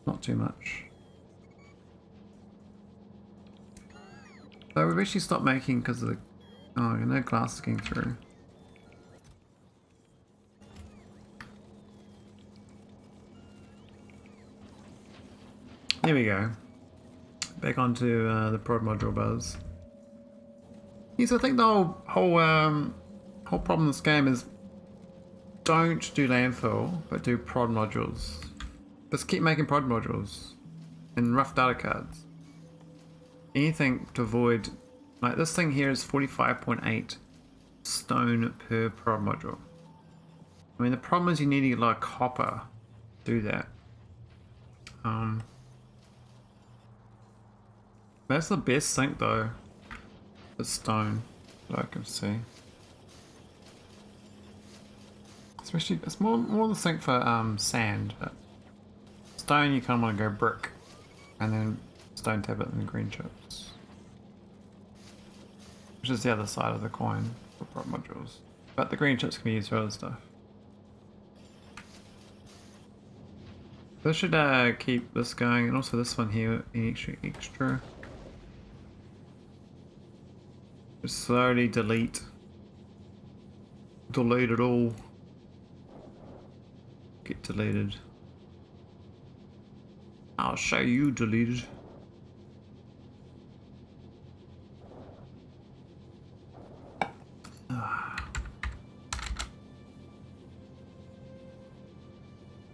Not too much. So we've actually stopped making because of the... Oh, no glass is getting through. There we go. Back onto the prod module buzz. Yeah, so I think the whole problem in this game is don't do landfill, but do prod modules. Just keep making prod modules and rough data cards. Anything to avoid, like this thing here is 45.8 stone per prod module. I mean, the problem is you need to get a lot of copper to do that. That's the best sink though. It's stone, that I can see. Especially, it's more the sink for sand, but stone you kind of want to go brick, and then stone tablet and green chips, which is the other side of the coin for prop modules. But the green chips can be used for other stuff. This should keep this going, and also this one here, extra. Just slowly delete it all. Get deleted. I'll show you deleted.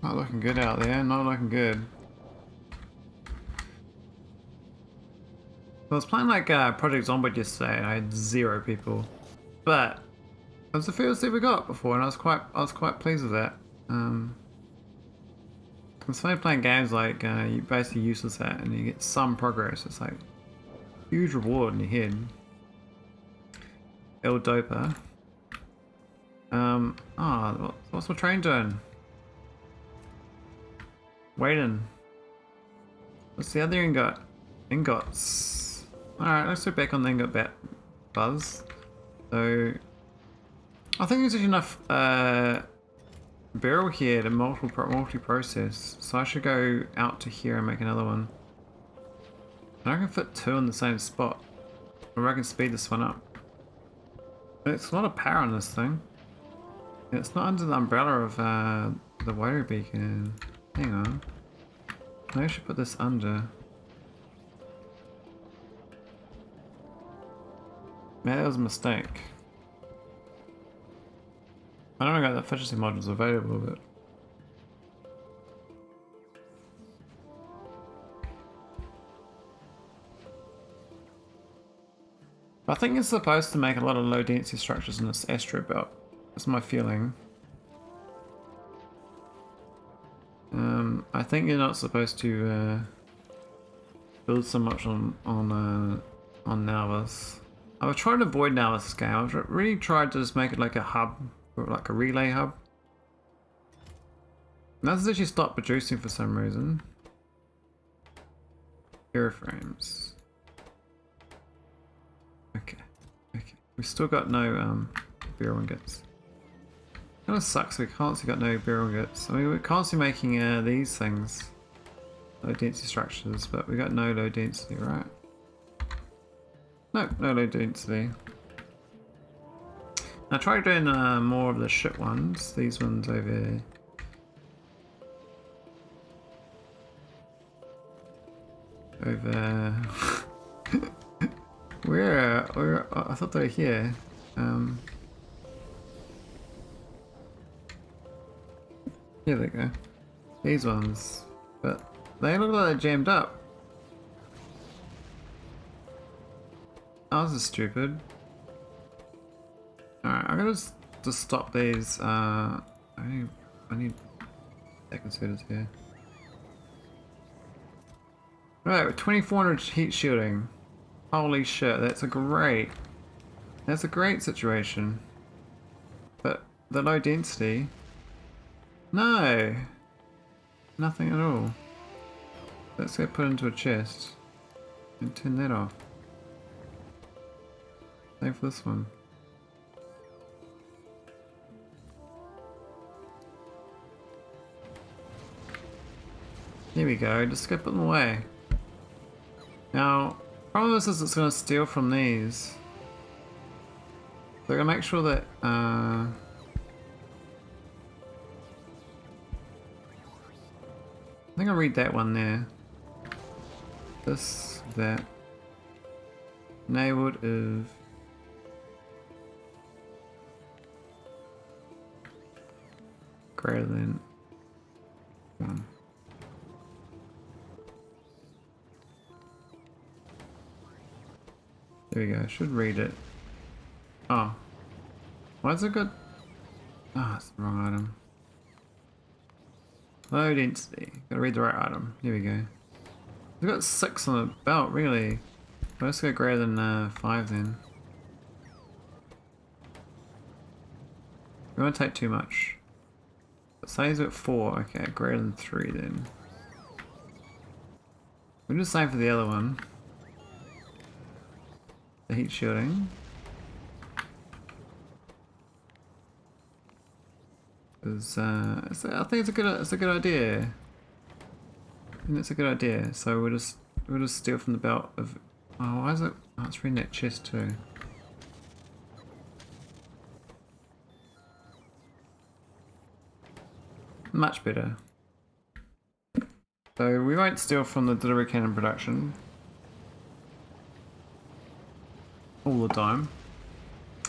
Not looking good out there, not looking good. I was playing like Project Zombie yesterday and I had 0 people. But it was the first ever got before and I was quite pleased with that. It's funny playing games like you basically useless at and you get some progress. It's like huge reward in your head. El Doper. What's my train doing? Waiting. What's the other ingot? Ingots. Alright, let's go back on the ingot buzz. So I think there's enough beryl here to multi-process, so I should go out to here and make another one. And I can fit 2 in the same spot, or I can speed this one up. But it's a lot of power on this thing. It's not under the umbrella of the water beacon. Hang on. Maybe I should put this under. Maybe that was a mistake. I don't know if the efficiency modules available, but I think it's supposed to make a lot of low density structures in this asteroid belt. That's my feeling. I think you're not supposed to build so much on nauvis. I was trying to avoid nauvis this game. I've really tried to just make it like a hub, or like a relay hub. And that's actually stopped producing for some reason. Airframes. Okay. We still got no beryl ingots. Kind of sucks we constantly got no beryl ingots. I mean, we're constantly making these things, low density structures, but we got no low density, right? Nope, no low density. I tried doing more of the shit ones. These ones over here. Over. Where? I thought they were here. Here they go. These ones, but They look like they're jammed up. Oh, this is stupid. Alright, I'm gonna just stop these. I need considerers here. Right, with 2400 heat shielding. Holy shit, that's a great situation. But the low density, no, nothing at all. Let's get put into a chest and turn that off. Same for this one. There we go, just go put them away. Now, problem is it's going to steal from these. So I'm going to make sure that I think I'll read that one there. This, that. Neighborhood of greater than 1. There we go, I should read it. Oh. Why is it good? Ah, oh, it's the wrong item. Low density. Gotta read the right item. Here we go. We've got 6 on the belt, really. Let's go greater than 5 then. We won't take too much. But say he's at 4, okay, greater than 3 then. We'll do the same for the other one. The heat shielding. Because I think it's a good idea. I think it's a good idea. So we'll just steal from the belt of. Oh, why is it? Oh, it's reading that chest too. Much better. So we won't steal from the delivery cannon production all the time.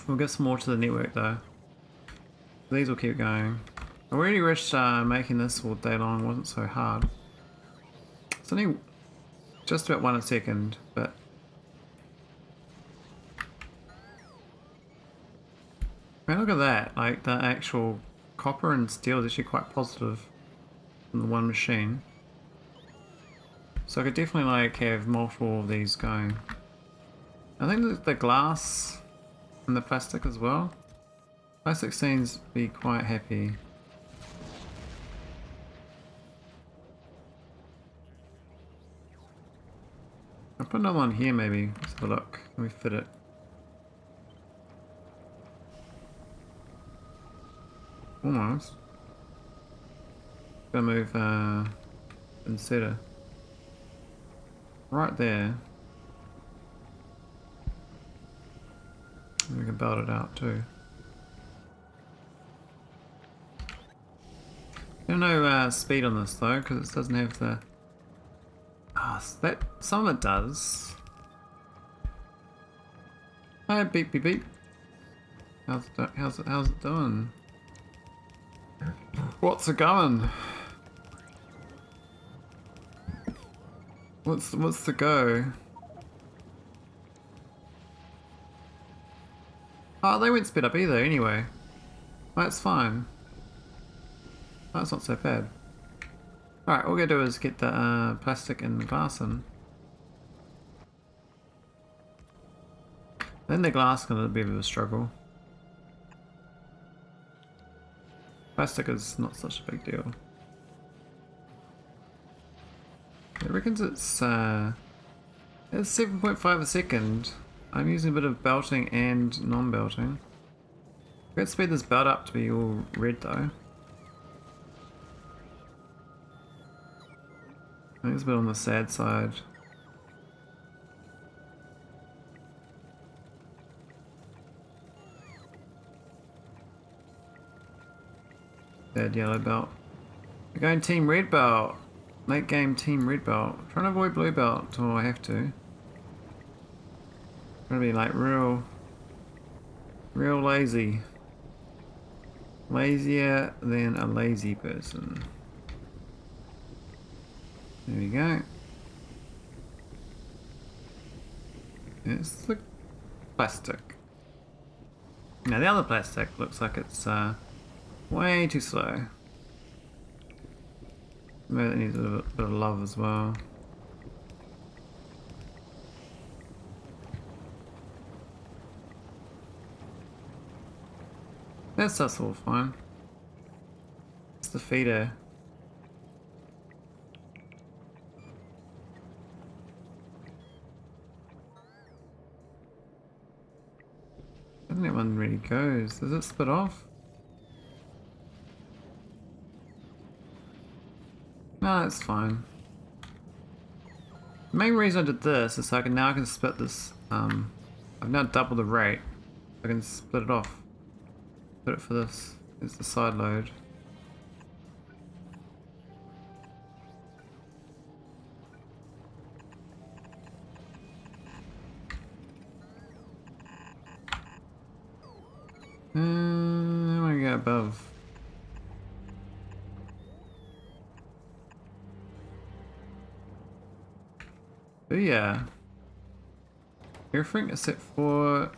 We'll get some more to the network though. These will keep going. I really wish making this all day long wasn't so hard. It's only just about 1 a second, but man, look at that! Like the actual copper and steel is actually quite positive from the one machine. So I could definitely like have multiple of these going. I think that the glass and the plastic as well. Plastic seems to be quite happy. I'll put another one here maybe. Let's have a look. Let me fit it. Almost. Gonna move insetter. Right there. And we can belt it out too. No speed on this though, because it doesn't have the. Ah, that some of it does. Oh, beep beep beep. How's it doing? What's it going? What's the go? Oh, they won't spit up either anyway. That's fine. That's not so bad. Alright, all we're gonna do is get the plastic and the glass in. Then the glass is gonna be a bit of a struggle. Plastic is not such a big deal. It reckons it's 7.5 a second. I'm using a bit of belting and non-belting. Let's speed this belt up to be all red though. I think it's a bit on the sad side. Sad yellow belt. We're going team red belt. Late game team red belt. Trying to avoid blue belt until I have to. Trying to be like real lazy. Lazier than a lazy person. There we go. It's the plastic. Now the other plastic looks like it's way too slow. Maybe it needs a bit of love as well. That's all fine. It's the feeder. I don't think that one really goes. Does it split off? No, it's fine. The main reason I did this is so I can split this. I've now doubled the rate. I can split it off. Put it for this. It's the side load. I want to go above. But yeah. Everything except for...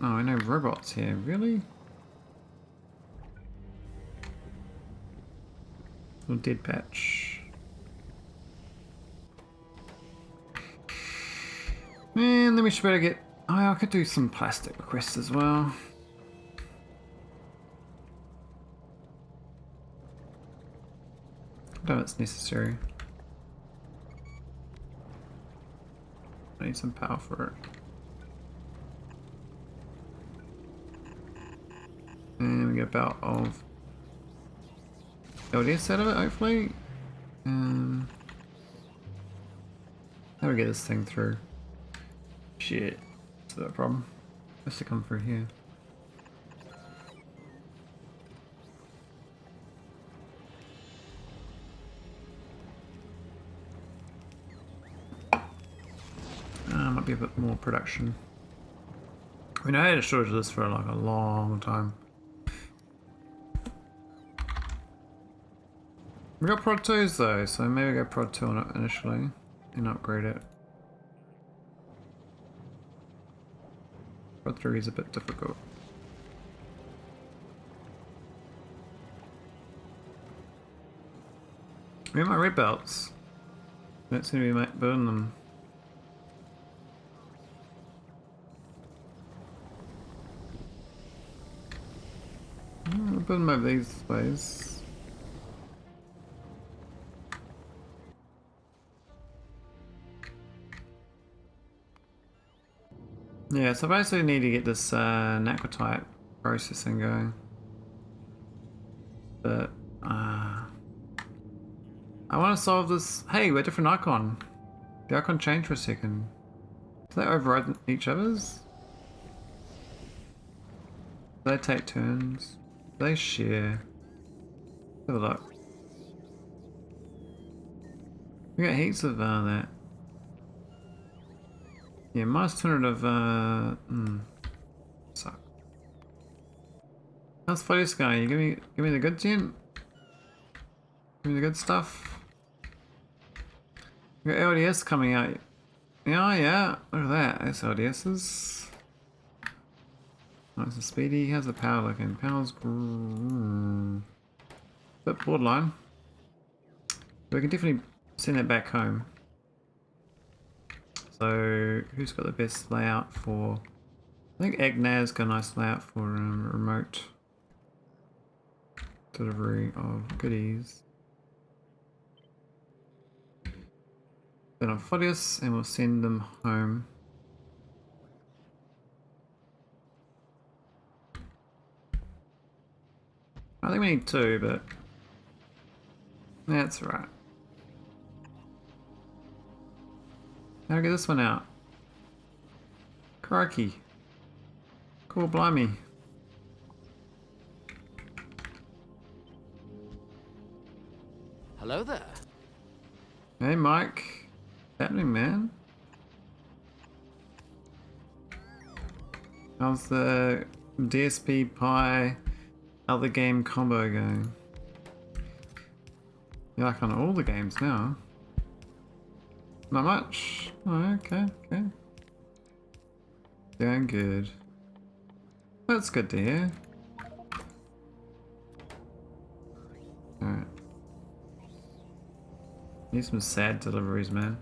Oh, I know robots here. Really? Little dead patch. And then we should better get... Oh, I could do some plastic requests as well. I don't know if it's necessary. I need some power for it. And we get about of LDS out of it, hopefully. How do we get this thing through? Shit, that's the problem. It has to come through here. Might be a bit more production. I mean, I had a shortage of this for like a long time. We got prod 2s though, so maybe go prod 2 on it initially and upgrade it. Prod 3 is a bit difficult. Where are my red belts? Don't seem to be building them. I'll build them over these ways. Yeah, so I basically need to get this Naquitite processing going. But I want to solve this. Hey, we're a different icon. The icon changed for a second. Do they override each other's? Do they take turns? Do they share? Have a look. We got heaps of that. Yeah, minus 200 of suck. How's fodius going? You give me the good gent? Give me the good stuff. We got LDS coming out. Yeah, yeah. Look at that. That's LDS's. Nice and speedy. How's the power looking? Power's bit borderline. But we can definitely send that back home. So who's got the best layout for? I think Agneya's got a nice layout for remote delivery of goodies. Then on fodius, and we'll send them home. I think we need 2, but that's right. How do I get this one out? Crikey. Cool, blimey. Hello there. Hey Mike. What's happening, man? How's the DSP Pi other game combo going? You're like on all the games now. Not much. Oh, okay, okay. Doing good. That's good to hear. Alright. Need some sad deliveries, man.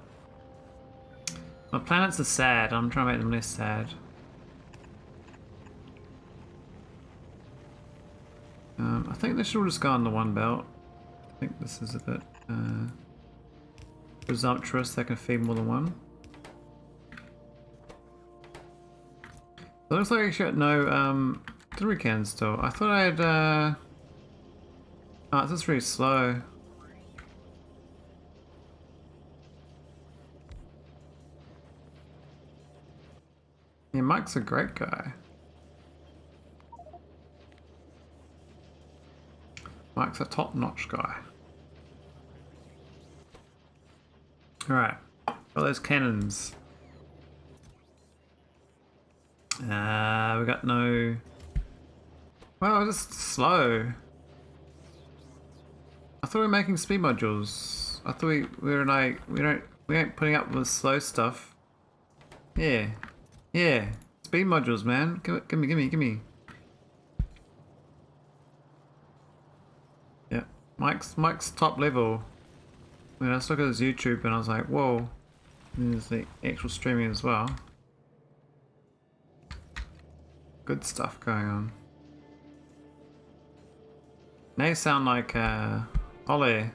My planets are sad. I'm trying to make them less sad. I think they should all just go on the one belt. I think this is a bit presumptuous. They can feed more than one. It looks like I should no delivery cans still. I thought I had oh, it's just really slow. Yeah, Mike's a great guy. Mike's a top-notch guy. Alright, got those cannons. We got no... Well, just slow. I thought we were making speed modules. I thought we were like, we ain't putting up with slow stuff. Yeah. Yeah. Speed modules, man. Give me. Yeah. Mike's top level. When I just look at his YouTube and I was like, whoa. And there's the actual streaming as well. Good stuff going on. They sound like Ole.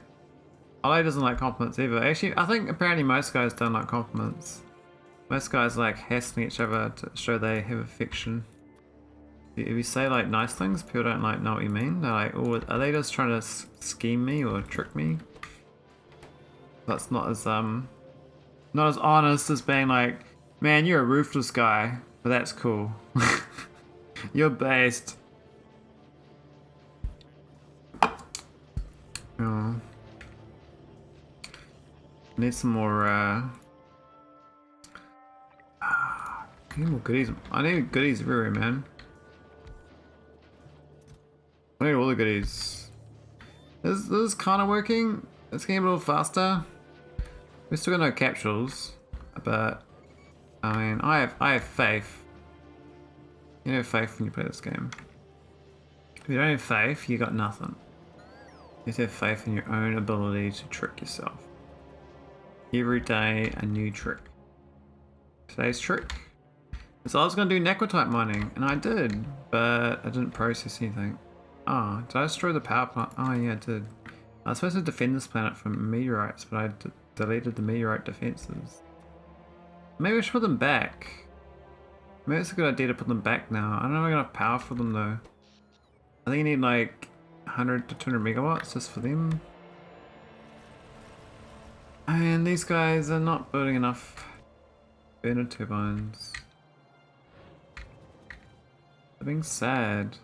Ole doesn't like compliments either. Actually, I think apparently most guys don't like compliments. Most guys like hassling each other to show they have affection. If you say like nice things, people don't like know what you mean. They're like, oh, are they just trying to scheme me or trick me? That's not as honest as being like, man, you're a ruthless guy, but that's cool. You're based. Oh. Need some more need more goodies. I need goodies everywhere, man. I need all the goodies. This is kind of working. It's getting a little faster. We still got no capsules, but I mean, I have faith. You have faith when you play this game. If you don't have faith, you got nothing. You have to have faith in your own ability to trick yourself. Every day, a new trick. Today's trick. So I was going to do Naquitite mining, and I did, but I didn't process anything. Oh, did I destroy the power plant? Oh yeah, I did. I was supposed to defend this planet from meteorites, but I deleted the meteorite defenses. Maybe I should put them back. Maybe it's a good idea to put them back now. I don't know if I got enough power for them though. I think you need like 100 to 200 megawatts just for them. And these guys are not building enough burner turbines. They're being sad.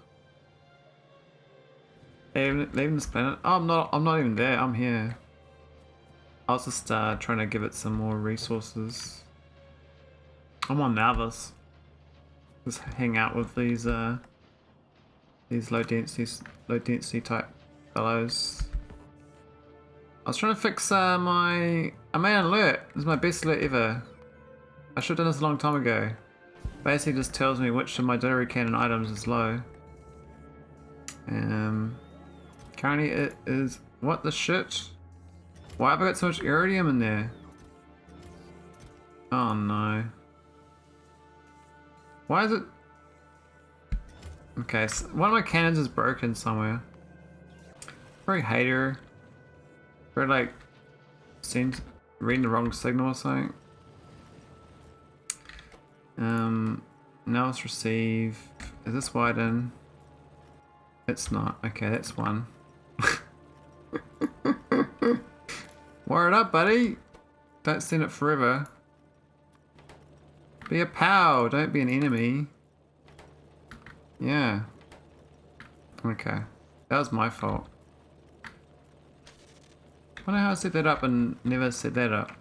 Leaving this planet. Oh, I'm not even there. I'm here. I was just trying to give it some more resources. I'm on nauvis. Just hang out with these low density type fellows. I was trying to fix I made an alert. This is my best alert ever. I should have done this a long time ago. Basically just tells me which of my delivery cannon items is low. Currently it is, what the shit? Why have I got so much iridium in there? Oh no. Why is it? Okay, so one of my cannons is broken somewhere. Very hater. Very like, seems reading the wrong signal or something. Now let's receive. Is this widen? It's not. Okay, that's one. Wire it up, buddy. Don't send it forever. Be a pal, don't be an enemy. Yeah. Okay. That was my fault. I wonder how I set that up and never set that up.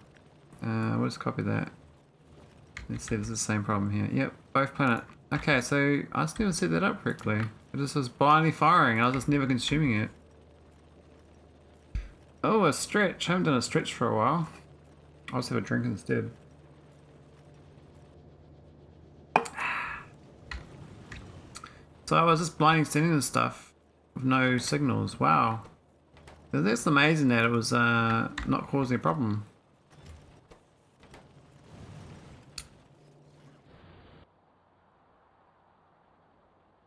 We'll just copy that. Let's see if it's the same problem here. Yep, both planet. Okay, so I just never set that up correctly. It just was blindly firing. I was just never consuming it. Oh, a stretch. I haven't done a stretch for a while. I'll just have a drink instead. So I was just blindly sending this stuff with no signals. Wow. That's amazing that it was not causing a problem.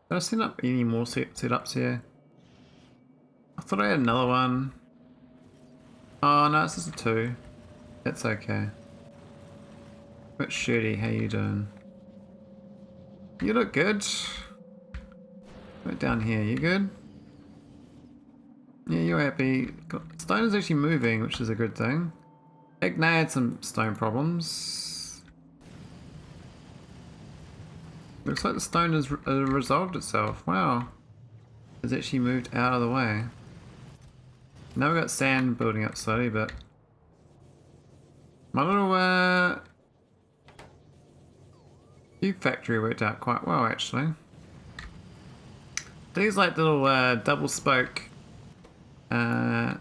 Did I set up any more setups here? I thought I had another one. Oh no, it's just a 2. That's okay. But Shirty, how you doing? You look good. Right down here, you good? Yeah, you're happy. Stone is actually moving, which is a good thing. Agneya had some stone problems. Looks like the stone has resolved itself. Wow. It's actually moved out of the way. Now we've got sand building up slowly, but my little cube factory worked out quite well actually. These like little double spoke I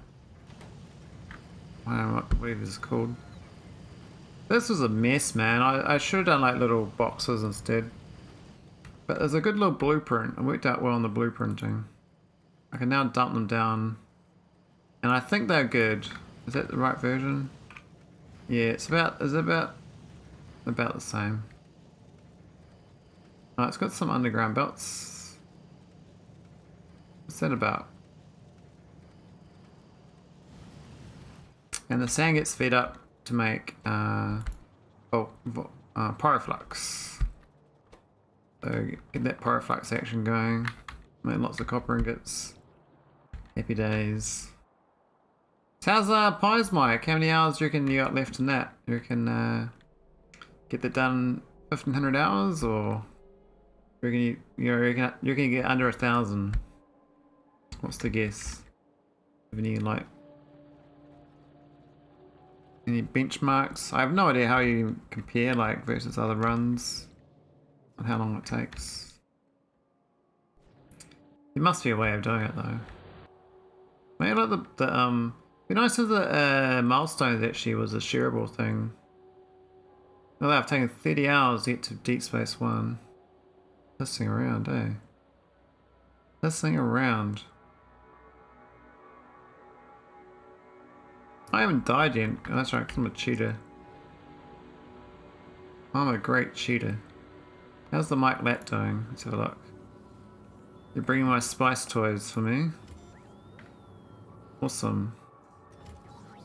don't know what this is called. This was a mess, man. I should have done like little boxes instead. But there's a good little blueprint. It worked out well on the blueprinting. I can now dump them down. And I think they're good. Is that the right version? Yeah, it's about the same. Oh, it's got some underground belts. What's that about? And the sand gets fed up to make pyroflux. So get that pyroflux action going. Make lots of copper ingots. Happy days. So how's Pies Mike? How many hours do you reckon you got left in that? You reckon get that done 1500 hours, or you reckon you can get under 1,000? What's the guess? Have any like any benchmarks? I have no idea how you compare like versus other runs and how long it takes. There must be a way of doing it though. Maybe like the be nice if the milestones actually was a shareable thing. Well, I've taken 30 hours to get to Deep Space 1. This thing around, eh? This thing around. I haven't died yet. Oh, that's right, 'cause I'm a cheater. I'm a great cheater. How's the Mike Lat doing? Let's have a look. You're bringing my spice toys for me. Awesome.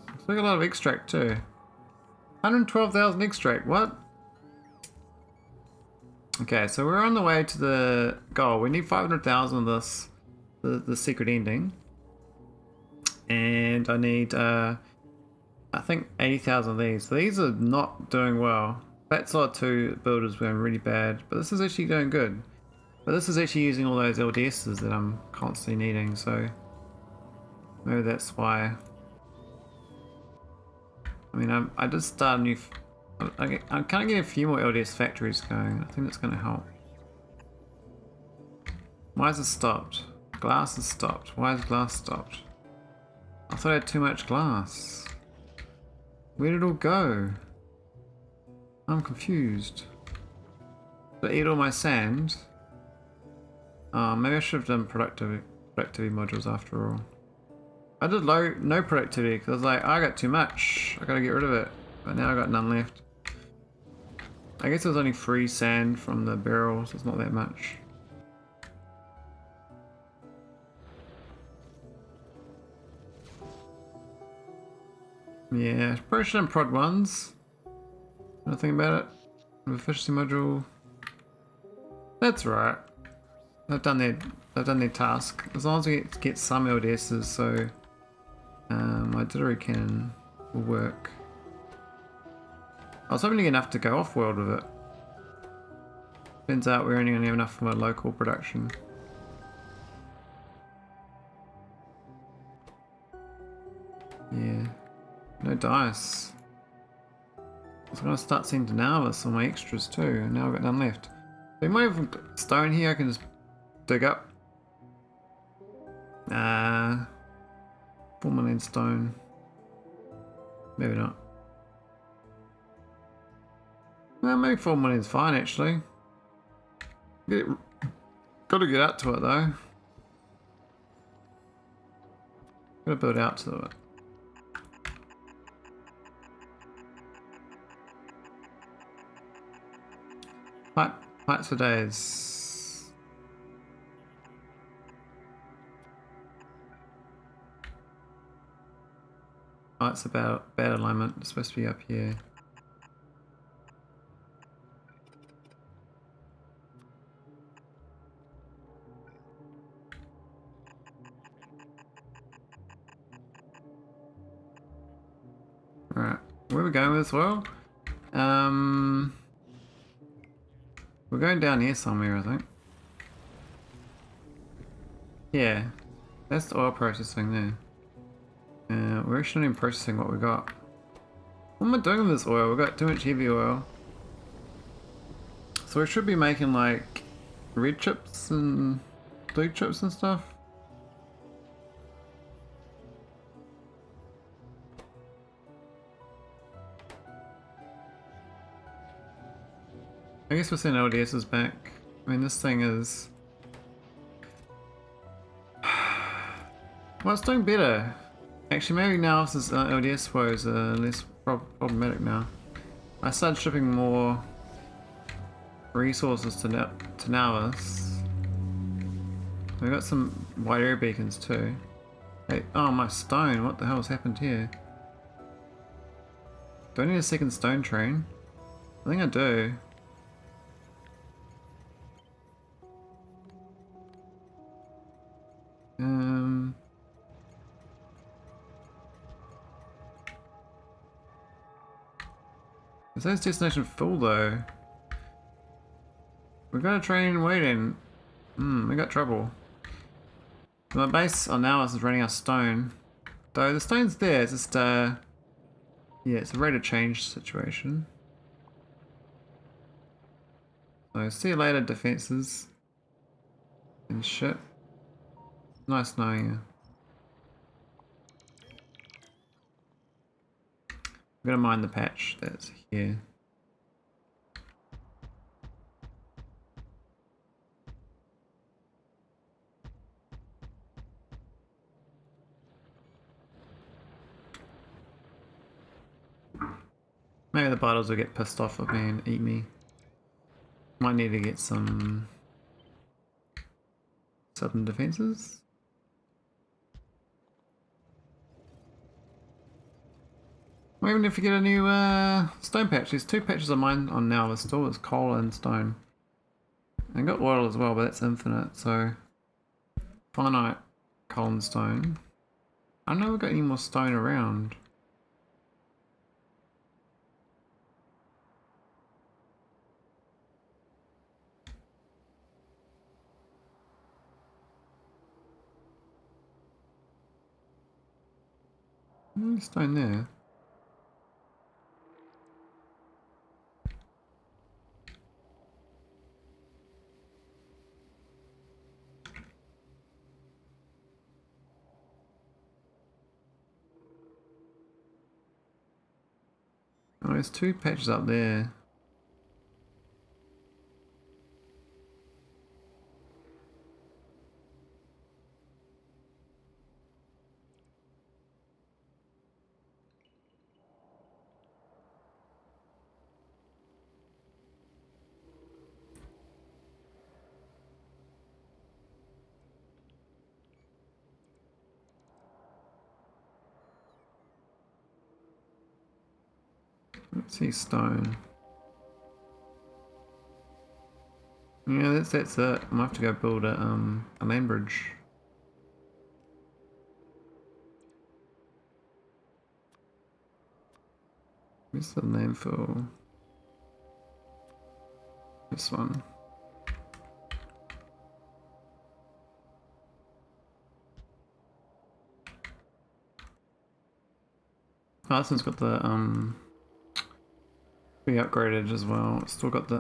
Looks like a lot of extract too. 112,000 extract, what? Okay, so we're on the way to the goal. We need 500,000 of this, the secret ending. And I need, I think 80,000 of these. So these are not doing well. That side 2 build is going really bad, but this is actually doing good. But this is actually using all those LDSs that I'm constantly needing, so maybe that's why. I mean, I did start a new. I'm kind of getting a few more LDS factories going. I think that's going to help. Why is it stopped? Glass is stopped. Why is glass stopped? I thought I had too much glass. Where did it all go? I'm confused. Did I eat all my sand? Maybe I should have done productivity modules after all. I did no productivity because I was like, I got too much. I gotta get rid of it. But now I got none left. I guess it was only free sand from the beryl, so it's not that much. Yeah, probably should have prod ones. What do I think about it? Efficiency module. That's right. They've done their task. As long as we get some LDSs, so my dithering cannon will work. I was hoping to get enough to go off world with it. Turns out we're only going to have enough for my local production. Yeah. No dice. I was going to start seeing nauvis on my extras too, and now I've got none left. We might have stone here I can just dig up. 4 million stone. Maybe not. Well, maybe 4 million is fine actually. Gotta get out to it though. Gotta build out to it. Flights for days. Oh, it's about bad alignment. It's supposed to be up here. Alright, where are we going with this oil? We're going down here somewhere, I think. Yeah, that's the oil processing there. We're actually not even processing what we got. What am I doing with this oil? We've got too much heavy oil. So we should be making like red chips and blue chips and stuff. I guess we're seeing LDS's back. I mean, this thing is... Well, it's doing better. Actually, maybe now this LDS woes are less problematic now. I started shipping more resources to nauvis. We got some wide area beacons too. Hey, oh, my stone! What the hell has happened here? Do I need a second stone train? I think I do. Is this destination full though? We've got a train waiting. We got trouble. My base on Nauvis is running out of stone. Though the stone's there, it's just yeah, it's a rate of change situation. So see you later, defenses. And shit. Nice knowing you. I'm gonna mine the patch that's here. Maybe the bottles will get pissed off with me and eat me. Might need to get some southern defenses. Or even if you get a new stone patch. There's 2 patches of mine on now. There's still is coal and stone. I got oil as well, but that's infinite, so finite coal and stone. I don't know if we've got any more stone around. Stone there. Oh, there's 2 patches up there. Let's see stone. Yeah, that's it. I might have to go build a land bridge. Where's the landfill? This one. Oh, this one's got the be upgraded as well. It's still got the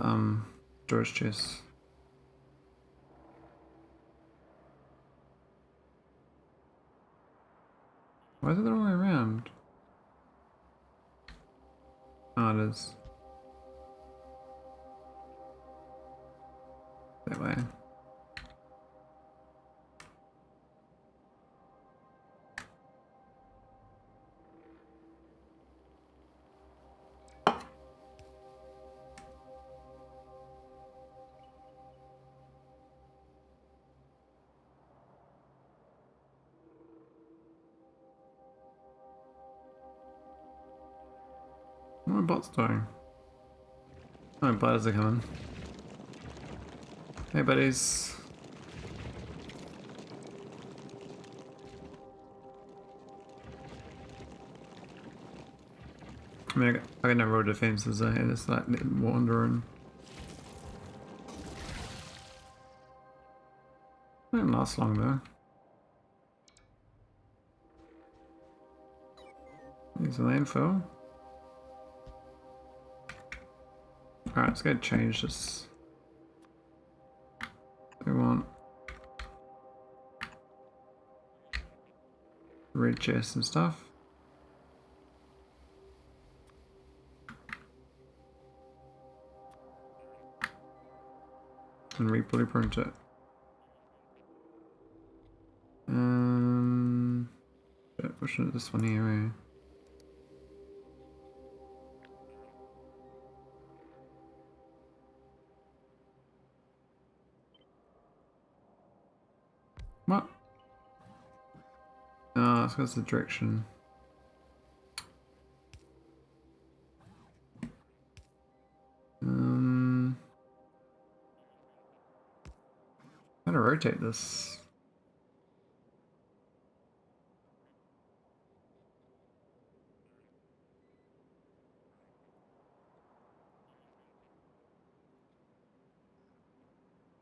storage chest. Why is it the wrong way around? Oh, it is. that way. What are bots doing? Oh, bladders are coming. Hey buddies. I mean, I got no real defenses, I just like wandering. Didn't last long though. There's a landfill. Alright, let's go change this. We want red chests and stuff. And re-blueprint it. Which one is this one here? Eh? What? Oh, that's because the direction. How to rotate this?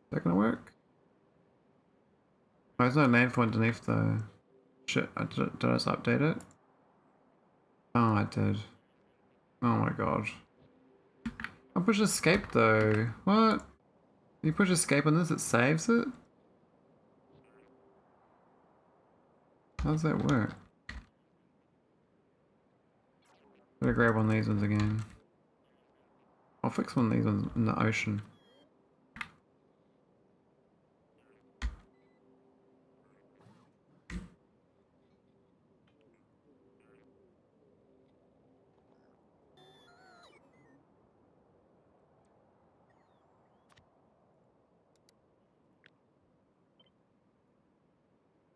Is that gonna work? Oh, there's no landfill underneath though. Shit, did I just update it? Oh, I did. Oh my god. I push escape though. What? You push escape on this, it saves it? How does that work? Gotta grab one of these ones again. I'll fix one of these ones in the ocean.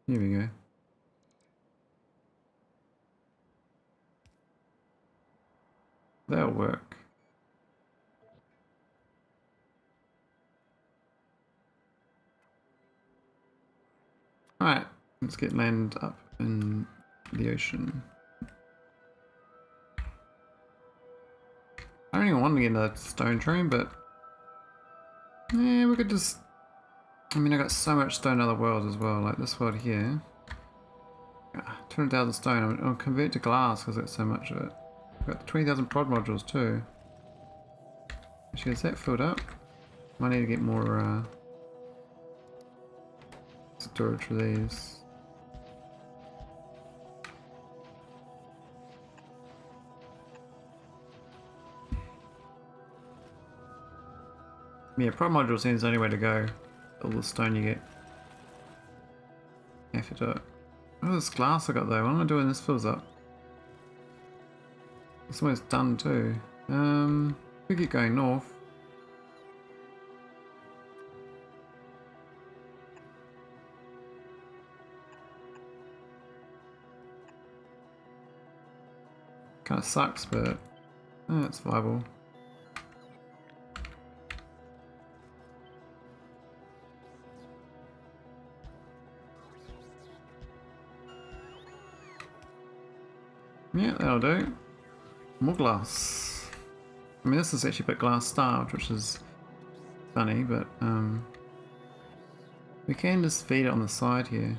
Here we go. That'll work. Alright, let's get land up in the ocean. I don't even want to get into stone train, but yeah, we could just. I mean, I got so much stone in other worlds as well, like this world here. 200,000 stone. I'll convert to glass because it's so much of it. I've got 20,000 prod modules too. Actually, is that filled up? Might need to get more storage for these. Yeah, prod module seems the only way to go. All the stone you get. You have to do it. Oh, this glass I got though. What am I doing? This fills up. It's almost done too. We keep going north. Kind of sucks, but it's viable. Yeah, that'll do. More glass. I mean, this is actually a bit glass starved, which is funny, but we can just feed it on the side here.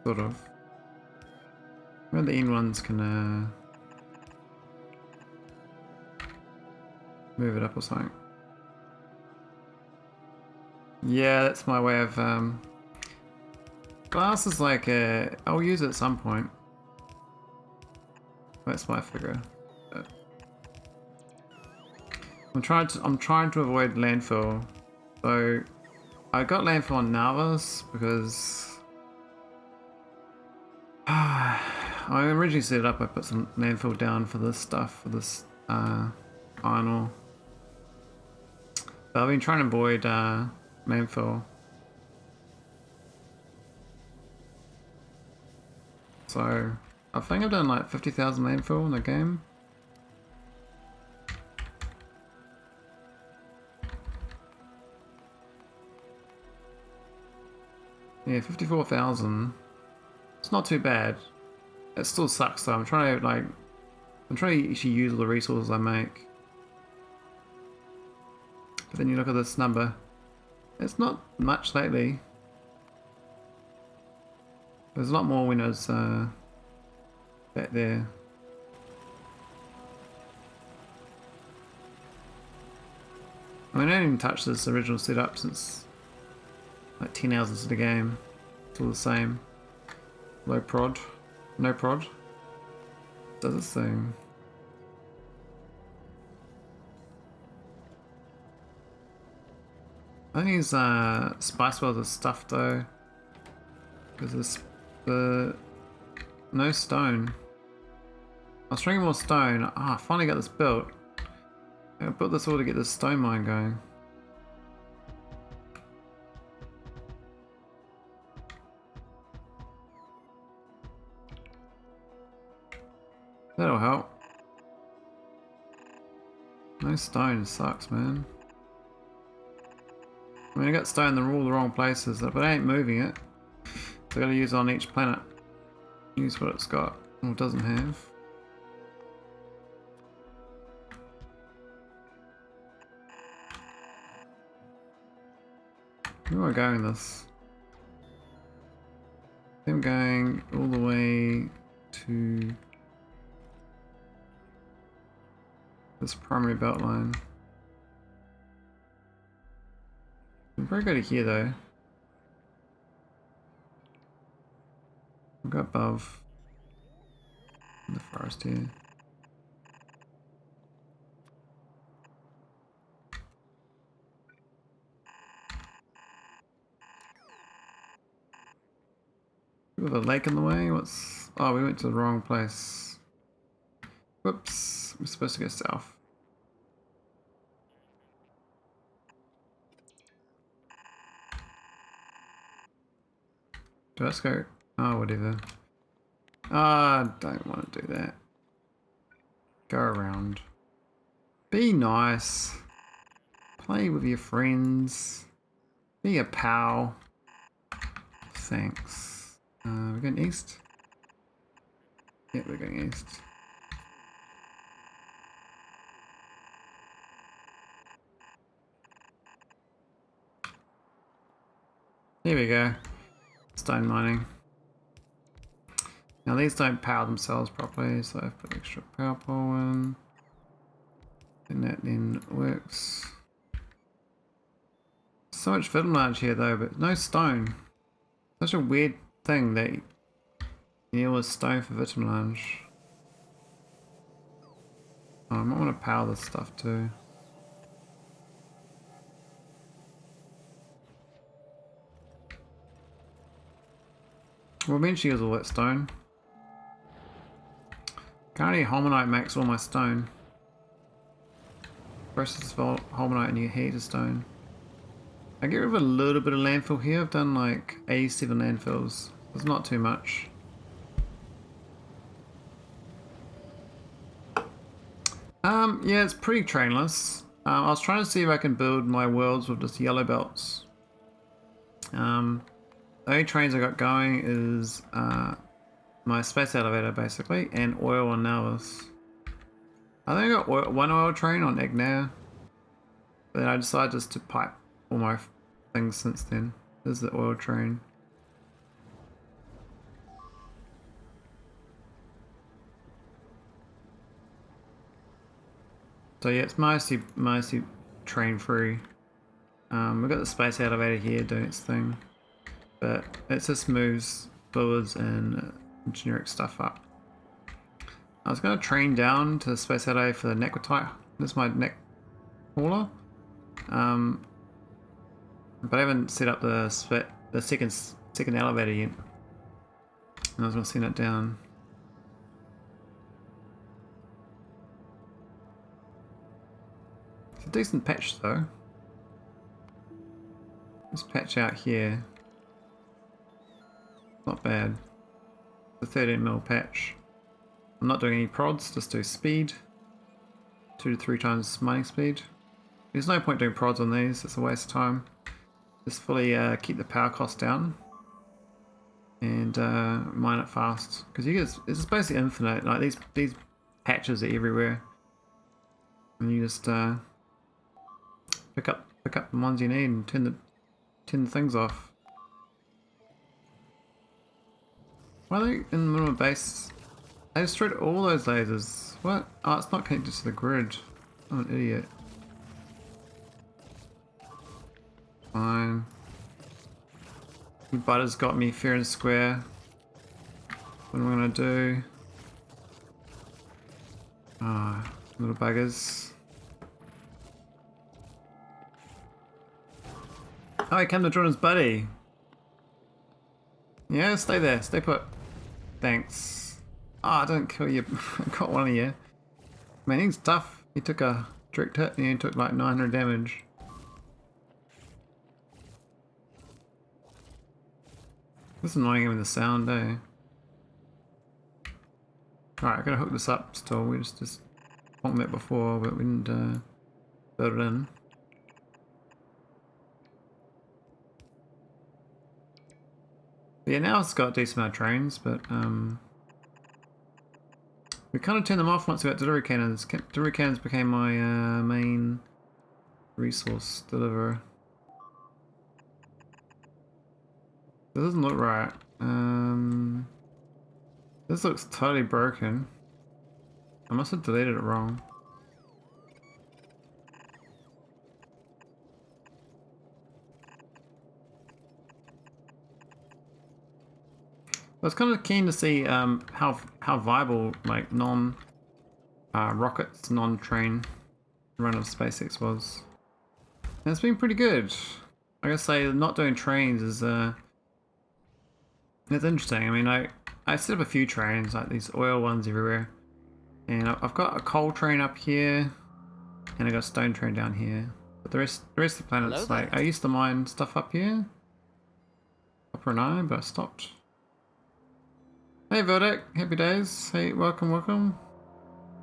Sort of. Well, the end ones can move it up or something. Yeah, that's my way of glass is like I'll use it at some point. That's my figure. But I'm trying to avoid landfill. So I got landfill on Nauvis because I originally set it up. I put some landfill down for this stuff, for this iron ore. But I've been trying to avoid landfill. So I think I've done like 50,000 landfill in the game. Yeah, 54,000. It's not too bad. It still sucks though. I'm trying to actually use all the resources I make. But then you look at this number. It's not much lately. There's a lot more when it was back there. I mean, I didn't even touch this original setup since like 10 hours into the game. It's all the same. Low prod. No prod. Does its thing. I think these spice wells are stuffed though. Because there's no stone. I was trying more stone. Ah, I finally got this built. I built this all to get this stone mine going. That'll help. No stone sucks, man. I mean, I got stone in all the wrong places, but I ain't moving it. So I gotta use it on each planet. Use what it's got or doesn't have. Where am I going with this? I'm going all the way to this primary belt line. I'm very good at here though. We'll go above in the forest here. We have a lake in the way. What's... Oh, we went to the wrong place. Whoops. We're supposed to go south. Let's go. Oh, whatever. I don't want to do that. Go around. Be nice. Play with your friends. Be a pal. Thanks. We're going east? Yeah, we're going east. Here we go. Stone mining. Now these don't power themselves properly, so I've put extra power pole in. And that then works. So much vitaminage here though, but no stone. Such a weird thing that you need with stone for vitaminage. Oh, I might want to power this stuff too. We'll eventually use all that stone. Currently Holmanite makes all my stone. Process Holmanite and you heat to stone. I get rid of a little bit of landfill here. I've done like 87 landfills. It's not too much. Yeah, it's pretty trainless. I was trying to see if I can build my worlds with just yellow belts. The only trains I got going is my space elevator basically, and oil on Nauvis. I think I got one oil train on Agneya, but then I decided just to pipe all my things since then. There's the oil train. So yeah, it's mostly train free. We've got the space elevator here doing its thing, but it just moves fluids and generic stuff up. I was going to train down to the space elevator for the Naq Hauler. This is my Naq Hauler. But I haven't set up the second elevator yet. And I was going to send it down. It's a decent patch though. This patch out here, not bad. It's a 13mm patch. I'm not doing any prods, just do speed. 2 to 3 times mining speed. There's no point doing prods on these, it's a waste of time. Just fully keep the power cost down and mine it fast. Because you get it's basically infinite. Like these patches are everywhere, and you just pick up the ones you need and turn the things off. Why are they in the middle of base? I destroyed all those lasers. What? Oh, it's not connected to the grid. I'm an idiot. Fine. Butter's got me fair and square. What am I gonna do? Ah, little buggers. Oh, he came to join his buddy. Yeah, stay there. Stay put. Thanks. Ah, oh, don't kill you. I got one of you. Man, he's tough. He took a direct hit and he took like 900 damage. This is annoying him with the sound, eh? Alright, I gotta hook this up still. We just bonked that before, but we didn't build it in. But yeah, now it's got a decent amount of trains, but we kind of turned them off once we got delivery cannons. Delivery cannons became my main resource deliverer. This doesn't look right. This looks totally broken. I must have deleted it wrong. I was kind of keen to see how viable like rockets, non-train run of SpaceX was. And it's been pretty good. I gotta say, not doing trains is it's interesting. I mean, I set up a few trains, like these oil ones everywhere. And I've got a coal train up here, and I got a stone train down here. But the rest of the planet's like, I used to mine stuff up here. Copper and iron, but I stopped. Hey Verdict, happy days. Hey, welcome.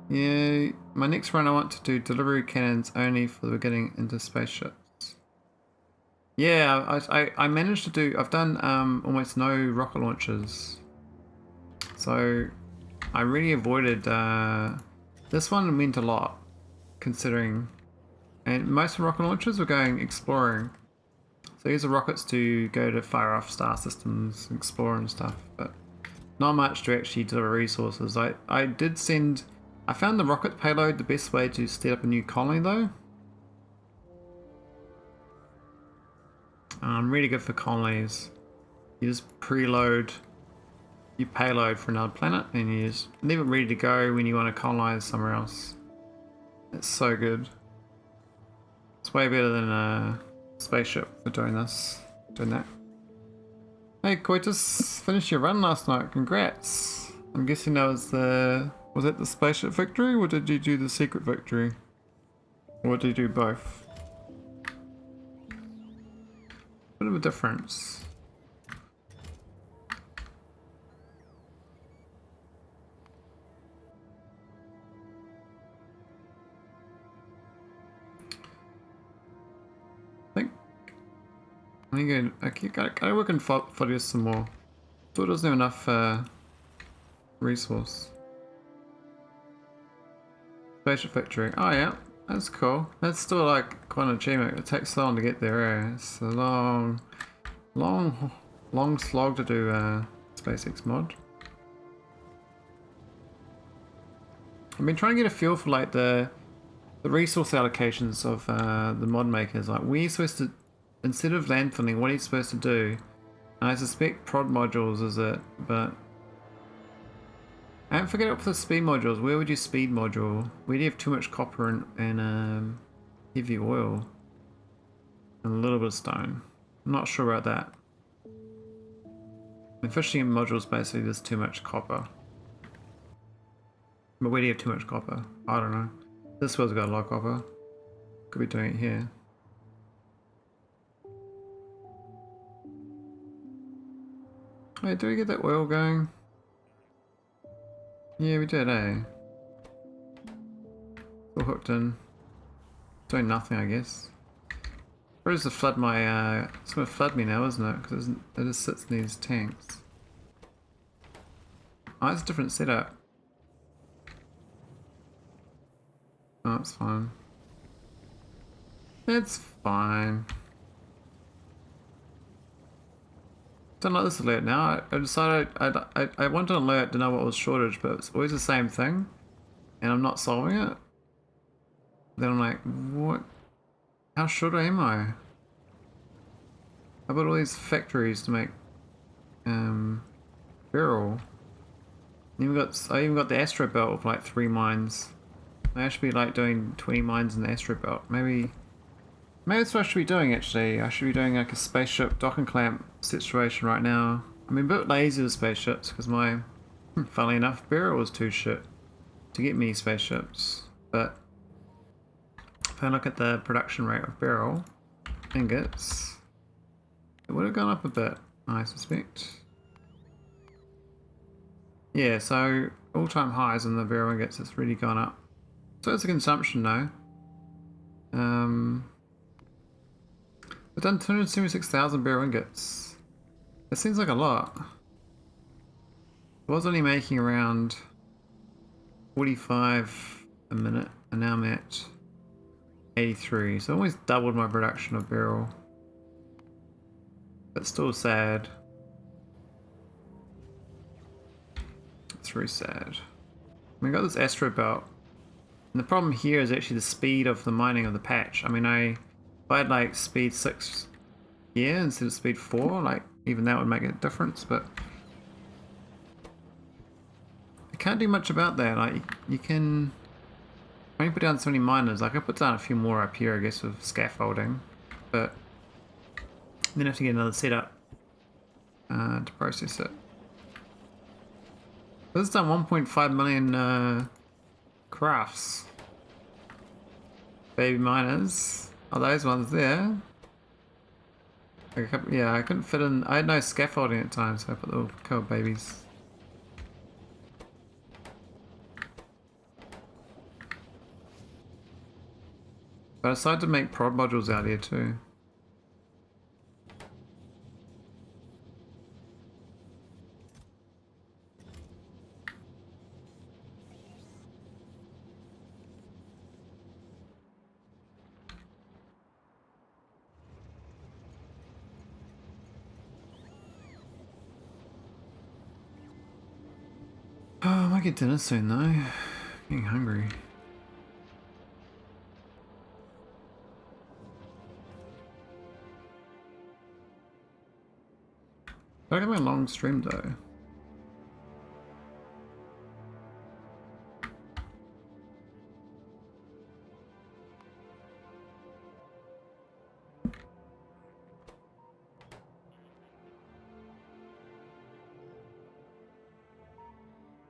Yeah, my next run I want to do delivery cannons only for the beginning into spaceships. Yeah, I managed to do, I've done almost no rocket launches. So I really avoided, this one meant a lot, considering, and most of the rocket launches were going exploring. So these are rockets to go to fire off star systems, explore and stuff, but not much to actually deliver resources. I found the rocket payload the best way to set up a new colony though. Really good for colonies. You just preload your payload for another planet and you just leave it ready to go when you want to colonize somewhere else. It's so good. It's way better than a spaceship for doing that. Hey Coitus, finished your run last night, congrats. I'm guessing that was that the spaceship victory or did you do the secret victory? Or did you do both? Bit of a difference. Gotta work on fodius some more. Still doesn't have enough resource. Spaceship victory. Oh yeah, that's cool. That's still like quite an achievement. It takes so long to get there, eh? It's a long slog to do SpaceX mod. I've been trying to get a feel for like the resource allocations of the mod makers. Like, where are you supposed to, instead of landfilling, what are you supposed to do? And I suspect prod modules is it, but I don't forget it for the speed modules. Where would you speed module? Where do you have too much copper and heavy oil and a little bit of stone. I'm not sure about that. And fishing in modules basically there's too much copper. But where do you have too much copper? I don't know. This one's got a lot of copper. Could be doing it here. Wait, do we get that oil going? Yeah, we did, eh? All hooked in. Doing nothing, I guess. Probably just to flood my, it's gonna flood me now, isn't it? Because it just sits in these tanks. Oh, it's a different setup. Oh, it's fine. It's fine. Don't like this alert now. I decided I wanted an alert to know what was shortage, but it's always the same thing, and I'm not solving it. Then I'm like, what? How short am I? I built all these factories to make beryl. I even got the asteroid belt with like 3 mines. I should be like doing 20 mines in the asteroid belt. Maybe that's what I should be doing actually. I should be doing like a spaceship dock and clamp situation right now. I'm a bit lazy with spaceships because my, funnily enough, beryl was too shit to get me spaceships. But if I look at the production rate of beryl ingots, it would have gone up a bit, I suspect. Yeah, so all-time highs in the beryl ingots, it's really gone up. So it's a consumption though. We've done 276,000 beryl ingots. That seems like a lot. I was only making around 45 a minute, and now I'm at 83. So I almost doubled my production of beryl. But still sad. It's very sad. We got this asteroid belt. And the problem here is actually the speed of the mining of the patch. I mean, if I had like speed 6 here instead of speed 4, like even that would make a difference, but I can't do much about that. Like you can only put down so many miners. Like I put down a few more up here, I guess, with scaffolding, but then I have to get another setup to process it. This has done 1.5 million crafts. Baby miners. Oh, those ones there. Yeah, I couldn't fit in. I had no scaffolding at the time, so I put the little cow babies. But I decided to make prod modules out here too. Oh, I might get dinner soon though. Getting hungry. I got my long stream though.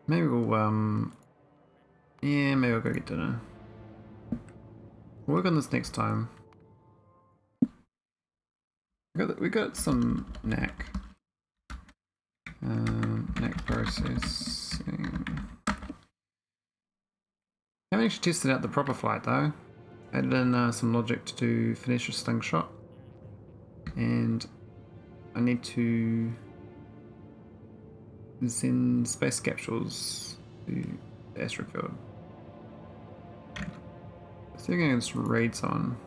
Maybe we'll yeah, maybe I'll go get dinner. We'll work on this next time. We got some Naq. Naq processing. Haven't actually tested out the proper flight though. Added in some logic to do foenestra slingshot, and I need to send space capsules to the asteroid field. So you're going to raid someone.